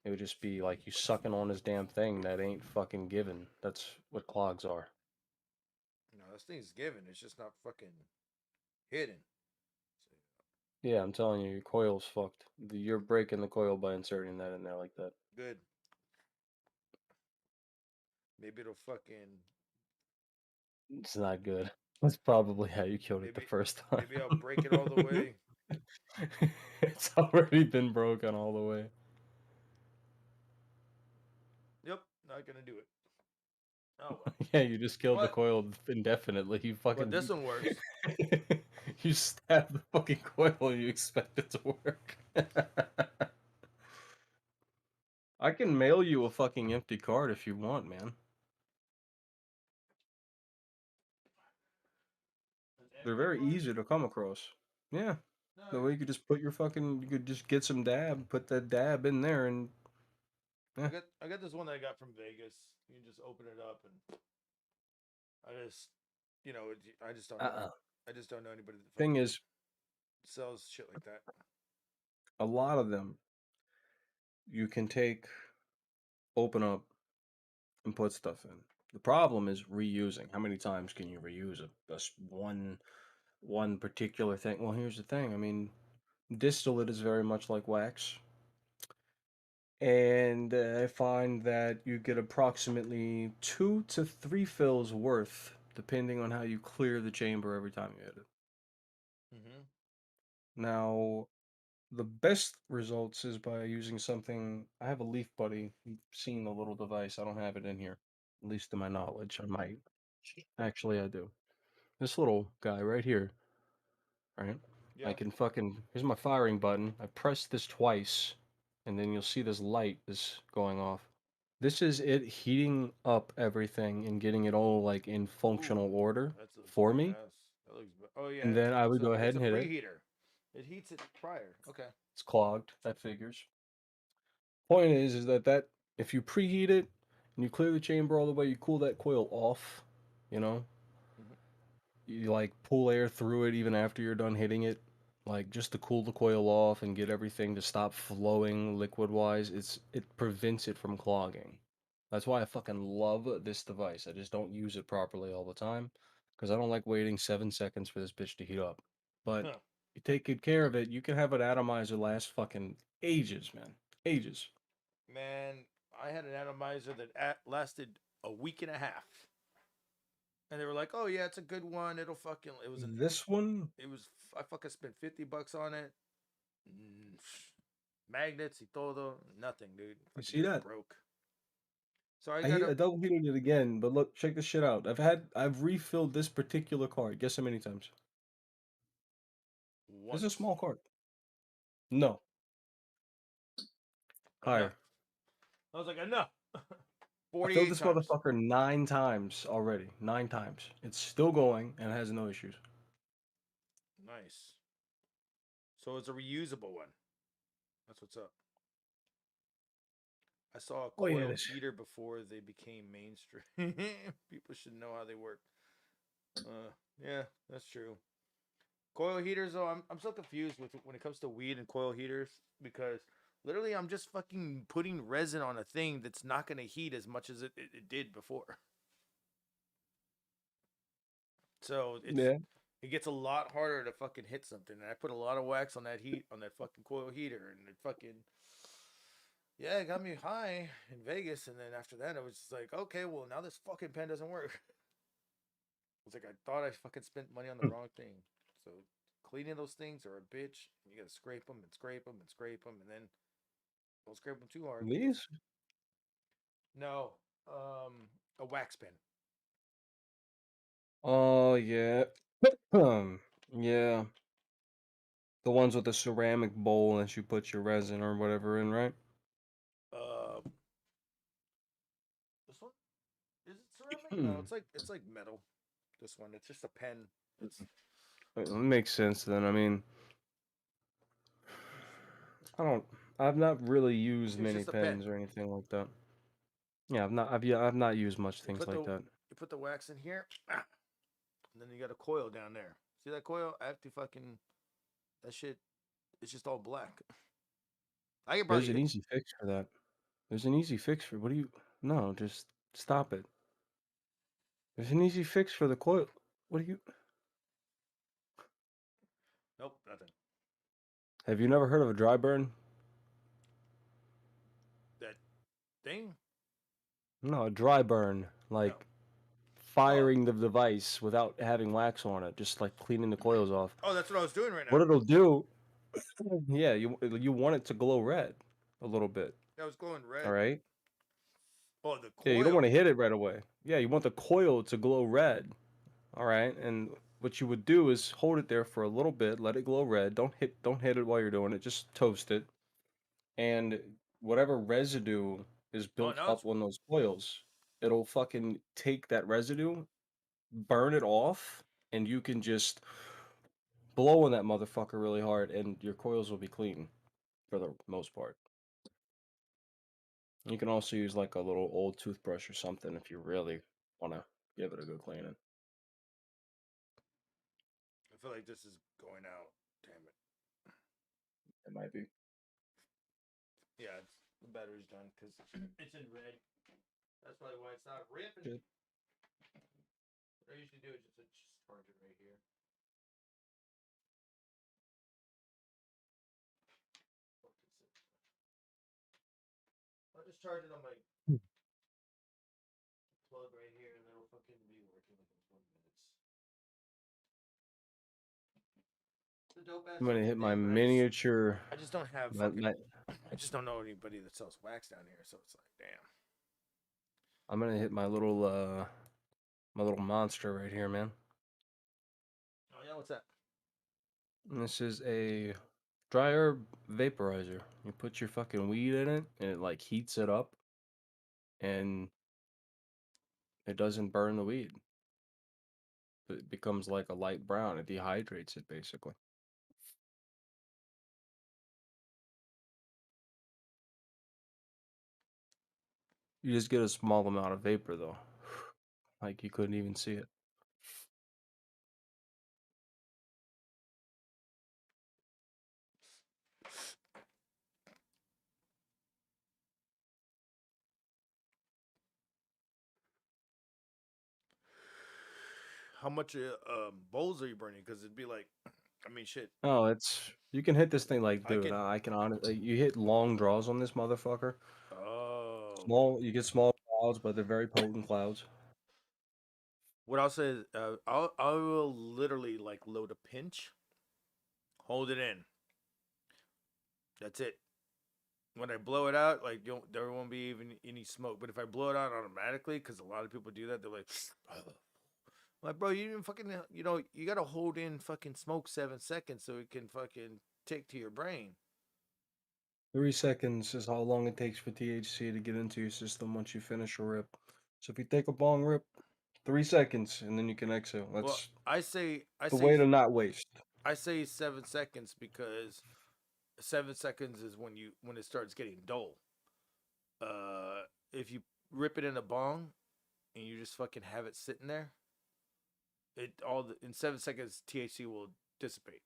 It would just be like you sucking on this damn thing that ain't fucking given. That's what clogs are.
No, this thing's given. It's just not fucking hidden.
Yeah, I'm telling you, your coil's fucked. You're breaking the coil by inserting that in there like that.
Good. Maybe it'll fucking.
It's not good. That's probably how you killed it the
Maybe
first time.
maybe I'll break it all the way.
It's already been broken all the way.
Yep, not gonna do it. Oh well.
Yeah, you just killed the
But
coil indefinitely. You
but this
fucking
one works.
you stabbed the fucking coil and you expect it to work. I can mail you a fucking empty card if you want, man. They're very easy to come across. Yeah. The way you could just put your fucking, you could just get some dab, put that dab in there, and yeah.
I got this one that I got from Vegas. You can just open it up and I just I just don't know. I just don't know anybody that
Thing
fucking
is,
sells shit like that.
a lot of them you can take, open up, and put stuff in. The problem is reusing. How many times can you reuse one particular thing? Well, here's the thing. I mean, distillate is very much like wax. And I find that you get approximately 2 to 3 fills worth, depending on how you clear the chamber every time you hit it.
Mm-hmm.
Now, the best results is by using something. I have a Leaf Buddy. You've seen the little device. I don't have it in here, at least to my knowledge. I might. Actually, I do. This little guy right here, right? I
Yeah.
can fucking. Here's my firing button. I press this twice, and then you'll see this light is going off. This is it heating up everything and getting it all like in functional order
That's a
for me.
badass. That looks. Oh yeah.
And then I would go ahead
It's a
and hit it.
preheater. It heats it prior. Okay.
It's clogged. That figures. Point is that if you preheat it and you clear the chamber all the way, you cool that coil off, you know,
Mhm.
you like pull air through it even after you're done hitting it, like just to cool the coil off and get everything to stop flowing liquid-wise. It prevents it from clogging. That's why I fucking love this device. I just don't use it properly all the time because I don't like waiting 7 seconds for this bitch to heat up. But you take good care of it, you can have an atomizer last fucking ages, man. Ages.
Man, I had an atomizer that lasted a week and a half. And they were like, "Oh yeah, it's a good one. It'll fucking." It was
This one.
It was. I fucking spent $50 on it. Magnets y todo. Nothing, dude.
You
Fucking
see
just
that?
broke. So I
I
got a
double heated it again, but look, check this shit out. I've refilled this particular card. Guess how many times? This is a small card. No.
enough.
Higher.
I was like, enough.
I filled
48
this
times.
motherfucker 9 times already. 9 times. It's still going and has no issues.
Nice. So it's a reusable one. That's what's up. I saw a
Oh, yeah,
coil
this-
heater before they became mainstream. People should know how they work. Yeah, that's true. Coil heaters, though, I'm so confused with when it comes to weed and coil heaters because literally I'm just fucking putting resin on a thing that's not going to heat as much as it did before. So
Yeah.
it gets a lot harder to fucking hit something. And I put a lot of wax on that fucking coil heater, and it fucking it got me high in Vegas. And then after that, I was just like, okay, well now this fucking pen doesn't work. It's like I thought I fucking spent money on the wrong thing. So cleaning those things are a bitch. You gotta scrape them and scrape them and scrape them, and then don't scrape them too hard.
These?
No, a wax pen.
Oh, yeah. Yeah. The ones with the ceramic bowl that you put your resin or whatever in, right?
This one is it ceramic? No, it's like metal. This one, it's just a pen. It's
It makes sense then. I mean, I've not really used
it's
many
just a pen.
pens or anything like that. Yeah, I've not used much things like that.
You put the wax in here, and then you got a coil down there. See that coil? I have to fucking that shit. It's just all black. I can
There's
probably
an easy fix for that. There's an easy fix for what do you No, just stop it. There's an easy fix for the coil. What do you
Nope, nothing.
Have you never heard of a dry burn?
That thing?
No, a dry burn, like firing the device without having wax on it, just like cleaning the coils off.
Oh, that's what I was doing right now.
What it'll do, yeah, you want it to glow red a little bit.
That was glowing red.
All right.
Oh, the coil.
Yeah, you don't want to hit it right away. Yeah, you want the coil to glow red. All right, and what you would do is hold it there for a little bit, let it glow red. Don't hit it while you're doing it. Just toast it, and whatever residue is built up on those coils, it'll fucking take that residue, burn it off, and you can just blow on that motherfucker really hard, and your coils will be clean for the most part. You can also use like a little old toothbrush or something if you really want to give it a good cleaning.
I feel like this is going out. Damn it.
It might be.
Yeah, the battery's done because it's in red. That's probably why it's not ripping.
Good.
What I usually do is just charge it right here. I'll just charge it on my plug right here, and it'll fucking be working within 20 minutes. The dope ass
I'm gonna hit my
thing, but
miniature.
I just don't have
my-
fucking.
my-
I just don't know anybody that sells wax down here, so it's like, damn.
I'm gonna hit my little monster right here, man.
Oh yeah, what's that?
And this is a dry herb vaporizer. You put your fucking weed in it, and it like heats it up, and it doesn't burn the weed. It becomes like a light brown. It dehydrates it basically. You just get a small amount of vapor though. Like you couldn't even see it.
How much bowls are you burning? Because it'd be like, I mean, shit.
Oh, it's you can hit this thing like,
I
dude.
can.
I can honestly, you hit long draws on this motherfucker.
Oh.
Small, you get small clouds, but they're very potent clouds.
What I'll say is, I will literally like load a pinch, hold it in. That's it. When I blow it out, like there won't be even any smoke. But if I blow it out automatically, because a lot of people do that, they're like, bro, you didn't fucking, you gotta hold in fucking smoke 7 seconds so it can fucking take to your brain.
3 seconds is how long it takes for THC to get into your system once you finish a rip. So if you take a bong rip, 3 seconds, and then you can exhale.
Well,
That's
I say
the way to not waste.
7 seconds because 7 seconds is when it starts getting dull. If you rip it in a bong and you just fucking have it sitting there, in 7 seconds THC will dissipate.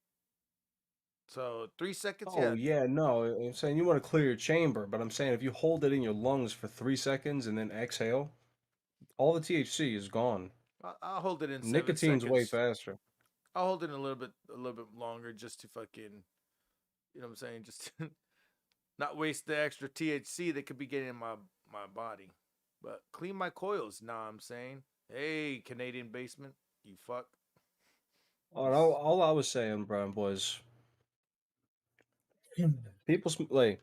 So 3 seconds,
Oh yeah, no, I'm saying you want to clear your chamber, but I'm saying if you hold it in your lungs for 3 seconds and then exhale, all the THC is gone.
I'll hold it in seven
Nicotine's way
seconds.
faster.
I'll hold it a little bit longer just to fucking, you know what I'm saying, just to not waste the extra THC that could be getting in my body. But clean my coils, nah, I'm saying. Hey, Canadian basement, you fuck.
All I was saying, Brian, was people like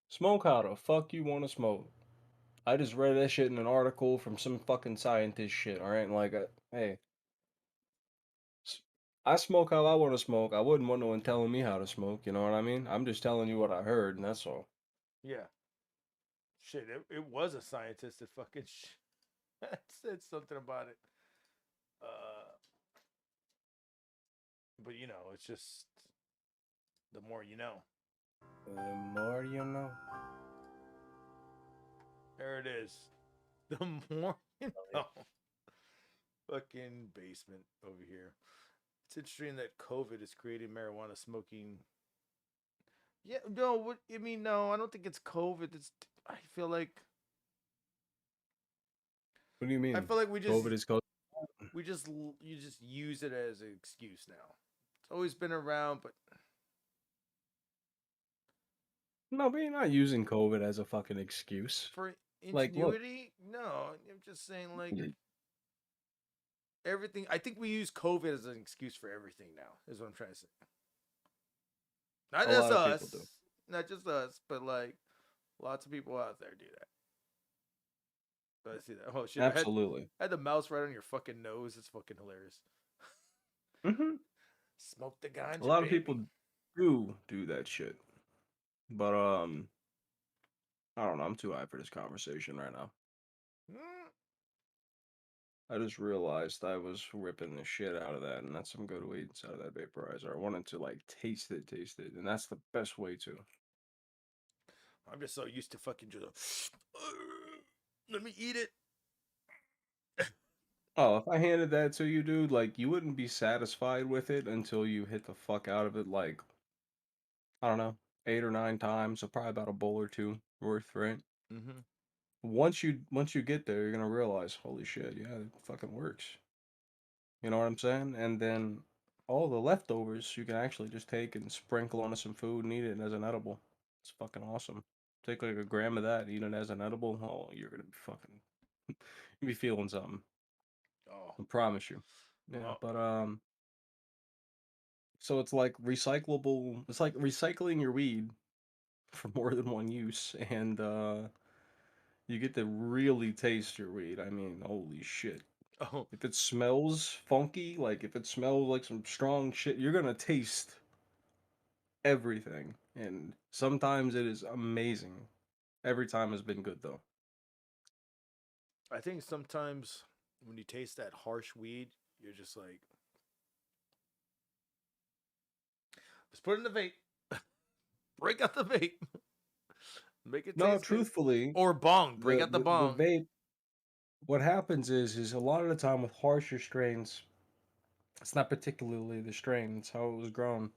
smoke how the fuck you want to smoke. I just read that shit in an article from some fucking scientist shit. All right, like, hey, I smoke how I want to smoke. I wouldn't want no one telling me how to smoke. You know what I mean? I'm just telling you what I heard, and that's all.
Yeah. Shit, it was a scientist that fucking said something about it. But it's just the more you know.
The more you know.
There it is. The more you know. Fucking basement over here. It's interesting that COVID is creating marijuana smoking. Yeah, no, what I mean, no, I don't think it's COVID. I feel like
What do you mean?
we
COVID is COVID.
you just use it as an excuse now. It's always been around, but
No, but you're not using COVID as a fucking excuse.
for
Like, look,
ingenuity, no. I'm just saying like everything. I think we use COVID as an excuse for everything now. Is what I'm trying to say. Not
a
just
lot of
us,
people do.
not just us, but like lots of people out there do that. But I see that. Oh shit!
Absolutely.
I had the mouse right on your fucking nose. It's fucking hilarious.
Mm-hmm.
Smoke the ganja,
A lot of
baby.
people do that shit. But I don't know. I'm too high for this conversation right now. I just realized I was ripping the shit out of that, and that's some good weeds out of that vaporizer. I wanted to like taste it, and that's the best way to.
I'm just so used to fucking just. Let me eat it.
Oh, if I handed that to you, dude, like you wouldn't be satisfied with it until you hit the fuck out of it, like I don't know, 8 or 9 times, so probably about a bowl or two worth, right?
Mm-hmm.
Once you get there, you're gonna realize, holy shit, yeah, it fucking works. You know what I'm saying? And then all the leftovers you can actually just take and sprinkle onto some food and eat it as an edible. It's fucking awesome. Take like a gram of that, eat it as an edible. Oh, you're gonna be fucking, you be feeling something.
Oh.
I promise you. Yeah,
Oh.
but so it's like recyclable. It's like recycling your weed for more than one use, and you get to really taste your weed. I mean, holy shit.
Oh.
If it smells funky, like if it smells like some strong shit, you're gonna taste everything. And sometimes it is amazing. Every time has been good though.
I think sometimes when you taste that harsh weed, you're just like, let's put it in the vape. Break out the vape. Make it
No,
taste good.
truthfully,
Or bong. Break out the
the
bong.
vape. What happens is a lot of the time with harsher strains, it's not particularly the strain; it's how it was grown.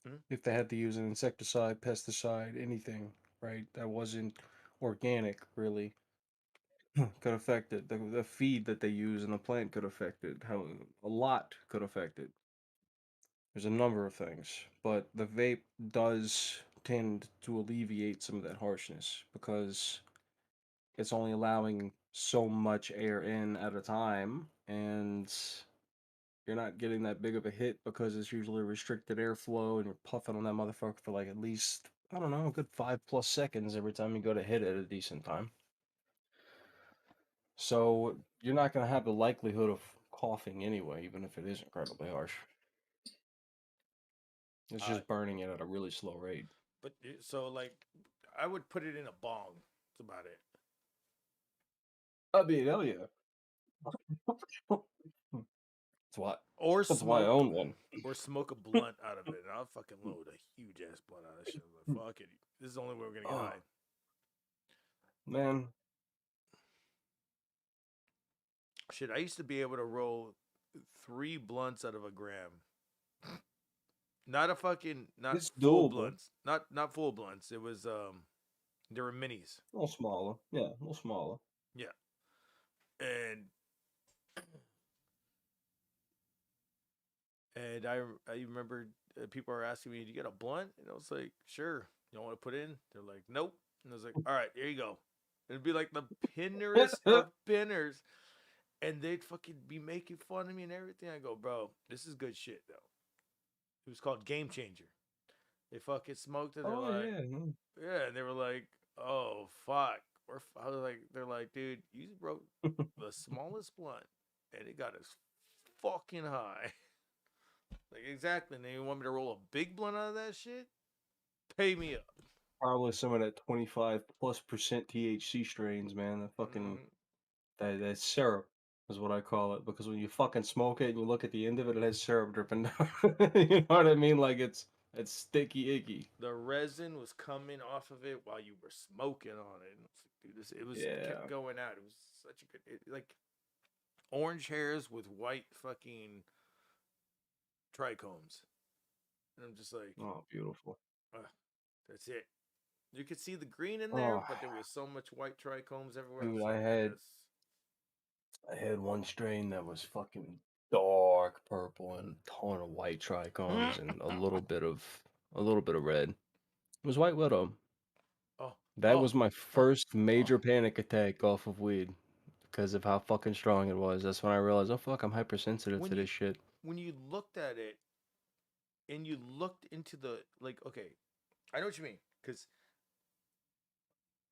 Mhm.
If they had to use an insecticide, pesticide, anything, right? That wasn't organic, really. could affect it. The feed that they use in the plant could affect it. How a lot could affect it. There's a number of things, but the vape does tend to alleviate some of that harshness because it's only allowing so much air in at a time, and you're not getting that big of a hit because it's usually restricted airflow, and you're puffing on that motherfucker for like at least, I don't know, a good 5+ seconds every time you go to hit it at a decent time. So you're not going to have the likelihood of coughing anyway, even if it is incredibly harsh. It's just burning it at a really slow rate.
But so like, I would put it in a bong. That's about it.
I mean, hell yeah. That's why.
Or
That's why I
smoke,
own one.
or smoke a blunt out of it, and I'll fucking load a huge ass blunt out of that shit. I'm like, fuck it. This is the only way we're gonna get high.
Man.
Shit, I used to be able to roll 3 blunts out of a gram. Not a fucking, not
It's
full
doable.
blunts. Not full blunts. It was there were minis.
A little smaller. Yeah, a little smaller.
Yeah. And I remember people are asking me, "Do you get a blunt?" And I was like, "Sure." You don't want to put in? They're like, "Nope." And I was like, "All right, here you go." It'd be like the pinnerest of pinners, and they'd fucking be making fun of me and everything. I go, "Bro, this is good shit though." It was called Game Changer. They fucking smoked it. They're like, yeah, and they were like, "Oh fuck." I was like, they're like, "Dude, you broke the smallest blunt, and it got us fucking high." Like, exactly. And they want me to roll a big blunt out of that shit? Pay me up.
Probably some of that 25+% THC strains, man. The fucking that syrup is what I call it, because when you fucking smoke it and you look at the end of it, it has syrup dripping down. You know what I mean? Like it's sticky icky.
The resin was coming off of it while you were smoking on it. And it's like, dude, it kept going out. It was such a good, like orange hairs with white fucking trichomes. And I'm just like,
Oh, beautiful.
That's it. You could see the green in there,
Oh,
but there was so much white trichomes everywhere.
dude,
I
I had one strain that was fucking dark purple and a ton of white trichomes and a little bit of red. It was White Widow. That was my first major panic attack off of weed because of how fucking strong it was. That's when I realized, oh fuck, I'm hypersensitive to this shit.
When you looked at it and you looked into the, like, okay, I know what you mean, because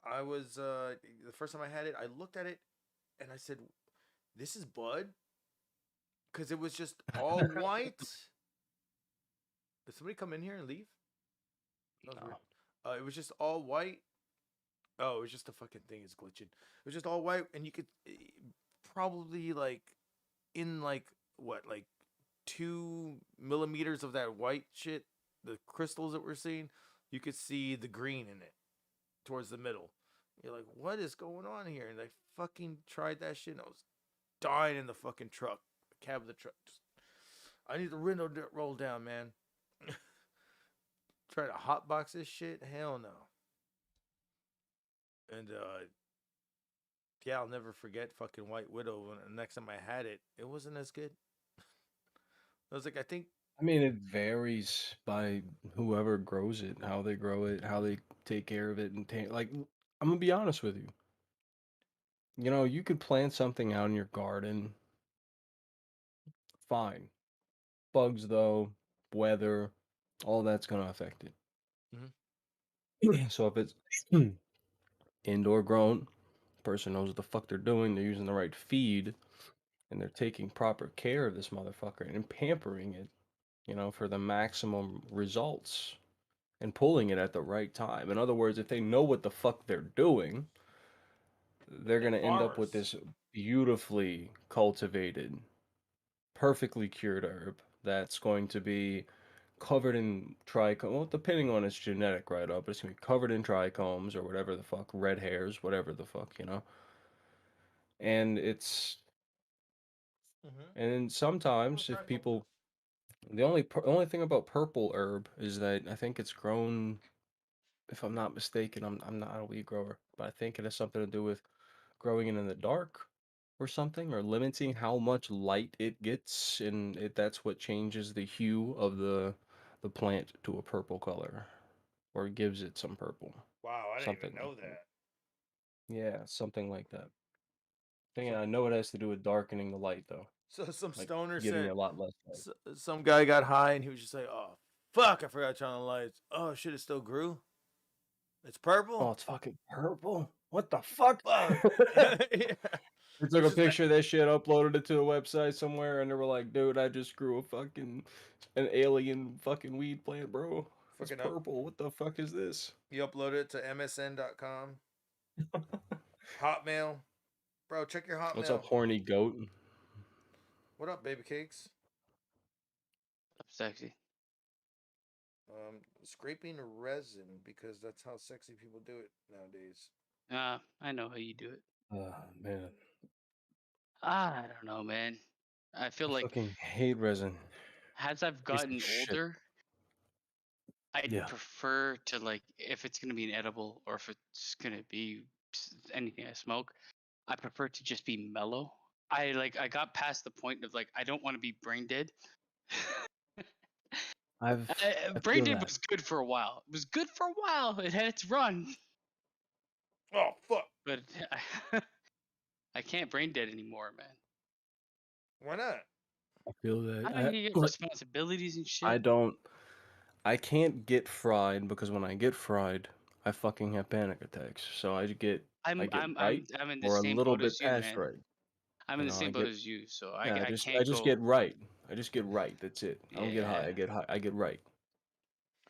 I was the first time I had it, I looked at it and I said, "This is bud," because it was just all white. Did somebody come in here and leave? That was weird. It was just all white. Oh, it was just the fucking thing is glitching. It was just all white, and you could probably like in like what, like 2 millimeters of that white shit, the crystals that we're seeing, you could see the green in it towards the middle. You're like, what is going on here? And I fucking tried that shit, and I was dying in the fucking truck, the cab of the truck. I need the window roll down, man. Try to hotbox this shit? Hell no. And yeah, I'll never forget fucking White Widow. When the next time I had it, it wasn't as good. I was like,
I mean, it varies by whoever grows it, how they grow it, how they take care of it, and like, I'm gonna be honest with you. You know, you could plant something out in your garden, fine. Bugs, though, weather, all that's gonna affect it. So if it's indoor grown, person knows what the fuck they're doing, they're using the right feed, and they're taking proper care of this motherfucker and pampering it, you know, for the maximum results and pulling it at the right time. In other words, if they know what the fuck they're doing, they're going to end up with this beautifully cultivated, perfectly cured herb that's going to be covered in trichomes. Well, depending on its genetic write-up, it's going to be covered in trichomes or whatever the fuck, red hairs, whatever the fuck, you know. And it's and then sometimes if people, the only thing about purple herb is that I think it's grown, if I'm not mistaken, I'm not a weed grower, but I think it has something to do with growing it in the dark or something, or limiting how much light it gets, and that's what changes the hue of the plant to a purple color, or gives it some purple.
Wow, I didn't
Something
even know
like that.
that.
Yeah, something like that. I know it has to do with darkening the light, though.
So some
Like
stoner
giving
said
a lot less light.
some guy got high and he was just like, "Oh fuck, I forgot to turn on the lights. Oh shit, it still grew. It's purple.
Oh, it's fucking purple. What the fuck?
Fuck." Yeah.
They took a picture of that shit, uploaded it to a website somewhere, and they were like, "Dude, I just grew an alien fucking weed plant, bro. It's
Fucking
purple. What the fuck is this?"
You upload it to MSN.com. Hotmail. Bro, check your Hotmail.
What's up, horny goat?
What up, baby cakes?
I'm sexy.
Scraping resin because that's how sexy people do it nowadays.
I know how you do it.
Oh, man.
I don't know, man. I feel
I
like
fucking hate resin.
as I've
Piece of
gotten
shit.
older, I'd
Yeah.
prefer to, like, if it's gonna be an edible or if it's gonna be anything I smoke, I prefer to just be mellow. I got past the point of, like, I don't want to be brain dead.
I
Brain
feel
dead
that.
was good for a while. It was good for a while. It had its run.
Oh fuck!
But I can't brain dead anymore, man.
Why not?
I feel that.
I mean, you get responsibilities and shit.
I can't get fried because when I get fried, I fucking have panic attacks. So I get
I'm
right
in the
or a
same
little
boat
bit
as you,
past
man.
right.
I'm in the same boat as you, so I
I
can't
just
go.
get right. I just get right. That's it. I don't get high.
Yeah.
I get high. I get right.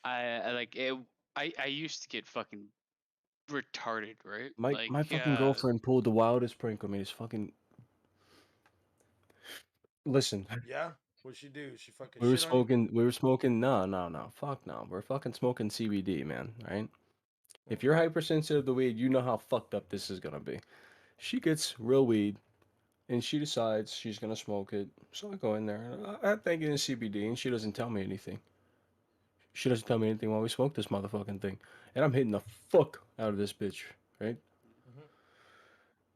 I like it. I used to get fucking retarded, right?
My fucking girlfriend pulled the wildest prank on me. This fucking listen.
Yeah? What'd she do? She fucking
We were
shit on you?
smoking. We were smoking. No. Fuck no. We're fucking smoking CBD, man. Right? If you're hypersensitive to weed, you know how fucked up this is gonna be. She gets real weed, and she decides she's gonna smoke it. So I go in there, and I think it's CBD, and she doesn't tell me anything. She doesn't tell me anything while we smoke this motherfucking thing, and I'm hitting the fuck out of this bitch, right?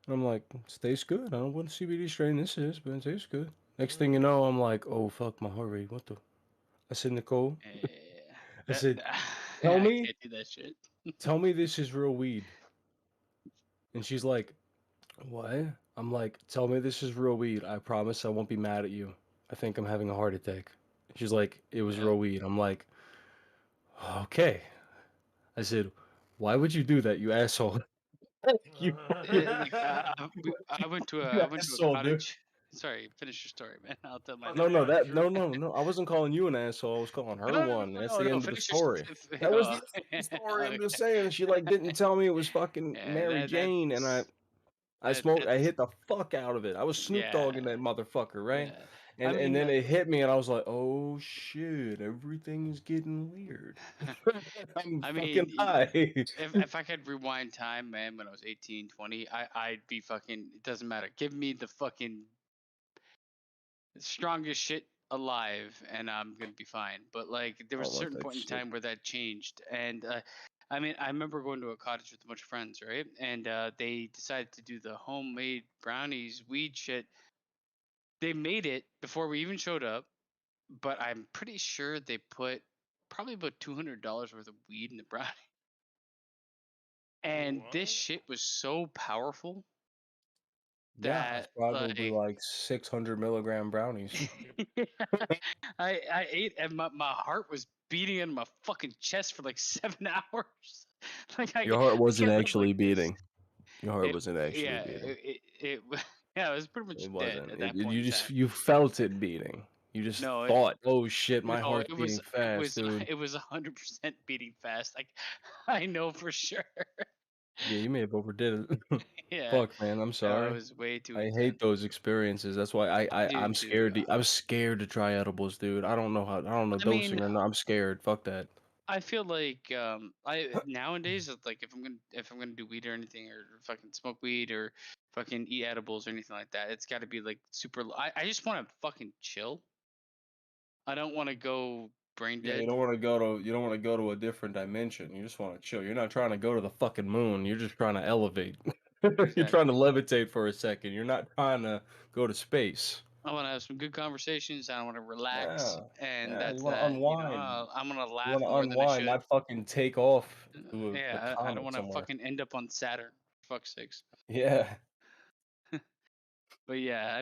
And I'm like, it tastes good. I don't know what CBD strain this is, but it tastes good. Next thing you know, I'm like, oh fuck, my heart rate. What the? I said, Nicole. I said, tell
I
me,
can't do that shit.
tell me this is real weed. And she's like, what? I'm like, tell me this is real weed. I promise I won't be mad at you. I think I'm having a heart attack. She's like, it was real weed. I'm like, okay. I said, why would you do that, you asshole? You
Like, I went to a
asshole, dude.
cottage. Sorry, finish your story, man. I'll tell my.
No. I wasn't calling you an asshole. I was calling her
No,
one. That's
no,
the
no.
end of the
Finish your.
story. That was the end of the story. I'm just saying. She like didn't tell me it was fucking Mary Jane, and I smoked. I hit the fuck out of it. I was Snoop Dogging that motherfucker, right?
Yeah.
And
I mean,
then it hit me, and I was like, "Oh shit, everything's getting weird." I'm
I
fucking
mean,
high.
if I could rewind time, man, when I was 18, 20, I'd be fucking. It doesn't matter. Give me the fucking strongest shit alive, and I'm gonna be fine. But like, there was a certain point in time where that changed, and I mean, I remember going to a cottage with a bunch of friends, right? And they decided to do the homemade brownies, weed shit. They made it before we even showed up, but I'm pretty sure they put probably about $200 worth of weed in the brownie. And this shit was so powerful
Yeah, it's
that
probably like 600 milligram brownies.
I ate and my heart was beating in my fucking chest for like 7 hours. Like
Your heart wasn't
can't live
actually
like this.
beating. Your heart wasn't actually
Yeah,
beating.
it yeah, it was pretty much
It
dead
wasn't.
at that
You
point in
just
time.
you felt it beating. You just
No,
thought, "Oh shit, my
no,
heart's beating fast, dude."
it was 100% beating fast. Like I know for sure.
Yeah, you may have overdid it.
Yeah.
Fuck, man, I'm
No, it
sorry.
was way too
I
intense.
hate those experiences. That's why
I do
I'm
too.
scared. I'm scared to try edibles, dude. I don't know how. I don't know
I mean,
dosing or not. I'm scared. Fuck that.
I feel like I nowadays it's like if I'm gonna do weed or anything or fucking smoke weed or fucking eat edibles or anything like that, it's got to be like super. I just want to fucking chill. I don't want to go brain
Yeah, you
dead.
don't want to go to a different dimension. You just want to chill. You're not trying to go to the fucking moon. You're just trying to elevate. You're trying to levitate for a second. You're not trying to go to space.
I want to have some good conversations. I want to relax,
Yeah,
and
yeah. You
that's
want to
that.
unwind.
I'm gonna
You
laugh
want to
more than I
unwind,
should.
not fucking take off to a
Yeah, I don't
comet
want to
somewhere.
fucking end up on Saturn. For fuck's sakes.
Yeah.
But yeah,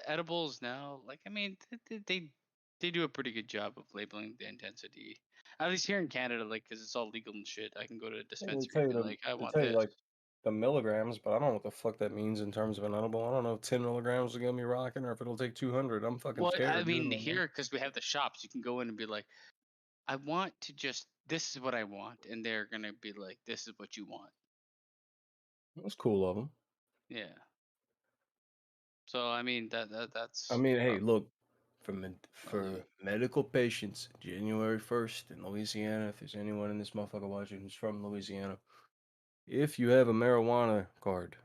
edibles now, like they do a pretty good job of labeling the intensity. At least here in Canada, like, because it's all legal and shit. I can go to a
Yeah, they
dispensary
tell
and
you
be like, I
they
want
tell you
this.
like the milligrams, but I don't know what the fuck that means in terms of an edible. I don't know if 10 milligrams is gonna be rocking or if it'll take 200. I'm fucking
Well, I
scared, dude. I
mean,
don't know.
here, because we have the shops, you can go in and be like, I want to just, this is what I want, and they're gonna be like, this is what you want.
That's cool of them.
Yeah. So I mean that's.
I mean, hey, look, for medical patients, January 1st in Louisiana, if there's anyone in this motherfucker watching who's from Louisiana, if you have a marijuana card,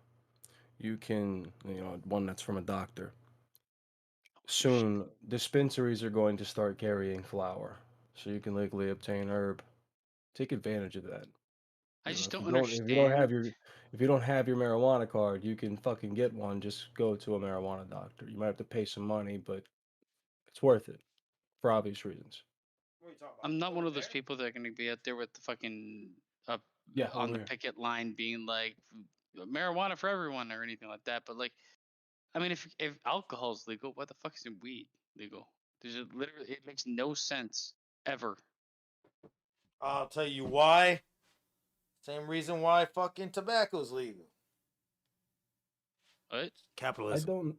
you can, one that's from a doctor. Soon, dispensaries are going to start carrying flower, so you can legally obtain herb. Take advantage of that.
I just
If you
don't
don't,
understand.
if you don't have your marijuana card, you can fucking get one. Just go to a marijuana doctor. You might have to pay some money, but it's worth it for obvious reasons.
I'm not one of those people that are gonna be out there with the fucking up
Yeah,
on
over
the
here.
picket line being like marijuana for everyone or anything like that. But like, I mean, if alcohol is legal, why the fuck isn't weed legal? There's literally, it makes no sense ever.
I'll tell you why. Same reason why fucking tobacco's legal.
What?
Capitalism.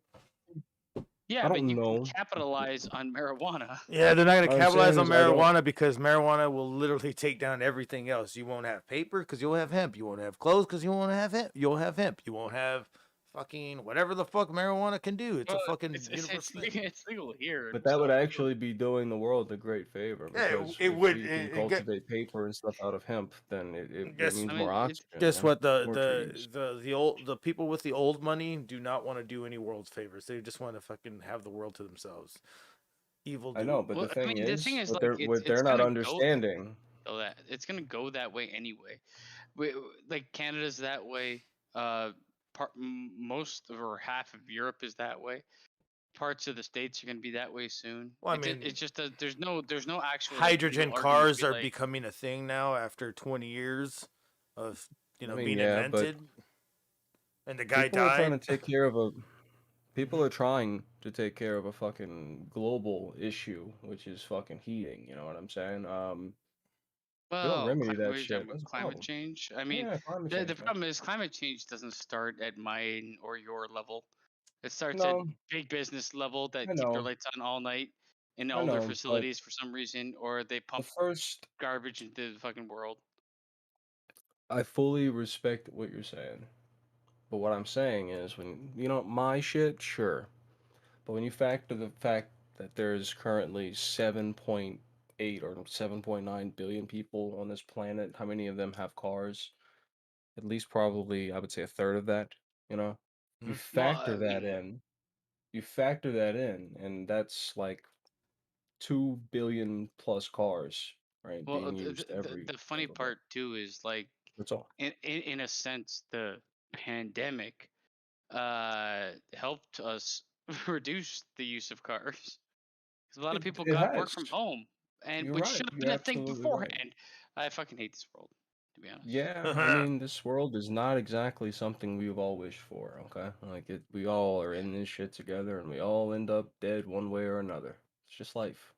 Yeah,
I
but
don't
you can
know.
capitalize on marijuana.
Yeah, they're not going to
What I'm
capitalize
saying
on
is I don't.
marijuana because marijuana will literally take down everything else. You won't have paper because you'll have hemp. You won't have clothes because you won't have hemp. You'll have hemp. You won't have fucking whatever the fuck marijuana can do. It's a
Well,
fucking
it's
universal thing.
it's legal here.
But that would actually be doing the world a great favor
Yeah,
because
it
if
would.
we can
It
cultivate paper and stuff out of hemp, then it
guess
means
I
more
mean, it's
oxygen.
guess what?
More trees.
The people with the old money do not want to do any world's favors. They just want to fucking have the world to themselves. Evil.
I know, but
well,
the
I
thing
mean, the thing is, like,
what
it's
they're not
gonna
understanding.
go that it's gonna go that way anyway. Like Canada's that way. Most or half of Europe is that way. Parts of the states are gonna be that way soon.
Well, I mean,
it's just that there's no actual like,
hydrogen
legal argument to
cars
be
are
like,
becoming a thing now after 20 years of
I mean,
being
yeah, but
invented. And the guy
people are trying
died.
to take care of a. People are trying to take care of a fucking global issue, which is fucking heating. You know what I'm saying? If you don't
well,
remedy that
what are you talking
shit,
about?
that's a
Climate
problem.
change. I mean,
Yeah, climate
the
change, man.
problem is climate change doesn't start at mine or your level. It starts at
No,
big business level
I
that keep their
know,
lights on all night in
I
all their
know, but
facilities for some reason, or they
the
pump
first,
garbage into the fucking world.
I fully respect what you're saying, but what I'm saying is when my shit, sure, but when you factor the fact that there's currently 7.8 or 7.9 billion people on this planet, how many of them have cars? At least probably, I would say a third of that, you know? You
Mhm.
Well,
factor
I
that
mean,
in, you factor that in, and that's like 2 billion plus cars, right,
well,
being used every
the funny
single day.
part too is like,
That's all.
in a sense, the pandemic helped us reduce the use of cars. Because a lot of people
It
got work
has.
from home, and
You're
which
right.
should have been
You're
a thing
absolutely right.
beforehand. I fucking hate this world, to be honest.
Yeah, I mean, this world is not exactly something we've all wished for, okay? Like we all are in this shit together and we all end up dead one way or another. It's just life.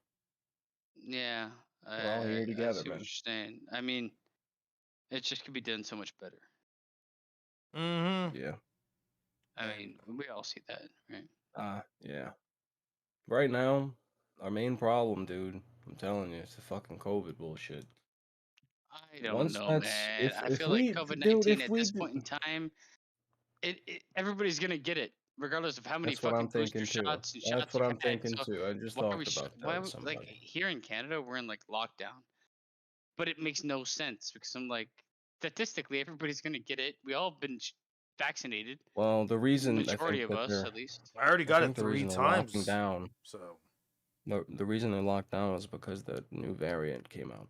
Yeah,
We're all here
I
together,
see what
man.
you're saying. I mean, it just could be done so much better.
Mm-hmm.
Yeah.
I mean, we all see that, right?
Yeah. Right now, our main problem, dude, I'm telling you, it's the fucking COVID bullshit.
I don't
Once
know,
that's
man. I
if
feel like
we dude,
COVID-19
if
at
we
this
do,
point in time, everybody's gonna get it, regardless of how many
that's what I'm
fucking booster
thinking too.
shots and
That's
shots
what
you've
I'm
had.
thinking
So
too. I just
why are we?
talked about that with
Like
somebody.
here in Canada, we're in like lockdown, but it makes no sense because I'm like, statistically, everybody's gonna get it. We all been vaccinated,
Well, the reason I
majority
think
of
that
us
they're
at least.
I already
I
got it
think the
3
reason they're locking
times.
down
So
the reason they're locked down is because the new variant came out.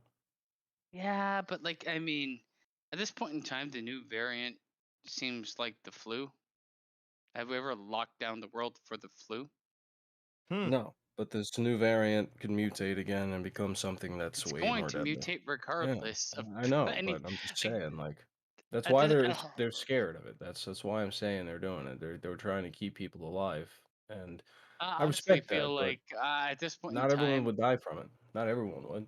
Yeah, but like, I mean, at this point in time, the new variant seems like the flu. Have we ever locked down the world for the flu?
No, but this new variant can mutate again and become something that's
It's
way
going
more
to
deadly.
mutate
Yeah,
regardless of
I know,
any.
but I'm just saying, like, that's
At
why
this,
they're scared of it. That's why I'm saying they're doing it. They're trying to keep people alive, and
I
I
honestly
respect
feel
that, but
like at this point in
not everyone
time,
would die from it. Not everyone would.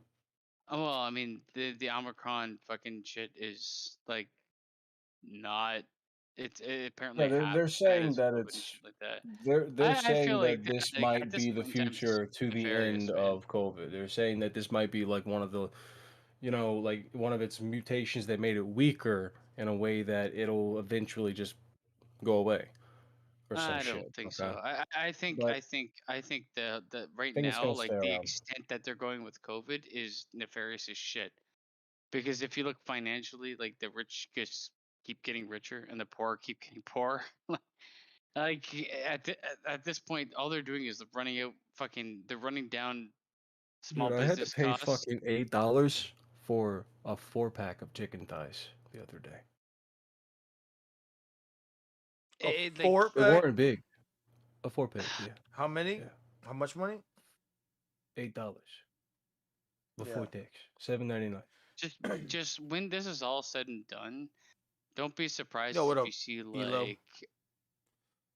well, I mean, the Omicron fucking shit is like not. It
Yeah,
apparently half
they're
as bad
saying
as
that
COVID and
it's
shit like that.
they're
I feel
saying
like
that
that,
this
like at
might
this
be the
point in time, it's
future to the
nefarious,
end
man.
of COVID. They're saying that this might be like one of the, like one of its mutations that made it weaker in a way that it'll eventually just go away or some
I don't
shit.
think
Okay,
so.
but
I think the right
I think it's
now,
gonna
like
stay
the
around.
extent that they're going with COVID is nefarious as shit. Because if you look financially, like the rich just keep getting richer and the poor keep getting poor. Like at this point, all they're doing is running out they're running down small
Dude, I had to
business
pay
costs.
fucking $8 for a 4 pack of chicken thighs the other day.
Like
They
Pack?
weren't big. A 4 pack, yeah,
How many?
yeah,
How much money?
$8
Yeah.
before tax, $7.99.
just when this is all said and done, don't be surprised
Yo, what
if
up,
you see
Elo?
like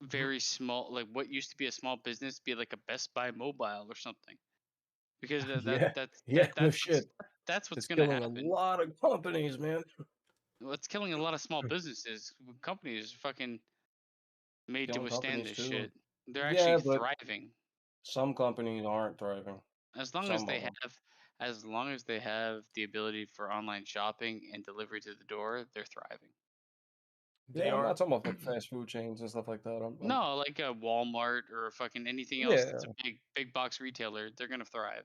very small, like what used to be a small business be like a Best Buy mobile or something. Because
Yeah, yeah, no shit.
that's what's
It's
gonna
killing a
happen.
lot of companies, man.
What's killing a lot of small businesses, companies fucking made to
Young
withstand
companies
this
too.
shit. They're
Yeah,
actually
but
thriving.
some companies aren't thriving.
As long as
Some of
they
them.
have as long as they have the ability for online shopping and delivery to the door, they're thriving.
They
Yeah, I'm not
aren't.
talking about like fast food chains and stuff like that.
No, like a Walmart or fucking anything else that's
Yeah,
a big box retailer, they're gonna thrive.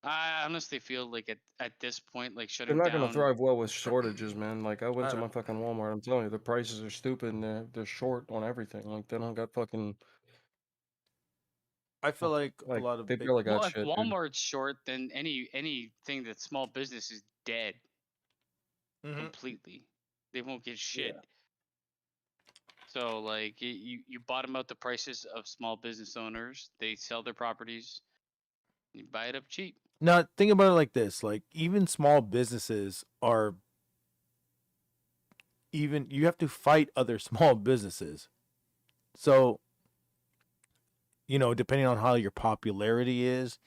I honestly feel like at this point, like
they're
shutting
not gonna
down.
thrive well with shortages, man. Like I went
I
to my
don't.
fucking Walmart. I'm telling you, the prices are stupid and they're short on everything. Like they don't got fucking
I feel like a
like
lot of
they
big.
barely got
Well, if
shit, dude.
Walmart's short, then anything that's small business is dead
Hmm.
completely. They won't get shit.
Yeah.
So like you bottom out the prices of small business owners. They sell their properties. You buy it up cheap.
Now think about it like this: like even small businesses are even you have to fight other small businesses. So depending on how your popularity is,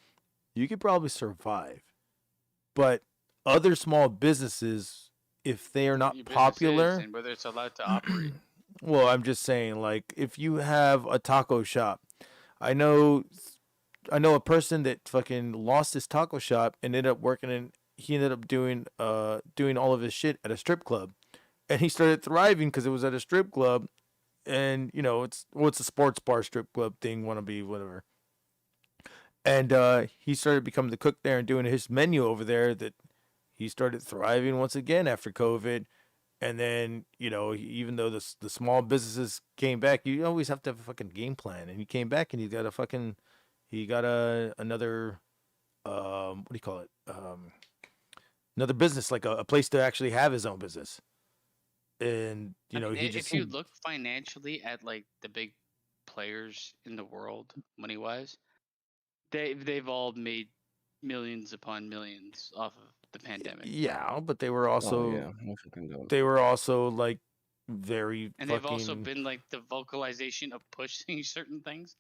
you could probably survive. But other small businesses, if they are
What
not
your business is
popular,
and whether it's allowed to operate.
well, I'm just saying, like if you have a taco shop, I know I know a person that fucking lost his taco shop and ended up working in. He ended up doing all of his shit at a strip club, and he started thriving because it was at a strip club, and it's a sports bar strip club thing, wanna be whatever. And he started becoming the cook there and doing his menu over there. That he started thriving once again after COVID. And then even though the small businesses came back, you always have to have a fucking game plan. And he came back and he got another what do you call it, another business, like a place to actually have his own business. And
I mean,
he
if
just
you look financially at like the big players in the world, money wise, they've all made millions upon millions off of the pandemic.
yeah, but they were
Oh yeah,
also
I fucking do it.
they were also like very
And they've also
fucking.
been like the vocalization of pushing certain things.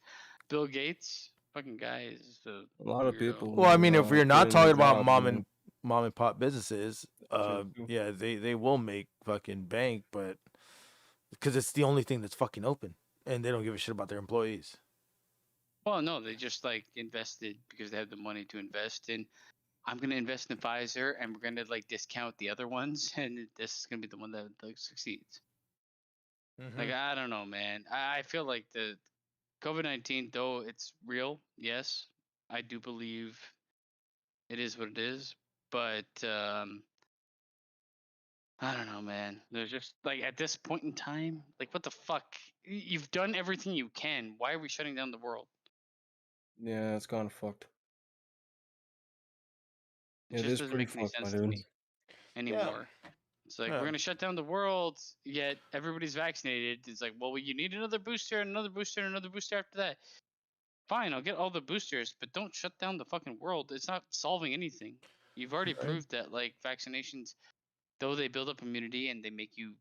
Bill Gates, fucking guy is a
A lot of
weirdo.
people
Well, I
who
mean, if we're
put
not
in their
talking about
jobs, man.
mom and pop businesses,
Shit too.
yeah, they will make fucking bank, but because it's the only thing that's fucking open, and they don't give a shit about their employees.
Well, no, they just like invested because they have the money to invest in. I'm gonna invest in Pfizer, and we're gonna like discount the other ones, and this is gonna be the one that like succeeds. Like I don't know, man. I feel like the COVID-19, though it's real, yes, I do believe it is what it is. But I don't know, man. There's just like at this point in time, like what the fuck? You've done everything you can. Why are we shutting down the world?
Yeah, it's kind of fucked.
It
It
just
is
doesn't
pretty
make any
fucked, my
sense to
dude.
me
Yeah.
anymore. It's like, we're going to shut down the world, yet everybody's vaccinated. It's like, well, you need another booster, and another booster, and another booster after that. Fine, I'll get all the boosters, but don't shut down the fucking world. It's not solving anything. You've already proved that, like, vaccinations, though they build up immunity and they make you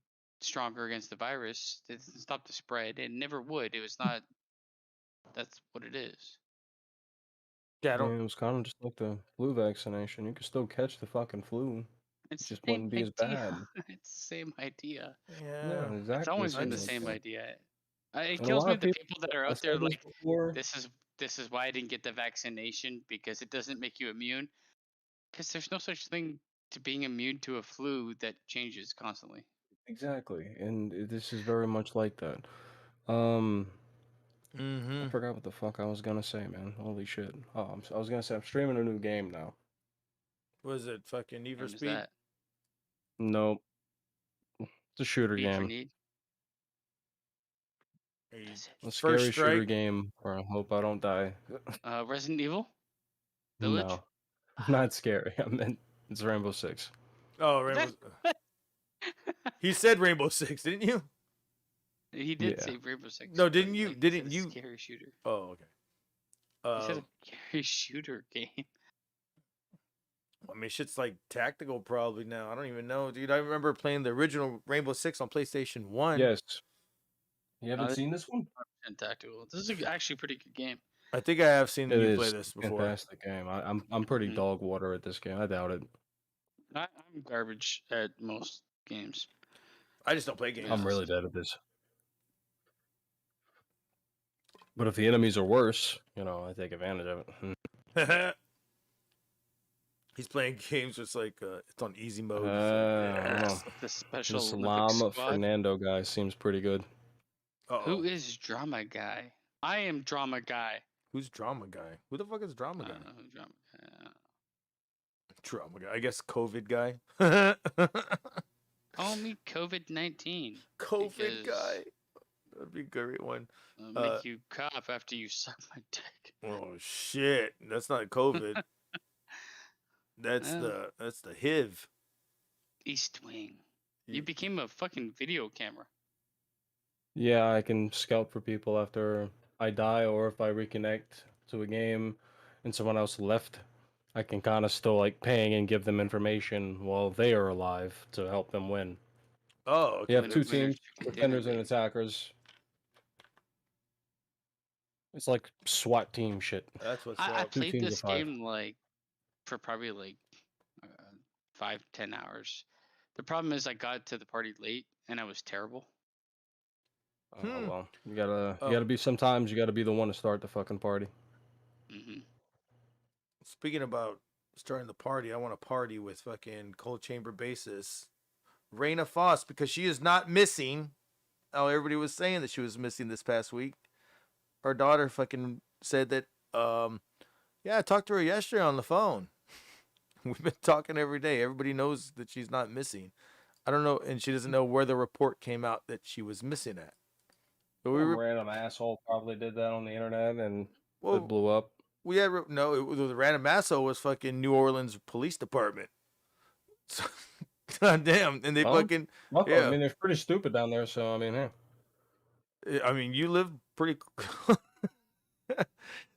stronger against the virus, it doesn't stop the spread. It never would. It was not. That's what it is.
Yeah, I
I mean,
don't.
it was kind of just like the flu vaccination. You could still catch the fucking flu. It
It's the
just
same
wouldn't be as
idea.
bad.
It's the same idea.
Yeah,
Yeah,
exactly.
It's always
the
been the
same
same
idea.
idea. It
And a
kills
lot
me
of
the
people,
people that are
I
out there
said this
like,
before.
this is why I didn't get the vaccination, because it doesn't make you immune. Because there's no such thing to being immune to a flu that changes constantly.
Exactly, and this is very much like that. I forgot what the fuck I was gonna say, man. Holy shit. Oh, I was gonna say I'm streaming a new game now.
Was it fucking Need for
When is
Speed?
that?
Nope. It's a shooter
Need for
game.
Need?
A
First
scary shooter
Strike?
game where I hope I don't die.
Resident Evil? Village?
No, not scary. I meant it's Rainbow Six.
Oh, Rainbow. He said Rainbow Six, didn't you?
He did
Yeah.
say Rainbow Six.
No,
but,
didn't you?
like, he
Didn't
said a
you?
Scary shooter.
Oh, okay.
He said a scary shooter game.
I mean, shit's like tactical probably now. I don't even know, dude. I remember playing the original Rainbow Six on PlayStation 1.
Yes. You haven't seen this one?
Tactical. This is actually a pretty good game.
I think I have seen
It
you
is
play this before.
fantastic game. I'm pretty dog water at this game. I doubt it.
I'm garbage at most games.
I just don't play games.
I'm really bad at this. But if the enemies are worse, I take advantage of it.
He's playing games just like it's on easy mode.
I don't know.
The Special
This
Olympics
Llama
squad.
Fernando guy seems pretty good.
Who is Drama Guy? I am Drama Guy.
Who's Drama Guy? Who the fuck is Drama Guy?
I don't know who Drama Guy.
Drama Guy. I guess COVID guy.
Call me COVID-19.
COVID guy. That'd be a great one.
Make you cough after you suck my dick.
Oh shit! That's not COVID. That's the HIV.
East Wing. You became a fucking video camera.
Yeah, I can scout for people after I die, or if I reconnect to a game and someone else left, I can kind of still like ping and give them information while they are alive to help them win.
Oh, okay.
You have two teams, defenders and attackers. It's like SWAT team shit.
That's what's
I
up.
played
teams
this
of 5.
game like for probably like 5-10 hours. The problem is I got to the party late and I was terrible.
Oh well, you gotta be. Sometimes you gotta be the one to start the fucking party.
Speaking about starting the party, I want to party with fucking Cold Chamber bassist Rayna Foss, because she is not missing. Oh, everybody was saying that she was missing this past week. Her daughter fucking said that. Yeah, I talked to her yesterday on the phone. We've been talking every day. Everybody knows that she's not missing. I don't know, and she doesn't know where the report came out that she was missing at. But
Some random asshole probably did that on the internet and it blew up.
We had the random asshole was fucking New Orleans Police Department. So, God damn, and they fucking
I mean, they're pretty stupid down there. So I mean, hey.
I mean, you live pretty.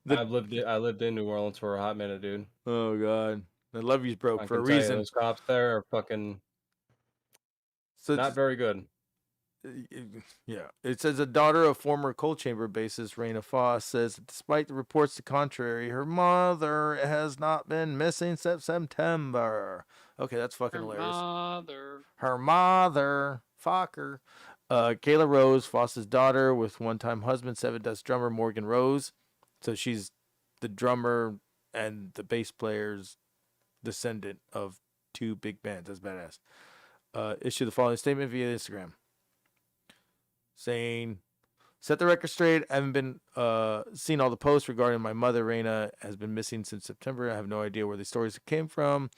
I lived in New Orleans for a hot minute, dude.
Oh God, I love you, bro,
I
for a
can tell you,
reason.
those cops there are fucking not very good.
Yeah, it says a daughter of former Cold Chamber bassist Rayna Foss says, despite the reports to contrary, her mother has not been missing since September. Okay, that's fucking hilarious. Her mother, fucker. Kayla Rose, Foss's daughter, with one-time husband, Seven Dust drummer Morgan Rose. So she's the drummer and the bass player's descendant of 2 big bands. That's badass. Issued the following statement via Instagram, saying, set the record straight. I haven't been seen all the posts regarding my mother. Rayna has been missing since September. I have no idea where the stories came from.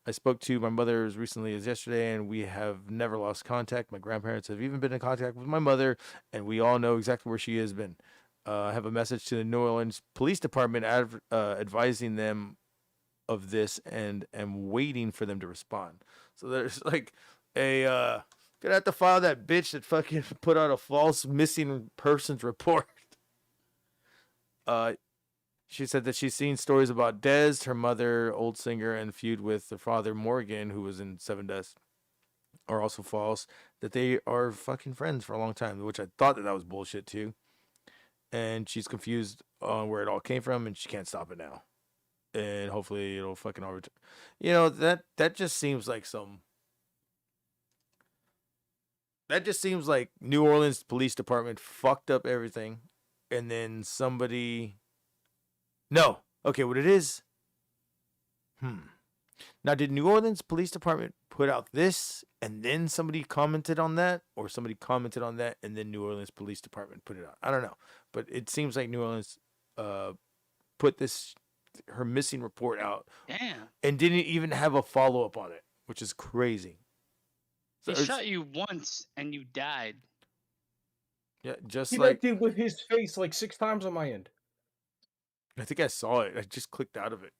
I spoke to my mother as recently as yesterday, and we have never lost contact. My grandparents have even been in contact with my mother, and we all know exactly where she has been. I have a message to the New Orleans Police Department advising them of this, and am waiting for them to respond. So there's like gonna have to file that bitch that fucking put out a false missing persons report. She said that she's seen stories about Dez, her mother, old singer, and feud with her father Morgan, who was in Seven Deaths, are also false. That they are fucking friends for a long time, which I thought that was bullshit too. And she's confused on where it all came from, and she can't stop it now. And hopefully it'll fucking all return. You know, that just seems like some. That just seems like New Orleans Police Department fucked up everything, and then somebody. No. Okay, what it is. Now, did New Orleans Police Department put out this, and then somebody commented on that, or somebody commented on that, and then New Orleans Police Department put it out? I don't know, but it seems like New Orleans put her missing report out, and didn't even have a follow up on it, which is crazy.
He shot you once and you died.
Yeah, just
He
like
did with his face like 6 times on my end.
I think I saw it. I just clicked out of it.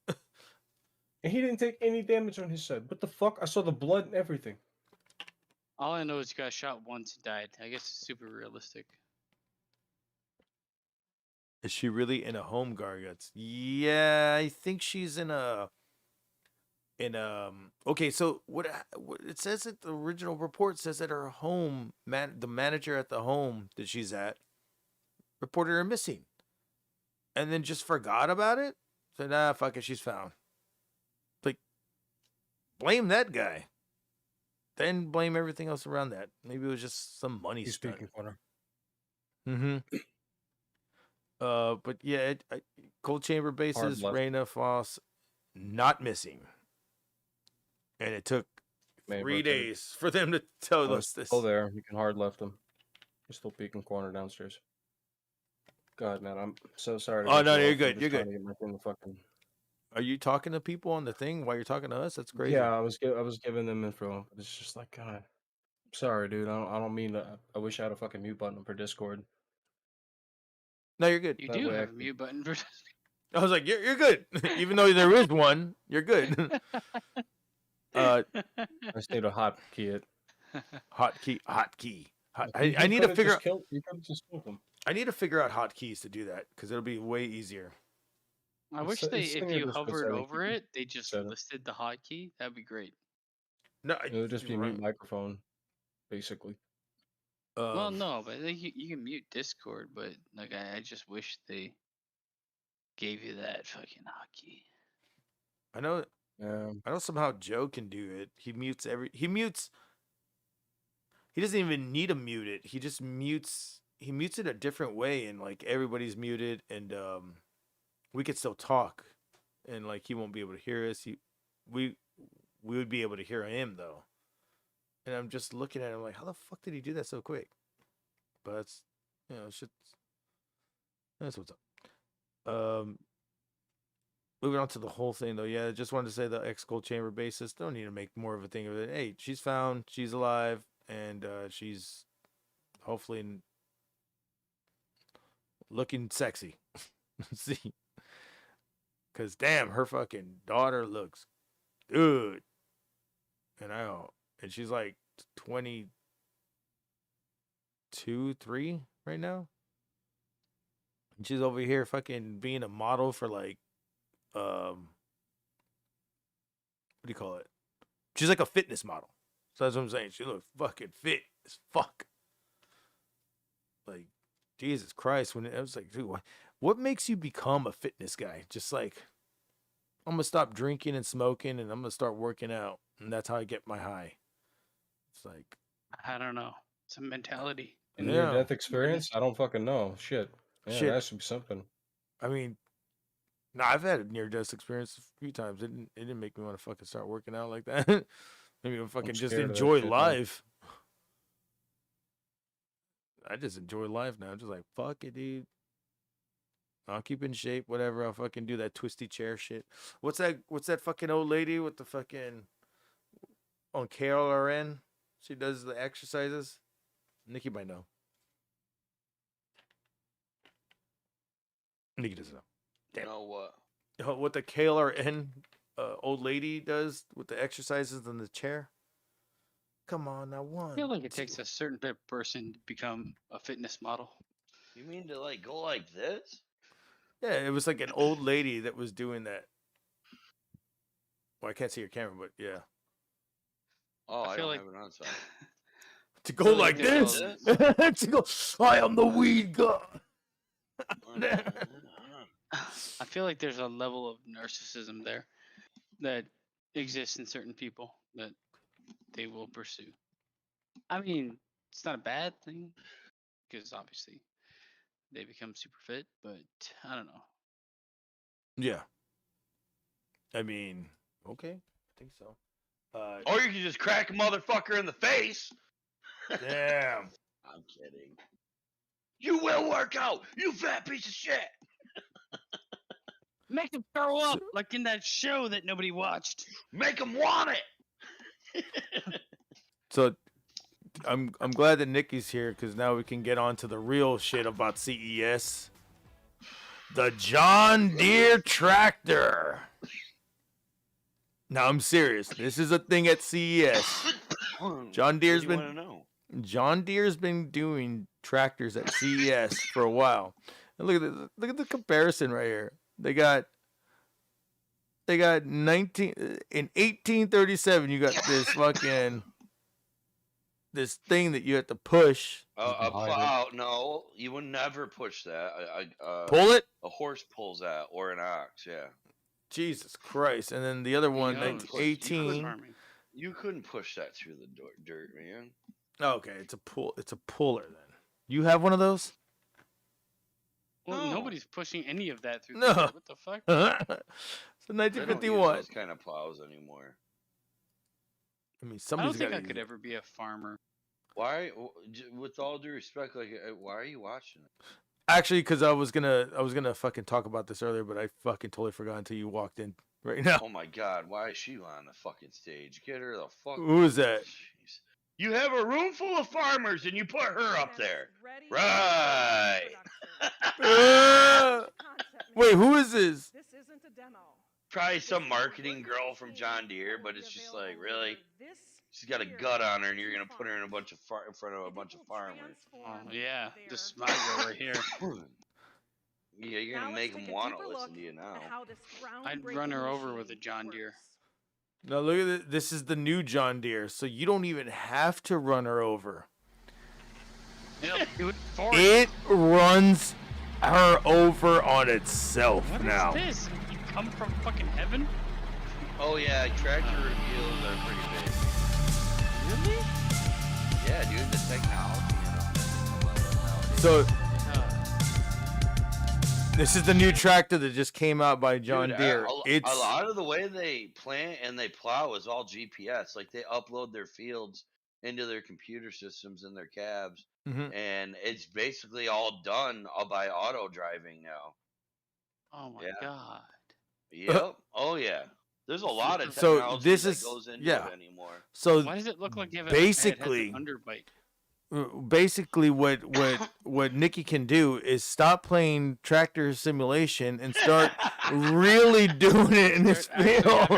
And he didn't take any damage on his side. What the fuck? I saw the blood and everything.
All I know is you got shot once and died. I guess it's super realistic.
Is she really in a home, Garguts? Yeah, I think she's in a. Okay, so what it says that the original report says that her home the manager at the home that she's at reported her missing, and then just forgot about it. Said, nah, fuck it, she's found. Like, blame that guy. Then blame everything else around that. Maybe it was just some money
He's
stunt.
speaking for her.
But yeah, cold chamber bases, rayna, foss, not missing. And it took 3 days for them to tell us this.
Still there. You can hard left him. He's still peeking corner downstairs. God, man, I'm so sorry.
Oh, no, you're good. You're good.
Fucking...
Are you talking to people on the thing while you're talking to us? That's crazy.
Yeah, I was giving them info. It's just like, God, sorry, dude. I don't mean to. I wish I had a fucking mute button for Discord.
No, you're good.
You do have a mute button for Discord.
I was like, you're good. Even though there is one, you're good.
I stayed a hot key it.
Hotkey. I need to figure out.
You could just killed them.
I need to figure out hotkeys to do that because it'll be way easier.
I wish if you hovered over it, they just listed the hotkey. That'd be great.
No,
it would just be mute microphone, basically.
Well, no, but you can mute Discord, but like I just wish they gave you that fucking hotkey.
I know. I know somehow Joe can do it. He mutes. He doesn't even need to mute it. He just mutes. He mutes it a different way, and like everybody's muted, and we could still talk, and like he won't be able to hear us. We would be able to hear him though. And I'm just looking at him like, how the fuck did he do that so quick? But that's, that's what's up. Moving on to the whole thing though, yeah, I just wanted to say the ex-cold chamber basis, don't need to make more of a thing of it. Hey, she's found, she's alive, and she's hopefully looking sexy. See, because damn, her fucking daughter looks good, and she's like 22, 3 right now, and she's over here fucking being a model for like what do you call it? She's like a fitness model. So that's what I'm saying. She looks fucking fit as fuck. Like, Jesus Christ. When I was like, dude, what makes you become a fitness guy? Just like, I'm going to stop drinking and smoking and I'm going to start working out. And that's how I get my high. It's like,
I don't know. It's a mentality.
In your death experience? I don't fucking know. Shit. Yeah, that should be something.
I mean, no, I've had a near-death experience a few times. It didn't make me want to fucking start working out like that. Maybe I fucking just enjoy life. I just enjoy life now. Just like, fuck it, dude. I'll keep in shape, whatever. I'll fucking do that twisty chair shit. What's that fucking old lady with the fucking on KLRN? She does the exercises. Nikki might know. Nikki doesn't know. Damn.
Know what?
What the KLRN old lady does with the exercises in the chair? Come on, now
I
one.
feel like it takes a certain type of person to become a fitness model.
You mean to like go like this?
Yeah, it was like an old lady that was doing that. Well, I can't see your camera, but yeah.
Oh, I
feel
don't
like-
have it on side.
To go like
there's
this. To go, I am the weed god.
I feel like there's a level of narcissism there that exists in certain people that they will pursue. I mean, it's not a bad thing because obviously they become super fit, but I don't know.
Yeah. I mean, okay, I think so.
Or you can just crack a motherfucker in the face.
Damn.
I'm kidding. You will work out, you fat piece of shit.
Make them throw up like in that show that nobody watched.
Make them want it.
So I'm glad that Nikki's here because now we can get on to the real shit about CES. The John Deere tractor. Now I'm serious. This is a thing at CES. John Deere's
What do you
been
wanna know?
John Deere's been doing tractors at CES for a while. And look at the comparison right here. They got 1837. You got this fucking this thing that you have to push.
A plow? No, you would never push that.
Pull it.
A horse pulls that, or an ox. Yeah.
Jesus Christ! And then the other one,
knows?
18.
You couldn't push that through the dirt, man.
Okay, it's a pull. It's a puller then. You have one of those?
Well,
No.
nobody's pushing any of that through
No.
the dirt. What the fuck?
So
They don't use
1951.
those kind of plows anymore.
I mean,
I don't
somebody's
think
got
I
to
could ever be a farmer.
Why? With all due respect, like, why are you watching it?
Actually, because I was gonna fucking talk about this earlier, but I fucking totally forgot until you walked in right now.
Oh my God, why is she on the fucking stage? Get her the fuck.
Who is that?
Jeez. You have a room full of farmers and you put her up there. Right.
Wait, who is this?
This isn't a demo.
Probably some marketing girl from John Deere, but it's just like, really? She's got a gut on her, and you're gonna put her in a bunch of in front of a bunch of farmers.
Oh, yeah, this is my girl right here.
Yeah, you're gonna make them want to listen to you now.
I'd run her over with a John Deere.
No, look at this. This is the new John Deere, so you don't even have to run her over.
It'll do it for you.
It runs her over on itself
What
now.
is this? You come from fucking heaven?
Oh yeah, tractor reveals are pretty big.
Really?
Yeah, dude, the technology.
So this is the new tractor that just came out by John
Dude,
Deere.
a lot of the way they plant and they plow is all GPS. Like they upload their fields into their computer systems in their cabs, and it's basically all done by auto driving now.
Oh my god.
Yep. Oh yeah. There's a lot of
So
technology
this
that
is
goes into
yeah.
it anymore.
So
Why does it look like you have
basically, basically what Nikki can do is stop playing tractor simulation and start really doing it in this field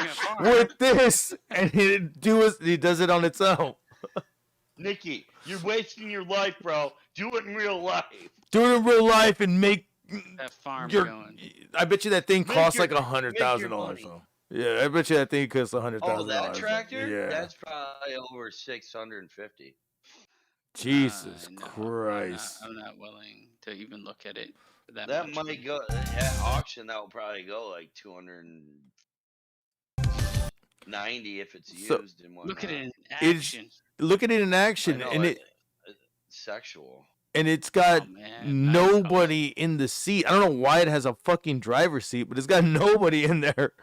with this, and it does it on its own.
Nikki, you're wasting your life, bro. Do it in real life.
Do it in real life and make
that farm
your.
going.
I bet you that thing costs like
make
$100,000.
money.
Yeah, I bet you that thing costs $100,000.
Oh, that tractor?
Yeah.
That's probably over 650.
Jesus
No,
Christ.
I'm not willing to even look at it. That
That
much.
might go at auction. That will probably go like 290 if it's
So-
used and whatnot.
Look at it in
It's
action.
look at it in
I
action,
know,
and it's
sexual.
got
Oh, man,
nobody in the seat. I don't know why it has a fucking driver's seat, but it's got nobody in there.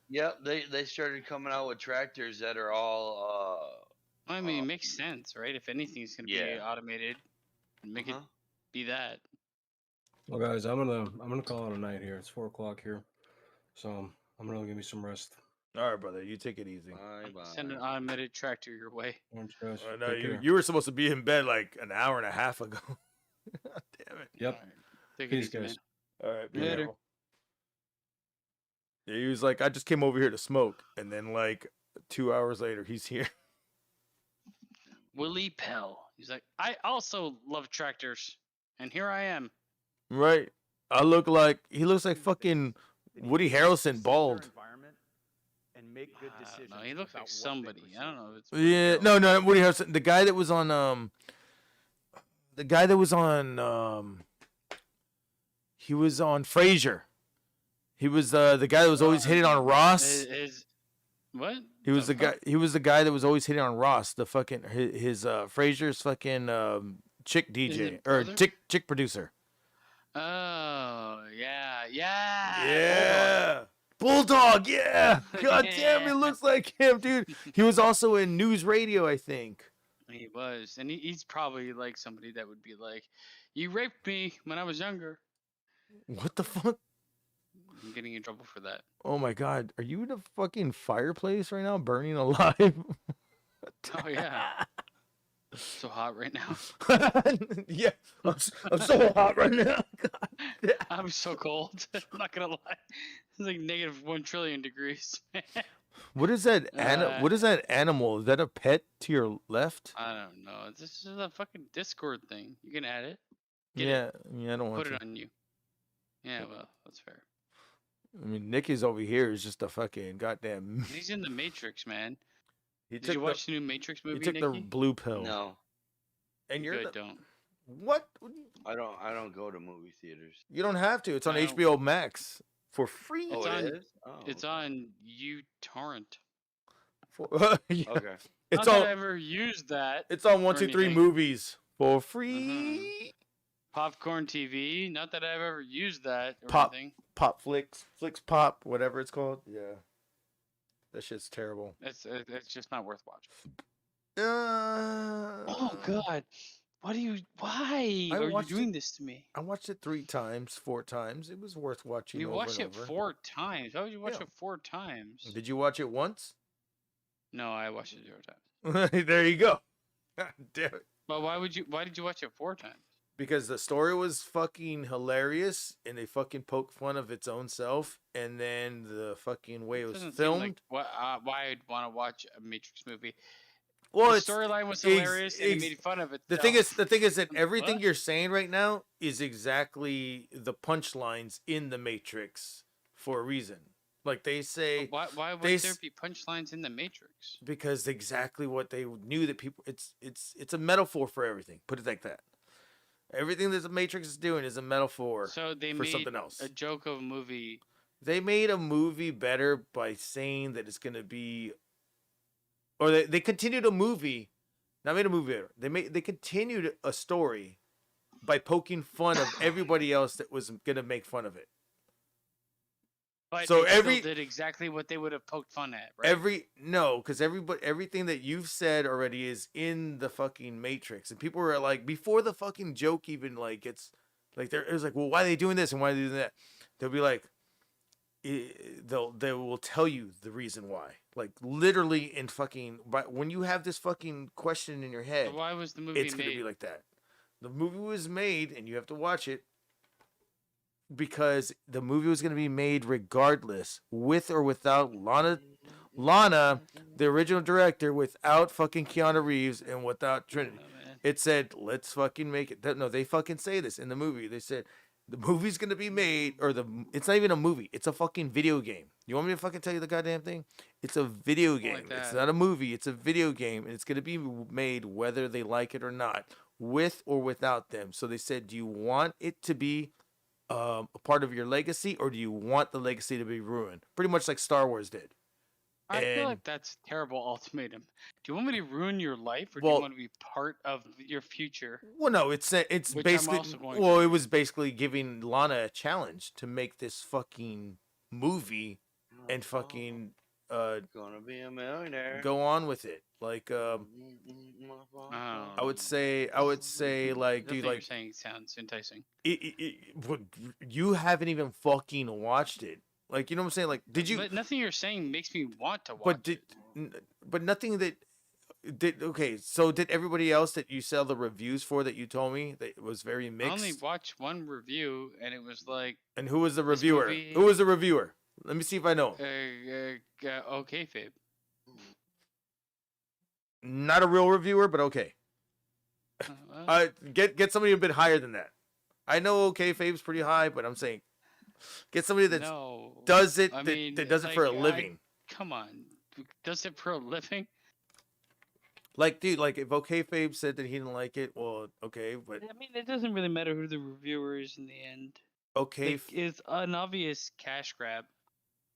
Yep, they started coming out with tractors that are all
I mean, it makes sense, right? If anything's gonna be
yeah.
automated, make it be that.
Well, guys, I'm gonna call it a night here. It's 4 o'clock here, so I'm gonna give me some rest.
All right, brother, you take it easy.
Send an automated tractor your way.
Thanks, guys.
No,
Take care.
you were supposed to be in bed like an hour and a half ago. Damn it.
Yep.
Take it
Peace,
easy,
guys.
man.
All right, be
Later.
careful. Yeah, he was like, I just came over here to smoke, and then like 2 hours later, he's here.
Willie Pell. He's like, I also love tractors, and here I am.
Right. He looks like fucking Woody Harrelson bald.
And make good decisions.
No, he looks like somebody. I don't know. If it's
Yeah, no, not Woody Harrelson. The guy that was on he was on Frasier. He was the guy that was always hitting on Ross.
What?
He was the guy. He was the guy that was always hitting on Ross. The fucking his Frasier's fucking chick DJ or chick producer.
Oh yeah.
Yeah. Bulldog, yeah. God damn, he looks like him, dude. He was also in News Radio, I think.
He was, and he's probably like somebody that would be like, "You raped me when I was younger."
What the fuck?
I'm getting in trouble for that.
Oh my god, are you in a fucking fireplace right now, burning alive?
Oh yeah. So hot right now.
Yeah, I'm so hot right now. God.
I'm so cold. I'm not gonna lie. It's like negative 1 trillion degrees.
What is that? What is that animal? Is that a pet to your left?
I don't know. This is a fucking Discord thing. You can add it.
Yeah, I don't want
Put
to.
it on you. Yeah, well, that's fair.
I mean, Nicky's over here is just a fucking goddamn.
He's in the Matrix, man.
Did
you watch the new Matrix movie?
He took
Nicky?
the blue pill.
No.
And you're
don't.
What?
I don't go to movie theaters.
You don't have to. It's on HBO Max for free.
Oh, it is? Oh,
It's on uTorrent.
Yeah.
Okay.
It's
Not
on.
that I ever used that.
It's on
or
123
anything.
movies for free.
Popcorn TV. Not that I've ever used that or
Pop,
anything.
Pop Flicks, Pop, whatever it's called. Yeah, that shit's terrible.
It's just not worth watching.
Oh
Oh God. Why are you doing this to me?
I watched it 3 times, 4 times. It was worth watching.
You
over
watched
and
it
over.
4 times. Why would you watch
Yeah.
it 4 times?
Did you watch it once?
No, I watched it 0 times.
There you go. Damn it.
But why did you watch it 4 times?
Because the story was fucking hilarious, and they fucking poked fun of its own self, and then the fucking way it was
Doesn't seem
filmed.
like why I'd want to watch a Matrix movie.
Well,
the
it's
storyline was hilarious, and it made fun of it.
The thing is that everything you're saying right now is exactly the punchlines in the Matrix for a reason. Like they say,
why would there be punchlines in the Matrix?
Because exactly what they knew that people. It's a metaphor for everything. Put it like that. Everything that the Matrix is doing is a metaphor
So they
for
made
something else.
a joke of a movie.
They made a movie better by saying that it's going to be, or they continued a movie, not made a movie better. They continued a story by poking fun of everybody else that was going to make fun of it.
But
So
it
every-
still did exactly what they would have poked fun at, right?
Because everything that you've said already is in the fucking Matrix, and people were like, before the fucking joke even like gets like, it was like, well, why are they doing this and why are they doing that? They'll be like, they will tell you the reason why, like literally in fucking. But when you have this fucking question in your head,
So why was the movie
it's gonna
made?
be like that. The movie was made, and you have to watch it. Because the movie was going to be made regardless, with or without Lana, the original director, without fucking Keanu Reeves and without Trinity. It said, let's fucking make it. No, they fucking say this in the movie. They said, the movie's going to be made, it's not even a movie. It's a fucking video game. You want me to fucking tell you the goddamn thing? It's a video game.
like
It's
that.
not a movie. It's a video game. And it's going to be made whether they like it or not, with or without them. So they said, do you want it to be a part of your legacy, or do you want the legacy to be ruined? Pretty much like Star Wars did.
I feel
And-
like that's a terrible ultimatum. Do you want me to ruin your life, or do
Well-
you want to be part of your future?
Well, no, it's
Which I'm
basically
also going
well,
to
it was basically giving Lana a challenge to make this fucking movie and fucking
Gonna be a millionaire.
go on with it. Like I would say like,
Nothing
dude,
you're
like
saying sounds enticing.
you haven't even fucking watched it. Like, you know what I'm saying? Like, did you?
But nothing you're saying makes me want to watch.
But nothing that did. Okay, so did everybody else that you saw the reviews for that you told me that it was very
I
mixed?
only watched one review, and it was like,
And who was the
this
reviewer?
movie-
Who was the reviewer? Let me see if I know.
okay, Fabe.
Not a real reviewer, but okay. Get somebody a bit higher than that. I know okay Fabe's pretty high, but I'm saying get somebody that does it that does it for a living.
Come on, does it for a living?
Like, dude, like if okay Fabe said that he didn't like it, well, okay, but
I mean, it doesn't really matter who the reviewer is in the end.
Okay,
it's an obvious cash grab,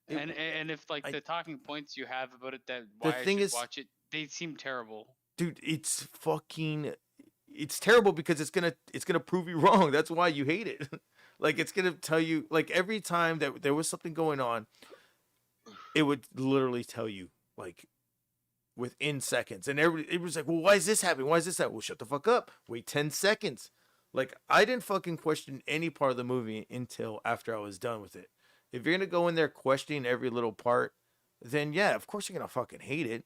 and if like the talking points you have about it that why I should watch it, they seem terrible.
Dude, it's terrible because it's gonna prove you wrong. That's why you hate it. Like it's gonna tell you, like every time that there was something going on, it would literally tell you like within seconds. And it was like, well, why is this happening? Why is this happening? Well, shut the fuck up. Wait 10 seconds. Like I didn't fucking question any part of the movie until after I was done with it. If you're gonna go in there questioning every little part, then yeah, of course you're gonna fucking hate it.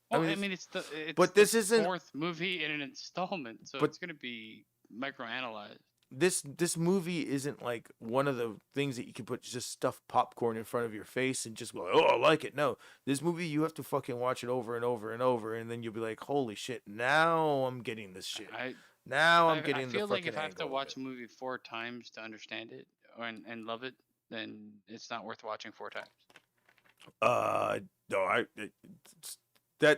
Well, I mean, it's
but this isn't
fourth movie in an installment, so it's gonna be microanalyzed.
This movie isn't like one of the things that you can put just stuffed popcorn in front of your face and just go, oh, I like it. No, this movie you have to fucking watch it over and over and over, and then you'll be like, holy shit, now I'm getting this shit. I
feel like if I have to watch a movie 4 times to understand it and love it, then it's not worth watching 4 times.
No,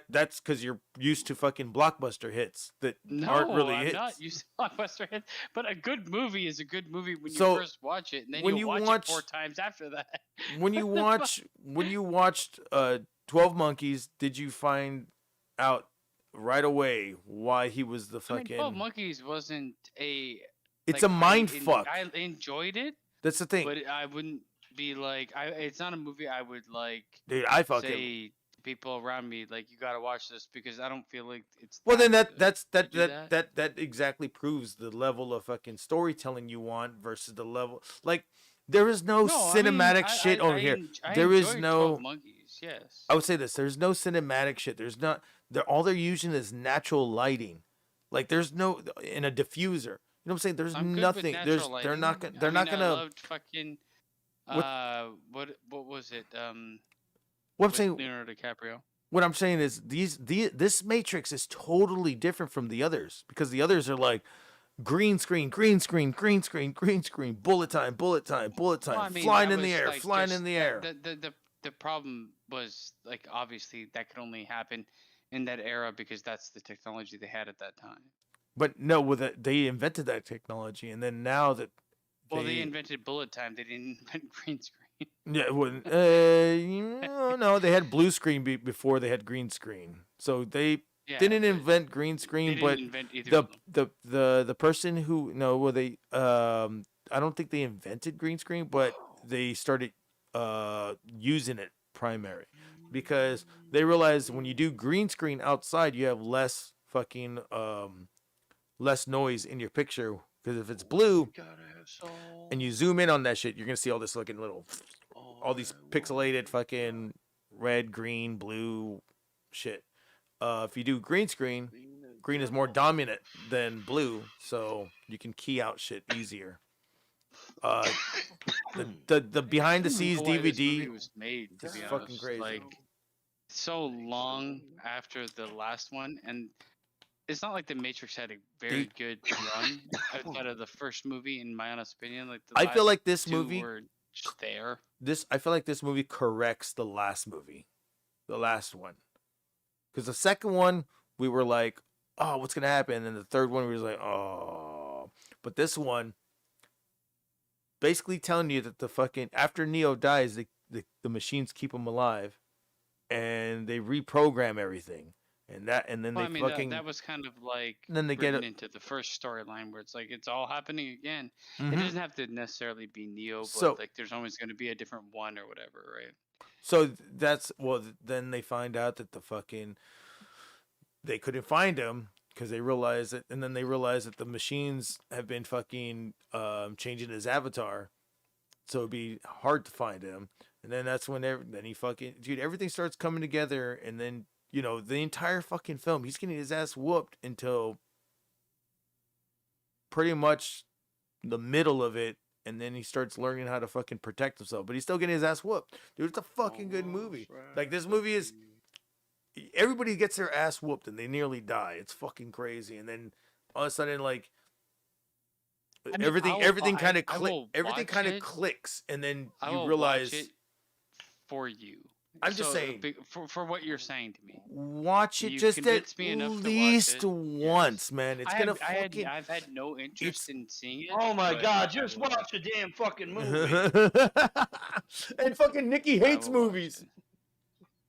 that's because you're used to fucking blockbuster hits that aren't really hits.
I'm not used to blockbuster hits, but a good movie is a good movie when you first watch it, and then you watch it 4 times after that.
When you watched 12 Monkeys, did you find out right away why he was the fucking?
12 Monkeys wasn't a.
It's a mind fuck.
I enjoyed it.
That's the thing.
But I wouldn't be like, it's not a movie I would like.
Dude, I fucking
say to people around me like, you gotta watch this because I don't feel like it's.
Well, then that exactly proves the level of fucking storytelling you want versus the level like. There is no cinematic shit over here. There is no
12 Monkeys, yes.
I would say this. There's no cinematic shit. There's not. All they're using is natural lighting. Like there's no in a diffuser. You know what I'm saying? There's nothing. They're not gonna.
I loved fucking. What was it?
What I'm saying.
Leonardo DiCaprio.
What I'm saying is this Matrix is totally different from the others because the others are like green screen, bullet time, flying in the air, flying in the air.
The problem was like obviously that could only happen in that era because that's the technology they had at that time.
But no, they invented that technology, and then now that
they invented bullet time, they didn't invent green screen.
Yeah, no, they had blue screen before they had green screen, so they didn't invent green screen. But the person who I don't think they invented green screen, but they started using it primary because they realized when you do green screen outside, you have less fucking less noise in your picture because if it's blue and you zoom in on that shit, you're gonna see all this looking all these pixelated fucking red, green, blue shit. If you do green screen, green is more dominant than blue, so you can key out shit easier. The behind the scenes DVD
was made to be
fucking crazy.
Like so long after the last one, and it's not like the Matrix had a very good run outside of the first movie, in my honest opinion. Like
I feel like this movie
were just there.
I feel like this movie corrects the last movie, the last one, because the second one we were like, oh, what's gonna happen, and the third one we was like, oh, but this one basically telling you that the fucking after Neo dies, the machines keep him alive, and they reprogram everything. And then
that was kind of like
then they get
into the first storyline where it's like it's all happening again. It doesn't have to necessarily be Neo, but like there's always going to be a different one or whatever, right?
So then they find out that they couldn't find him because they realized it, and then they realized that the machines have been fucking changing his avatar, so it'd be hard to find him. And then that's when he fucking everything starts coming together, and then. The entire fucking film, he's getting his ass whooped until pretty much the middle of it, and then he starts learning how to fucking protect himself. But he's still getting his ass whooped. Dude, it's a fucking good movie. Like, this movie is... everybody gets their ass whooped and they nearly die. It's fucking crazy. And then all of a sudden, like
I mean,
everything kind of
I will
everything
watch
kind of
it.
clicks, and then
I
you
will
realize.
watch it for you.
I'm just saying.
For what you're saying to me.
Watch it
You
just at
convinced me enough to watch
least
it.
once, man. It's gonna fucking.
I've had no interest in seeing it.
Oh my
but
god,
I
just
will
watch a damn fucking movie.
And fucking Nikki
I
hates
will watch
movies.
it.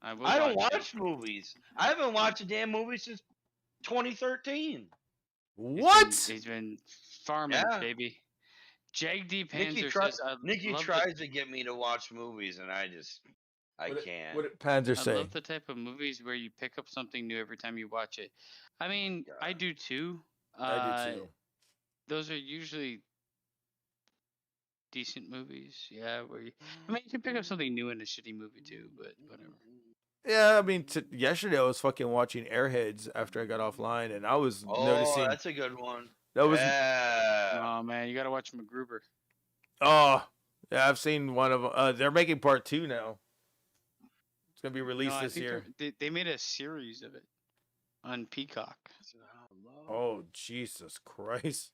I will
I don't
watch
watch movies. I haven't watched a damn movie since 2013.
What?
He's been farming,
Yeah.
baby. Jag D
Nikki,
Panzer says,
Nikki
love
tries to get me to watch movies, and I can't.
What did Panzer
I
say?
love the type of movies where you pick up something new every time you watch it. I mean, I do too.
I do too.
Those are usually decent movies. Yeah, where you can pick up something new in a shitty movie too, but whatever.
Yeah, I mean, yesterday I was fucking watching Airheads after I got offline, and I was noticing.
That's a good one.
That was.
Oh man, you gotta watch MacGruber.
Oh, yeah, I've seen one of them. They're making part 2 now. It's gonna be released this year.
They made a series of it on Peacock.
Oh Jesus Christ!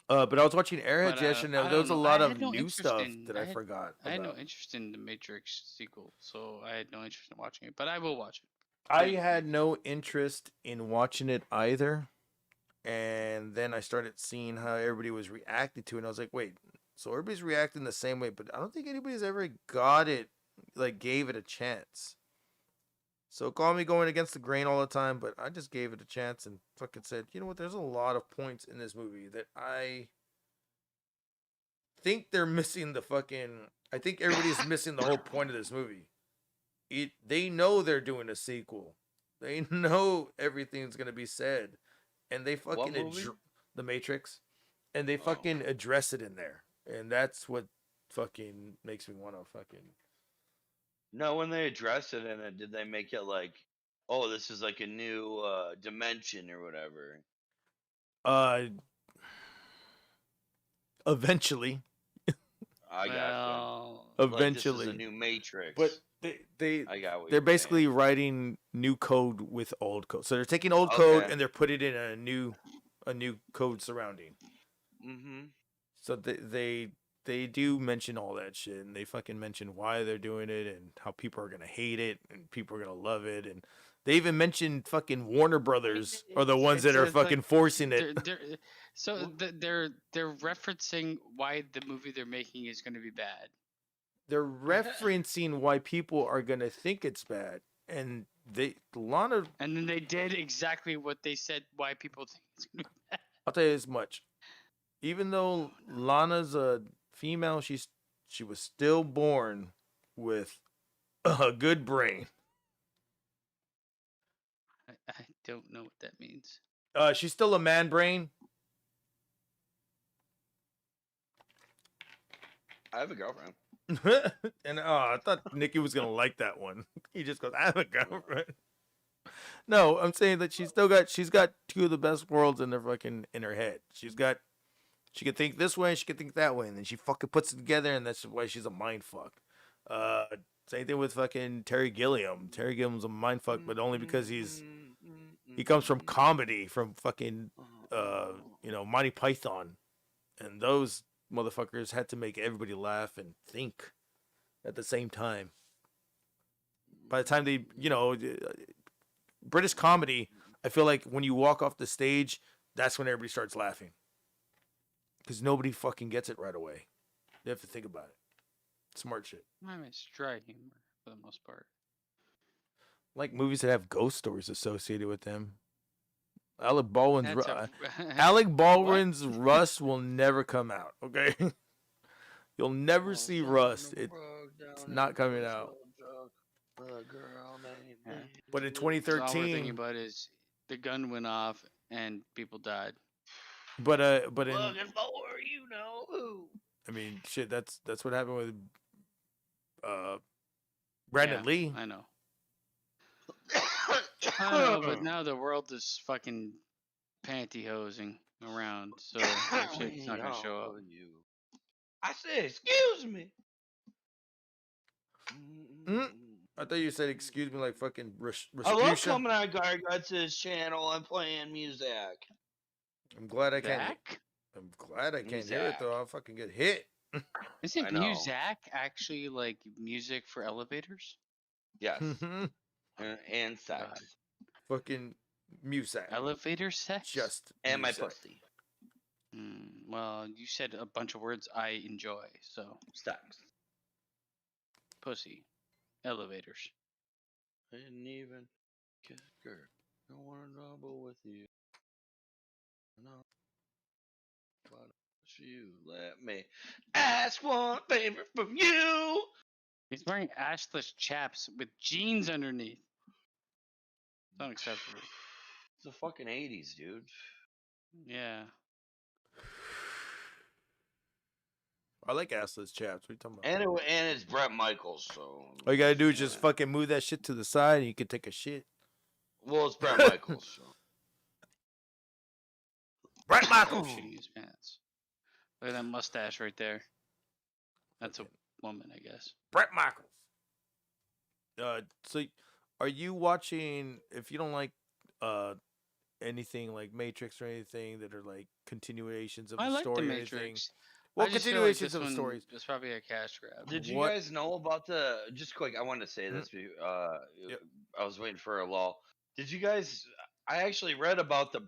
But I was watching Airheads yesterday. There was a lot of new stuff that I forgot.
I had no interest in the Matrix sequel, so I had no interest in watching it. But I will watch it.
I had no interest in watching it either. And then I started seeing how everybody was reacting to it. And I was like, wait, so everybody's reacting the same way, but I don't think anybody's ever got it, like gave it a chance. So call me going against the grain all the time, but I just gave it a chance and fucking said, you know what, there's a lot of points in this movie that I think they're missing the fucking... I think everybody's missing the whole point of this movie. They know they're doing a sequel. They know everything's going to be said. And they fucking The Matrix, and they fucking address it in there, and that's what fucking makes me want to fucking.
No, when they address it in it, did they make it like, oh, this is like a new dimension or whatever?
Eventually.
I got
eventually,
like, this is a new Matrix.
But they're basically writing new code with old code. So they're taking old code and they're putting it in a new code surrounding.
Mm-hmm.
So they do mention all that shit, and they fucking mention why they're doing it and how people are gonna hate it and people are gonna love it, and they even mentioned fucking Warner Brothers are the ones that are fucking forcing it.
They're referencing why the movie they're making is going to be bad.
They're referencing why people are gonna think it's bad, and Lana.
And then they did exactly what they said why people think it's gonna be bad.
I'll tell you this much: even though Lana's a female, she was still born with a good brain.
I don't know what that means.
She's still a man brain.
I have a girlfriend.
And I thought Nikki was gonna like that one. He just goes, "I have a girlfriend." No, I'm saying that she's got two of the best worlds in her head. She can think this way, she can think that way, and then she fucking puts it together, and that's why she's a mind fuck. Same thing with fucking Terry Gilliam. Terry Gilliam's a mind fuck, but only because he comes from comedy, from fucking Monty Python, and those motherfuckers had to make everybody laugh and think at the same time. By the time they, British comedy, I feel like when you walk off the stage, that's when everybody starts laughing. Because nobody fucking gets it right away. You have to think about it. Smart shit.
I mean, it's dry humor for the most part.
Like movies that have ghost stories associated with them. Alec Baldwin's Rust will never come out, okay? You'll never see Rust. It's not coming out. But in 2013,
all we're thinking about is the gun went off and people died.
But in
looking for who?
I mean, shit. That's what happened with Brandon Lee.
I know. I know, but now the world is fucking pantyhosing around, so that shit's not gonna show up.
I said, excuse me.
I thought you said excuse me like fucking
I love
restitution.
coming on Garguts' channel and playing music.
I'm glad I can't. I'm glad I can't hear it though. I'll fucking get hit.
Isn't music actually like music for elevators?
Yes. and sex.
God.
Fucking music.
Elevator sex?
Just
and
music.
my pussy.
Well, you said a bunch of words I enjoy, so
sex,
pussy, elevators.
I didn't even kiss a girl. I want to double with you. No. Why don't you let me ask one favor from you?
He's wearing ashless chaps with jeans underneath. It's unacceptable.
It's the fucking 80s, dude.
Yeah.
I like assless chaps. What are you talking about?
And it's Brett Michaels, so.
All you gotta do is just fucking move that shit to the side and you can take a shit.
Well, it's Brett Michaels, so.
Brett Michaels!
Shitting his pants. Look at that mustache right there. That's a woman, I guess.
Brett Michaels. So are you watching, if you don't like anything like Matrix or anything that are like continuations of the
like
story
the
or anything?
Matrix.
Well,
I just feel
continuations
like
of
this
stories.
It's probably a cash grab.
Did you guys know about the? Just quick, I wanted to say this. I was waiting for a lull. Did you guys? I actually read about the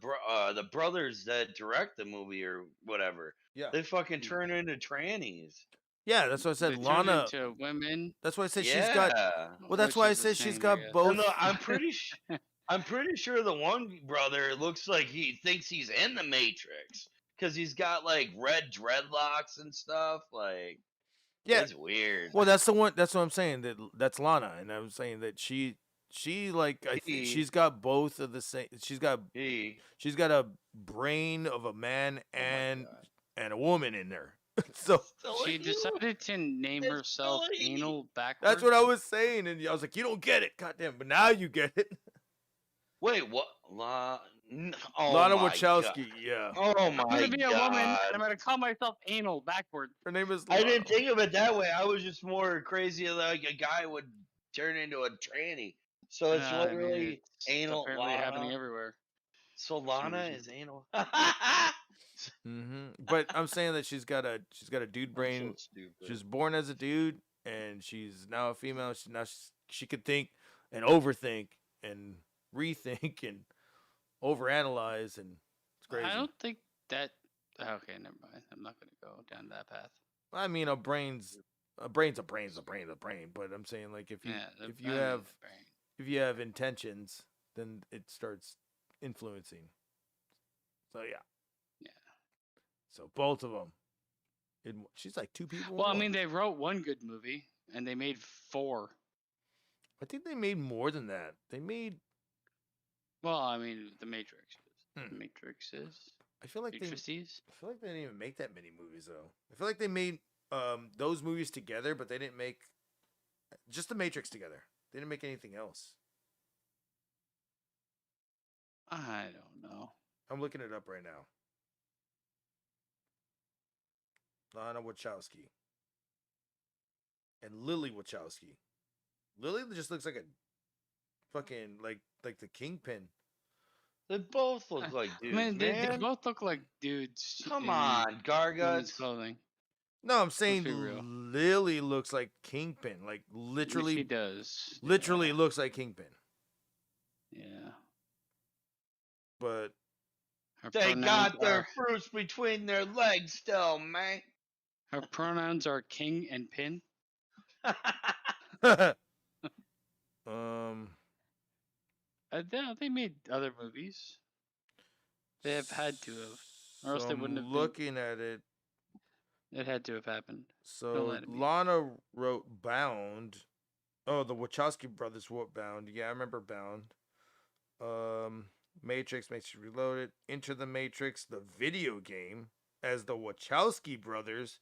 brothers that direct the movie or whatever.
Yeah.
They fucking turn into trannies.
Yeah, that's what I said.
They
Lana.
turned into women.
That's why I said
Yeah.
she's got. Well, that's
Which
why I
is the
said she's
same,
got
I guess.
both.
No, I'm pretty sure the one brother looks like he thinks he's in the Matrix because he's got like red dreadlocks and stuff. Like,
Yeah,
it's weird.
Well, that's the one. That's what I'm saying. That's Lana, and I'm saying that she like she's got both of the same. She's got a brain of a man and a woman in there. So
She decided to name herself Anal Backwards.
that's what I was saying, and I was like, you don't get it, goddamn. But now you get it.
Wait, what? Oh
Lana
my
Wachowski,
God.
yeah.
Oh my
I'm gonna be a woman, and
God.
I'm gonna call myself Anal Backwards.
Her name is.
I didn't think of it that way. I was just more crazy like a guy would turn into a tranny. So it's literally
it's
anal
apparently
Lana.
happening everywhere.
So Lana is anal.
But I'm saying that she's got a dude brain.
stupid.
She was born as a dude, and she's now a female. She could think and overthink and rethink and overanalyze, and it's crazy.
I don't think that. Okay, never mind. I'm not gonna go down that path.
I mean, a brain's a brain. But I'm saying like if you have intentions, then it starts influencing. So yeah. So both of them. She's like two people.
Well, I mean, they wrote one good movie, and they made 4.
I think they made more than that. They made.
Well, I mean, The Matrix. The Matrix is.
I feel like
Matrices?
I feel like they didn't even make that many movies though. I feel like they made those movies together, but they didn't make just The Matrix together. They didn't make anything else.
I don't know.
I'm looking it up right now. Lana Wachowski and Lily Wachowski. Lily just looks like a fucking like the Kingpin.
They both look like dudes.
I mean, they
man.
both look like dudes.
Come
in
on,
women's
Garguts.
clothing.
No, I'm saying
be real.
Lily looks like Kingpin. Like literally,
She does.
literally looks like Kingpin.
Yeah.
But
Her
They got their
are-
fruits between their legs still, man.
Her pronouns are king and pin. They made other movies. They have had to have, or else
so
they wouldn't have.
looking at it.
It had to have happened. Don't
So
let it be.
Lana wrote Bound. Oh, the Wachowski brothers wrote Bound. Yeah, I remember Bound. Matrix makes you reloaded. Enter the Matrix, the video game, as the Wachowski brothers.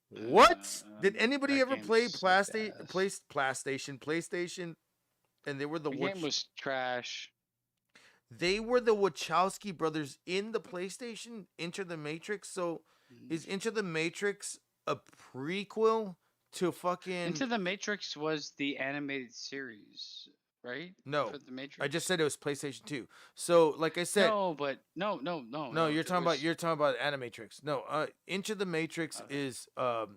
What? Did anybody
that
ever
game
play
sucked
PlayStation? And they were
The game was trash.
They were the Wachowski brothers in the PlayStation Enter the Matrix. So is Enter the Matrix a prequel to fucking
Into the Matrix was the animated series, right?
no.
For the Matrix.
I just said it was PlayStation 2. So like I said,
No, but no.
no, you're talking about Animatrix. No, Into the Matrix is a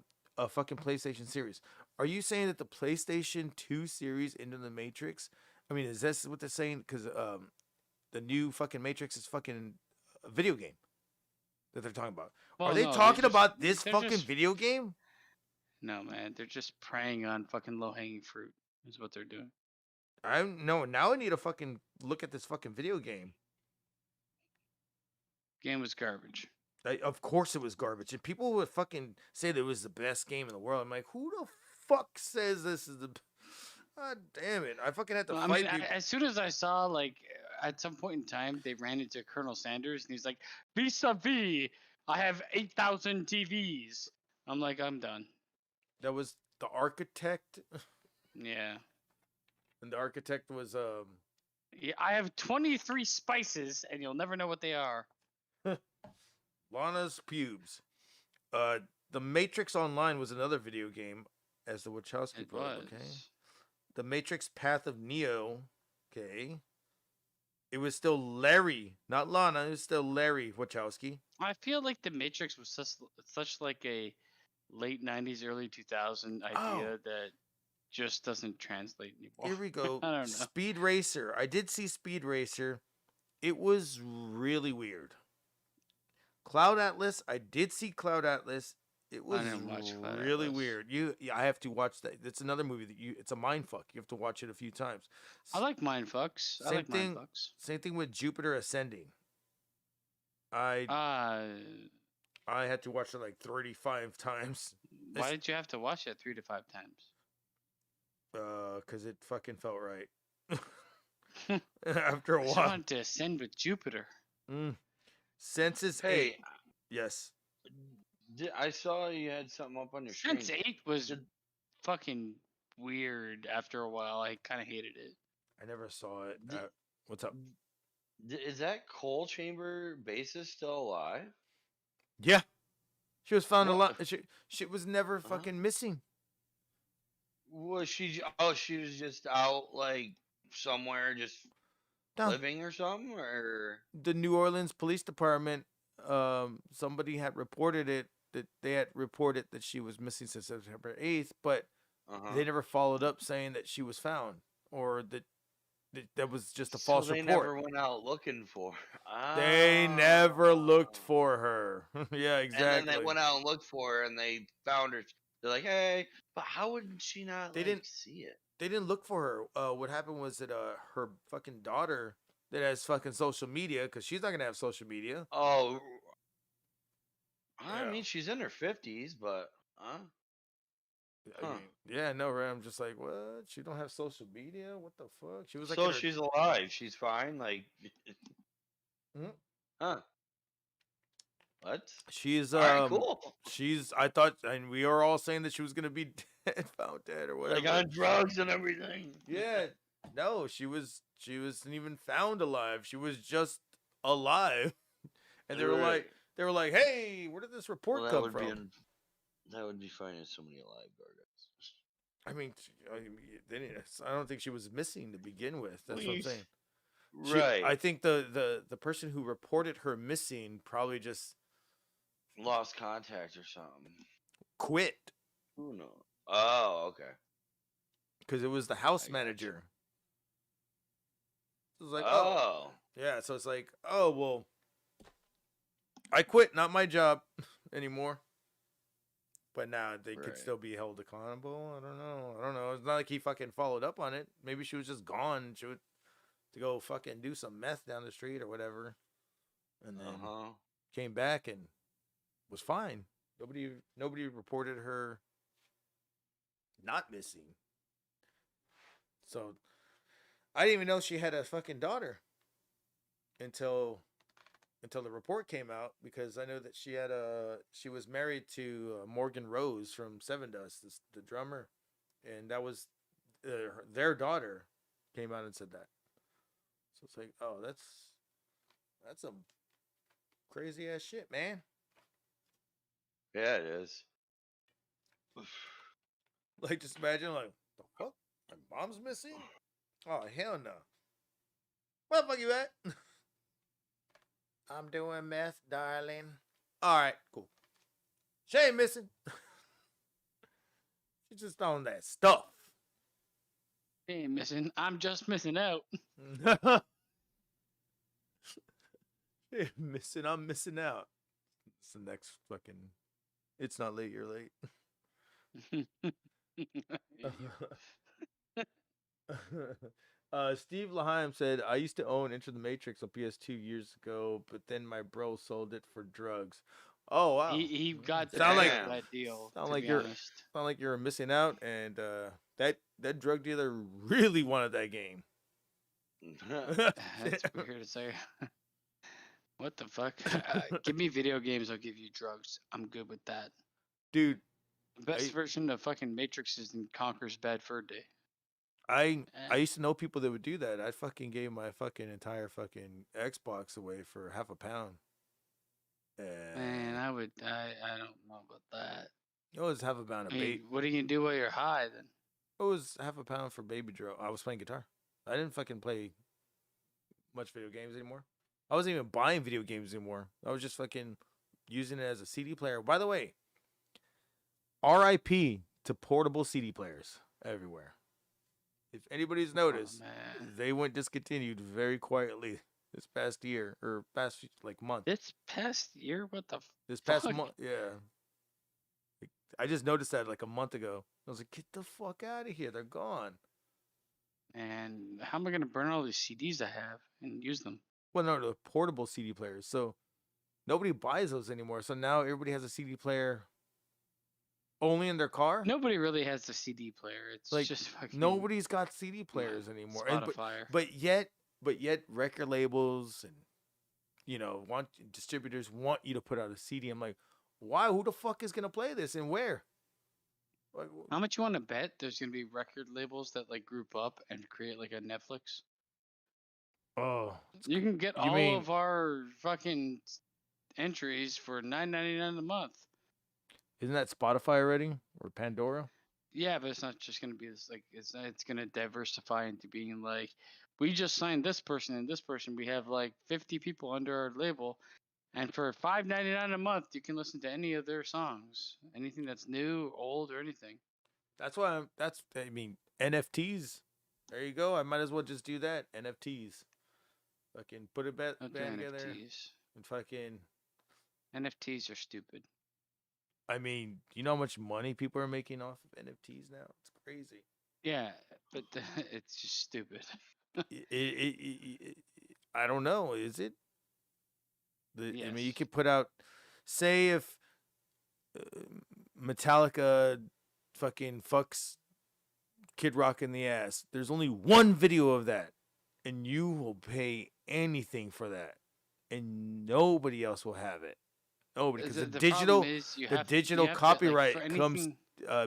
fucking PlayStation series. Are you saying that the PlayStation 2 series Into the Matrix? I mean, is this what they're saying? Because the new fucking Matrix is fucking a video game that they're talking about.
Well,
Are they
no,
talking
just,
about this
they're
fucking
just,
video game?
No, man, they're just preying on fucking low hanging fruit. Is what they're doing.
I know. Now I need to fucking look at this fucking video game.
Game was garbage.
Of course it was garbage, and people would fucking say that it was the best game in the world. I'm like, who the fuck says this is the? God damn it! I fucking had to fight.
I mean, as soon as I saw, like, at some point in time, they ran into Colonel Sanders, and he's like, "Vis-a-vis, I have 8,000 TVs." I'm like, I'm done.
That was the architect.
Yeah.
And the architect was
Yeah, I have 23 spices, and you'll never know what they are.
Lana's pubes. The Matrix Online was another video game, as the Wachowski put it. Okay. The Matrix Path of Neo. Okay. It was still Larry, not Lana. It was still Larry Wachowski.
I feel like the Matrix was such like a late 90s, early 2000 idea that just doesn't translate anymore.
Here we go.
I don't know.
Speed Racer. I did see Speed Racer. It was really weird. Cloud Atlas. I did see Cloud Atlas. It was really weird. I have to watch that. It's another movie that it's a mind fuck. You have to watch it a few times.
I like mind fucks.
Same thing with Jupiter Ascending. I had to watch it like 35 times.
Why did you have to watch it 3 to 5 times?
Because it fucking felt right. After a while.
I want to ascend with Jupiter.
Senses 8. Yes.
I saw you had something up on your screen.
Sense 8 was fucking weird after a while. I kind of hated it.
I never saw it. What's up?
Is that coal chamber basis still alive?
Yeah. She was found alive. She was never fucking missing.
Was she? Oh, she was just out like somewhere, just living or something, or
the New Orleans Police Department. Somebody had reported it that they had reported that she was missing since September 8th, but they never followed up saying that she was found or that was just a false report.
They never went out looking for her.
They never looked for her. Yeah, exactly.
And then they went out and looked for her, and they found her. They're like, hey, but how would she not see it?
They didn't look for her. What happened was that her fucking daughter that has fucking social media, because she's not gonna have social media.
Oh, I mean, she's in her 50s, but
I mean, yeah, no, right? I'm just like, what? She don't have social media? What the fuck? She was like,
so she's alive. She's fine. Like, What?
She's
cool.
I thought, and we are all saying that she was gonna be dead, found dead or whatever.
Like on drugs and everything.
Yeah. No, she wasn't even found alive. She was just alive. And they were like, hey, where did this report come from?
That would be finding so many alive gargoyles.
I mean, I don't think she was missing to begin with. That's what I'm saying.
Right.
I think the person who reported her missing probably just
lost contact or something.
Quit.
Who knows? Oh, okay.
Because it was the house manager. It was like, yeah. So it's like, oh well, I quit. Not my job anymore. But now they could still be held accountable. I don't know. It's not like he fucking followed up on it. Maybe she was just gone. She would to go fucking do some meth down the street or whatever, and then came back and was fine. Nobody reported her not missing. So I didn't even know she had a fucking daughter until the report came out, because I know that she was married to Morgan Rose from Seven Dust, the drummer, and that was their daughter came out and said that. So it's like, oh, that's some crazy ass shit, man.
Yeah, it is.
Like, just imagine, like, the fuck? My mom's missing? Oh, hell no. Where the fuck you at? I'm doing meth, darling. All right, cool. She ain't missing. She's just on that stuff.
She ain't missing. I'm just missing out.
Missing, I'm missing out. It's the next fucking. It's not late, you're late. Steve Laheim said, I used to own Enter the Matrix on PS2 years ago, but then my bro sold it for drugs. Oh wow.
He got
sound like
that deal.
Sound
to
like
be
you're
honest.
sound like you're missing out, and that drug dealer really wanted that game.
That's weird to say. What the fuck? Give me video games, I'll give you drugs. I'm good with that.
Dude,
The best version of fucking Matrix is in Conker's Bad Fur Day.
I used to know people that would do that. I fucking gave my fucking entire fucking Xbox away for half a pound.
Man, I don't know about that.
It was half a pound of baby.
What are you gonna do while you're high then?
It was half a pound for baby drill. I was playing guitar. I didn't fucking play much video games anymore. I wasn't even buying video games anymore. I was just fucking using it as a CD player. By the way, RIP to portable CD players everywhere. If anybody's noticed, they went discontinued very quietly this past year or past like month.
This past year? What the
This past month, yeah. I just noticed that like a month ago. I was like, get the fuck out of here. They're gone.
And how am I gonna burn all these CDs I have and use them?
Well, no, the portable CD players. So nobody buys those anymore. So now everybody has a CD player only in their car.
Nobody really has a CD player. It's
Like
just fucking
nobody's got CD players anymore. And,
Spotify.
but yet record labels and distributors want you to put out a CD. I'm like, why? Who the fuck is gonna play this and where? Like,
How much you want to bet there's gonna be record labels that like group up and create like a Netflix?
Oh,
you can get all of our fucking entries for $9.99 a month.
Isn't that Spotify already or Pandora?
Yeah, but it's not just gonna be this. Like, it's gonna diversify into being like, we just signed this person and this person. We have like 50 people under our label, and for $5.99 a month, you can listen to any of their songs, anything that's new, old, or anything.
That's why NFTs. There you go. I might as well just do that. NFTs. Fucking put it back together.
NFTs.
And fucking
NFTs are stupid.
I mean, you know how much money people are making off of NFTs now? It's crazy.
Yeah, but it's just stupid.
I don't know. Is it?
Yes.
I mean, you could put out, say, if Metallica fucking fucks Kid Rock in the ass. There's only one video of that, and you will pay anything for that, and nobody else will have it. Nobody, because the digital copyright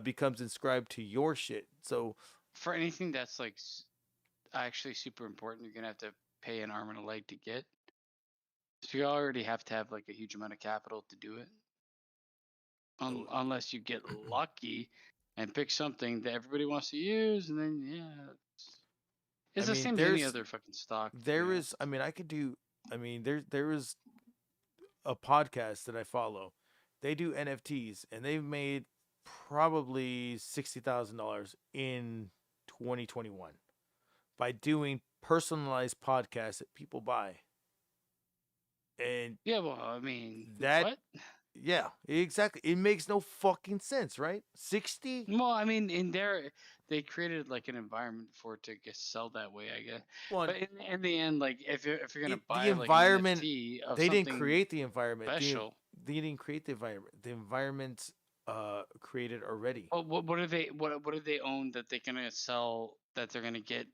becomes inscribed to your shit. So
for anything that's like actually super important, you're gonna have to pay an arm and a leg to get. So you already have to have like a huge amount of capital to do it, unless you get lucky and pick something that everybody wants to use, and then it's the same as any other fucking stock.
There is a podcast that I follow. They do NFTs, and they've made probably $60,000 in 2021 by doing personalized podcasts that people buy. And
yeah, well, I mean,
what? Yeah, exactly. It makes no fucking sense, right? 60?
Well, I mean, they created like an environment for it to get sold that way, I guess.
Well,
but in the end, like if you're gonna buy
the environment,
like an NFT of
they didn't create the environment.
Special.
They didn't create the environment. The environment's created already.
Well, what do they own that they're gonna sell that they're gonna get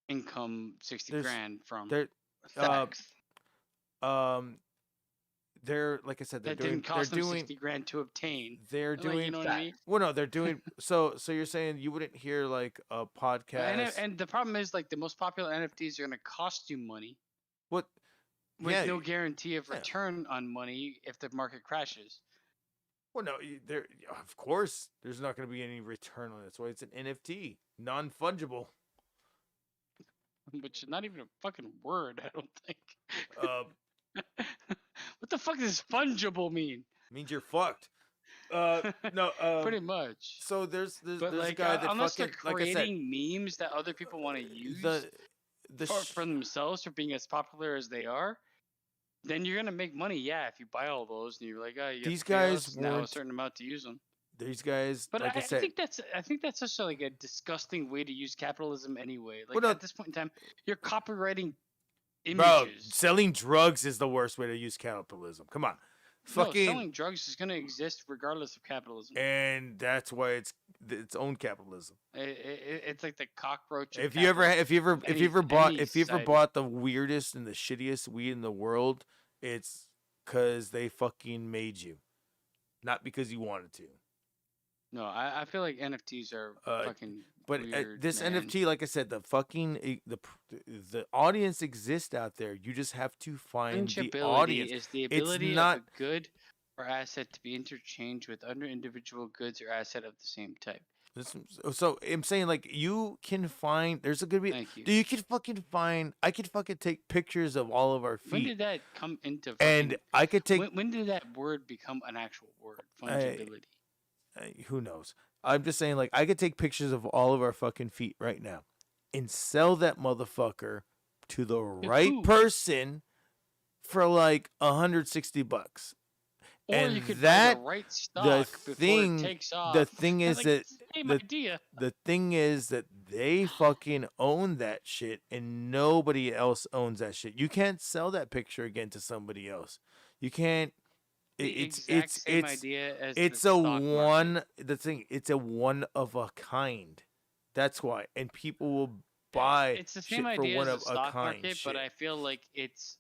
income $60,000 from?
They're like I said,
didn't cost them $60,000 to obtain.
They're doing,
you know what I mean?
Well, no, they're doing. So you're saying you wouldn't hear like a podcast,
and the problem is like the most popular NFTs are going to cost you money.
What?
With no guarantee of return on money if the market crashes.
Well, no, there. Of course, there's not going to be any return on it. That's why it's an NFT, non-fungible.
Which is not even a fucking word, I don't think.
Uh,
What the fuck does fungible mean?
Means you're fucked. No.
Pretty much.
So there's
But
a
like,
guy that
unless
fucking,
they're
like I said,
creating memes that other people want to use
the
for themselves for being as popular as they are, then you're gonna make money. Yeah, if you buy all those and you're like, oh, you
These
have to pay
guys
us now a
weren't-
certain amount to use them.
these guys,
But
like I
I
said,
think that's such like a disgusting way to use capitalism anyway. Like
Well, no-
at this point in time, you're copywriting images.
bro, selling drugs is the worst way to use capitalism. Come on,
No,
fucking,
selling drugs is gonna exist regardless of capitalism.
and that's why it's its own capitalism.
It's like the cockroach. of
If you ever bought
any
if you ever
society.
bought the weirdest and the shittiest weed in the world, it's because they fucking made you, not because you wanted to.
No, I feel like NFTs are fucking.
But
weird,
this
man.
NFT, like I said, the fucking the audience exists out there. You just have to find the
Fungibility
audience.
is the
It's
ability
not
of a good or asset to be interchanged with other individual goods or asset of the same type.
So I'm saying, like, you can find. There's a good.
Thank you.
Dude, you can fucking find. I could fucking take pictures of all of our feet.
When did that come into?
And
fucking-
I could take.
When did that word become an actual word? Fungibility.
Who knows? I'm just saying, like, I could take pictures of all of our fucking feet right now and sell that motherfucker to the right
who?
person for like $160.
Or
and
you could
that
buy the right stock
the
before
thing
it takes off.
the thing is
Like,
that
it's the same
the,
idea.
the thing is that they fucking own that shit and nobody else owns that shit. You can't sell that picture again to somebody else. You can't. It's
same idea as the
it's a
stock market.
one the thing. It's a one of a kind. That's why, and people will buy
It's the same
shit for
idea
one
as
of
the
a
stock
kind.
market,
shit.
but I feel like it's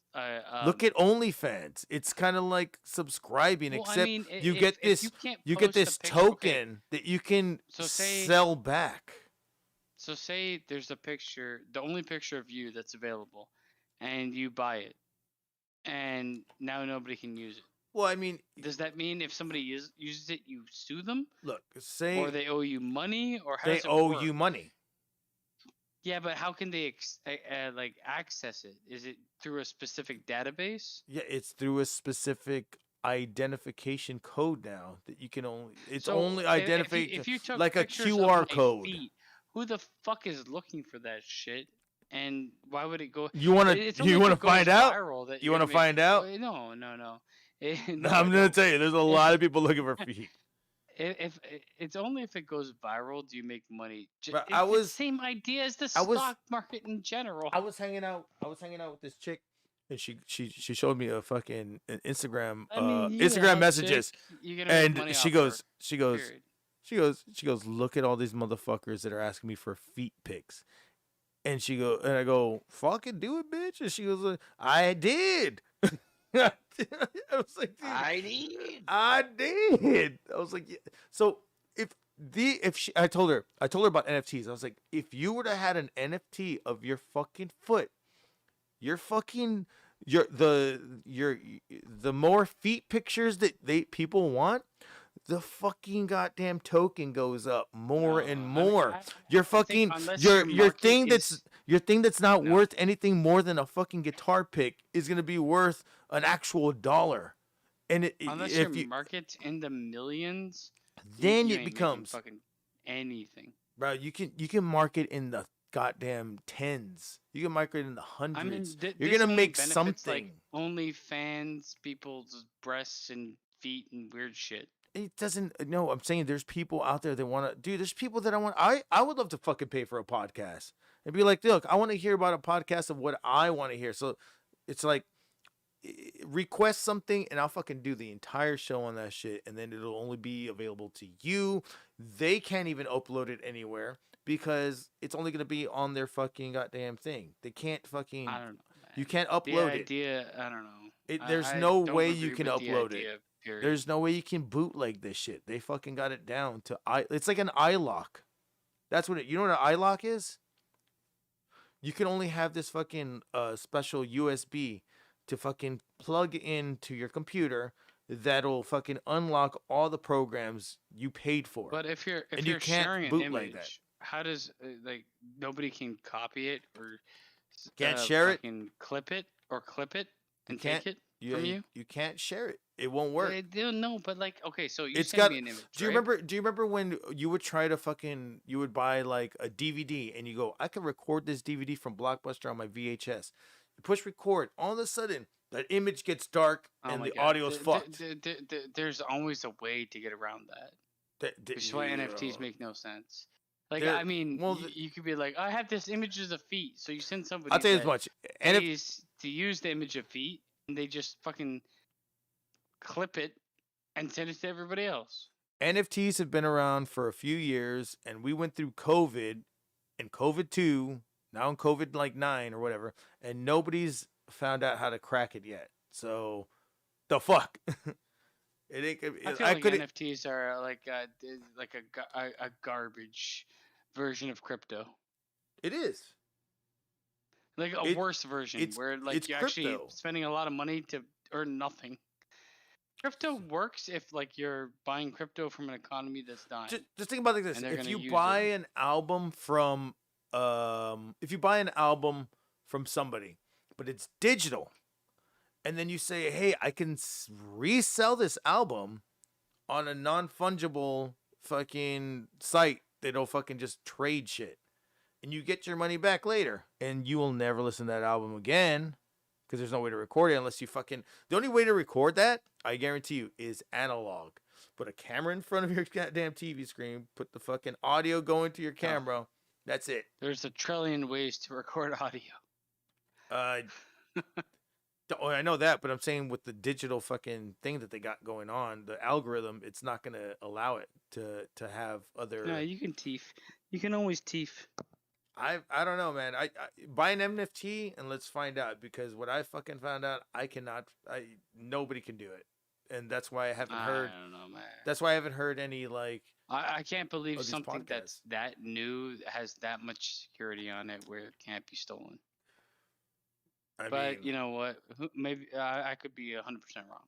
Look at OnlyFans. It's kind of like subscribing,
Well, I
except
mean,
you
if-
get
if
this
you can't
you get
post a
this
picture- okay,
token that you can
so say-
sell back.
So say there's a picture, the only picture of you that's available, and you buy it, and now nobody can use it.
Well, I mean,
does that mean if somebody uses it, you sue them?
Look, say
or they owe you money, or how
they
does it
owe
work?
you money.
Yeah, but how can they like access it? Is it through a specific database?
Yeah, it's through a specific identification code now that you can only. It's
So,
only
if
identification,
you took
like a
pictures of
QR
my
code.
feet, who the fuck is looking for that shit? And why would it go?
You wanna-
It's
you
only if
wanna
it goes
find out?
viral that
You
you're
wanna
gonna
find out?
No, no, no.
No, I'm gonna tell you, there's a lot of people looking for feet.
If it's only if it goes viral do you make money.
But
It's
I
the
was-
same idea as the
I was-
stock market in general.
I was hanging out with this chick, and she showed me a fucking Instagram
I mean, you
Instagram
have
messages,
chick, you're gonna make money
and she
off
goes
her, period.
look at all these motherfuckers that are asking me for feet pics, and I go, fucking do it, bitch, and she goes, I did. I was like, dude,
I did.
I did. I was like, yeah. So I told her about NFTs. I was like, if you were to had an NFT of your fucking foot, the more feet pictures that people want, the fucking goddamn token goes up more and more. Your fucking
unless
your
your market
thing
is-
your thing that's not worth anything more than a fucking guitar pick is gonna be worth an actual $1. And
Unless
if
your
you,
market's in the millions,
then
you
it
ain't making
becomes,
fucking anything.
bro, you can market in the goddamn tens. You can market in the hundreds.
I mean,
You're
this
gonna
only
make
benefits,
something.
like OnlyFans, people's breasts and feet and weird shit.
It doesn't. No, I'm saying there's people out there that want to. Dude, there's people that I would love to fucking pay for a podcast and be like, look, I want to hear about a podcast of what I want to hear. So it's like, request something and I'll fucking do the entire show on that shit, and then it'll only be available to you. They can't even upload it anywhere because it's only gonna be on their fucking goddamn thing. They can't fucking.
I don't know.
You can't
The
upload it.
idea, I don't know.
There's
I
no
don't
way you
agree
can
with the
upload
idea,
it.
period.
There's no way you can bootleg this shit. They fucking got it down to it's like an iLock. That's what you know what an iLock is? You can only have this fucking special USB to fucking plug into your computer, that'll fucking unlock all the programs you paid for.
But if you're
and you can't
sharing an
bootleg
image,
that.
how does like nobody can copy it or
Can't share it.
fucking clip it and
can't-
take it from you?
You can't share it. It won't work.
They don't know, but like, okay, so you
It's
send
got.
me an image.
Do you
right?
remember? Do you remember when you would try to fucking? You would buy like a DVD and you go, I can record this DVD from Blockbuster on my VHS. You push record. All of a sudden, that image gets dark
Oh
and
my
the
God.
audio's fucked.
There's always a way to get around that. Which is why NFTs make no sense. Like,
They're-
I mean,
well,
you could be like, I have this image of feet, so you send somebody.
I'll tell you this
that
much. And
pays to use the image of feet, and they just fucking clip it and send it to everybody else.
NFTs have been around for a few years, and we went through COVID and COVID 2, now in COVID like 9 or whatever, and nobody's found out how to crack it yet. So, the fuck? It ain't.
I feel like NFTs are like a garbage version of crypto.
It is.
Like a worse version where like
it's
you're actually
crypto.
spending a lot of money to earn nothing. Crypto works if like you're buying crypto from an economy that's dying.
Just think about it like
And
this:
they're
if
gonna
you
use
buy
it.
an album from somebody, but it's digital, and then you say, "Hey, I can resell this album on a non-fungible fucking site that'll fucking just trade shit," and you get your money back later, and you will never listen to that album again because there's no way to record it unless you fucking. The only way to record that, I guarantee you, is analog. Put a camera in front of your goddamn TV screen. Put the fucking audio going to your camera. That's it.
There's a trillion ways to record audio.
I know that, but I'm saying with the digital fucking thing that they got going on, the algorithm, it's not gonna allow it to have other.
No, you can teeth. You can always teeth.
I don't know, man. I buy an NFT and let's find out, because what I fucking found out, nobody can do it, and that's why I haven't heard.
I don't know, man.
That's why I haven't heard any like.
I can't believe
of these
something
podcasts.
that's that new has that much security on it where it can't be stolen. But you know what? Maybe I could be 100% wrong.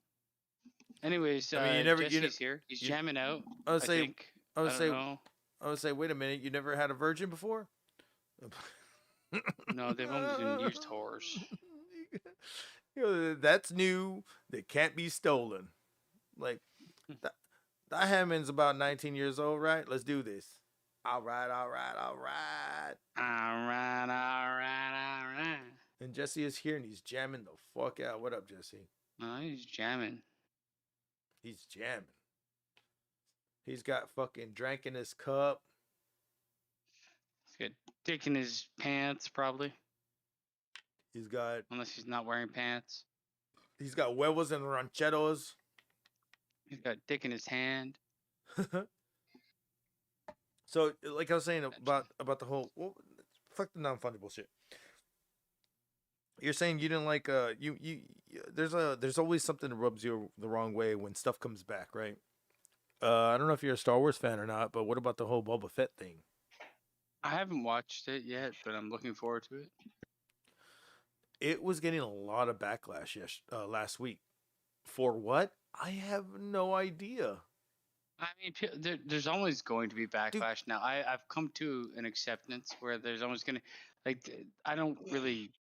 Anyways, Jesse's here. He's jamming out.
I would say. I would
don't
say.
know.
I would say. Wait a minute. You never had a virgin before?
No, they've only been used whores.
You know, that's new. That can't be stolen. Like that Hammond's about 19 years old, right? Let's do this. All right. And Jesse is here and he's jamming the fuck out. What up, Jesse?
No, he's jamming.
He's jamming. He's got fucking drink in his cup.
He's got dick in his pants, probably.
He's got.
Unless he's not wearing pants.
He's got huevos and rancheros.
He's got dick in his hand.
So, like I was saying about the whole fuck the non-fungible shit. You're saying you didn't like there's always something that rubs you the wrong way when stuff comes back, right? I don't know if you're a Star Wars fan or not, but what about the whole Boba Fett thing?
I haven't watched it yet, but I'm looking forward to it.
It was getting a lot of backlash last week. For what? I have no idea.
I mean, there's always going to be backlash. Now, I've come to an acceptance where there's always going to, like, I don't really,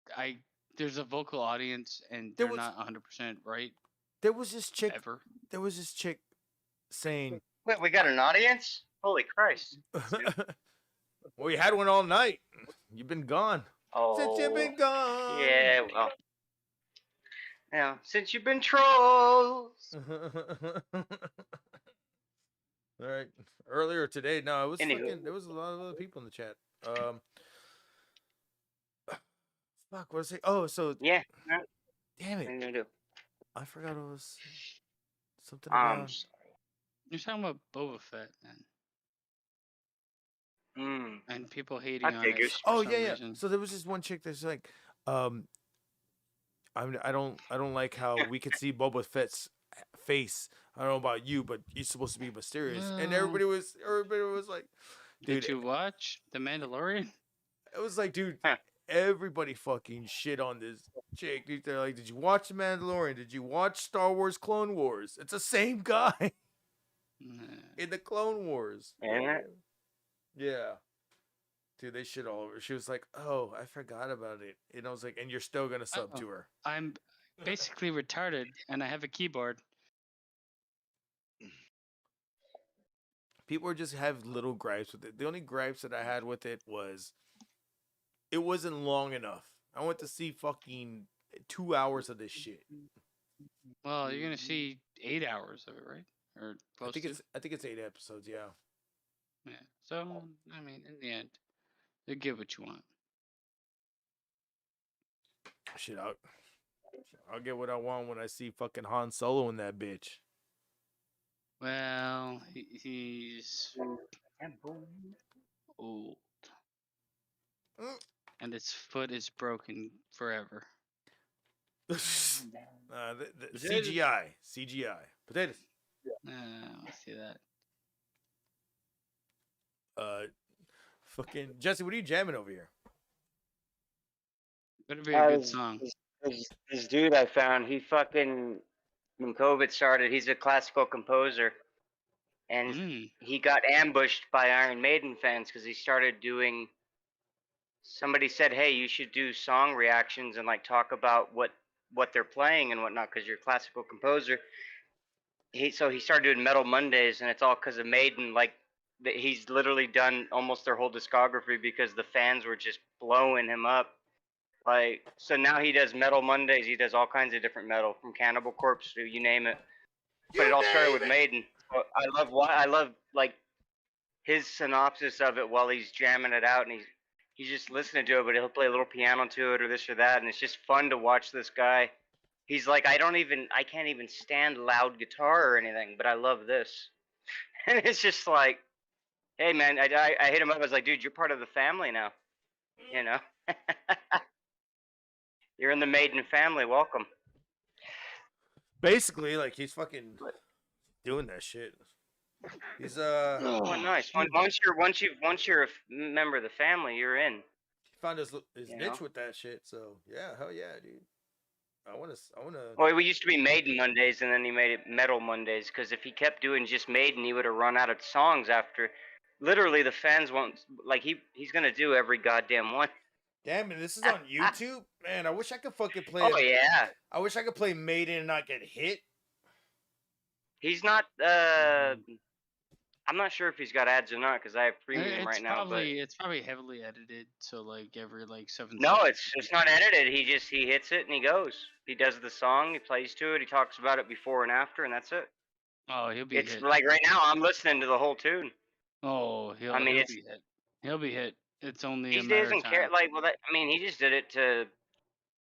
there's a vocal audience and they're not 100% right.
There was this chick.
Ever.
There was this chick saying.
Wait, we got an audience? Holy Christ.
Well, you had one all night. You've been gone.
Oh.
Since you've been gone.
Yeah, well. Yeah, since you've been trolls.
All right. Earlier today, no, it was
Anywho.
fucking. There was a lot of other people in the chat. Fuck. What was I say? Oh, so.
Yeah.
Damn
What are you
it.
gonna do?
I forgot it was something about.
You're talking about Boba Fett, man. And people hating
I
on
figure.
it.
Oh
for some
yeah.
reason.
So there was this one chick that's like, I don't like how we could see Boba Fett's face. I don't know about you, but he's supposed to be mysterious, and everybody was like, dude.
Did you watch The Mandalorian?
It was like, dude, everybody fucking shit on this chick. They're like, did you watch The Mandalorian? Did you watch Star Wars Clone Wars? It's the same guy in the Clone Wars. Yeah. Dude, they shit all over. She was like, oh, I forgot about it. And I was like, and you're still going to sub to her.
I'm basically retarded, and I have a keyboard.
People just have little gripes with it. The only gripes that I had with it was it wasn't long enough. I went to see fucking 2 hours of this shit.
Well, you're gonna see 8 hours of it, right? Or
I think it's 8 episodes. Yeah.
Yeah. So I mean, in the end, you get what you want.
Shit, I'll get what I want when I see fucking Han Solo in that bitch.
Well, he's old, and his foot is broken forever.
The CGI potatoes.
I see that.
Fucking Jesse, what are you jamming over here?
Better be a good song.
This dude I found, he fucking, when COVID started, he's a classical composer. And he got ambushed by Iron Maiden fans because he started doing, somebody said, hey, you should do song reactions and like talk about what they're playing and whatnot because you're a classical composer. So he started doing Metal Mondays, and it's all because of Maiden. Like, he's literally done almost their whole discography because the fans were just blowing him up. Like, so now he does Metal Mondays. He does all kinds of different metal, from Cannibal Corpse to you name it. But it all started with Maiden. I love like his synopsis of it while he's jamming it out, and he's just listening to it, but he'll play a little piano to it or this or that, and it's just fun to watch this guy. He's like, I can't even stand loud guitar or anything, but I love this. And it's just like, hey man, I hit him up. I was like, dude, you're part of the family now. You know, you're in the Maiden family. Welcome.
Basically, like he's fucking doing that shit. He's
Oh, nice. Once you're a member of the family, you're in.
He found his niche with that shit. So yeah, hell yeah, dude. I wanna.
Well, we used to be Maiden Mondays, and then he made it Metal Mondays. Because if he kept doing just Maiden, he would have run out of songs after. Literally, the fans won't like. He's gonna do every goddamn one.
Damn it! This is on YouTube, man. I wish I could fucking play.
Oh yeah.
I wish I could play Maiden and not get hit.
He's not. I'm not sure if he's got ads or not because I have premium right now.
It's probably heavily edited, so like every 7
No,
seconds.
it's not edited. He hits it and he goes. He does the song. He plays to it. He talks about it before and after, and that's it.
Oh, he'll be.
It's
hit.
like right now I'm listening to the whole tune.
Oh, he'll be hit. He'll be hit. It's only.
He doesn't care. Like, well, he just did it to,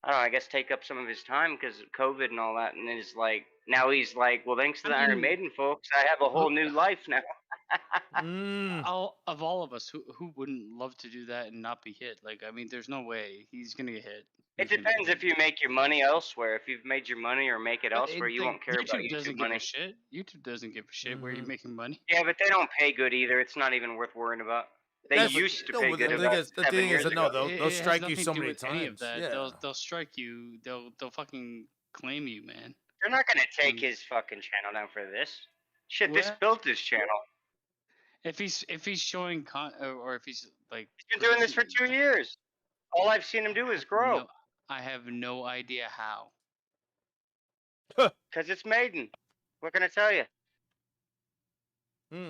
I don't know. I guess take up some of his time because of COVID and all that. And it's like now he's like, well, thanks to the Iron Maiden folks, I have a whole new life now.
Of all of us, who wouldn't love to do that and not be hit? Like, I mean, there's no way he's gonna get hit.
It depends if you make your money elsewhere. If you've made your money or make it elsewhere, you won't care about YouTube money.
YouTube doesn't give a shit where you're making money.
Yeah, but they don't pay good either. It's not even worth worrying about. They used to pay good.
The thing is, they'll strike you so many times.
Yeah. They'll strike you. They'll fucking claim you, man.
They're not gonna take his fucking channel down for this. Shit, this built his channel.
If he's showing or if he's like.
He's been doing this for 2 years. All I've seen him do is grow.
I have no idea how.
Because it's Maiden. What can I tell you?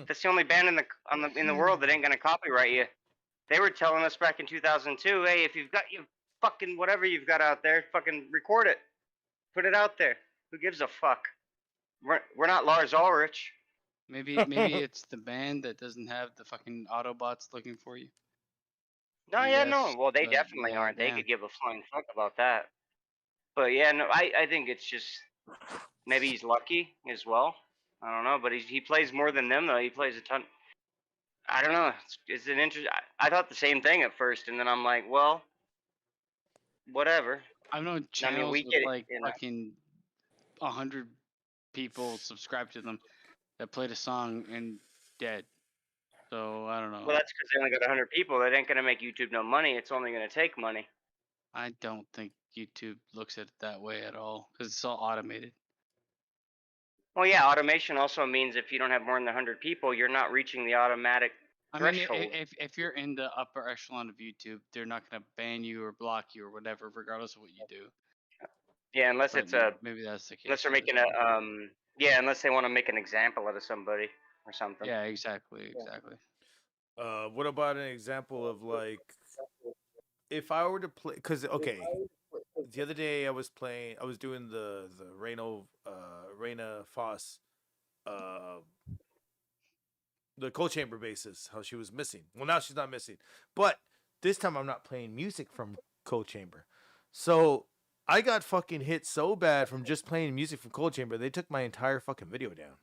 That's the only band in the world that ain't gonna copyright you. They were telling us back in 2002, hey, if you've got you fucking whatever you've got out there, fucking record it, put it out there. Who gives a fuck? We're not Lars Ulrich.
Maybe it's the band that doesn't have the fucking Autobots looking for you.
No, yeah, no. Well, they definitely aren't. They could give a flying fuck about that. But yeah, no, I think it's just maybe he's lucky as well. I don't know, but he plays more than them though. He plays a ton. I don't know. It's an interest. I thought the same thing at first, and then I'm like, well, whatever.
I've known channels with like fucking 100 people subscribed to them that played a song and dead. So I don't know.
Well, that's because they only got 100 people. That ain't gonna make YouTube no money. It's only gonna take money.
I don't think YouTube looks at it that way at all because it's all automated.
Well, yeah, automation also means if you don't have more than 100 people, you're not reaching the automatic
I mean,
threshold.
if you're in the upper echelon of YouTube, they're not gonna ban you or block you or whatever, regardless of what you do.
Yeah, unless
But
it's a
maybe that's the case.
unless they're
for this
making a
one.
yeah, unless they want to make an example out of somebody or something.
Yeah, exactly.
What about an example of like if I were to play? Because okay, the other day I was doing the rayna foss, the cold chamber basis. How she was missing. Well, now she's not missing, but this time I'm not playing music from cold chamber, so I got fucking hit so bad from just playing music from cold chamber. They took my entire fucking video down.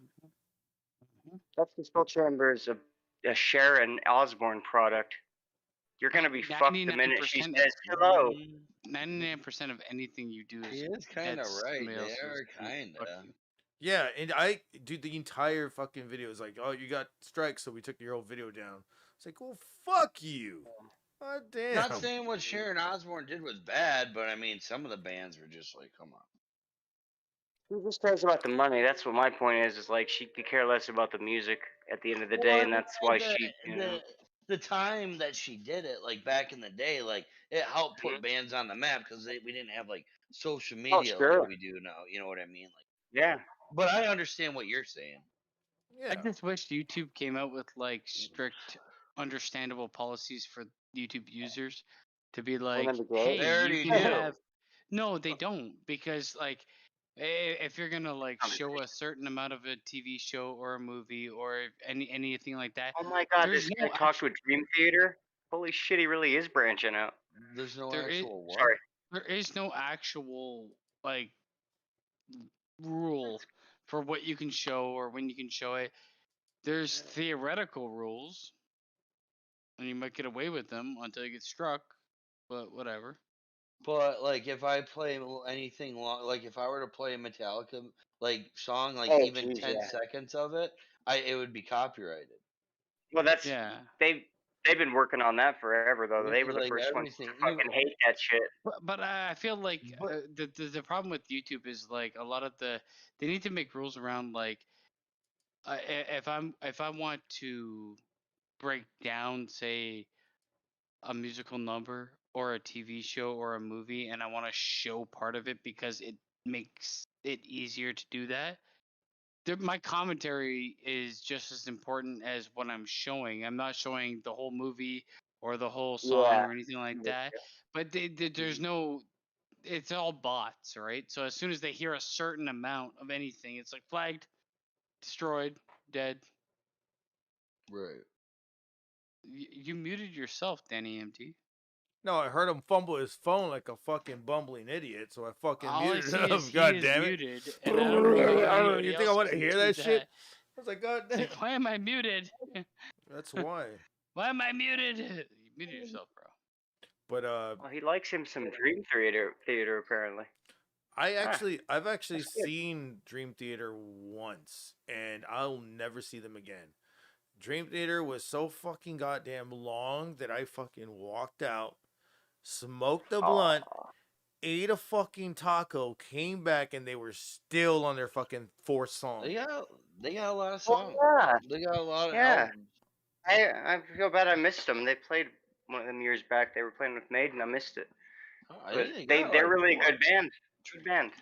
That's the Skull Chamber is a Sharon Osbourne product. You're gonna be fucked the minute she says hello.
99% of anything you do
He is kind of right. They are kind of.
Yeah, and dude, the entire fucking video is like, oh, you got strikes, so we took your whole video down. It's like, well, fuck you. God damn.
Not saying what Sharon Osbourne did was bad, but I mean, some of the bands were just like, come on.
Who just cares about the money? That's what my point is. Is like she could care less about the music at the end of the day, and that's why she.
The time that she did it, like back in the day, like it helped put bands on the map because we didn't have like social media like we do now. You know what I mean? Like,
yeah.
But I understand what you're saying.
I just wish YouTube came out with like strict, understandable policies for YouTube users to be like, hey,
They already
you can
do.
have. No, they don't, because like if you're gonna like show a certain amount of a TV show or a movie or anything like that.
Oh my god,
there's
this
no
guy talks with Dream Theater. Holy shit, he really is branching out.
There's no
There is-
actual what?
Sorry.
There is no actual like rule for what you can show or when you can show it. There's theoretical rules, and you might get away with them until you get struck. But whatever.
But like, if I play anything long, like if I were to play a Metallica like song, like
Oh,
even
geez,
10
yeah.
seconds of it, it would be copyrighted.
Well, that's they've been working on that forever though. They were the
Like
first ones to
everything,
fucking hate that shit.
But I feel like the problem with YouTube is like a lot of they need to make rules around like if I want to break down say a musical number or a TV show or a movie and I want to show part of it because it makes it easier to do that. My commentary is just as important as what I'm showing. I'm not showing the whole movie or the whole song or anything like that. But there's no, it's all bots, right? So as soon as they hear a certain amount of anything, it's like flagged, destroyed, dead.
Right.
You muted yourself, Danny MT.
No, I heard him fumble his phone like a fucking bumbling idiot, so I fucking
All I
muted
see
him.
is
God
he is
damn it!
muted, and I don't know if anybody
You think I
else
want to
can
hear
do
that shit? I was like, God damn.
Like, why am I muted?
That's why.
Why am I muted? You muted yourself, bro.
But
well, he likes him some Dream Theater apparently.
I've actually seen Dream Theater once, and I'll never see them again. Dream Theater was so fucking goddamn long that I fucking walked out, smoked a blunt, ate a fucking taco, came back, and they were still on their fucking fourth song.
They got a lot of songs. They got a lot of albums.
I feel bad I missed them. They played one of them years back. They were playing with Maiden. I missed it.
I
But
think
they're really a good band. Good band.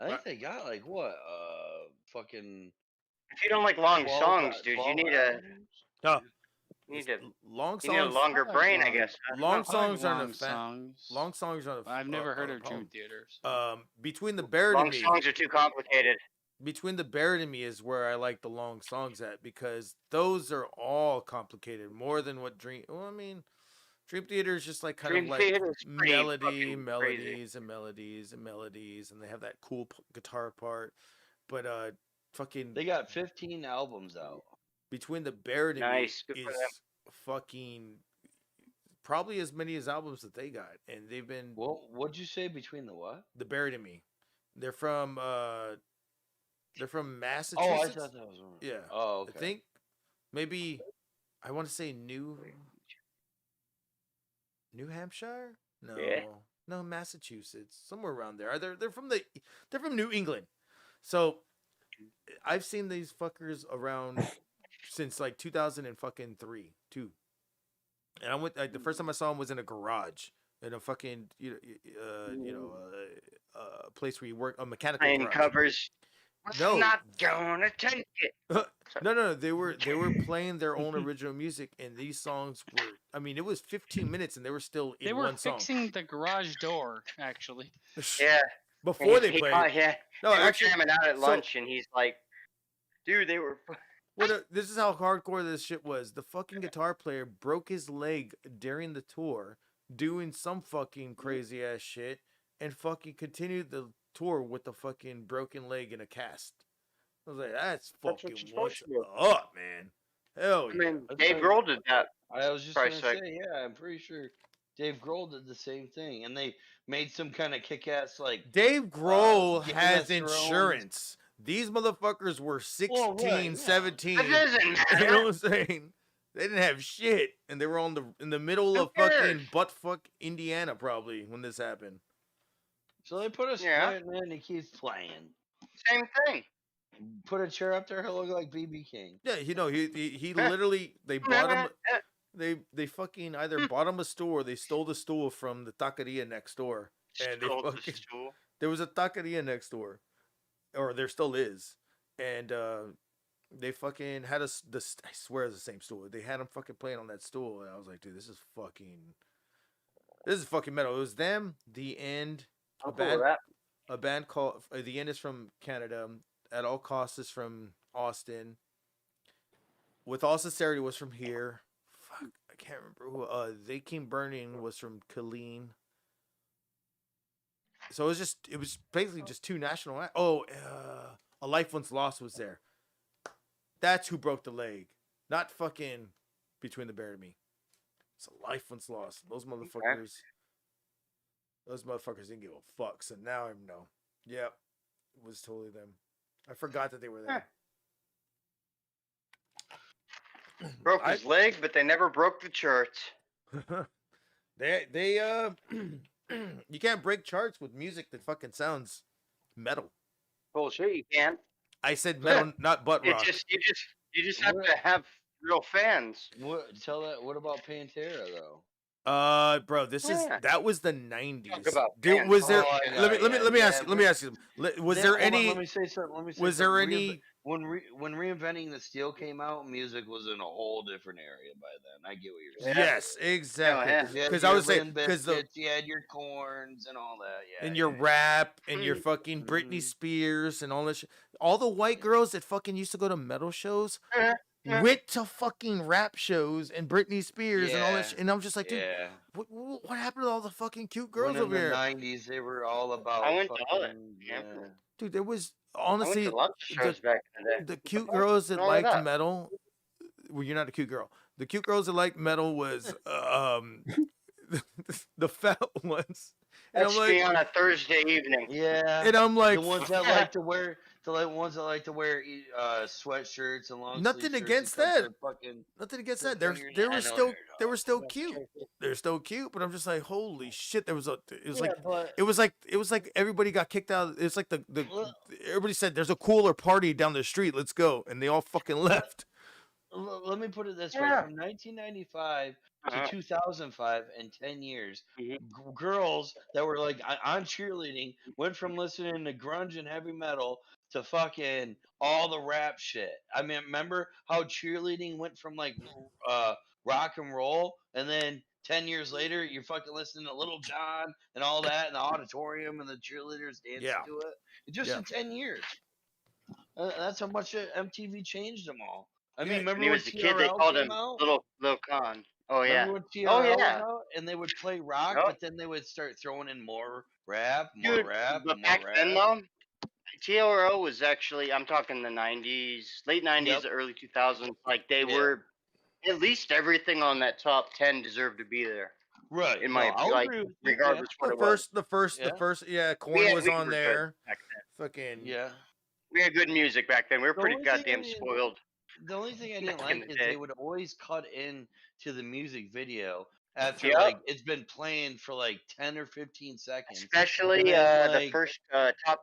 I think they got like what fucking.
If you don't like long
12
songs, dude, you
12
need a
albums?
Long
you need a
songs.
longer brain, I guess.
Long songs
like
aren't
long
a fan.
songs.
Long songs aren't.
I've never heard of Dream Theater.
Between the Bear to
Long
Me.
songs are too complicated.
Between the Bear to Me is where I like the long songs at because those are all complicated more than what Dream. Well, I mean, Dream Theater is just like kind
Dream
of like
Theater is pretty
melodies
crazy.
and melodies, and they have that cool guitar part. But fucking.
They got 15 albums out.
Between the Bear to
Nice.
Me
Good for
is
them.
fucking probably as many as albums that they got, and they've been.
Well, what'd you say between the what?
The Bear to Me. They're from Massachusetts.
Oh, I thought that was one.
Yeah.
Oh, okay.
I think maybe I want to say New Hampshire. No,
Yeah.
no, Massachusetts, somewhere around there. They're from New England, so I've seen these fuckers around since like 2003, too. And I went the first time I saw them was in a garage in a fucking place where you work, a mechanical
Playing
garage.
covers. What's
No,
not gonna take it?
no, they were playing their own original music, and these songs were. I mean, it was 15 minutes, and they were still in
They were
one song.
fixing the garage door, actually.
Yeah.
Before they played.
Yeah.
No,
they were
actually,
jamming out at
so-
lunch, and he's like, "Dude, they were."
This is how hardcore this shit was. The fucking guitar player broke his leg during the tour, doing some fucking crazy ass shit, and fucking continued the tour with the fucking broken leg in a cast. I was like, that's fucking what's up, man. Hell
I
yeah.
mean, Dave Grohl did that.
I was just
Christ's
gonna
sake.
say, yeah, I'm pretty sure Dave Grohl did the same thing, and they made some kind of kick-ass like.
Dave Grohl
Game
has
of Thrones.
insurance. These motherfuckers were 16,
Well, right, yeah.
17.
That doesn't matter.
You know what I'm saying? They didn't have shit, and they were in the middle of
cares?
fucking buttfuck Indiana probably when this happened.
So they put a split, and then he keeps playing.
Same thing.
Put a chair up there, he'll look like BB King.
Yeah, he literally they bought him. They fucking either bought him a stool or they stole the stool from the taqueria next door, and they
Stole the
fucking,
stool.
there was a taqueria next door, or there still is, and they fucking had us. I swear it's the same stool. They had him fucking playing on that stool, and I was like, dude, this is fucking metal. It was them, The End, a band called The End is from Canada. At All Costs is from Austin. With All Sincerity was from here. Fuck, I can't remember who. They Came Burning was from Killeen. So it was basically just two national. A Life Once Lost was there. That's who broke the leg, not fucking Between the Bear and Me. It's A Life Once Lost. Those motherfuckers. Those motherfuckers didn't give a fuck. So now I know. Yep, it was totally them. I forgot that they were there.
Broke his leg, but they never broke the charts.
they you can't break charts with music that fucking sounds metal.
Bullshit, you can't.
I said metal, not butt rock.
You just have to have real fans.
What about Pantera though?
Bro, that was the 90s.
Talk about
Dude, was there?
Oh,
let me ask you. Was there any?
Let me say something.
Was there any?
When Reinventing the Steel came out, music was in a whole different area by then. I get what you're saying.
Yes, exactly. Because I was saying, because
you had your corns and all that. Yeah.
And your rap and your fucking Britney Spears and all that shit. All the white girls that fucking used to go to metal shows went to fucking rap shows and Britney Spears and all that shit. And I'm just like, dude, what happened to all the fucking cute girls over here?
In the 90s, they were all about.
I went to all that.
Dude, there was honestly the cute
Before,
girls that
all
liked
that.
metal. Well, you're not a cute girl. The cute girls that liked metal was the fat ones. And
That's
I'm
me
like,
on a Thursday evening.
Yeah.
and I'm like,
the ones that like to wear. The ones that like to wear sweatshirts and long.
Nothing against that. Nothing against that. They were still cute. They're still cute, but I'm just like, holy shit! It was like everybody got kicked out. It's like everybody said there's a cooler party down the street. Let's go, and they all fucking left.
Let me put it this way: from 1995 to 2005, in 10 years, girls that were like on cheerleading went from listening to grunge and heavy metal to fucking all the rap shit. I mean, remember how cheerleading went from like rock and roll, and then 10 years later, you're fucking listening to Little John and all that in the auditorium, and the cheerleaders dancing to it. Just in 10 years. That's how much MTV changed them all. I mean, remember
when he was a kid, they called him Little Con. Oh yeah.
Remember when TRL came out and they would play rock, but then they would start throwing in more rap,
But back then, though, TRL was actually, I'm talking the 90s, late 90s, early 2000s. Like they were, at least everything on that top 10 deserved to be there.
Right.
In my opinion, regardless what it was.
The first, Korn was on there. Fucking
we had good music back then. We were pretty goddamn spoiled.
The only thing I didn't like is they would always cut in to the music video after
Yep.
like it's been playing for like 10 or 15 seconds.
Especially
And then,
the
like,
first top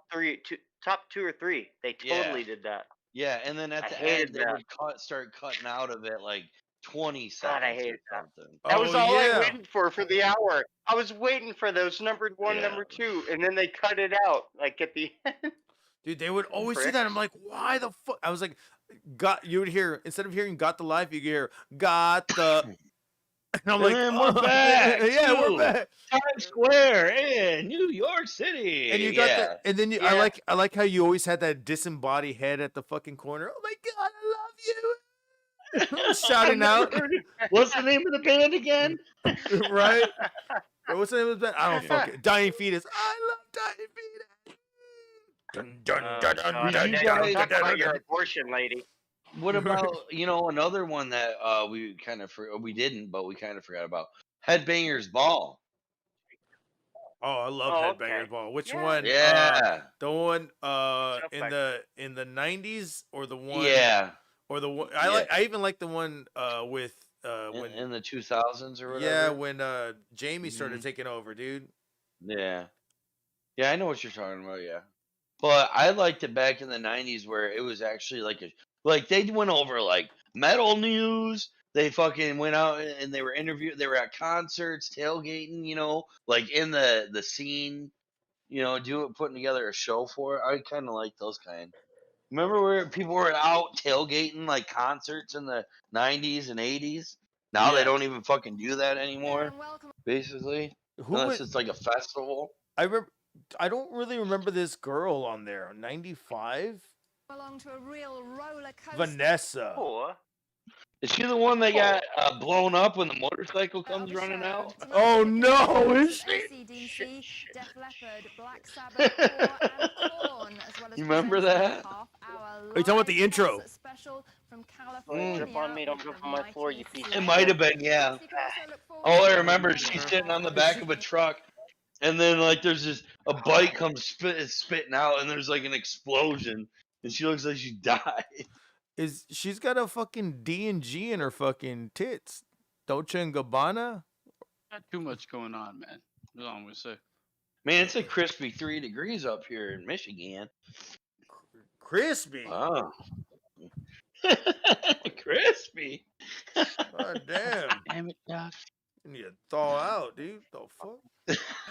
two or three. They totally did that.
Yeah, and then at
I
the
hated
end they
that.
would start cutting out of it like 20
God, I
seconds or
hated that.
something.
That was all I
yeah.
waited for the hour. I was waiting for those numbered one,
Yeah.
number two, and then they cut it out like at the end.
Dude, they would always see that. I'm like, why the fuck? I was like, you would hear, instead of hearing got the life, you could hear got the. And I'm like,
then we're back.
Yeah, we're back.
Times Square in New York City.
And you got the, and then I like how you always had that disembodied head at the fucking corner. Oh my god, I love you. Shouting out.
What's the name of the band again?
Right? What's the name of the band? I don't fucking Dying Fetus. I love Dying Fetus. Dun, dun, dun, dun, dun, dun,
Don't talk
dun,
about
dun,
your
dun.
abortion lady.
What about another one that we kind of we didn't, but we kind of forgot about Headbangers Ball.
Oh, I love Headbangers Ball. Which one?
Yeah.
The one in the 90s or the one?
Yeah.
Or the one I even like the one with when
in the 2000s or whatever.
Yeah, when Jamie started taking over, dude.
Yeah. Yeah, I know what you're talking about, yeah. But I liked it back in the 90s where it was actually like they went over like metal news. They fucking went out and they were they were at concerts, tailgating, like in the scene, putting together a show for it. I kind of like those kind. Remember where people were out tailgating like concerts in the 90s and 80s? Now they don't even fucking do that anymore, basically. Unless it's like a festival.
I don't really remember this girl on there. 95?
Belong to a real roller coaster.
Vanessa.
Is she the one that got blown up when the motorcycle comes running out?
Oh no, is she?
AC/DC, Def Leppard, Black Sabbath, and Korn, as well as
You remember that?
Are you talking about the intro?
Special from California.
Jump on me, don't jump on my floor, you piece of
It might have been, yeah. All I remember is she's sitting on the back of a truck, and then like there's a bike comes spitting out, and there's like an explosion, and she looks like she died.
She's got a fucking D&G in her fucking tits? Dolce & Gabbana?
Not too much going on, man. That's all I'm gonna say.
Man, it's a crispy 3 degrees up here in Michigan.
Crispy?
Oh. Crispy.
God damn.
Damn it, Doc.
You need to thaw out, dude. The fuck?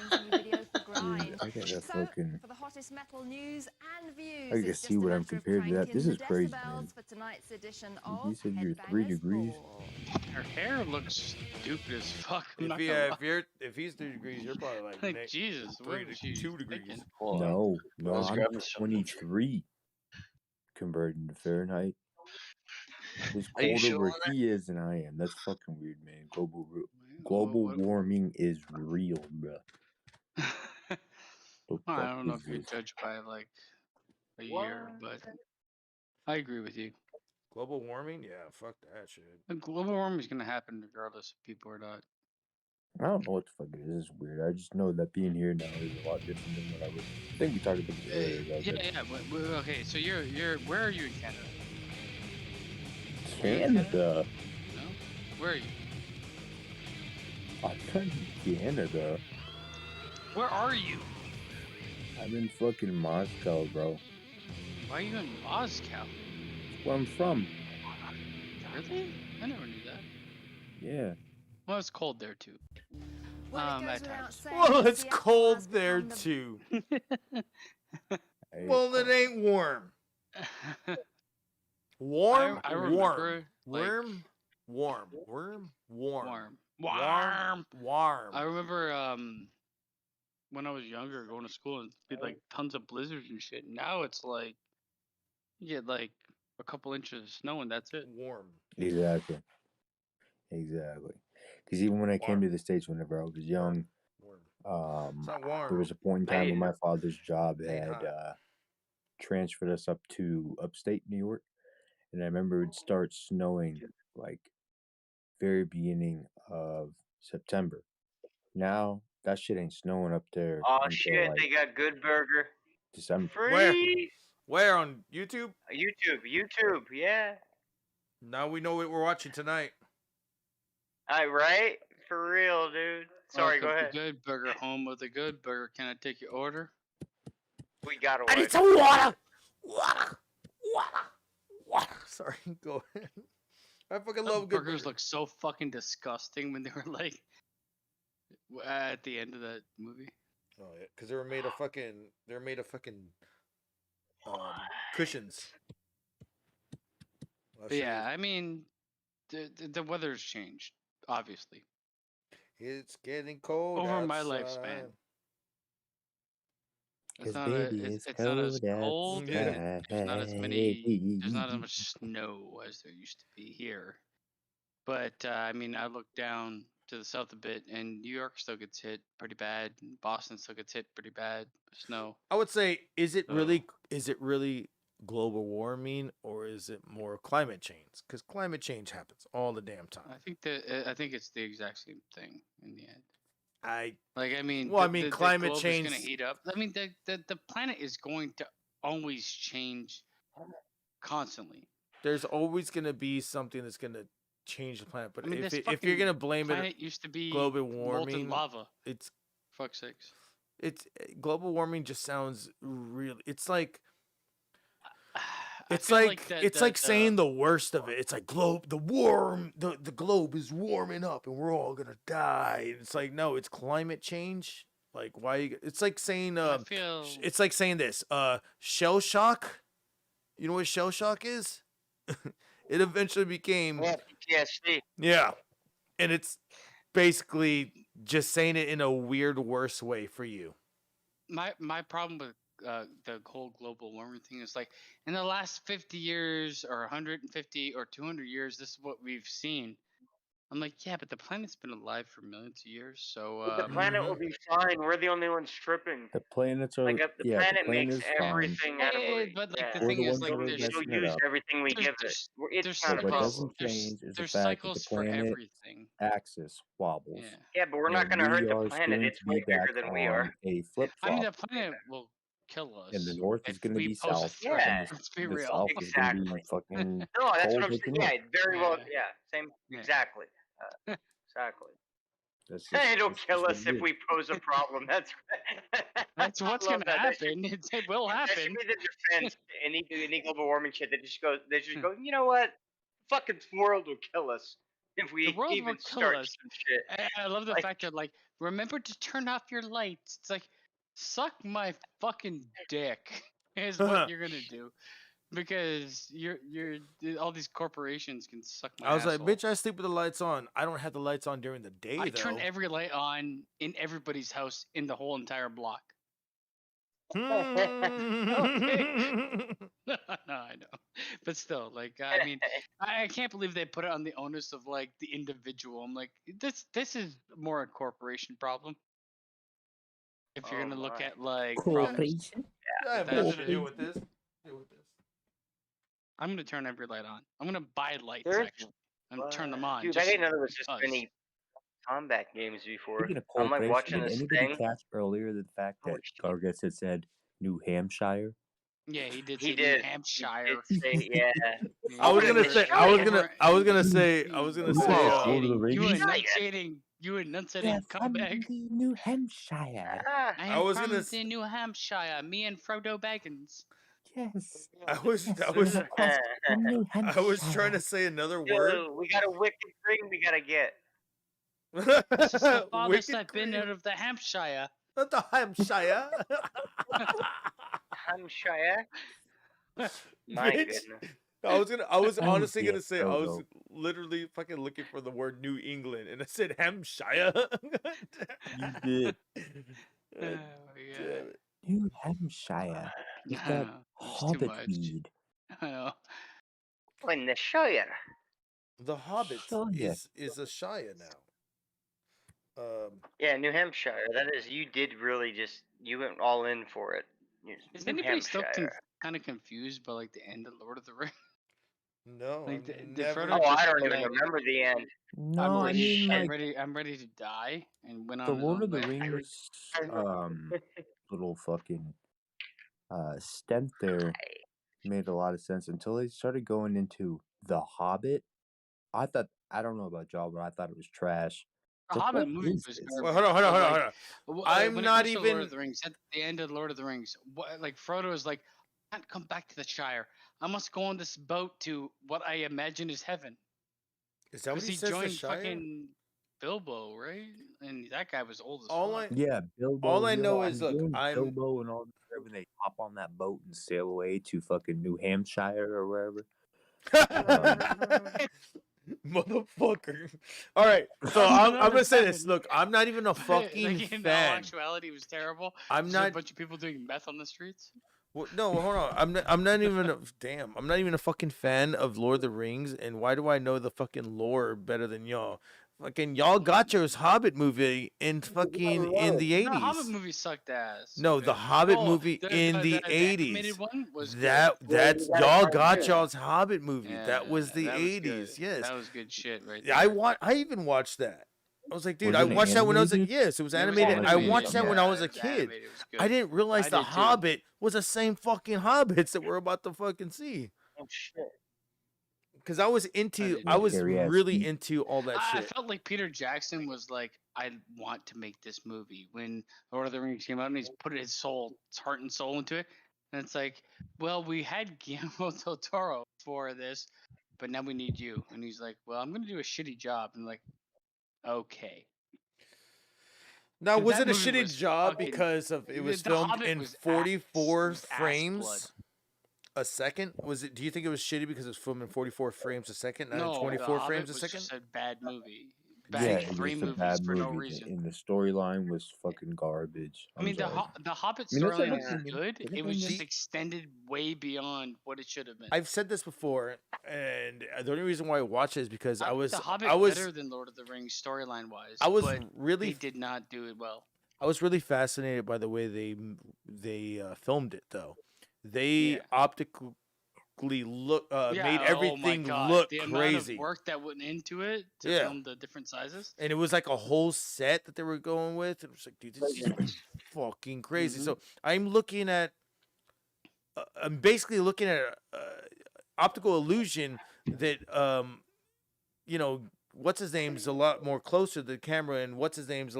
I
got that fucking.
For the hottest metal news and views,
I can see what I'm compared to that. This is crazy, man.
for tonight's edition
You
of
said you're 3 degrees.
Her hair looks stupid as fuck.
If he's 3 degrees, you're probably like
Jesus,
2 degrees.
No,
Let's
I'm
grab me some.
23 converting to Fahrenheit. It's
Are you
colder
sure
where
on that?
he is than I am. That's fucking weird, man. Global warming is real, bro.
I don't know if you judge by like a year, but I agree with you.
Global warming? Yeah, fuck that shit.
Global warming is gonna happen regardless if people or not.
I don't know what the fuck it is. It's weird. I just know that being here now is a lot different than what I was. I think we talked about this earlier.
Yeah. Okay, so you're where are you in Canada?
Canada.
No, where are you?
I'm in Canada.
Where are you?
I'm in fucking Moscow, bro.
Why are you in Moscow?
That's where I'm from.
Really? I never knew that.
Yeah.
Well, it's cold there too. At times.
Well, it's cold there too.
Hey,
Well, it ain't warm. Warm?
I remember,
warm?
like-
Warm.
I remember when I was younger going to school and it'd be like tons of blizzards and shit. Now it's like you get like a couple inches of snow and that's it.
Warm.
Exactly. Because even when I came to the States, whenever I was young,
It's not warm.
there was a point in time when my father's job
Ain't
had
hot.
transferred us up to upstate New York, and I remember it would start snowing like very beginning of September. Now that shit ain't snowing up there
Oh
until
shit,
like
they got Good Burger.
December.
Free.
Where on YouTube?
YouTube, yeah.
Now we know what we're watching tonight.
Right? for real, dude. Sorry, go
Welcome
ahead.
to Good Burger, home of the Good Burger. Can I take your order?
We got
I
away.
need some water. Water. Sorry, go ahead. I fucking love Good
Burgers
Burger.
look so fucking disgusting when they were like at the end of that movie.
Oh yeah, because they were made of fucking cushions.
But yeah, I mean, the weather's changed, obviously.
It's getting cold
Over my
outside.
lifespan.
Because baby,
it's
it's
not as
cold
cold.
outside.
There's not as many. There's not as much snow as there used to be here. But I mean, I look down to the south a bit, and New York still gets hit pretty bad. And Boston still gets hit pretty bad with snow.
I would say, is it really global warming, or is it more climate change? Because climate change happens all the damn time.
I think it's the exact same thing in the end.
I
mean,
climate
the globe
change
is going to heat up. I mean, the planet is going to always change constantly.
There's always going to be something that's going to change the planet. But
I mean,
if you're going to blame
planet
it,
used to be
global
molten
warming,
lava.
It's
fuck's sakes.
It's global warming. Just sounds really. It's like. It's like saying the worst of it. It's like the globe is warming up and we're all gonna die. And it's like, no, it's climate change. Like, why? It's like saying it's like saying this. Shell shock. You know what shell shock is? It eventually became
PTSD.
Yeah, and it's basically just saying it in a weird, worse way for you.
My problem with the whole global warming thing is like in the last 50 years or 150 or 200 years, this is what we've seen. I'm like, yeah, but the planet's been alive for millions of years, so
The planet will be fine. We're the only ones tripping.
The planets are
Like the planet
the planet
makes
is fine.
everything out of it.
But like the
We're
thing
the
is,
ones
like
that are
there's
messing it
use
up.
everything we give it. It's not a
What
problem.
doesn't change is the
there's
fact that the
cycles for
planet
everything.
axis wobbles.
Yeah, but we're not
And
going to hurt
we
the
are
planet.
going
It's
to be
way
back
bigger than we are.
on a flip
I mean,
flop.
the planet will kill us.
And the north is
if
going to
we
be
pose a
south.
threat.
Yeah.
Let's be
The
real.
south is going to be fucking
No, that's
cold
what I'm
like the
saying.
north.
Yeah, very well. Yeah, same. Exactly. Exactly. It'll kill us if we pose a problem. That's
That's what's
I love
gonna
that.
happen. It will
That should
happen.
be the defense. Any global warming shit. They just go. You know what? Fucking world will kill us if we
The world
even
will kill
start
us.
some shit.
I love the fact that like, remember to turn off your lights. It's like, suck my fucking dick is what you're gonna do, because you're all these corporations can suck my.
I was
asshole.
like, bitch, I sleep with the lights on. I don't have the lights on during the day,
I
though.
turn every light on in everybody's house in the whole entire block. Okay. No, I know, but still, like, I mean, I can't believe they put it on the onus of like the individual. I'm like, this is more a corporation problem. If you're gonna look at like
corporation,
I have nothing to do with this.
I'm gonna turn every light on. I'm gonna buy lights actually and turn them on.
Dude,
just
I didn't know there was this
because.
many combat games before.
Speaking of
I'm like
corporation,
watching
did
this
anybody
thing.
catch earlier the fact that Gargis had said New Hampshire?
Yeah, he did.
He
say
did.
New Hampshire.
He did say, yeah.
I was gonna say.
You enunciating comeback.
New Hampshire.
I was gonna
say New Hampshire. Me and Frodo Baggins.
Yes.
I was trying to say another word.
Dude, we got a wicked green we gotta get.
This is the farthest I've been out of the Hampshire.
Not the Hampshire.
Hampshire. My goodness.
I was honestly gonna say, I was literally fucking looking for the word New England, and I said Hampshire.
You did.
Yeah.
New Hampshire. It's that hobbit weed.
I know.
In the Shire.
The Hobbit is a shire now.
Yeah, New Hampshire. That is, you did really you went all in for it.
Is
New
anybody still
Hampshire.
kind of confused by like the end of Lord of the Rings?
No,
Like
Oh, I don't even remember the end.
No, I mean, like,
I'm ready to die, and went on
the
his
Lord
own
of the
way.
Rings little fucking stent there made a lot of sense until they started going into The Hobbit. I don't know about y'all, but I thought it was trash.
The Hobbit movie was garbage.
Well, hold on. I'm
when it
not
comes to Lord
even.
of the Rings, at the end of Lord of the Rings, like Frodo is like, I can't come back to the Shire. I must go on this boat to what I imagine is heaven.
Is that what he
He
says? The
joined
Shire.
fucking Bilbo, right? And that guy was old as
All
fuck.
Yeah, Bilbo.
All I know
I'm
is, look,
doing
I'm
Bilbo and all that when they hop on that boat and sail away to fucking New Hampshire or wherever.
Motherfucker. All right, so I'm gonna say this. Look, I'm not even a fucking
like in all
fan.
actuality, it was terrible.
I'm
Just
not.
a bunch of people doing meth on the streets.
Well, no, hold on. I'm not even. Damn. I'm not even a fucking fan of Lord of the Rings. And why do I know the fucking lore better than y'all? Fucking y'all got yours Hobbit movie in fucking in the
The Hobbit
80s.
movie sucked ass.
No, the Hobbit movie in the
the
80s.
animated one was
That's
good.
y'all got y'all's Hobbit movie.
Yeah,
that was the
that was
80s.
good.
Yes.
That was good shit right
Yeah,
there.
I even watched that. I was like, dude,
Was
I
it
watched that when I was
animated?
yes, it was
It was
animated. I
animated,
watched that when I was a
it was
kid.
animated, it was good.
I didn't realize
I
the
did too.
Hobbit was the same fucking Hobbits that we're about to fucking see.
Oh shit.
Because I was into, I
Yeah,
was
scary ass
really
feet.
into all that
I
shit.
felt like Peter Jackson was like, I want to make this movie when Lord of the Rings came out, and he's put his heart and soul into it. And it's like, well, we had Guillermo del Toro for this, but now we need you. And he's like, well, I'm gonna do a shitty job. And like, okay.
Now,
'Cause
was
that
it a
movie
shitty
was
job
fucking-
because of it was
The
filmed
Hobbit
in
was
44
was ass
frames a second? Was it? Do you think it was shitty because it was filmed in 44 frames a second, not in
No, The
24
Hobbit
frames a
was
second?
just a bad movie.
Yeah,
Bad
it
three
was a
movies
bad
for no
movie.
reason.
And the storyline was fucking garbage.
I mean,
I'm sorry.
the Hobbit
I mean, that's
storyline
an
was
opinion.
good.
It's an
It was just
opinion.
extended way beyond what it should have been.
I've said this before, and the only reason why I watched it is because
I like The Hobbit better than Lord of the Rings storyline wise.
I was
but
really
they did not do it well.
I was really fascinated by the way they filmed it, though. They optically look made
Oh
everything
my God.
look
the
crazy.
amount of work that went into it to
Yeah.
film the different sizes.
And it was like a whole set that they were going with. It was like, dude, this is fucking crazy. So I'm looking at, I'm basically looking at optical illusion that, you know, what's his name's a lot more closer to the camera, and what's his name's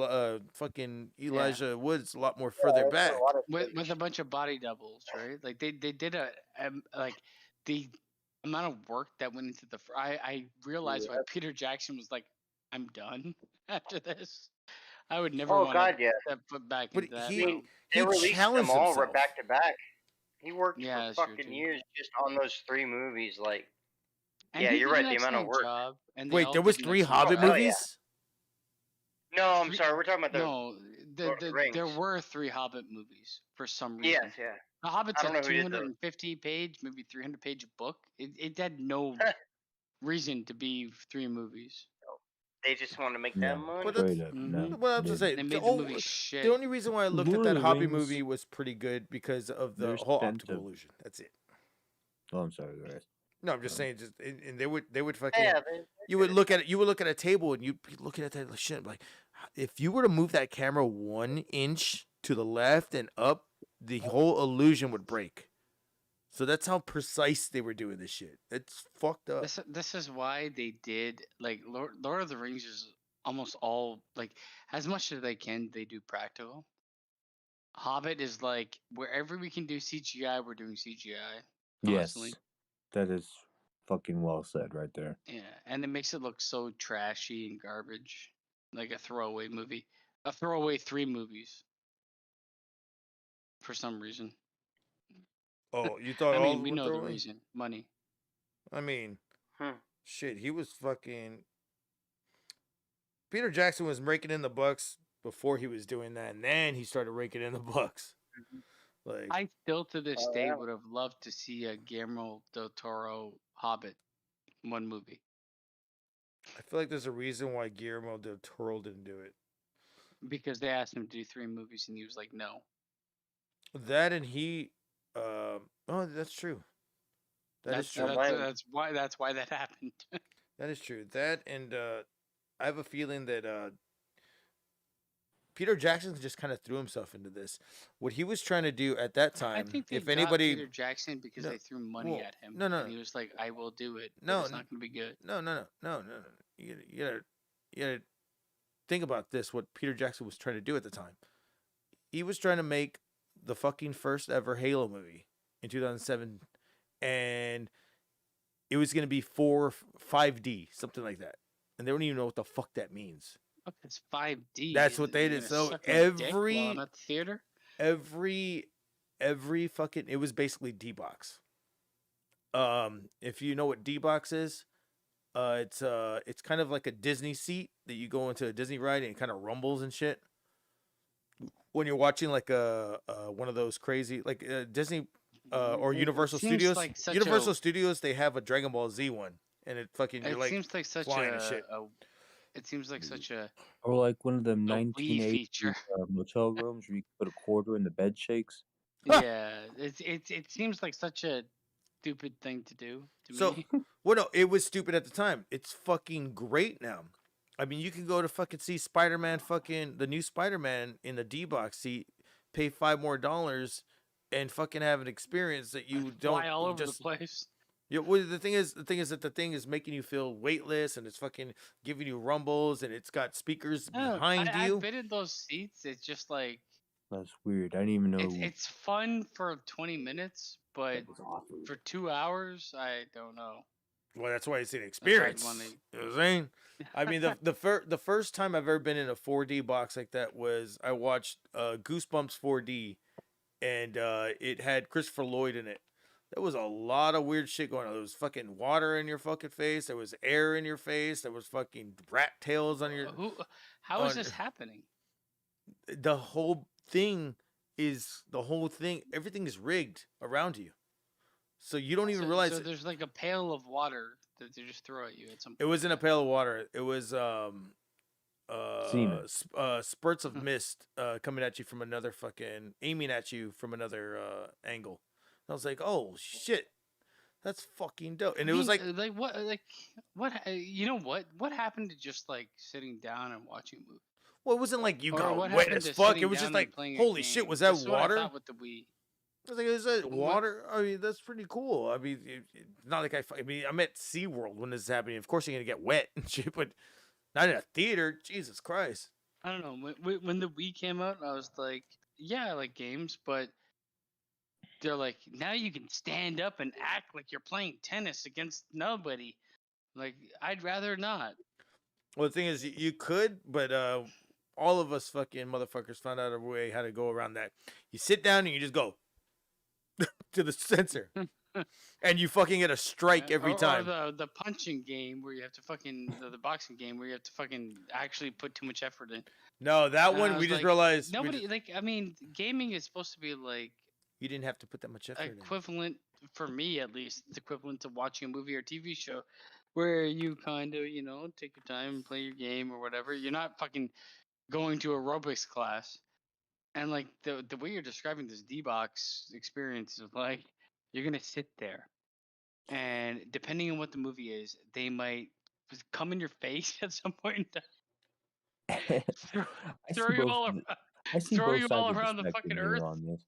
fucking Elijah Wood's a lot more further back.
With a bunch of body doubles, right? Like they did like the amount of work that went into I realized why Peter Jackson was like, I'm done after this. I would never want to step foot back into that. realm.
They released them all back to back. He worked
Yeah,
for
that's true,
fucking
too.
years just on those 3 movies. Like,
And
yeah,
he
you're
did
right.
an
The amount of
excellent
work.
job, and they
Wait,
all
there was
did an
3
excellent
Hobbit
job.
movies?
No, I'm sorry. We're talking about the.
No,
Lord of the Rings.
there were 3 Hobbit movies for some reason.
Yes, yeah.
The Hobbit's
I don't
a
know who did those.
250-page, maybe 300-page book. It had no reason to be 3 movies.
They just want to make that money.
But that's,
Straight up, no.
well, I was just
They
saying,
made the movie shit.
the only reason why I looked
Lord
at
of
that
the
Hobbit
Rings-
movie was pretty good because of the
There's
whole
bent
optical
of-
illusion. That's it.
Oh, I'm sorry, guys.
No, I'm just saying, just and they would fucking.
Yeah,
You would look at it. You would look at a table, and you'd be looking at that like, shit. Like, if you were to move that camera 1 inch to the left and up, the whole illusion would break. So that's how precise they were doing this shit. It's fucked up.
This is why they did like Lord of the Rings is almost all like as much as they can they do practical. Hobbit is like wherever we can do CGI, we're doing CGI constantly.
Yes, that is fucking well said right there.
Yeah, and it makes it look so trashy and garbage, like a throwaway movie, a throwaway 3 movies. For some reason.
Oh, you thought
I
all
mean,
of
we
them were
know the
throwaway?
reason. Money.
I mean, shit. He was fucking. Peter Jackson was raking in the bucks before he was doing that, and then he started raking in the bucks. Like,
I still to this day would have loved to see a Guillermo del Toro Hobbit 1 movie.
I feel like there's a reason why Guillermo del Toro didn't do it.
Because they asked him to do 3 movies and he was like, no.
That and he, oh, that's true. That's true.
That's why that happened.
That is true. That and I have a feeling that Peter Jackson just kind of threw himself into this. What he was trying to do at that time,
I think they
if
got
anybody,
Peter Jackson because they threw money
well,
at him.
no.
And he was like, I will do it.
No,
But it's not going to be good.
No. You gotta think about this, what Peter Jackson was trying to do at the time. He was trying to make the fucking first ever Halo movie in 2007, and it was going to be 5D, something like that. And they don't even know what the fuck that means.
Fuck, it's 5D.
That's what they
You're
did.
gonna
So
suck my dick while
every
I'm at the theater.
every fucking, it was basically D-Box. If you know what D-Box is, it's kind of like a Disney seat that you go into a Disney ride and it kind of rumbles and shit. When you're watching like one of those crazy like Disney or Universal Studios,
like such
Universal
a-
Studios, they have a Dragon Ball Z one, and it fucking you're
It
like
seems like such
flying and shit.
It seems like such a
Or like one of them
a Wii
1980s
feature.
motel rooms where you can put a quarter and the bed shakes.
Yeah, it seems like such a stupid thing to do to
So,
me.
well, no, it was stupid at the time. It's fucking great now. I mean, you can go to fucking see Spider-Man, the new Spider-Man in the D-Box seat, pay $5 more, and fucking have an experience that you don't
Fly all over
just
the place.
Yeah, well, the thing is that the thing is making you feel weightless, and it's fucking giving you rumbles, and it's got speakers behind you.
I've been in those seats. It's just like
That's weird. I didn't even know.
it's fun for 20 minutes, but for 2 hours, I don't know.
Well, that's why it's an
I'd
experience.
wanna-
You know what I'm saying? I mean, the first time I've ever been in a 4D box like that was I watched Goosebumps 4D, and it had Christopher Lloyd in it. There was a lot of weird shit going on. There was fucking water in your fucking face. There was air in your face. There was fucking rat tails on your.
How is this happening?
The whole thing. Everything is rigged around you, so you don't even realize.
So there's like a pail of water that they just throw at you at some point.
It wasn't a pail of water. It was
Semen.
spurts of mist coming at you from another fucking aiming at you from another angle. And I was like, oh shit, that's fucking dope. And it was like
what you know what happened to just like sitting down and watching a movie?
Well, it wasn't like you
Or
got
what
wet
happened
as
to
fuck.
sitting
It was
down
just
and
like,
playing a
holy
game?
shit, was that
That's what I
water?
thought with the Wii.
I was like, is that
What-
water? I mean, that's pretty cool. I mean, not like I mean, I'm at SeaWorld when this is happening. Of course, you're going to get wet and shit, but not in a theater. Jesus Christ.
I don't know. When the Wii came out, I was like, yeah, I like games, but they're like, now you can stand up and act like you're playing tennis against nobody. Like, I'd rather not.
Well, the thing is, you could, but all of us fucking motherfuckers found out a way how to go around that. You sit down and you just go to the sensor, and you fucking get a strike every time.
Or the punching game where you have to fucking the boxing game where you have to fucking actually put too much effort in.
No, that
And
one
I
we
was
just
like,
realized
nobody like. I mean, gaming is supposed to be like
you didn't have to put that much effort in.
equivalent for me at least. It's equivalent to watching a movie or TV show, where you kind of take your time and play your game or whatever. You're not fucking going to aerobics class. And like the way you're describing this D-Box experience of like you're gonna sit there, and depending on what the movie is, they might come in your face at some point in time. Throw you all around.
I see
Throw
both
you
sides
all
of the
around the
spectrum
fucking
here
earth.
on this.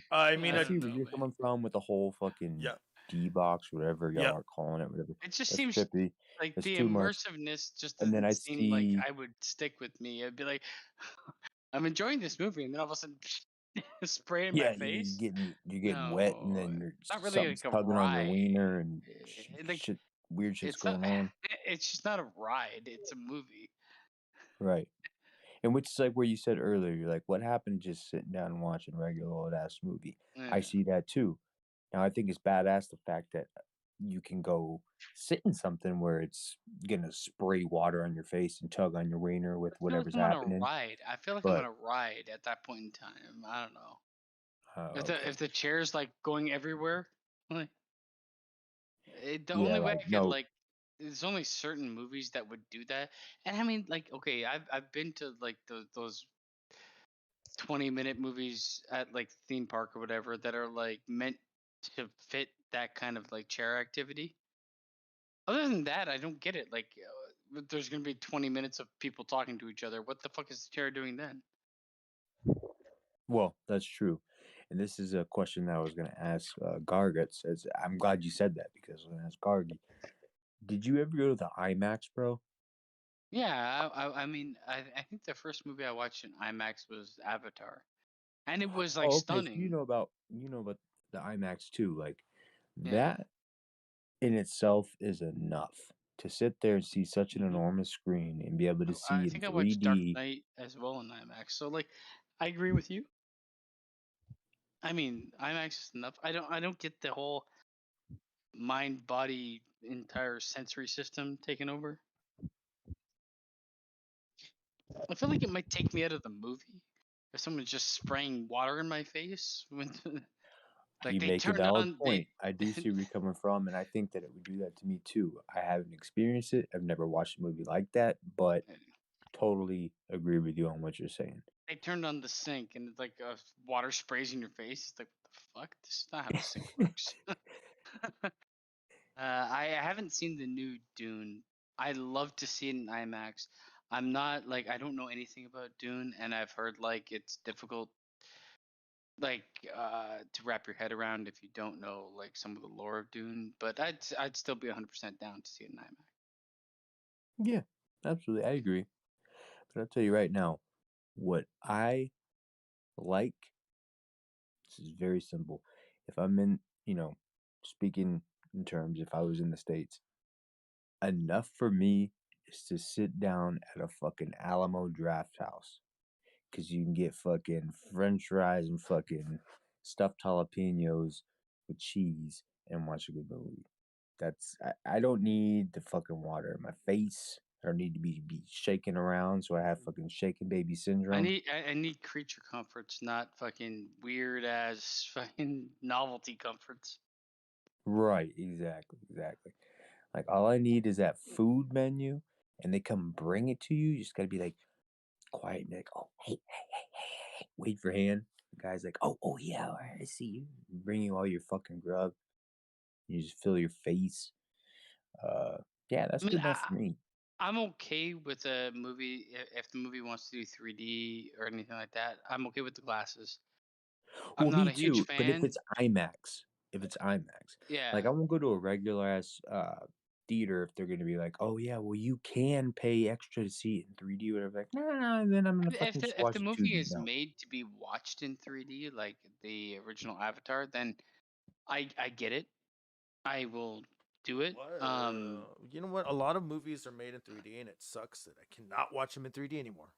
I mean,
I see where you're coming from with the whole fucking D-Box, whatever y'all are calling it, whatever.
It just
That's
seems
trippy.
like
That's
the
too much.
immersiveness just
And then
doesn't
I
seem like
see-
I would stick with me. I'd be like, I'm enjoying this movie, and then all of a sudden, spray in
Yeah,
my face.
you're getting wet, and then
It's not really
something's
like a
tugging on your
ride.
wiener, and
Like,
shit, weird shit's
It's not.
going on.
It's just not a ride. It's a movie.
Right. And which is like where you said earlier, you're like, what happened just sitting down and watching a regular old ass movie? I
Yeah.
see that too. Now I think it's badass the fact that you can go sit in something where it's gonna spray water on your face and tug on your wiener with
I feel like
whatever's
I'm on a
happening.
ride. I feel like
But
I'm on a ride at that point in time. I don't know.
oh,
If the chair's like going everywhere, like the
yeah,
only way I
like
could
no,
like there's only certain movies that would do that. And I mean, like, okay, I've been to like those 20-minute movies at like theme park or whatever that are like meant to fit that kind of like chair activity. Other than that, I don't get it. Like, there's gonna be 20 minutes of people talking to each other. What the fuck is the chair doing then?
well, that's true. And this is a question that I was gonna ask Gargut. Says I'm glad you said that because I was gonna ask Gargi. Did you ever go to the IMAX, bro?
Yeah, I mean, I think the first movie I watched in IMAX was Avatar, and it was like
Oh, okay. So
stunning.
you know about the IMAX too. Like
Yeah.
that in itself is enough to sit there and see such an enormous screen and be able to
I
see in
think I watched Dark
3D.
Knight as well in IMAX. So like, I agree with you. I mean, IMAX is enough. I don't get the whole mind body entire sensory system taken over. I feel like it might take me out of the movie if someone's just spraying water in my face when like
You
they
make a
turned
valid
on
point. I do see where you're coming from, and I think that it would do that to me too. I haven't experienced it. I've never watched a movie like that, but totally agree with you on what you're saying.
they turned on the sink and it's like water sprays in your face. It's like what the fuck? This is not how the sink works. I haven't seen the new Dune. I'd love to see it in IMAX. I'm not like I don't know anything about Dune, and I've heard like it's difficult like to wrap your head around if you don't know like some of the lore of Dune. But I'd still be 100% down to see it in IMAX.
Yeah, absolutely. I agree. But I'll tell you right now, what I like, this is very simple. If I'm in, speaking in terms, if I was in the States, enough for me is to sit down at a fucking Alamo Draft House. Because you can get fucking french fries and fucking stuffed jalapenos with cheese and watch a good movie. I don't need the fucking water in my face. I don't need to be shaking around so I have fucking shaking baby syndrome.
I need creature comforts, not fucking weird ass fucking novelty comforts.
Right, exactly. Like all I need is that food menu and they come bring it to you. You just gotta be like quiet and be like, oh hey, wait for hand. The guy's like, oh yeah, all right, I see you. Bring you all your fucking grub. You just fill your face. Uh yeah, that's
I mean,
good enough for me.
I'm okay with a movie if the movie wants to do 3D or anything like that. I'm okay with the glasses. I'm
Well,
not
me
a huge
too. But
fan.
If it's IMAX, like
Yeah.
I won't go to a regular ass theater if they're gonna be like, oh yeah, well you can pay extra to see it in 3D, whatever. Like, no, then I'm gonna fucking just
If
watch
the
the
movie
2D
is
now.
made to be watched in 3D, like the original Avatar, then I get it. I will do it.
You know what? A lot of movies are made in 3D, and it sucks that I cannot watch them in 3D anymore.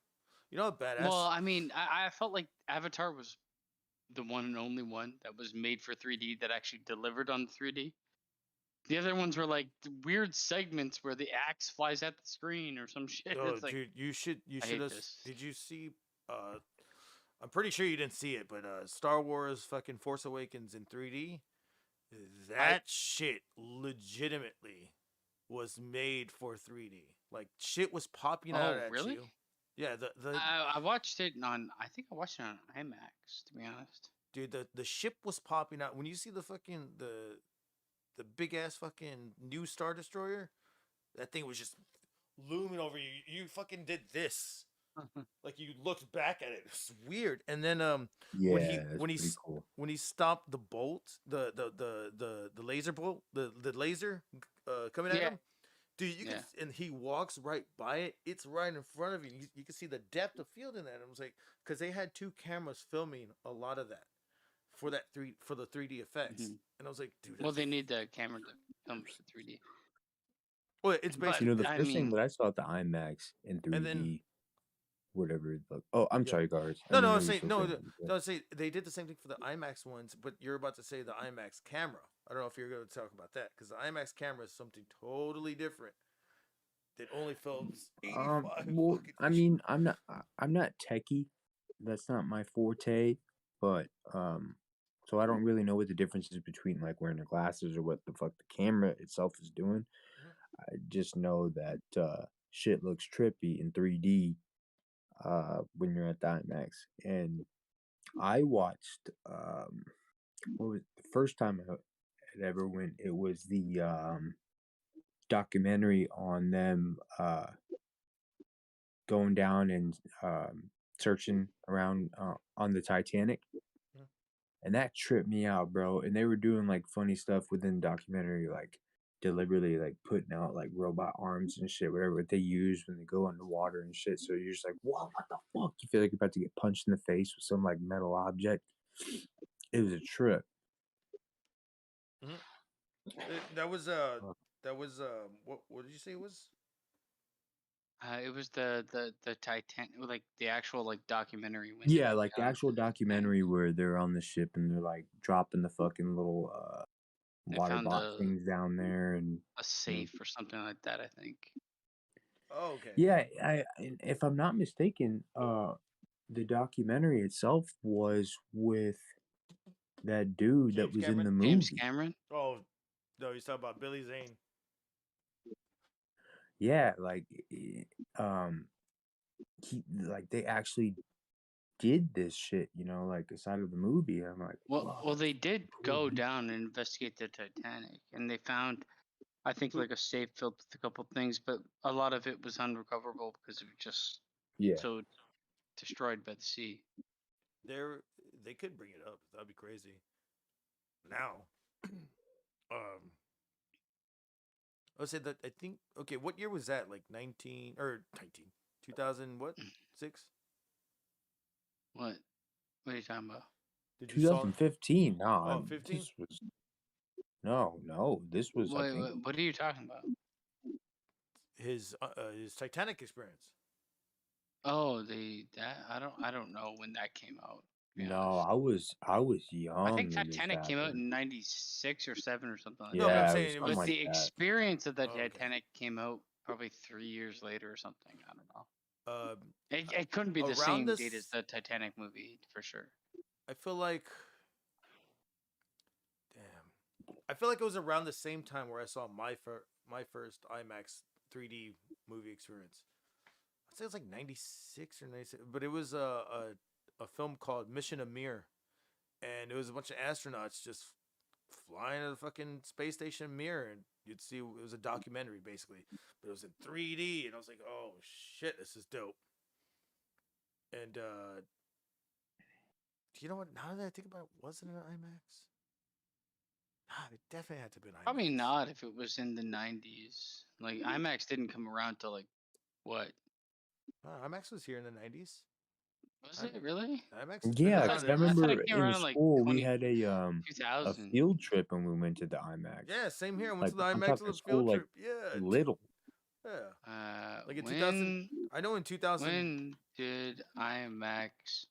You know what
Well,
badass?
I mean, I felt like Avatar was the one and only one that was made for 3D that actually delivered on 3D. The other ones were like weird segments where the axe flies at the screen or some shit.
Oh,
It's like
dude, you should
I hate
have.
this.
Did you see? Uh, I'm pretty sure you didn't see it, but Star Wars fucking Force Awakens in 3D. That shit legitimately was made for 3D. Like shit was popping out
Oh,
at
really?
you. Yeah, the
I watched it on. I think I watched it on IMAX. To be honest.
dude, the ship was popping out. When you see the big ass fucking new Star Destroyer, that thing was just looming over you. You fucking did this. Like you looked back at it. It's weird. And then
Yeah, that's pretty cool.
when he stopped the bolt, the laser bolt, the laser coming at
Yeah.
him, dude, you can and he walks right by it. It's right in front of you. You can see the depth of field in that. And I was like, because they had two cameras filming a lot of that for the 3D effects. And I was like, dude,
Well, they need the camera to film for 3D.
well, it's basically
The first thing that I saw at the IMAX in 3D,
and then
whatever. Oh, I'm sorry, guards.
No, I was saying no. I was saying they did the same thing for the IMAX ones, but you're about to say the IMAX camera. I don't know if you're going to talk about that because the IMAX camera is something totally different. That only films 85.
Well, I mean, I'm not techie. That's not my forte. But so I don't really know what the difference is between like wearing the glasses or what the fuck the camera itself is doing. I just know that shit looks trippy in 3D when you're at the IMAX. And I watched what was the first time I had ever went? It was the documentary on them going down and searching around on the Titanic. And that tripped me out, bro. And they were doing like funny stuff within the documentary, like deliberately like putting out like robot arms and shit, whatever they use when they go underwater and shit. So you're just like, what the fuck? You feel like you're about to get punched in the face with some like metal object. It was a trip.
That was what did you say it was?
It was the Titan, like the actual like documentary when
Yeah,
they
like the actual documentary where they're on the ship and they're like dropping the fucking little
they
water
found
bot things down there and
a safe or something like that. I think.
Oh, okay.
yeah, if I'm not mistaken, the documentary itself was with that dude that was in the movie.
James Cameron.
Oh no, he's talking about Billy Zane.
Yeah, like he like they actually did this shit, you know, like aside of the movie. I'm like,
Well, they did go down and investigate the Titanic, and they found, I think, like a safe filled with a couple things, but a lot of it was unrecoverable because it was just so destroyed by the sea.
They could bring it up. That'd be crazy. Now, I'll say that I think. Okay, what year was that? Like 2000 what 6?
What? What are you talking about?
2015. No,
15?
this was this was I think.
What are you talking about?
His Titanic experience.
Oh, I don't know when that came out.
No, I was young.
I think
when this
Titanic came out
happened.
in '96 or '7 or something like
Yeah,
that.
but I'm saying it was
But the
like that.
experience of the Titanic came out probably 3 years later or something. I don't know. It couldn't be the same date as the Titanic movie for sure.
I feel like, I feel like it was around the same time where I saw my first IMAX 3D movie experience. I'd say it was like 96 or 96, but it was a film called Mission Amir, and it was a bunch of astronauts just flying to the fucking space station Mir, and you'd see it was a documentary basically, but it was in 3D, and I was like, oh shit, this is dope. And you know what? Now that I think about it, was it an IMAX? It definitely had to be an IMAX.
Probably not if it was in the '90s. Like IMAX didn't come around till like what?
IMAX was here in the 90s.
Was it really?
IMAX?
Yeah, because I remember
it came
in
around, like,
school we had a
2000.
field trip when we went to the IMAX.
Yeah, same here. I went
Like,
to the
I'm
IMAX
talking
on the
school,
field
like,
trip. Yeah.
little.
Yeah. Like in 2000. I know in 2000.
When did IMAX?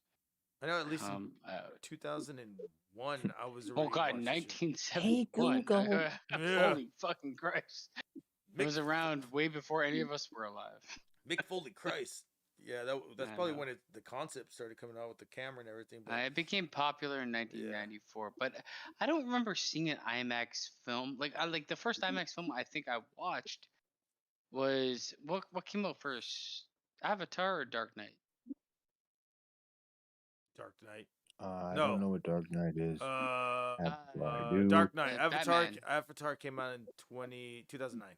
I know at least in 2001 I was already.
Oh God,
watching
1971. Holy fucking Christ! It was around way before any of us were alive.
Mick Foley Christ. Yeah, that's probably when the concept started coming out with the camera and everything. But
It became popular in 1994, but I don't remember seeing an IMAX film. Like the first IMAX film I think I watched was what came out first, Avatar or Dark Knight?
Dark Knight.
I don't know what Dark Knight is. I do.
Dark Knight.
Batman.
Avatar came out in 2009.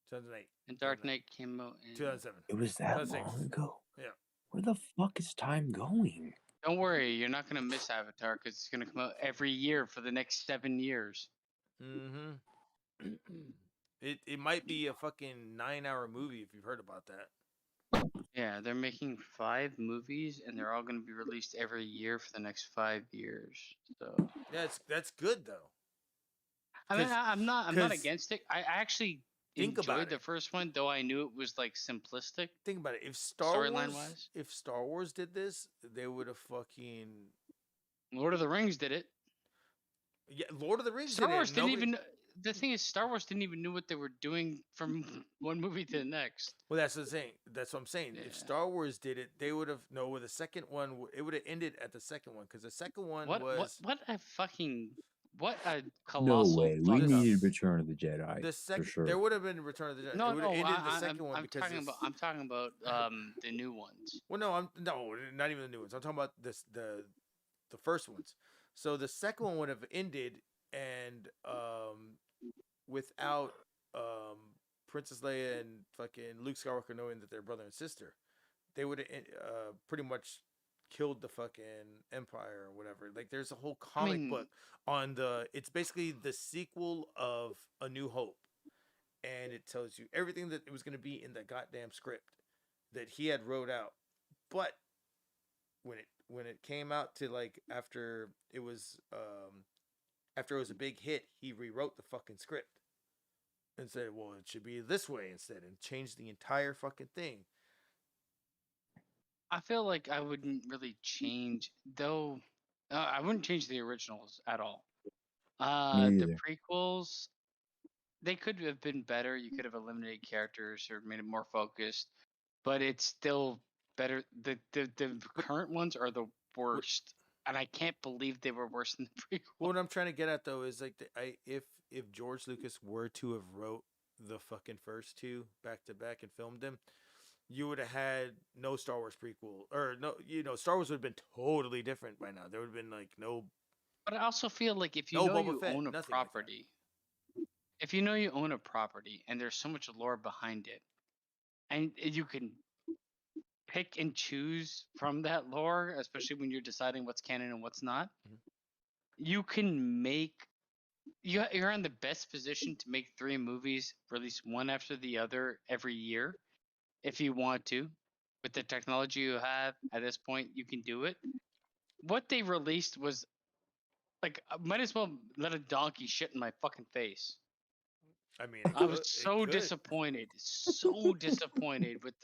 2008.
And Dark Knight came out in
2007.
It was that
2006.
long ago.
Yeah.
Where the fuck is time going?
Don't worry, you're not gonna miss Avatar because it's gonna come out every year for the next 7 years.
Mm-hmm. It might be a fucking 9-hour movie if you've heard about that.
Yeah, they're making 5 movies and they're all gonna be released every year for the next 5 years. So
yeah, that's good though.
I mean, I'm not against it. I actually enjoyed the first one, though I knew it was like simplistic.
Think about it. If Star Wars did this, they would have fucking.
Lord of the Rings did it.
Yeah, Lord of the Rings.
Star Wars didn't even. The thing is, Star Wars didn't even know what they were doing from one movie to the next.
Well, that's the thing. That's what I'm saying. Yeah. If Star Wars did it, they would have with the second one. It would have ended at the second one because the second one was
what a colossal.
No way. We needed Return of the Jedi.
The second,
for sure.
There would have been Return of the Jedi.
No,
it would have ended the second one because
I'm talking about the new ones.
Well, no, not even the new ones. I'm talking about the first ones. So the second one would have ended and without Princess Leia and fucking Luke Skywalker knowing that they're brother and sister. They would have pretty much killed the fucking empire or whatever. Like there's a whole comic book on it's basically the sequel of A New Hope, and it tells you everything that it was going to be in the goddamn script that he had wrote out. But when it came out to like after it was a big hit, he rewrote the fucking script and said, well, it should be this way instead, and changed the entire fucking thing.
I feel like I wouldn't really change, though. I wouldn't change the originals at all.
Me
The
either.
prequels, they could have been better. You could have eliminated characters or made it more focused, but it's still better. The current ones are the worst, and I can't believe they were worse than the prequel.
What I'm trying to get at though is like if George Lucas were to have wrote the fucking first two back to back and filmed them, you would have had no Star Wars prequel, or no, Star Wars would have been totally different by now. There would have been like no.
But I also feel like if you
No
know
Boba
you
Fett,
own a
nothing like that.
property, if you know you own a property and there's so much lore behind it, and you can pick and choose from that lore, especially when you're deciding what's canon and what's not, you can make. You're in the best position to make 3 movies, release one after the other every year, if you want to. With the technology you have at this point, you can do it. What they released was like, I might as well let a donkey shit in my fucking face.
I mean,
I was so disappointed, so disappointed with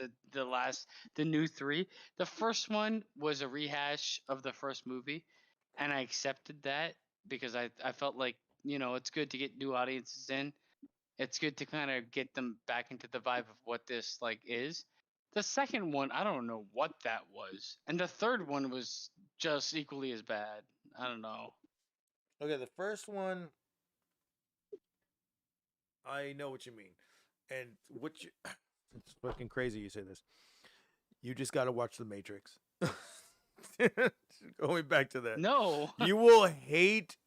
the new 3. The first one was a rehash of the first movie, and I accepted that because I felt like, it's good to get new audiences in. It's good to kind of get them back into the vibe of what this like is. The second one, I don't know what that was, and the third one was just equally as bad. I don't know.
Okay, the first one, I know what you mean, and it's fucking crazy you say this. You just got to watch The Matrix. Going back to that.
No.
You will hate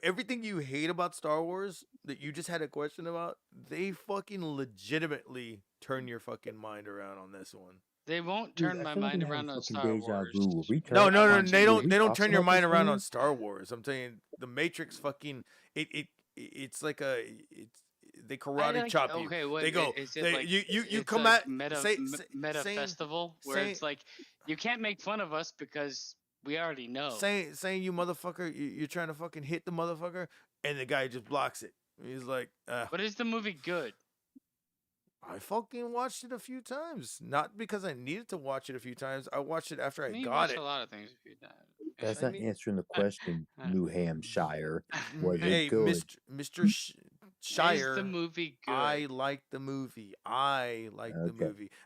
everything you hate about Star Wars that you just had a question about. They fucking legitimately turn your fucking mind around on this one.
They won't turn my mind around on Star Wars.
No, they don't turn your mind around on Star Wars. I'm telling you, The Matrix fucking it's like they karate chop you.
Okay, what,
they go.
Is it like
you
it's
come
a
at
meta festival where it's like you can't make fun of us because we already know.
Saying you motherfucker, you're trying to fucking hit the motherfucker, and the guy just blocks it. He's like,
But is the movie good?
I fucking watched it a few times. Not because I needed to watch it a few times. I watched it after I got it.
A lot of things a few times.
That's not answering the question, New Hampshire. Was it good?
Mr. Shire.
Is the movie good?
I like the movie. I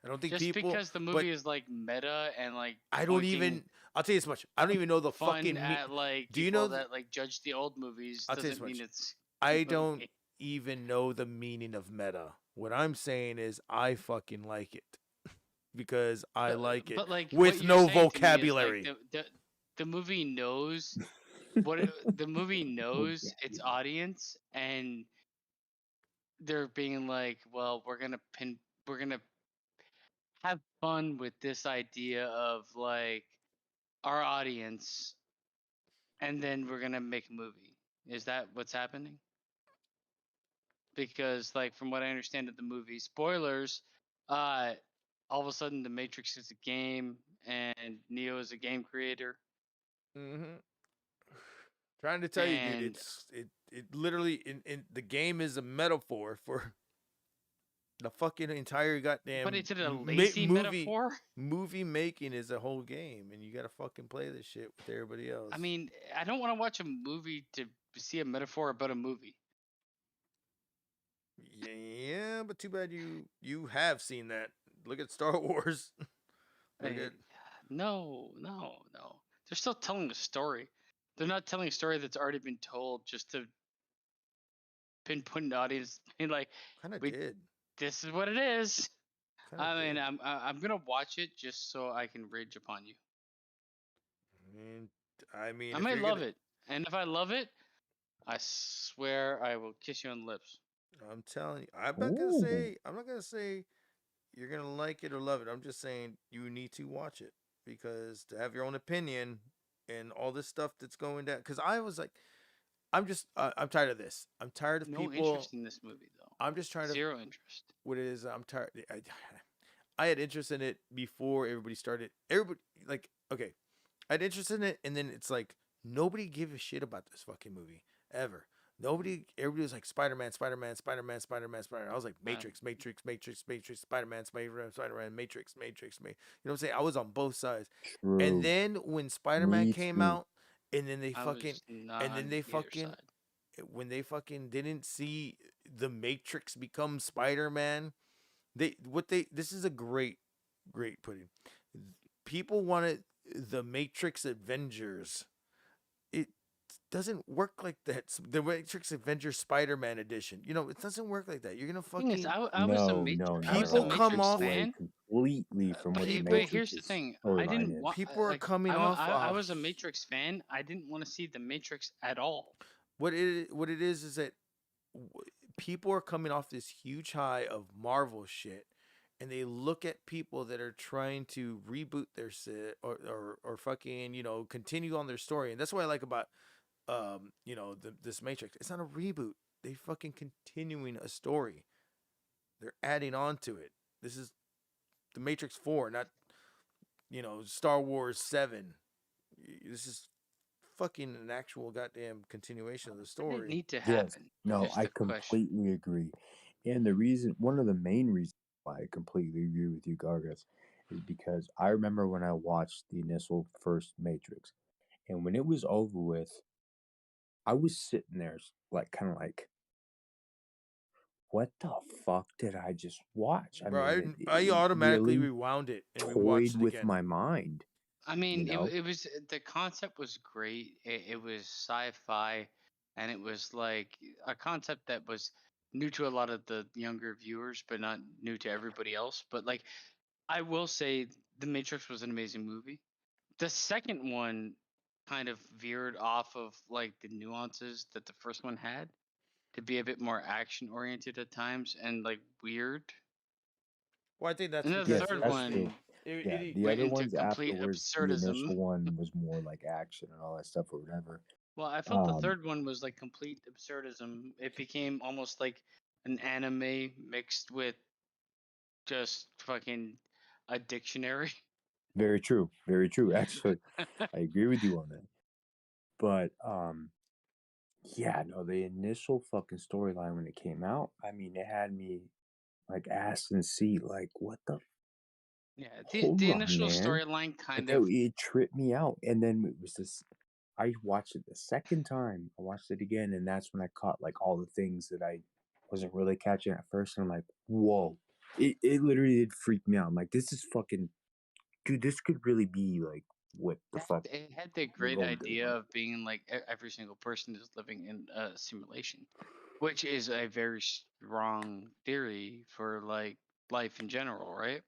don't think
just
people
because the movie is like meta and like
I don't even. I'll tell you this much. I don't even know the
fun
fucking.
At, like,
do you know
that like judge the old movies?
I'll tell you
Doesn't
this
mean
much.
it's.
I don't even know the meaning of meta. What I'm saying is I fucking like it because I like it,
but like
with no vocabulary.
Like the movie knows the movie knows its audience, and they're being like, well, we're gonna have fun with this idea of like our audience, and then we're gonna make a movie. Is that what's happening? Because like from what I understand of the movie, spoilers, all of a sudden the Matrix is a game and Neo is a game creator.
Mm-hmm. Trying to tell you, dude, it literally in the game is a metaphor for the fucking entire goddamn.
But is it a lazy metaphor?
Movie making is a whole game, and you gotta fucking play this shit with everybody else.
I mean, I don't want to watch a movie to see a metaphor about a movie.
Yeah, but too bad you have seen that. Look at Star Wars.
No. They're still telling a story. They're not telling a story that's already been told just to pinpoint an audience. And like,
kind of did.
This is what it is.
Kinda
I mean,
did.
I'm gonna watch it just so I can rage upon you.
I mean,
I might love it, and if I love it, I swear I will kiss you on the lips.
I'm telling you, I'm not gonna say you're gonna like it or love it. I'm just saying you need to watch it. because to have your own opinion and all this stuff that's going down. Because I was like, I'm tired of this. I'm tired of
No
people.
interest in this movie though.
I'm just trying to
Zero interest.
What it is, I'm tired. I had interest in it before everybody started. Everybody like okay, I had interest in it, and then it's like nobody gave a shit about this fucking movie ever. Everybody was like Spider-Man, Spider-Man, Spider-Man, Spider-Man, Spider-Man. I was like Matrix, Matrix, Matrix, Matrix, Spider-Man, Spider-Man, Spider-Man, Matrix, Matrix, You know what I'm saying? I was on both sides.
True.
And then when Spider-Man
Me
came
too.
out, and then they
I
fucking,
was not
and then
on
they
either
fucking,
side.
when they fucking didn't see the Matrix become Spider-Man, this is a great pudding. People wanted the Matrix Avengers. It doesn't work like that. The Matrix Avengers Spider-Man edition. You know, it doesn't work like that. You're gonna
Thing is,
fucking
I was a
No,
Matrix.
no,
I was a
people
no.
come
Matrix
off
Way
fan.
completely from what the
But here's
Matrix
the thing: I
storyline
didn't
is.
want.
people are
Like,
coming
I,
off.
I was a Matrix fan. I didn't want to see the Matrix at all.
What it is that people are coming off this huge high of Marvel shit, and they look at people that are trying to reboot their shit or fucking continue on their story, and that's what I like about this Matrix. It's not a reboot. They fucking continuing a story. They're adding on to it. This is the Matrix 4, not Star Wars 7. This is fucking an actual goddamn continuation of the
It didn't
story.
need to
Yes.
happen.
No,
Is
I
the question.
completely agree. And one of the main reasons why I completely agree with you, Gargas, is because I remember when I watched the initial first Matrix, and when it was over with, I was sitting there like kind of like, what the fuck did I just watch? I
Bro,
mean,
I automatically
really
rewound it and we
toyed
watched it
with
again.
my mind.
I mean,
You know?
it was the concept was great. It was sci-fi, and it was like a concept that was new to a lot of the younger viewers, but not new to everybody else. But like, I will say, The Matrix was an amazing movie. The second one kind of veered off of like the nuances that the first one had to be a bit more action oriented at times and like weird.
Well, I think that's
And the
because
third
that's true.
one
Yeah, the
went
other
into
ones
complete
afterwards, the
absurdism.
initial one was more like action and all that stuff or whatever.
Well, I felt the third one was like complete absurdism. It became almost like an anime mixed with just fucking a dictionary.
Very true. Very true. Actually, I agree with you on that. But yeah, no, the initial fucking storyline when it came out, I mean, it had me like ass and seat, like, what the
Yeah,
hold
the
on,
initial
man.
storyline kind
Like,
of
it tripped me out. And then it was this I watched it the second time. I watched it again, and that's when I caught like all the things that I wasn't really catching at first. And I'm like, whoa. It literally did freak me out. I'm like, this is fucking dude, this could really be like what the fuck
it had the
we're
great
going through.
idea of being like every single person is living in a simulation, which is a very strong theory for like life in general, right?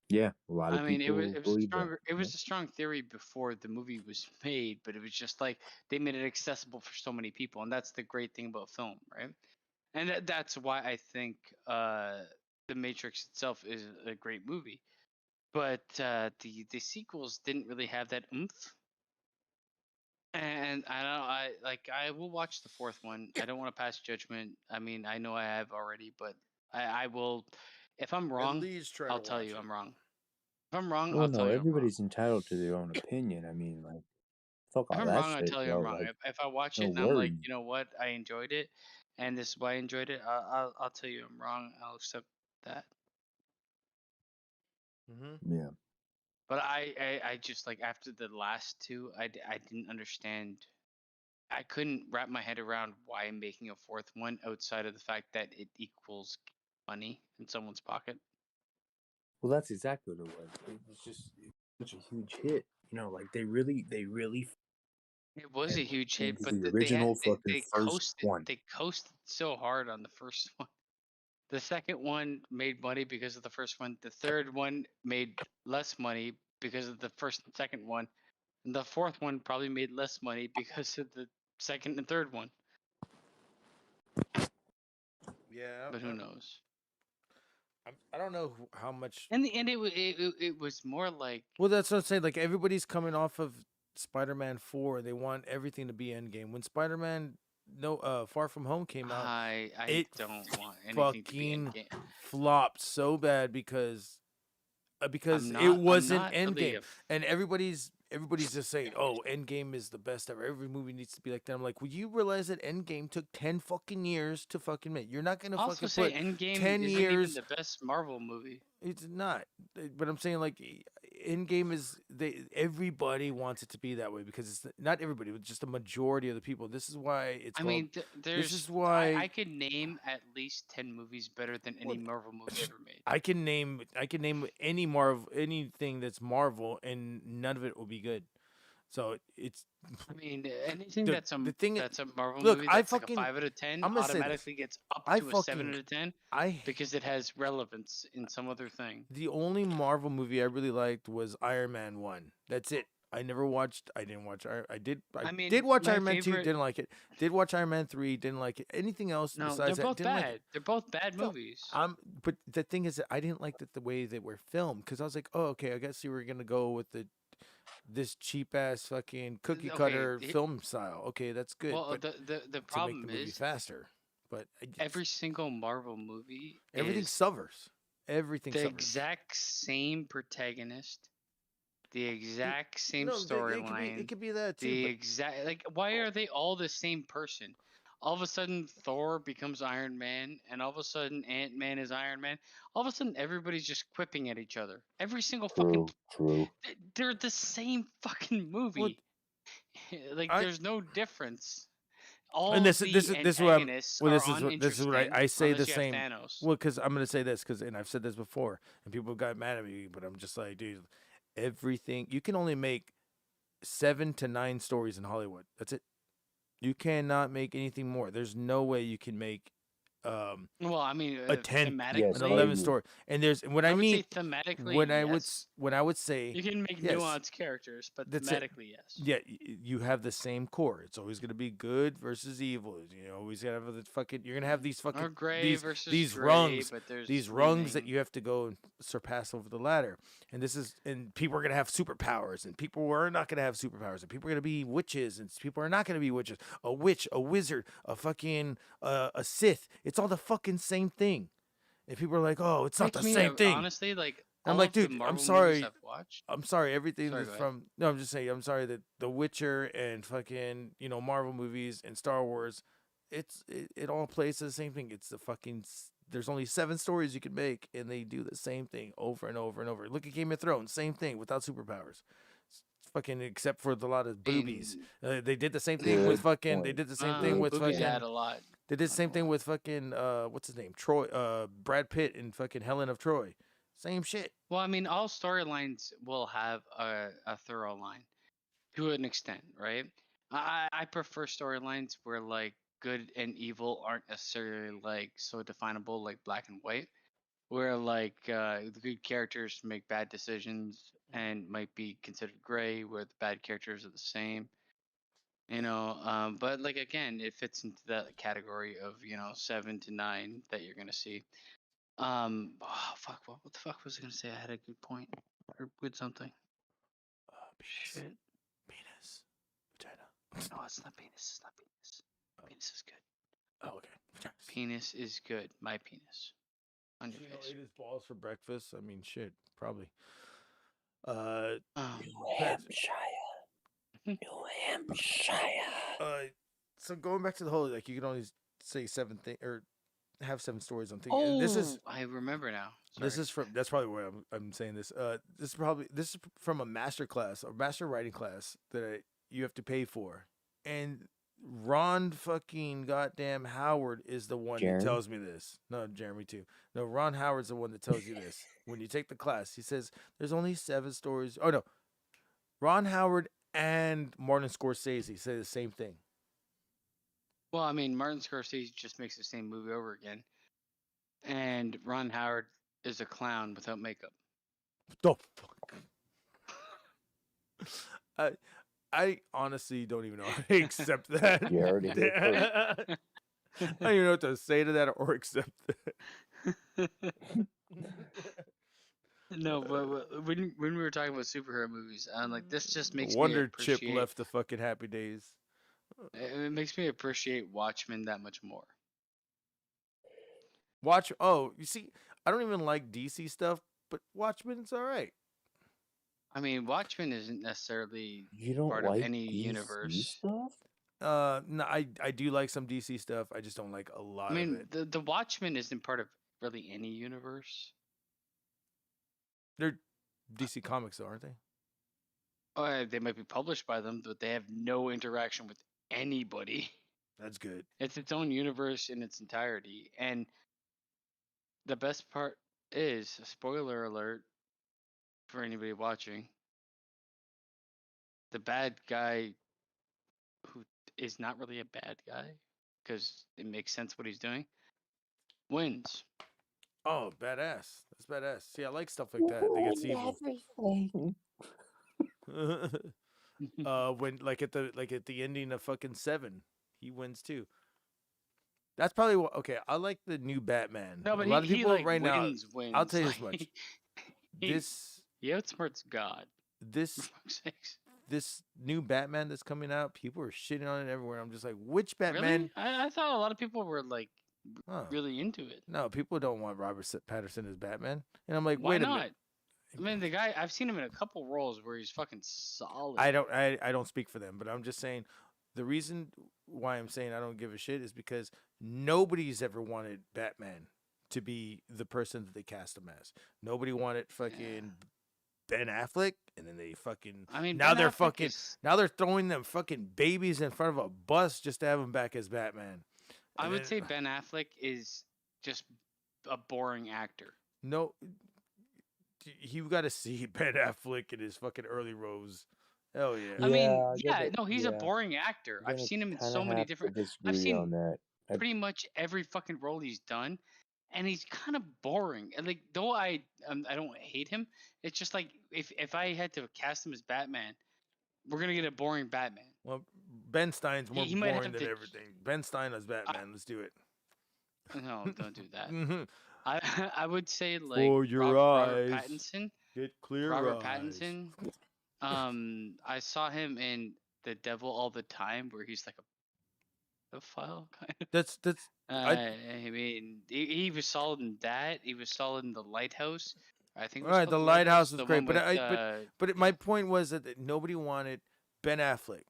Yeah, a lot
I
of
mean,
people
it was a
believe that.
stronger it was a strong theory before the movie was made, but it was just like they made it accessible for so many people, and that's the great thing about film, right? And that's why I think the Matrix itself is a great movie, but the sequels didn't really have that oomph. And I will watch the fourth one. I don't want to pass judgment. I mean, I know I have already, but I will. If I'm wrong,
least try
I'll
to
tell
watch
you
it.
I'm wrong. If I'm wrong,
Well,
I'll
no,
tell you I'm wrong.
everybody's entitled to their own opinion. I mean, like, fuck
If
all
I'm
that
wrong, I'll
shit,
tell you I'm
bro.
wrong.
Like,
If I watch
no
it and I'm like,
worries.
you know what, I enjoyed it, and this is why I enjoyed it, I'll tell you I'm wrong. I'll accept that.
Yeah.
But I just like after the last two, I didn't understand. I couldn't wrap my head around why I'm making a fourth one outside of the fact that it equals money in someone's pocket.
Well, that's exactly what it was. It was just such a huge hit. You know, like they really
It was a huge hit,
into
but
the original fucking
they
first
coasted
one.
they coasted so hard on the first one. The second one made money because of the first one. The third one made less money because of the first and second one. And the fourth one probably made less money because of the second and third one.
Yeah,
But who knows?
I don't know how much.
In the end, it was more like.
Well, that's what I'm saying. Like everybody's coming off of Spider-Man 4. They want everything to be Endgame. When Spider-Man Far From Home came out,
I
it
don't want anything to be
fucking
Endgame.
flopped so bad because
not-
it
I'm
wasn't
not really
Endgame,
a
and everybody's just saying, "Oh, Endgame is the best ever. Every movie needs to be like that." I'm like, "Well, you realize that Endgame took 10 fucking years to fucking make. You're not gonna
I also
fucking
say
put
Endgame
10
isn't
years."
even the best Marvel movie.
It's not, but I'm saying like Endgame is everybody wants it to be that way because it's not everybody, but just a majority of the people. This is why it's.
I
called,
mean,
this is why
I could name at least 10 movies better than any Marvel movie ever made.
I can name anything that's Marvel, and none of it will be good. So it's.
I mean, anything
the
that's a Marvel
look,
movie
I
that's like a
fucking-
5 out of 10
I'm gonna say this.
automatically gets up
I
to a 7
fucking-
out of 10
I
because it has relevance in some other thing.
The only Marvel movie I really liked was Iron Man 1. That's it. I didn't watch I did watch
my
Iron Man 2,
favorite-
didn't like it. Did watch Iron Man 3, didn't like it. Anything else
No,
besides
they're
that,
both
didn't like
bad.
it.
They're both bad
No,
movies.
But the thing is that I didn't like the way they were filmed because I was like, "Oh, okay, I guess you were going to go with this cheap ass fucking cookie cutter film style. Okay, that's good."
Well,
but
the
to
problem
make the movie
is
faster. But
every single Marvel movie
everything
is
suffers. Everything
the
suffers.
exact same protagonist, the exact same
No,
storyline.
it could be that too.
The
but-
exact why are they all the same person? All of a sudden Thor becomes Iron Man, and all of a sudden Ant-Man is Iron Man. All of a sudden everybody's just quipping at each other. Every single fucking
True.
they're the same fucking movie. There's no difference. All
and this
the
is what I'm,
antagonists
well,
are
this is what I
uninteresting
say the
unless you have
same.
Thanos.
Well, because I'm gonna say this and I've said this before, and people got mad at me, but I'm just like, dude, everything you can only make 7 to 9 stories in Hollywood. That's it. You cannot make anything more. There's no way you can make
Well, I mean,
a 10,
thematically,
an 11 story. And there's what I
would
mean.
say thematically,
When I
yes.
would say
You can make
yes,
nuanced characters, but
that's it.
thematically, yes.
Yeah, you have the same core. It's always gonna be good versus evil. You know, always gonna have the fucking. You're gonna have these fucking
Or gray
these
versus
these
gray,
rungs,
but there's
these rungs that
meaning.
you have to go and surpass over the ladder. And people are gonna have superpowers, and people are not gonna have superpowers, and people are gonna be witches, and people are not gonna be witches. A witch, a wizard, a fucking a Sith. It's all the fucking same thing. And people are like, "Oh, it's not the same thing."
Honestly, like
I'm
all
like,
of the
dude, I'm
Marvel movies
sorry.
I've watched.
I'm sorry. Everything
Sorry,
that's
go ahead.
from. No, I'm just saying. I'm sorry that The Witcher and fucking Marvel movies and Star Wars, it all plays the same thing. It's the fucking. There's only 7 stories you can make, and they do the same thing over and over and over. Look at Game of Thrones, same thing without superpowers. Fucking except for a lot of boobies. They did the same thing with fucking. They did the same thing with
boobies
fucking.
add a lot.
They did the same thing with fucking. What's his name? Troy. Brad Pitt and fucking Helen of Troy. Same shit.
Well, I mean, all storylines will have a thorough line to an extent, right? I prefer storylines where like good and evil aren't necessarily like so definable, like black and white, where like the good characters make bad decisions and might be considered gray, where the bad characters are the same. But like again, it fits into that category of 7 to 9 that you're gonna see. Oh fuck, what the fuck was I gonna say? I had a good point or good something. Shit.
Penis. Vagina.
No, it's not penis. It's not penis. Penis is good.
Oh, okay.
Penis is good. My penis. On your face.
Ate his balls for breakfast. I mean, shit, probably.
New Hampshire.
So going back to the whole, like, you can only say 7 things or have 7 stories on things. And this is
I remember now.
This is from. That's probably why I'm saying this. This is from a master class, a master writing class that you have to pay for, and Ron fucking goddamn Howard is the one
Jeremy?
that tells me this. No, Jeremy too. No, Ron Howard's the one that tells you this. When you take the class, he says there's only 7 stories. Oh no, Ron Howard and Martin Scorsese say the same thing.
Well, I mean, Martin Scorsese just makes the same movie over again, and Ron Howard is a clown without makeup.
The fuck. I honestly don't even know how to accept that.
You heard it here first.
I don't even know what to say to that or accept that.
No, but when we were talking about superhero movies, I'm like, this just
No
makes me
wonder Chip
appreciate.
left the fucking Happy Days.
It makes me appreciate Watchmen that much more.
You see, I don't even like DC stuff, but Watchmen's all right.
I mean, Watchmen isn't necessarily
You don't
part
like
of any
DC
universe.
stuff?
No, I do like some DC stuff. I just don't like a lot
I
of
mean,
it.
the Watchmen isn't part of really any universe.
They're DC Comics, though, aren't they?
They might be published by them, but they have no interaction with anybody.
That's good.
It's its own universe in its entirety. And the best part is, spoiler alert for anybody watching, the bad guy, who is not really a bad guy because it makes sense what he's doing, wins.
Oh, badass. That's badass. See, I like stuff like that. They get evil.
Everything.
When at the ending of fucking 7, he wins too. That's probably what. Okay, I like the new Batman.
No, but
a lot of people
like
right
wins.
I'll tell you
Like,
this much.
he outsmarts God.
This new Batman that's coming out, people are shitting on it everywhere. I'm just like, which Batman?
Really? I thought a lot of people were like really into it.
No, people don't want Robert Pattinson as Batman, and I'm like,
Why
wait a
not?
minute.
I mean, the guy, I've seen him in a couple roles where he's fucking solid.
I don't speak for them, but I'm just saying the reason why I'm saying I don't give a shit is because nobody's ever wanted Batman to be the person that they cast him as. Nobody wanted fucking Ben Affleck, and then they fucking.
I mean,
now
Ben
they're
Affleck
fucking.
is-
Now they're throwing them fucking babies in front of a bus just to have him back as Batman.
I
And
would
then-
say Ben Affleck is just a boring actor.
No, you got to see Ben Affleck in his fucking early roles. Hell yeah.
I mean, no, he's a
yeah.
boring actor.
I'm
I've
gonna
seen him in
kinda
so many
have to
different. I've
disagree
seen
on that.
pretty much every fucking role he's done, and he's kind of boring. And like, though I don't hate him, it's just like if I had to cast him as Batman, we're gonna get a boring Batman.
Well, Ben Stein's more
he might
boring
have
than
to-
everything. Ben Stein as Batman. Let's do it.
No, don't do that.
Mhm.
I would say like
For your
Robert
eyes,
Pattinson.
get clear
Robert
eyes.
Pattinson. I saw him in The Devil All the Time, where he's like a pedophile kind of.
That's
I mean, he was solid in that. He was solid in The Lighthouse. I think. It
all
was
right.
called
The Lighthouse
the
was great,
one
but
with,
my point was that nobody wanted Ben Affleck,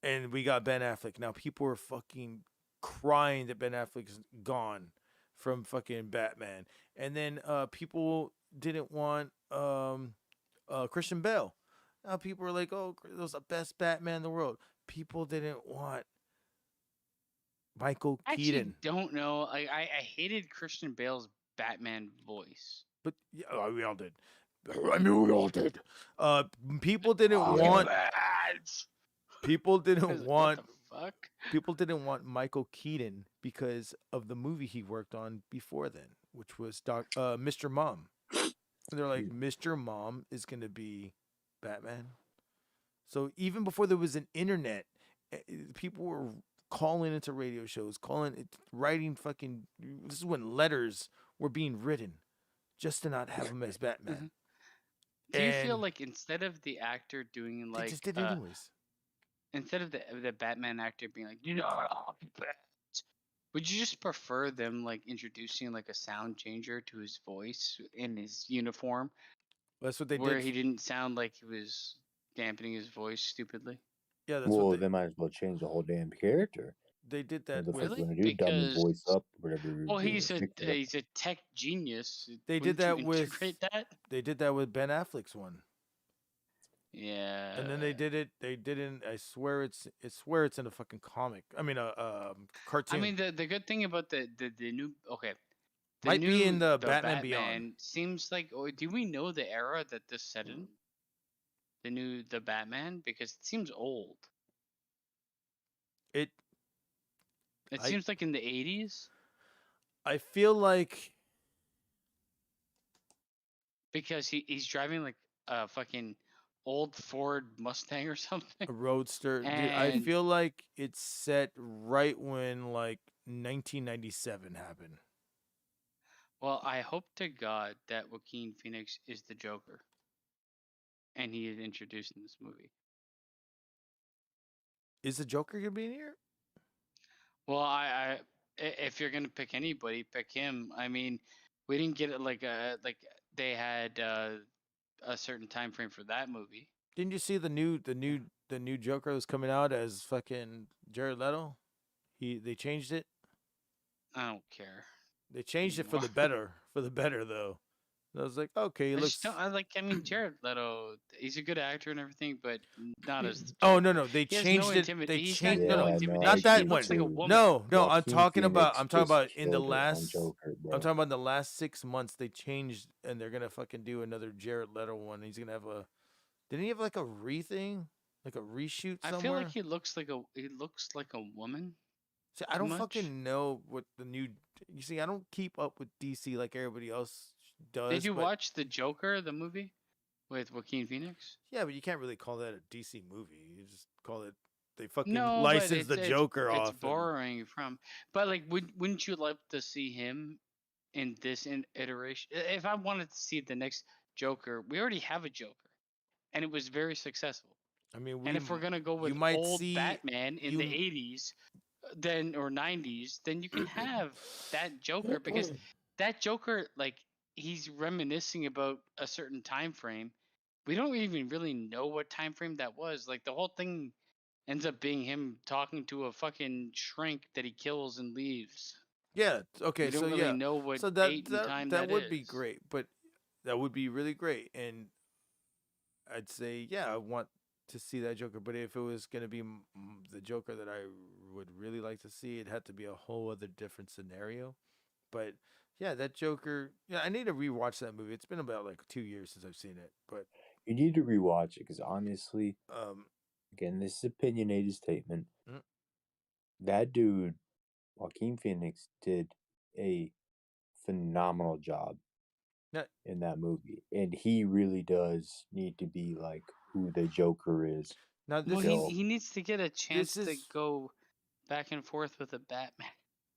and we got Ben Affleck. Now people are fucking crying that Ben Affleck's gone from fucking Batman, and then people didn't want Christian Bale. Now people are like, oh, it was the best Batman in the world. People didn't want Michael
I actually
Keaton.
don't know. I hated Christian Bale's Batman voice.
But yeah, we all did. I mean, we all did. People didn't
Oh,
want.
lads.
People
I was
didn't
like,
want.
What the fuck?
People didn't want Michael Keaton because of the movie he worked on before then, which was Mr. Mom. And they're like, Mr. Mom is gonna be Batman. So even before there was an internet, people were calling into radio shows, writing fucking. This is when letters were being written, just to not have him as Batman.
Do you feel
And
like instead of the actor doing
they
like
just did it anyways?
instead of the Batman actor being like, would you just prefer them like introducing like a sound changer to his voice in his uniform?
That's what they
where
did.
he didn't sound like he was dampening his voice stupidly.
Yeah, that's
Well,
what
they might as well change the whole damn character.
they did.
What
That
the fuck's
Really?
gonna do? Dumb his
Because
voice up, whatever.
well,
they
he's a
fix it up.
he's a tech genius.
They did
Wouldn't you
that with.
integrate that?
They did that with Ben Affleck's one.
Yeah.
And then they did it. They didn't. I swear it's in a fucking comic. I mean, a cartoon.
I mean, the good thing about the new the
Might be
new
in the Batman Beyond.
Batman seems like. Do we know the era that this set in? The Batman, because it seems old.
It
seems like in the 80s.
I feel like
because he's driving like a fucking old Ford Mustang or something.
a roadster. Dude, I
And-
feel like it's set right when like 1997 happened.
Well, I hope to God that Joaquin Phoenix is the Joker, and he is introduced in this movie.
Is the Joker gonna be in here?
Well, if you're gonna pick anybody, pick him. I mean, we didn't get it like they had a certain time frame for that movie.
Didn't you see the new Joker was coming out as fucking Jared Leto? They changed it.
I don't care.
They changed it for the better. For the better though. And I was like, okay, it looks.
I mean, Jared Leto, he's a good actor and everything, but not as. The
Oh
Joker.
no, they
He has
changed
no
it. They
he's
changed
got no
no,
intimidation.
not that
He
one.
looks like a woman.
No, I'm
Joaquin
talking about.
Phoenix
I'm talking about
just
in the
killed it on
last.
Joker, bro.
I'm talking about in the last 6 months. They changed, and they're gonna fucking do another Jared Leto one. He's gonna have a. Didn't he have like a thing, like a reshoot somewhere?
I feel like he looks like a woman.
See, I don't fucking know what the new. You see, I don't keep up with DC like everybody else does.
Did you
but,
watch the Joker, the movie, with Joaquin Phoenix?
Yeah, but you can't really call that a DC movie. You just call it. They fucking
No,
licensed
but
the Joker
it's
off.
borrowing from. But like, wouldn't you like to see him in this iteration? If I wanted to see the next Joker, we already have a Joker, and it was very successful.
I mean,
and if we're gonna go with old Batman in the '80s, then or '90s, then you can have that Joker because that Joker, like, he's reminiscing about a certain time frame. We don't even really know what time frame that was. Like the whole thing ends up being him talking to a fucking shrink that he kills and leaves.
Yeah. Okay.
We don't
So
really know what
so
date and time
that would
is.
be great, but that would be really great, and I'd say yeah, I want to see that Joker. But if it was gonna be the Joker that I would really like to see, it had to be a whole other different scenario. But yeah, that Joker. Yeah, I need to rewatch that movie. It's been about like 2 years since I've seen it, but
you need to rewatch it because honestly, again, this is opinionated statement. That dude, Joaquin Phoenix, did a phenomenal job in that movie, and he really does need to be like who the Joker is.
Now,
he needs to get a chance to go back and forth with a Batman.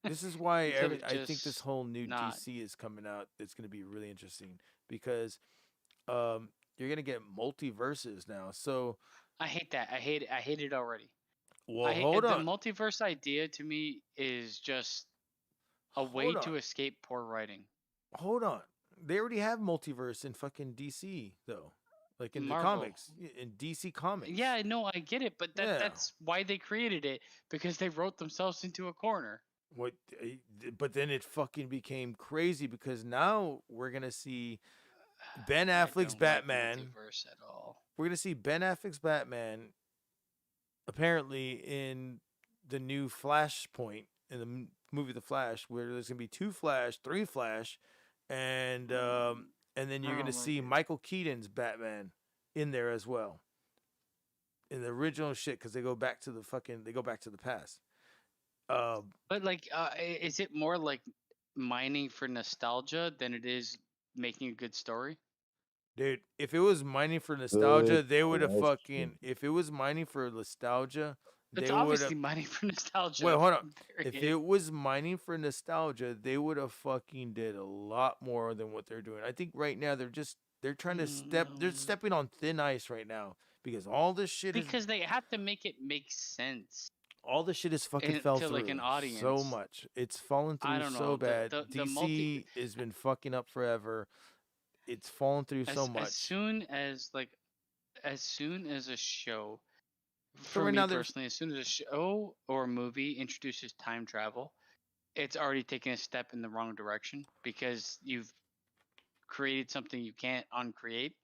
This is why I think this whole new DC is coming out. It's going to be really interesting because you're going to get multiverses now. So
I hate that. I hate it already.
Well, hold on.
The multiverse idea to me is just a way to escape poor writing.
Hold on. They already have multiverse in fucking DC though. Like in
Marvel.
the comics, in DC Comics.
Yeah, no, I get it, but that's why they created it, because they wrote themselves into a corner.
What? But then it fucking became crazy because now we're gonna see Ben Affleck's Batman.
Like multiverse at all.
We're gonna see Ben Affleck's Batman. Apparently, in the new Flashpoint in the movie The Flash, where there's gonna be 2 Flash, 3 Flash, and then you're gonna see Michael Keaton's Batman in there as well. In the original shit, because they go back to the past.
But like, is it more like mining for nostalgia than it is making a good story?
Dude, if it was mining for nostalgia, they would have fucking. If it was mining for nostalgia,
it's
they would
obviously
have.
mining for nostalgia.
Wait, hold on.
Period.
If it was mining for nostalgia, they would have fucking did a lot more than what they're doing. I think right now they're trying to they're stepping on thin ice right now because all this shit
because they have to make it make sense.
All this shit is fucking fell through
like an audience.
so much. It's fallen through so bad. DC has been fucking up forever. It's fallen through so much.
As soon as a show, for
right
me
now
personally, as soon as a show or a movie introduces time travel, it's already taken a step in the wrong direction because you've created something you can't uncreate.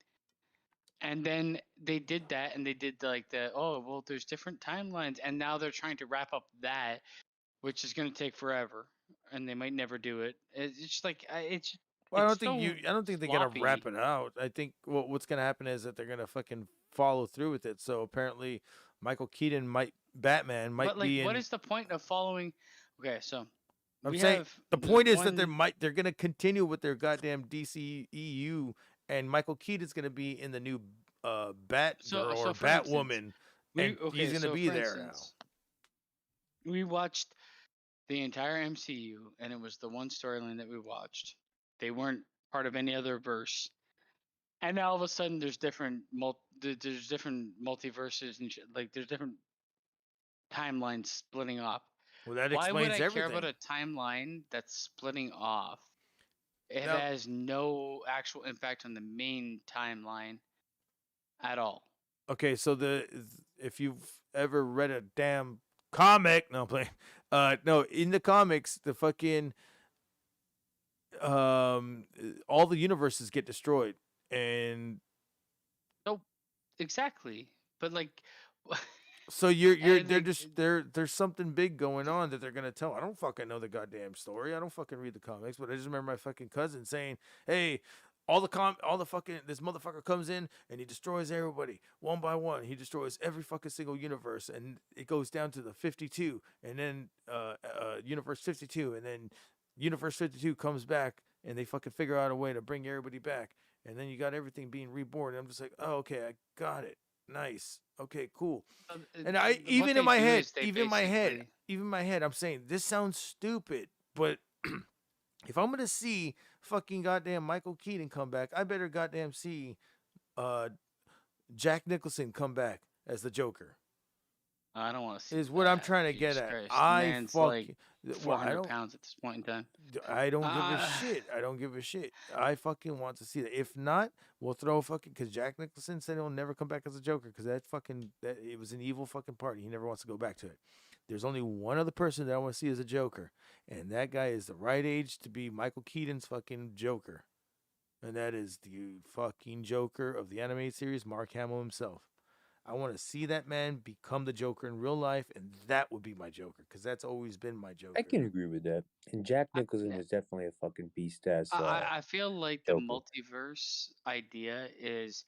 And then they did that, and they did there's different timelines, and now they're trying to wrap up that, which is going to take forever, and they might never do it. It's just like it's.
Well, I don't think they're gonna wrap it out. I think what's gonna happen is that they're gonna fucking follow through with it. So apparently, Michael Keaton Batman might
but like,
be.
What is the point of following? Okay, so
I'm saying the point is that they're gonna continue with their goddamn DCEU, and Michael Keaton's gonna be in the new Batgirl or Batwoman, and he's gonna be there now.
We watched the entire MCU, and it was the one storyline that we watched. They weren't part of any other verse. And now all of a sudden, there's different multiverses and shit. Like there's different timelines splitting off.
Well, that
Why would
explains
I care about
everything.
a timeline that's splitting off? It
Now-
has no actual impact on the main timeline at all.
Okay, so if you've ever read a damn comic, no I'm playing. No, in the comics, the fucking all the universes get destroyed, and
So exactly, but like,
so you're
And,
they're
like,
just there's something big going on that they're gonna tell. I don't fucking know the goddamn story. I don't fucking read the comics, but I just remember my fucking cousin saying, "Hey, all the fucking this motherfucker comes in and he destroys everybody one by one. He destroys every fucking single universe, and it goes down to the 52, and then universe 52, and then universe 52 comes back, and they fucking figure out a way to bring everybody back, and then you got everything being reborn." And I'm just like, "Oh, okay, I got it. Nice. Okay, cool." And I even in my head, even in my head, I'm saying this sounds stupid, but if I'm gonna see fucking goddamn Michael Keaton come back, I better goddamn see Jack Nicholson come back as the Joker.
I don't want to see.
Is what I'm trying to get
Jesus
at.
Christ.
I
Man's
fucking
like 400 pounds at this point in time.
I don't give a shit. I don't give a shit. I fucking want to see that. If not, we'll throw fucking because Jack Nicholson said he'll never come back as a Joker because that it was an evil fucking party. He never wants to go back to it. There's only one other person that I want to see as a Joker, and that guy is the right age to be Michael Keaton's fucking Joker, and that is the fucking Joker of the animated series, Mark Hamill himself. I want to see that man become the Joker in real life, and that would be my Joker, because that's always been my Joker.
I can agree with that. And Jack Nicholson is definitely a fucking beast as
I feel like
Joker.
the multiverse idea is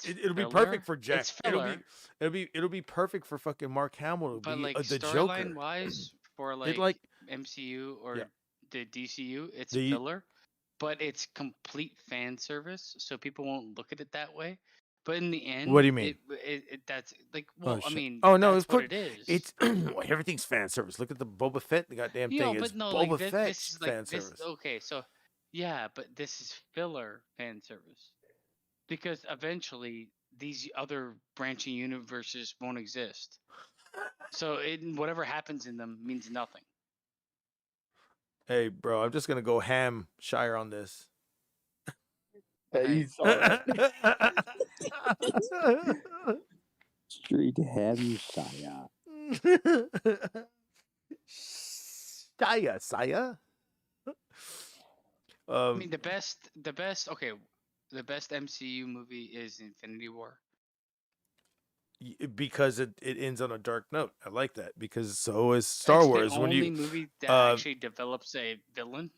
It'll be perfect for Jack.
It's filler.
It'll be perfect for fucking Mark Hamill to
But
be
like
the Joker.
storyline wise, for
It,
like MCU or the DCU, it's filler, but it's complete fan service, so people won't look at it that way. But in the end,
What do you mean?
That's like, well, I
shit.
mean,
Oh no,
that's
it's
what it is.
It's well, everything's fan service. Look at the Boba Fett, the goddamn
You
thing.
know,
It's
but no,
Boba
like
Fett
this is like
fan
this.
service.
Okay, so yeah, but this is filler fan service because eventually these other branching universes won't exist. So whatever happens in them means nothing.
Hey, bro, I'm just gonna go ham Shire on this.
Hey, Street ham Shire.
Saya.
I mean, the best MCU movie is Infinity War.
Because it ends on a dark note. I like that because so is Star
It's
Wars.
the
When
only
you
movie that actually develops a villain.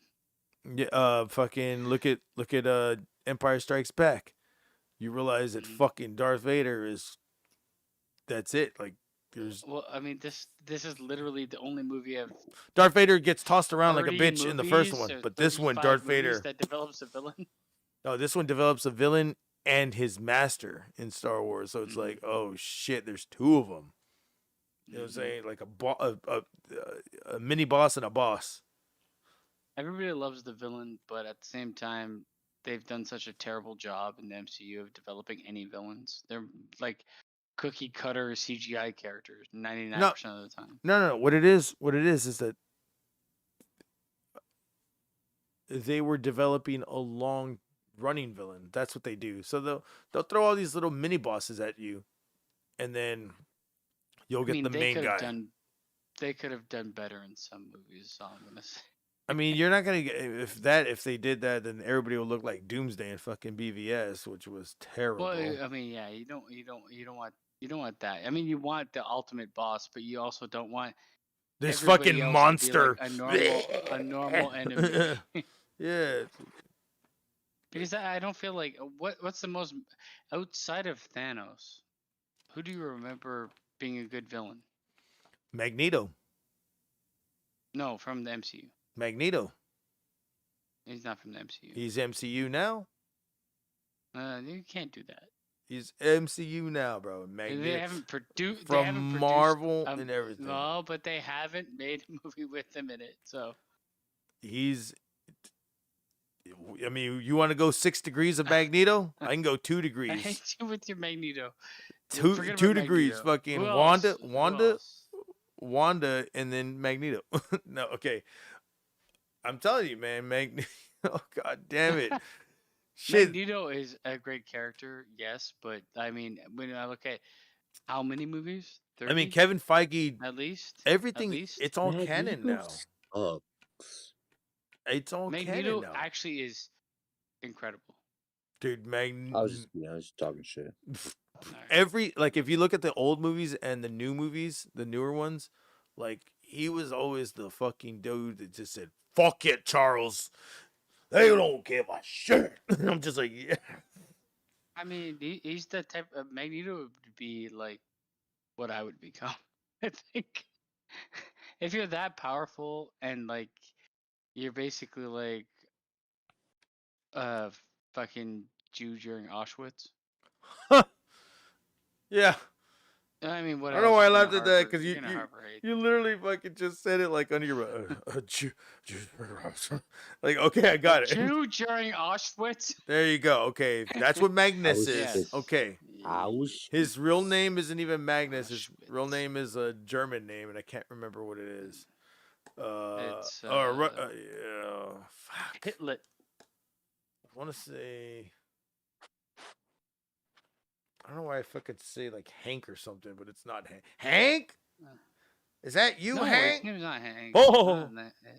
Yeah, fucking look at Empire Strikes Back. You realize that fucking Darth Vader is that's it. Like there's
Well, I mean, this is literally the only movie of
Darth Vader gets tossed around like a
30
bitch in the first
movies
one,
or
but this one
35
Darth
movies
Vader
that develops a villain.
No, this one develops a villain and his master in Star Wars. So it's like, oh shit, there's two of them. You know what I'm saying? Like a mini boss and a boss.
Everybody loves the villain, but at the same time, they've done such a terrible job in the MCU of developing any villains. They're like cookie cutter CGI characters 99% of the time.
No. What it is is that they were developing a long running villain. That's what they do. So they'll throw all these little mini bosses at you, and then you'll get the main guy.
They could have done better in some movies. Is all I'm gonna say.
I mean, you're not gonna get if they did that, then everybody would look like Doomsday and fucking BVS, which was terrible.
Well, I mean, yeah, you don't want that. I mean, you want the ultimate boss, but you also don't want
this
everybody
fucking
else
monster,
to be like a normal enemy.
Yeah.
Because I don't feel like what's the most outside of Thanos? Who do you remember being a good villain?
Magneto.
No, from the MCU.
Magneto.
He's not from the MCU.
He's MCU now.
You can't do that.
He's MCU now, bro.
They haven't produced. They
from
haven't produced
Marvel and everything.
No, but they haven't made a movie with him in it. So
he's. I mean, you want to go 6 degrees of Magneto? I can go 2
I
degrees.
hate you with your Magneto.
Two
Forget
two
about
degrees.
Magneto.
Fucking
Who
Wanda,
else? Who
Wanda,
else?
Wanda, and then Magneto. No, okay. I'm telling you, man. Magneto. Oh god damn it. Shit.
Magneto is a great character, yes, but I mean, when I look at how many movies, 30?
I mean, Kevin Feige.
At least.
Everything.
At least.
It's all canon now. It's all
Magneto
canon now.
actually is incredible.
Dude,
I was just talking shit.
Every like if you look at the old movies and the new movies, the newer ones, like he was always the fucking dude that just said, "Fuck it, Charles. They don't give a shit." I'm just like, yeah.
I mean, he's the type of Magneto would be like what I would become. I think if you're that powerful and like you're basically like a fucking Jew during Auschwitz.
Yeah.
I mean, what
I don't know
else?
why I
You're
laughed
gonna
at that
harbor-
because
you're gonna harbor hate.
you literally fucking just said it like under your like okay, I got it.
Jew during Auschwitz.
There you go. Okay, that's what Magnus is.
Yes.
Okay. His real name isn't even Magnus. His real name is a German name, and I can't remember what it is.
It's
yeah. Fuck.
Hitler.
I want to say. I don't know why I fucking say like Hank or something, but it's not Hank. Hank? Is that you,
No,
Hank?
his name is not Hank.
Oh.
His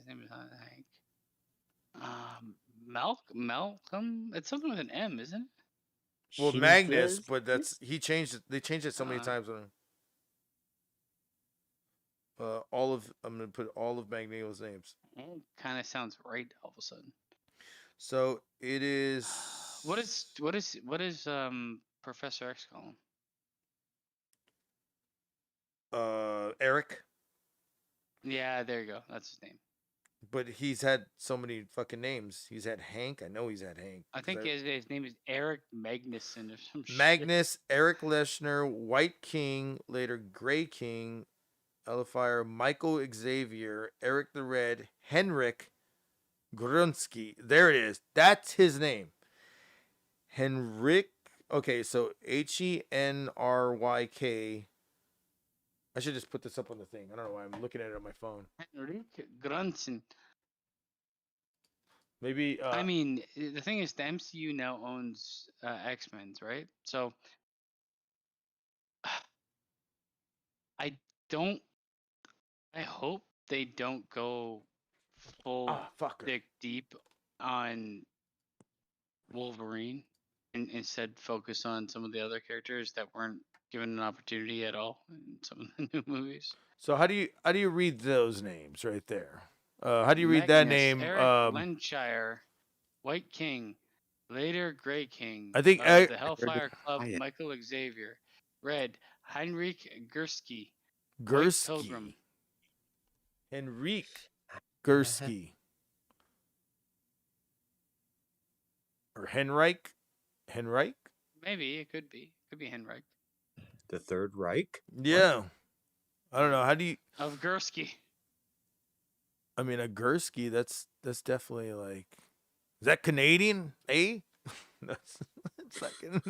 name is not Hank. Malcolm. It's something with an M, isn't it?
Well, Magnus, but he changed it. They changed it so many times. I'm gonna put all of Magneto's names.
Kind of sounds right all of a sudden.
So it is.
What is Professor X call him?
Eric.
Yeah, there you go. That's his name.
But he's had so many fucking names. He's had Hank. I know he's had Hank.
I think his name is Eric Magnuson or some shit.
Magnus, Eric Leshner, White King, later Gray King, Elefire, Michael Xavier, Eric the Red, Henrik Grunsky. There it is. That's his name. Henrik. Okay, so Henryk. I should just put this up on the thing. I don't know why I'm looking at it on my phone.
Henrik Grunson.
Maybe.
I mean, the thing is, the MCU now owns X-Men's, right? So I hope they don't go full dick deep on Wolverine and instead focus on some of the other characters that weren't given an opportunity at all in some of the new movies.
So how do you read those names right there? How do you read that name?
Eric Lenshire, White King, later Gray King.
I think
the Hellfire Club, Michael Xavier, Red, Heinrich Gursky, White Pilgrim.
Henrik Gursky. Or Henrik? Henrik?
Maybe it could be. Could be Henrik.
The Third Reich?
Yeah. I don't know. How do you
Of Gursky.
I mean a Gursky, that's definitely like is that Canadian? Eh? That's fucking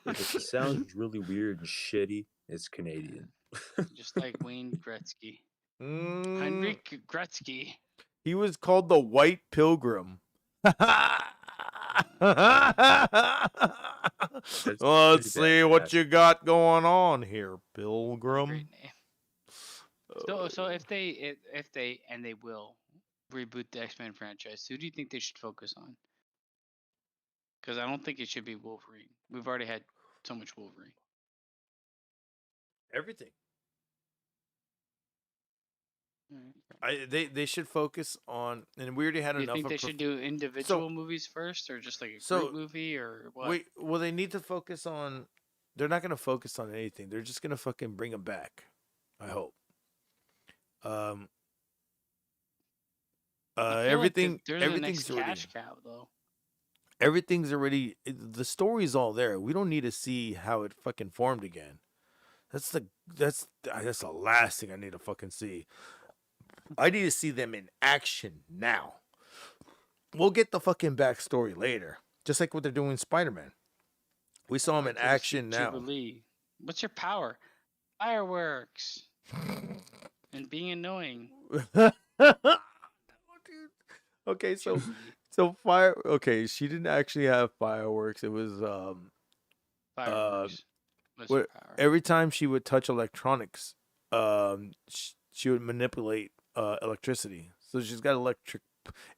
If it sounds really weird and shitty, it's Canadian.
Just like Wayne Gretzky. Heinrich Gretzky.
He was called the White Pilgrim. Let's see what you got going on here, Pilgrim.
So if they and they will reboot the X-Men franchise, who do you think they should focus on? Because I don't think it should be Wolverine. We've already had so much Wolverine.
Everything. They should focus on, and we already had enough.
You think they should do individual movies first, or just like a group movie, or what?
Well, they need to focus on. They're not going to focus on anything. They're just going to fucking bring them back. I hope. Everything.
Like they're
everything's
the next cash cow, though.
Everything's already. The story's all there. We don't need to see how it fucking formed again. That's the last thing I need to fucking see. I need to see them in action now. We'll get the fucking backstory later, just like what they're doing in Spider-Man. We saw him in action now.
Jubilee. What's your power? Fireworks. And being annoying.
Okay, so fire. Okay, she didn't actually have fireworks. It was
Fireworks. What's your power?
every time she would touch electronics, she would manipulate electricity. So she's got electric.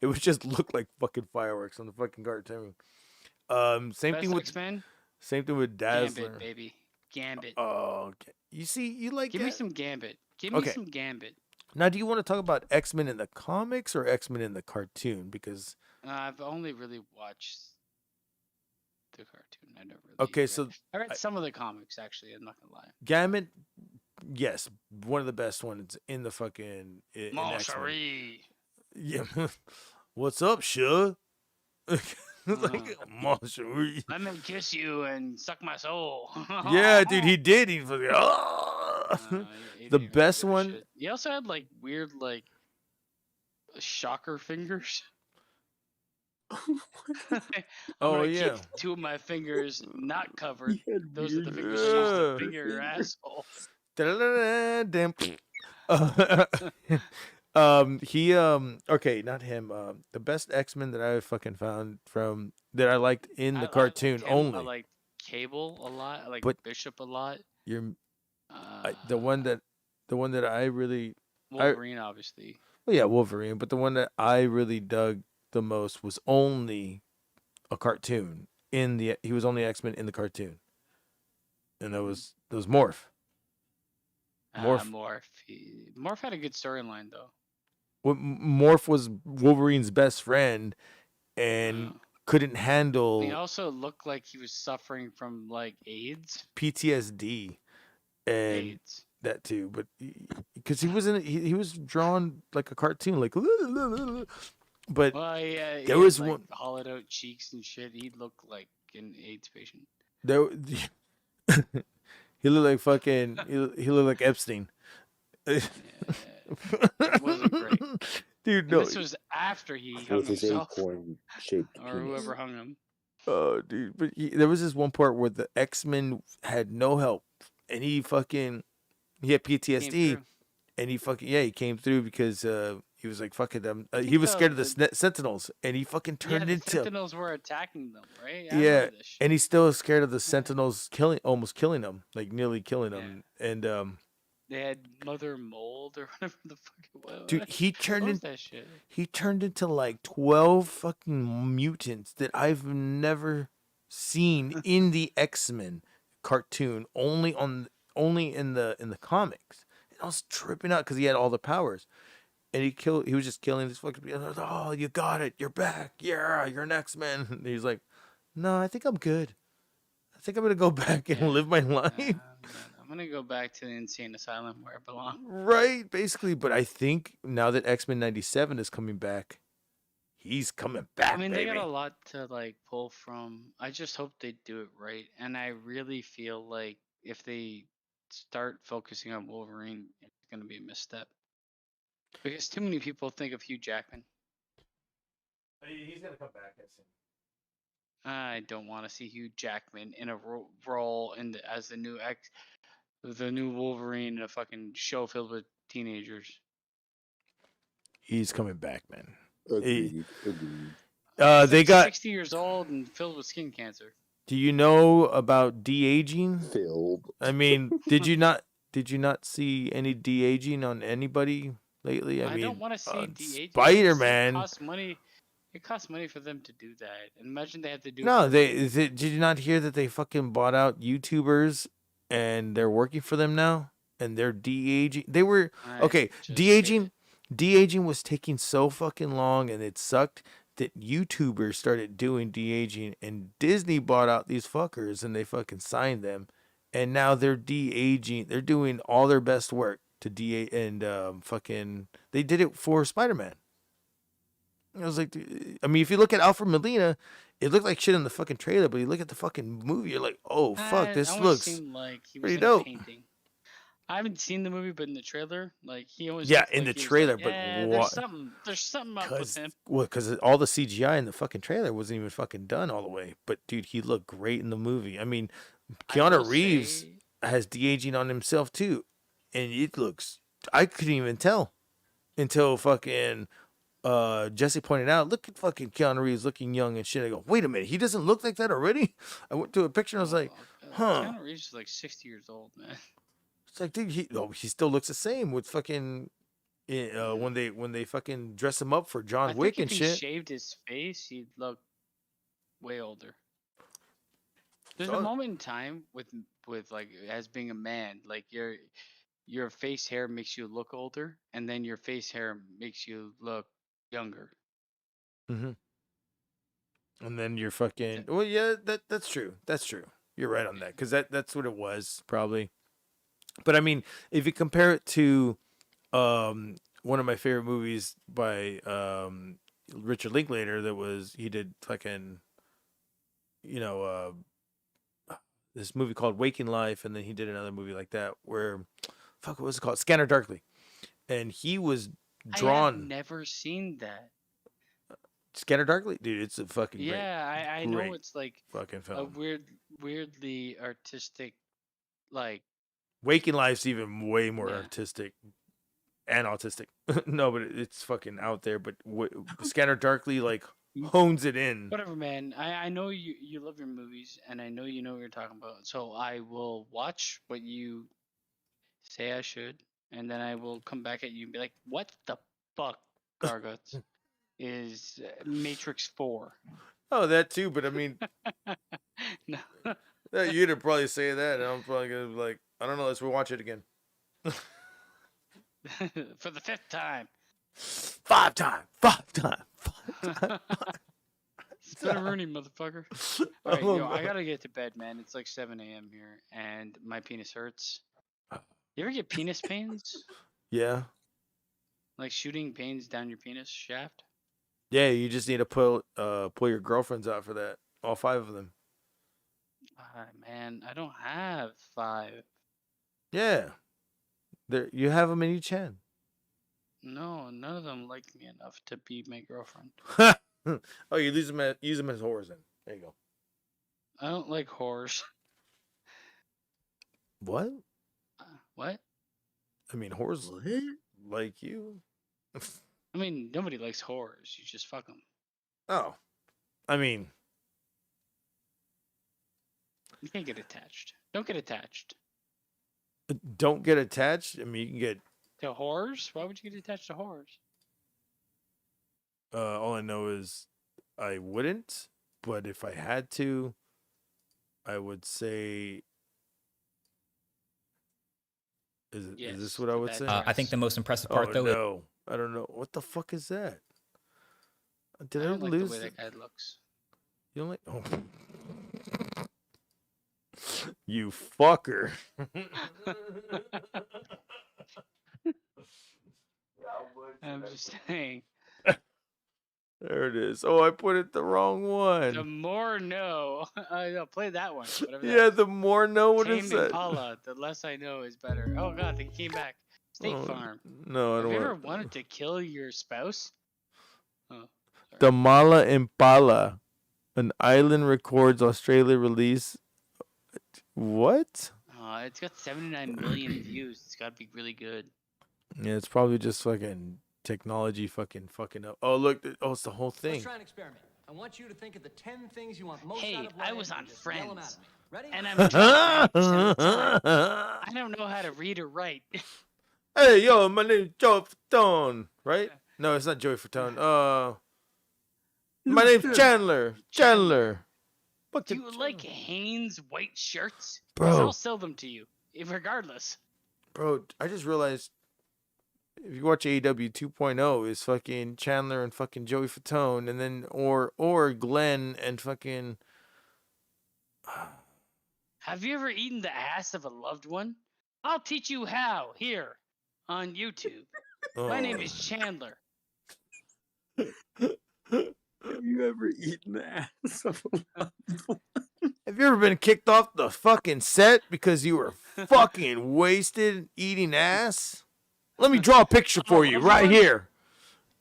It would just look like fucking fireworks on the fucking cartoon. Same
Best
thing with
X-Men?
Same thing with Dazzler.
Gambit, baby. Gambit.
Oh, okay. You see, you like.
Give me some Gambit. Give me some Gambit.
Now, do you want to talk about X-Men in the comics or X-Men in the cartoon? Because
I've only really watched the cartoon. I never really.
Okay, so
I read some of the comics actually. I'm not gonna lie.
Gambit, yes, one of the best ones in the fucking.
Moncherie.
Yeah. What's up, Sure? Like Moncherie.
Let me kiss you and suck my soul.
Yeah, dude, he did. He fucking. The best one.
He also had like weird like shocker fingers.
Oh yeah.
Keep two of my fingers not covered. Those are the fingers you use to finger your asshole.
Damn. Okay, not him. The best X-Men that I fucking found from that I liked in the cartoon only.
I like Cable a lot. I like
But
Bishop a lot.
The one that I really
Wolverine, obviously.
Well, yeah, Wolverine. But the one that I really dug the most was only a cartoon. He was only X-Men in the cartoon, and that was Morph.
Morph had a good storyline though.
Morph was Wolverine's best friend, and couldn't handle.
He also looked like he was suffering from like AIDS,
PTSD, and that too. But because he was drawn like a cartoon, like. But
there was like, one hollowed out cheeks and shit. He looked like an AIDS patient.
He looked like fucking. He looked like Epstein.
It wasn't great,
dude. No,
this was after he hung himself, or whoever hung him.
Oh, dude! But there was this one part where the X-Men had no help, and he had PTSD, and he came through because he was like fucking them. He was scared of the Sentinels, and he fucking turned into.
Sentinels were attacking them, right?
Yeah, and he's still scared of the Sentinels almost killing him, like nearly killing him, and
They had Mother Mold or whatever the fuck it was.
Dude, he turned into
shit?
like 12 fucking mutants that I've never seen in the X-Men cartoon, only in the comics. And I was tripping out because he had all the powers. And he was just killing these fucking people. Oh, you got it. You're back. Yeah, you're an X-Men. And he's like, no, I think I'm good. I think I'm going to go back and live my life.
I'm gonna go back to the insane asylum where I belong.
Right, basically. But I think now that X-Men 97 is coming back, he's coming back.
I mean,
baby.
they got a lot to like pull from. I just hope they do it right, and I really feel like if they start focusing on Wolverine, it's gonna be a misstep because too many people think of Hugh Jackman.
He's gonna come back.
I don't want to see Hugh Jackman in a role as the new Wolverine in a fucking show filled with teenagers.
He's coming back, man.
Agreed.
They got
60 years old and filled with skin cancer.
Do you know about de-aging?
Filled.
I mean, did you not see any de-aging on anybody lately? I mean,
don't want to see de-aging.
Spider-Man.
It costs money for them to do that. Imagine they had to do.
No, did you not hear that they fucking bought out YouTubers and they're working for them now and they're de-aging? They were okay. De-aging was taking so fucking long and it sucked that YouTubers started doing de-aging and Disney bought out these fuckers and they fucking signed them and now they're de-aging. They're doing all their best work to de-age and fucking. They did it for Spider-Man. I was like, I mean, if you look at Alfred Molina, it looked like shit in the fucking trailer, but you look at the fucking movie, you're like, oh fuck, this
almost
looks
seemed like he was
pretty
in
dope.
a painting. I haven't seen the movie, but in the trailer, like he always
Yeah,
looked
in
like
the
he was
trailer,
like,
but
yeah,
what?
there's something up with him.
Because all the CGI in the fucking trailer wasn't even fucking done all the way. But dude, he looked great in the movie. I mean, Keanu Reeves has de-aging on himself too, and it looks. I couldn't even tell until fucking Jesse pointed out. Look at fucking Keanu Reeves looking young and shit. I go, wait a minute, he doesn't look like that already. I went to a picture and I was like, huh.
Keanu Reeves is like 60 years old, man.
It's like, dude, he still looks the same with fucking. When they fucking dress him up for John Wick and
if
shit.
he shaved his face, he'd look way older. There's a moment in time with like as being a man, like your face hair makes you look older, and then your face hair makes you look younger.
Mm-hmm. And then you're fucking. Well, yeah, that's true. That's true. You're right on that, because that's what it was probably. But I mean, if you compare it to one of my favorite movies by Richard Linklater, he did fucking, this movie called Waking Life, and then he did another movie like that where, fuck, what was it called? Scanner Darkly, and he was drawn.
I have never seen that.
Scanner Darkly, dude, it's a fucking
yeah. I know it's like
fucking film.
A weirdly artistic, like.
Waking Life's even way more artistic and autistic. No, but it's fucking out there. But Scanner Darkly like hones it in.
Whatever, man. I know you love your movies, and I know you know what you're talking about. So I will watch what you say I should, and then I will come back at you and be like, "What the fuck, Garguts, is Matrix 4?"
Oh, that too. But I mean,
no.
You'd probably say that, and I'm probably gonna be like, I don't know. Let's rewatch it again.
For the 5th time.
5 times.
Spin a Rooney, motherfucker. All right, I gotta get to bed, man. It's like 7 a.m. here, and my penis hurts. You ever get penis pains?
Yeah.
Like shooting pains down your penis shaft?
Yeah, you just need to pull your girlfriends out for that. All 5 of them.
Man, I don't have 5.
Yeah. You have them in each hand.
No, none of them like me enough to be my girlfriend.
Oh, you use them as whores then. There you go.
I don't like whores.
What?
What?
I mean, whores like you.
I mean, nobody likes whores. You just fuck them.
Oh. I mean.
You can't get attached. Don't get attached.
Don't get attached? I mean, you can get...
To whores? Why would you get attached to whores?
All I know is I wouldn't, but if I had to, I would say... Is this what I would say?
I think the most impressive part, though...
no. I don't know. What the fuck is that? Did I
don't like
lose
the way that guy looks.
You don't like... Oh. You fucker.
I'm just saying.
There it is. Oh, I put it the wrong one.
The more no. No, play that one.
Yeah, the more no. What is that?
Impala, the less I know is better. Oh, God, they came back. State Farm.
No, I don't
Have you
want
ever wanted to kill your spouse? Oh,
the Mala Impala. An Island Records Australia release. What?
It's got 79 million views. It's got to be really good.
Yeah, it's probably just fucking technology fucking up. Oh, look. Oh, it's the whole thing.
Let's try an experiment. I want you to think of the 10 things you want most out of life.
I was on
and just yell 'em
Friends.
at me. Ready?
And I'm trying I don't know how to read or write.
Hey, yo, my name is Joey Fatone. Right? No, it's not Joey Fatone. My name's Chandler. Chandler.
Do you like Hanes white shirts?
Bro.
'Cause I'll sell them to you, regardless.
Bro, I just realized if you watch AEW 2.0 is fucking Chandler and fucking Joey Fatone, and then or Glenn and fucking.
Have you ever eaten the ass of a loved one? I'll teach you how here on YouTube. My name is Chandler.
Have you ever eaten the ass of a loved one?
Have you ever been kicked off the fucking set because you were fucking wasted eating ass? Let me draw a picture for you right here.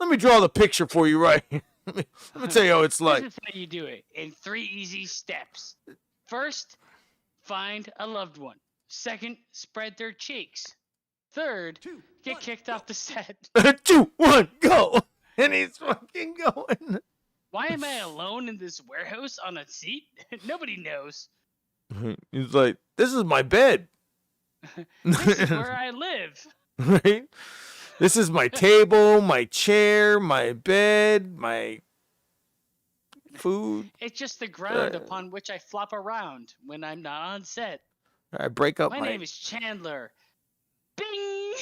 Let me draw the picture for you right here. Let me tell you how it's like.
This is how you do it in 3 easy steps. First, find a loved one. Second, spread their cheeks. Third, get kicked off the set.
2, 1, go! And he's fucking going.
Why am I alone in this warehouse on a seat? Nobody knows.
He's like, this is my bed.
This is where I live.
Right? This is my table, my chair, my bed, my food.
It's just the ground upon which I flop around when I'm not on set.
I break up
My name is Chandler. Bing!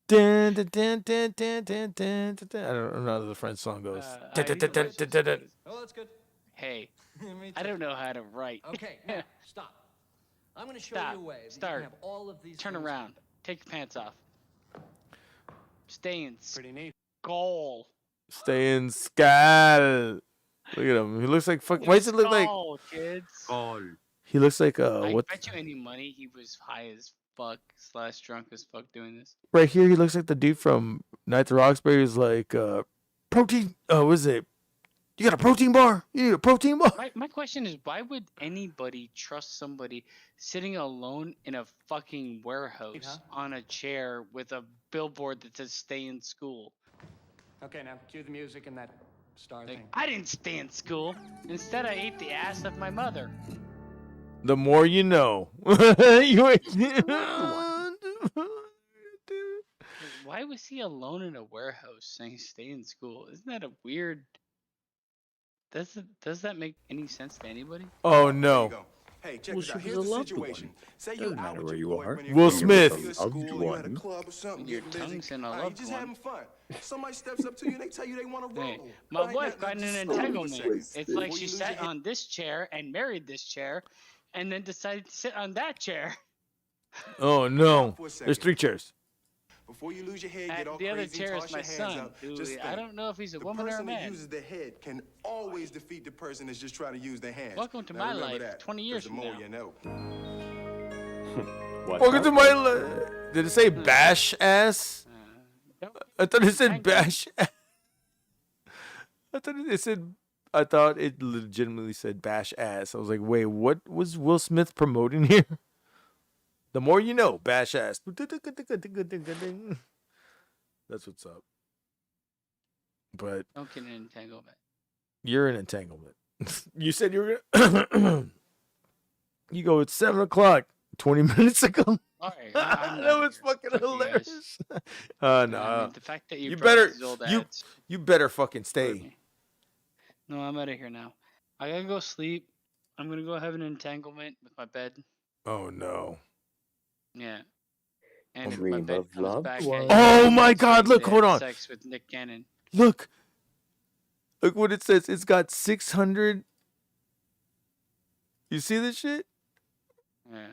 Dun, dun, dun, dun, dun, dun, dun, dun, dun. I don't know how the French song goes.
Oh, that's good.
Hey, I don't know how to write.
Okay, now, stop. I'm going to show you a way. that you can
Start.
have all of these
Turn
things-
around. Take your pants off. Stay in
Pretty neat.
skull.
Stay in skull. Look at him. He looks like fuck. Why does it look like?
Skull, kids.
He looks like
I
what?
bet you any money he was high as fuck / drunk as fuck doing this.
Right here, he looks like the dude from Night at the Roxbury. He's like protein. What is it? You got a protein bar? You need a protein bar?
My question is, why would anybody trust somebody sitting alone in a fucking warehouse on a chair with a billboard that says "Stay in school"?
Okay, now cue the music and that star thing.
I didn't stay in school. Instead, I ate the ass of my mother.
The more you know. You
Why was he alone in a warehouse saying "Stay in school"? Isn't that a weird? Does that make any sense to anybody?
Oh no.
Hey, check
Well,
this out.
she
Here's
was a
the
loved
situation. Say
Doesn't
you're out
matter
with
where
your
you
boy
are.
when you're
Will
you're
Smith.
at
Loved
school, you at a
one.
club or something,
Your
getting busy.
tongue's in a
Nah, you
loved
just
one.
having fun. Somebody steps up to you and they tell you they want to roll.
Hey, my
Right?
wife
Now,
got in
just
an
stop for a
entanglement.
second.
It's like
Before
she
you lose
sat
your
on this chair and married this chair, and then decided to sit on that chair.
Oh no.
For a second.
There's 3 chairs.
Before you lose your head,
And
get all
the other
crazy,
chair
toss
is my
your hands
son.
up.
Who
Just
I
think.
don't know if he's a
The
woman or a
person that
man.
uses the head can always defeat the person that's just trying to use their hands.
Welcome to
Now
my
remember
life,
that,
20 years
'cause the
from
more
now.
you know.
Welcome to my life. Did it say bash ass? I thought it said bash. I thought it legitimately said bash ass. I was like, wait, what was Will Smith promoting here? The more you know, bash ass. That's what's up. But
Don't get in an entanglement.
you're in entanglement. You said you were gonna you go, it's 7:00, 20 minutes ago.
All right,
That was fucking
Fuck you guys.
hilarious.
I
No.
mean, the fact that you brought
better
these old
you
ads.
you better fucking stay.
No, I'm out of here now. I gotta go sleep. I'm gonna go have an entanglement with my bed.
Oh no.
Yeah. And if
Dream
my bed
of
comes
loved
back,
one.
Oh my God, look,
they
hold
had
on.
Sex with Nick Cannon.
Look. Look what it says. It's got 600. You see this shit?
Yeah.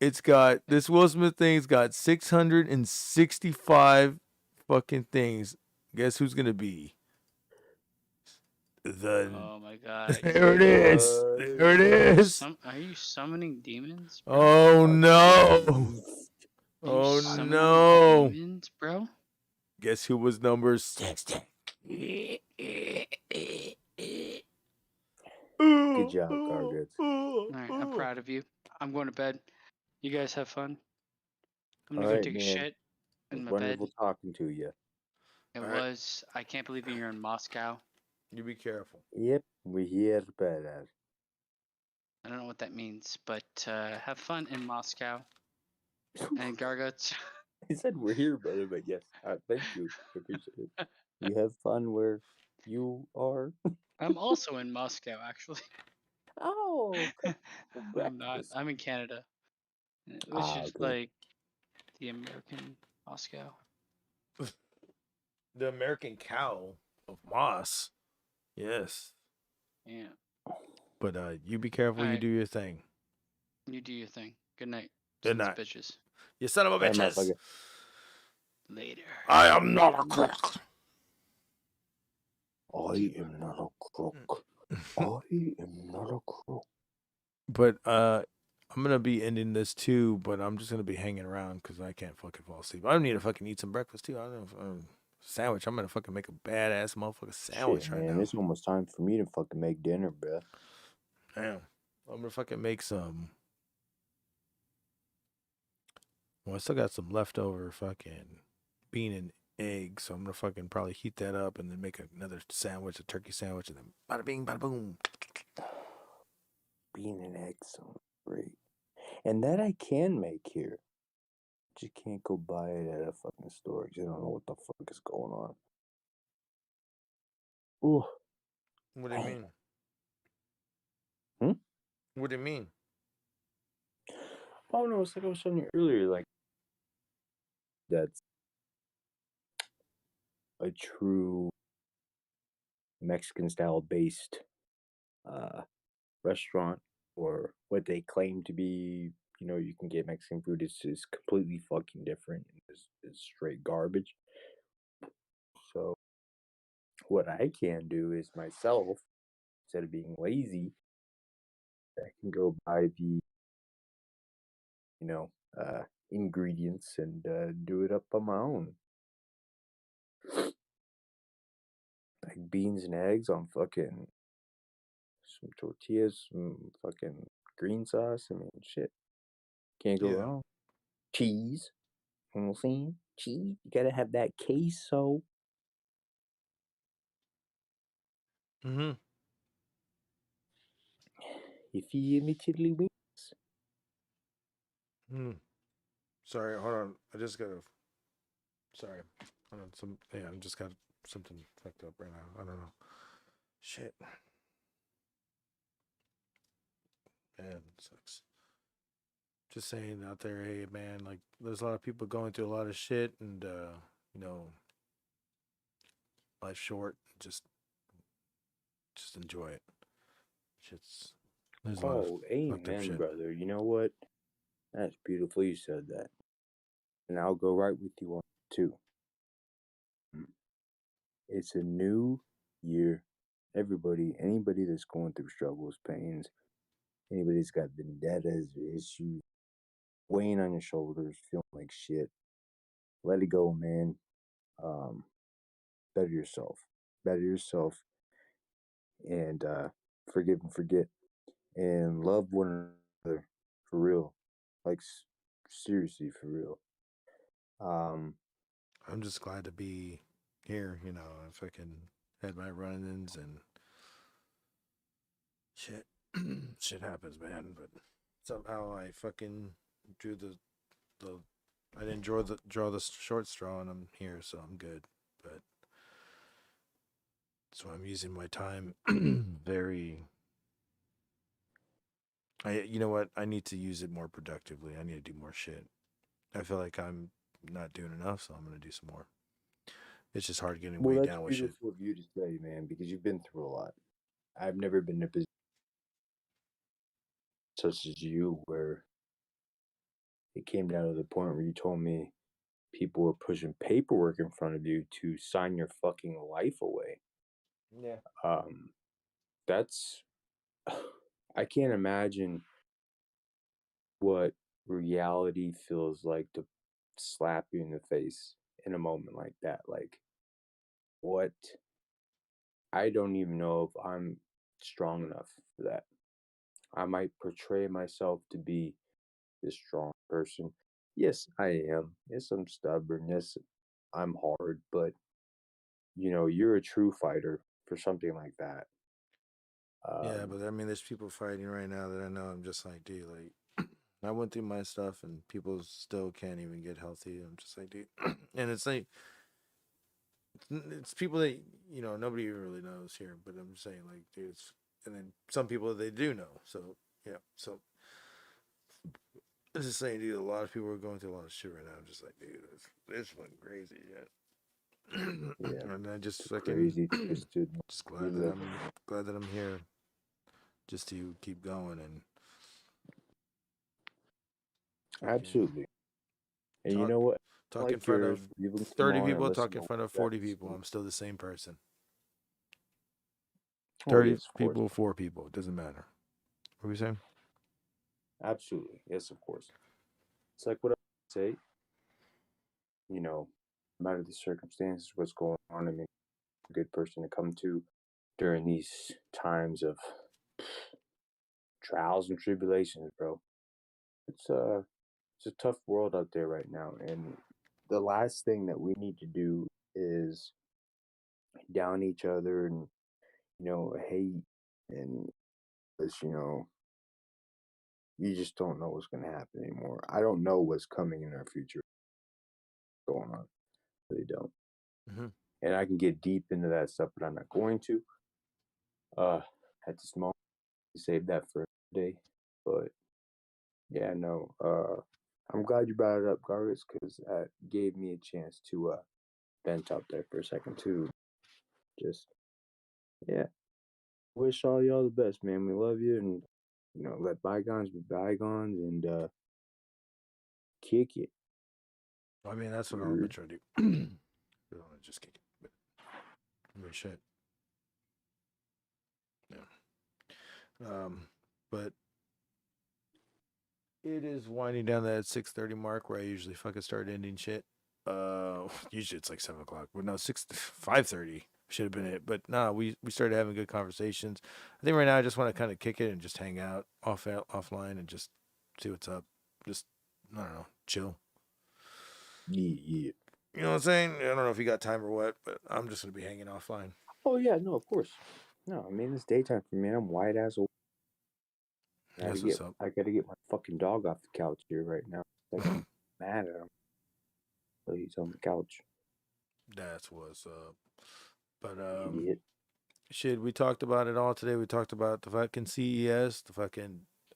It's got this Will Smith thing's got 665 fucking things. Guess who's gonna be?
Oh my God.
There it is. There it is.
Are you summoning demons?
Oh no.
Are you
Oh
summoning
no.
Demons, bro.
Guess who was number 60?
Good job, Gargets.
All right, I'm proud of you. I'm going to bed. You guys have fun. I'm gonna
All
go
right,
take a
man.
shit in my bed.
Wonderful talking to you.
It
All right.
was. I can't believe you're in Moscow.
You be careful.
Yep, we here, badass.
I don't know what that means, but have fun in Moscow. And Garguts.
He said we're here, brother, but yes, thank you. I appreciate it. You have fun where you are.
I'm also in Moscow, actually.
Oh,
I'm not. I'm in Canada. Which is
okay.
like the American Moscow.
The American cow of Moss. Yes.
Yeah.
But you be careful. You
Alright.
do your thing.
You do your thing. Good night.
Good
sons of
night.
Bitches.
You son of a
Bye,
bitches.
motherfucker.
Later.
I am not a crook.
I am not a crook. I am not a crook.
But I'm gonna be ending this too. But I'm just gonna be hanging around because I can't fucking fall asleep. I need to fucking eat some breakfast too. I don't know if, sandwich. I'm gonna fucking make a badass motherfucking sandwich
Shit,
right
man,
now.
it's almost time for me to fucking make dinner, bruh.
Damn. I'm gonna fucking make some. Well, I still got some leftover fucking bean and eggs, so I'm gonna fucking probably heat that up and then make another sandwich, a turkey sandwich, and then bada bing, bada boom.
Bean and eggs sound great. And that I can make here. But you can't go buy it at a fucking store because you don't know what the fuck is going on. Ooh.
What do you mean?
Hmm?
What do you mean?
Oh no, it's like I was telling you earlier, like that's a true Mexican style based restaurant, or what they claim to be. You know, you can get Mexican food is completely fucking different. It's straight garbage. So what I can do is myself, instead of being lazy, I can go buy the ingredients and do it up on my own. Like beans and eggs on fucking some tortillas, some fucking green sauce. I mean, shit, can't go wrong. Cheese, you know what I'm saying? Cheese, you gotta have that queso.
Mm-hmm.
You feel me, tiddlywinks?
Sorry, hold on. I just gotta. Sorry, hold on. I just got something fucked up right now. I don't know. Shit. Man, sucks. Just saying out there, hey man, like there's a lot of people going through a lot of shit, and you know, life's short. Just enjoy it. There's a lot of fucked up
Amen,
shit.
brother. You know what? That's beautiful you said that. And I'll go right with you on it too. It's a new year. Anybody that's going through struggles, pains, anybody that's got vendettas, issues, weighing on your shoulders, feeling like shit, let it go, man. Better yourself. Better yourself. And forgive and forget. And love one another for real. Like, seriously, for real.
I'm just glad to be here. You know, I fucking had my run-ins and shit. Shit happens, man. But somehow I fucking drew the. I didn't draw the short straw, and I'm here, so I'm good. But so I'm using my time very. You know what? I need to use it more productively. I need to do more shit. I feel like I'm not doing enough, so I'm gonna do some more. It's just hard getting
Well,
weighed
that's
down with shit.
beautiful of you to say, man, because you've been through a lot. I've never been in a position such as you where it came down to the point where you told me people were pushing paperwork in front of you to sign your fucking life away.
Yeah.
That's I can't imagine what reality feels like to slap you in the face in a moment like that. Like, what? I don't even know if I'm strong enough for that. I might portray myself to be this strong person. Yes, I am. Yes, I'm stubborn. Yes, I'm hard, but you're a true fighter for something like that.
Yeah, but I mean, there's people fighting right now that I know. I'm just like, dude, like, I went through my stuff, and people still can't even get healthy. I'm just like, dude, and it's like, it's people that nobody even really knows here. But I'm just saying, like, dude, and then some people they do know. So yeah, so I'm just saying, dude, a lot of people are going through a lot of shit right now. I'm just like, dude, it's fucking crazy, yeah.
Yeah,
And I just fucking
crazy, twisted.
just glad that I'm here, just to keep going and
Absolutely. And you know what?
talk in
Like
front
yours,
of
people can come
30
on and
people,
listen
talk
to
in front of
what
40
you
people. I'm still the same person. 30
yes, of course.
people, 4 people. It doesn't matter. What are we saying?
Absolutely. Yes, of course. It's like what I say, you know, no matter the circumstances, what's going on, I mean, a good person to come to during these times of trials and tribulations, bro. It's a tough world out there right now, and the last thing that we need to do is down each other and hate and this, you just don't know what's going to happen anymore. I don't know what's coming in our future going on. I really don't.
Mm-hmm.
And I can get deep into that stuff, but I'm not going to. At this moment, save that for a day. But yeah, no. I'm glad you brought it up, Gargus, because that gave me a chance to vent out there for a second too. Just yeah, wish all y'all the best, man. We love you, and let bygones be bygones, and kick it.
I mean, that's what I'm gonna try to do. I don't want to just kick it. But, I mean, shit. Yeah. But it is winding down that 6:30 mark where I usually fucking start ending shit. Usually it's like 7 o'clock. But no, 5:30 should have been it. But nah, we started having good conversations. I think right now I just want to kind of kick it and just hang out offline and just see what's up. Just I don't know, chill.
Yeah.
You know what I'm saying? I don't know if you got time or what, but I'm just gonna be hanging offline.
Oh yeah, no, of course. No, I mean it's daytime for me. I'm white ass old. I gotta get my fucking dog off the couch here right now. Like I'm mad at him. So he's on the couch.
That's what's up. But
shit,
we talked about it all today. We talked about the fucking CES,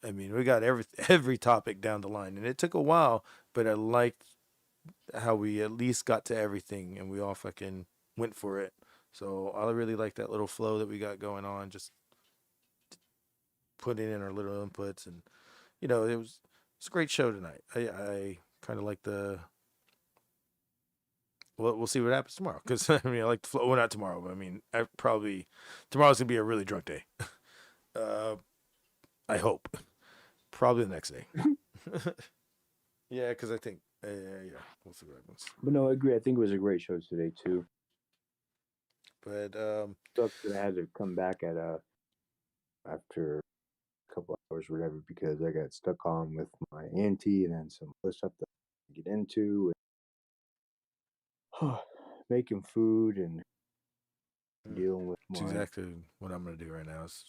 I mean, we got every topic down the line, and it took a while, but I liked how we at least got to everything, and we all fucking went for it. So I really like that little flow that we got going on, just putting in our little inputs, and it's a great show tonight. I kind of like we'll see what happens tomorrow, because I mean I like the flow. Well, not tomorrow, but I mean tomorrow's gonna be a really drunk day. I hope. Probably the next day. Yeah, because I think we'll see what happens.
But no, I agree. I think it was a great show today too.
But
sucks that I had to come back at after a couple hours or whatever because I got stuck on with my auntie and then some other stuff that I get into and making food and dealing with
That's
my
exactly what I'm gonna do right now is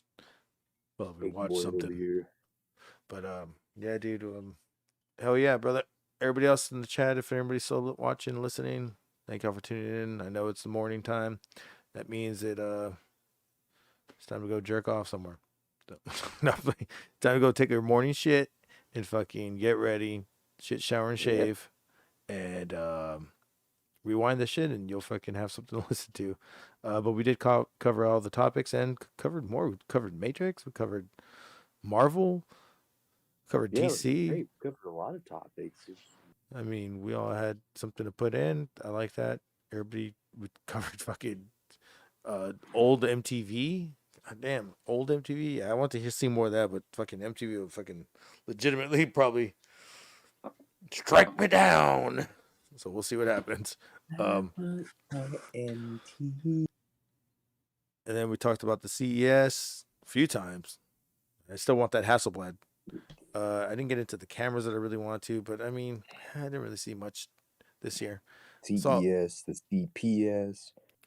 probably watch something. But yeah, dude, hell yeah, brother. Everybody else in the chat, if anybody's still watching, listening, thank y'all for tuning in. I know it's the morning time. That means that it's time to go jerk off somewhere. No, time to go take a morning shit and fucking get ready, shit, shower, and shave, and rewind the shit, and you'll fucking have something to listen to. But we did cover all the topics and covered more. We covered Matrix. We covered Marvel. Covered DC.
Great. Covered a lot of topics.
I mean, we all had something to put in. I like that. We covered fucking old MTV. God damn, old MTV. I want to see more of that, but fucking MTV will fucking legitimately probably strike me down. So we'll see what happens.
MTV.
And then we talked about the CES a few times. I still want that Hasselblad. I didn't get into the cameras that I really want to, but I mean, I didn't really see much this year.
CES, the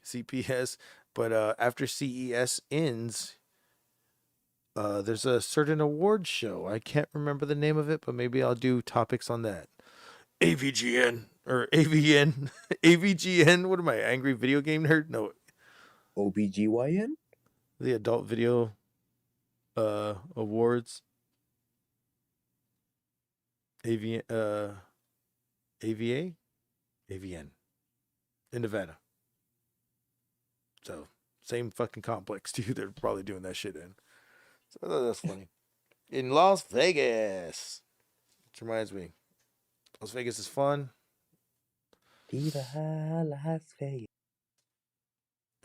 CPS. But after CES ends, there's a certain award show. I can't remember the name of it, but maybe I'll do topics on that. AVGN or AVN. AVGN. What am I, angry video game nerd? No.
OBGYN?
The Adult Video Awards. AVA? AVN in Nevada. So same fucking complex too. They're probably doing that shit in. So I thought that's funny. In Las Vegas, which reminds me, Las Vegas is fun.
Viva Las Vegas.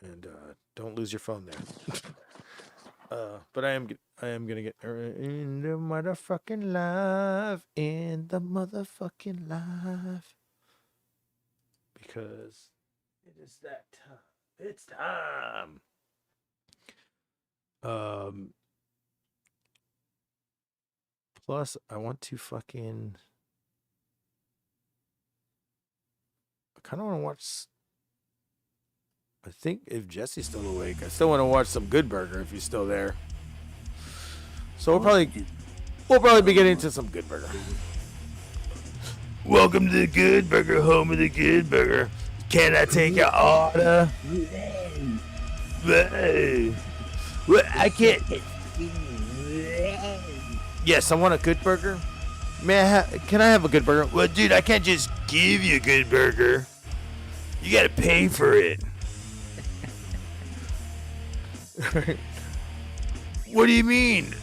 And don't lose your phone there. But I am gonna get in the motherfucking live, because it is that time. It's time. Plus, I want to fucking. I kind of want to watch. I think if Jesse's still awake, I still want to watch some Good Burger if he's still there. So we'll probably be getting into some Good Burger. Welcome to the Good Burger, home of the Good Burger. Can I take your order? Well, I can't. Yes, I want a Good Burger. Can I have a Good Burger? Well, dude, I can't just give you a Good Burger. You gotta pay for it. What do you mean?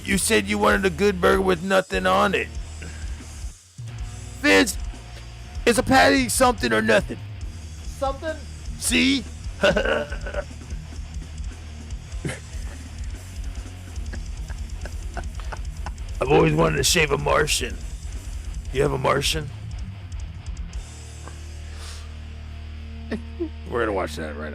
You said you wanted a Good Burger with nothing on it. Vince, is a patty something or nothing? Something? See? I've always wanted to shave a Martian. You have a Martian? We're gonna watch that right now.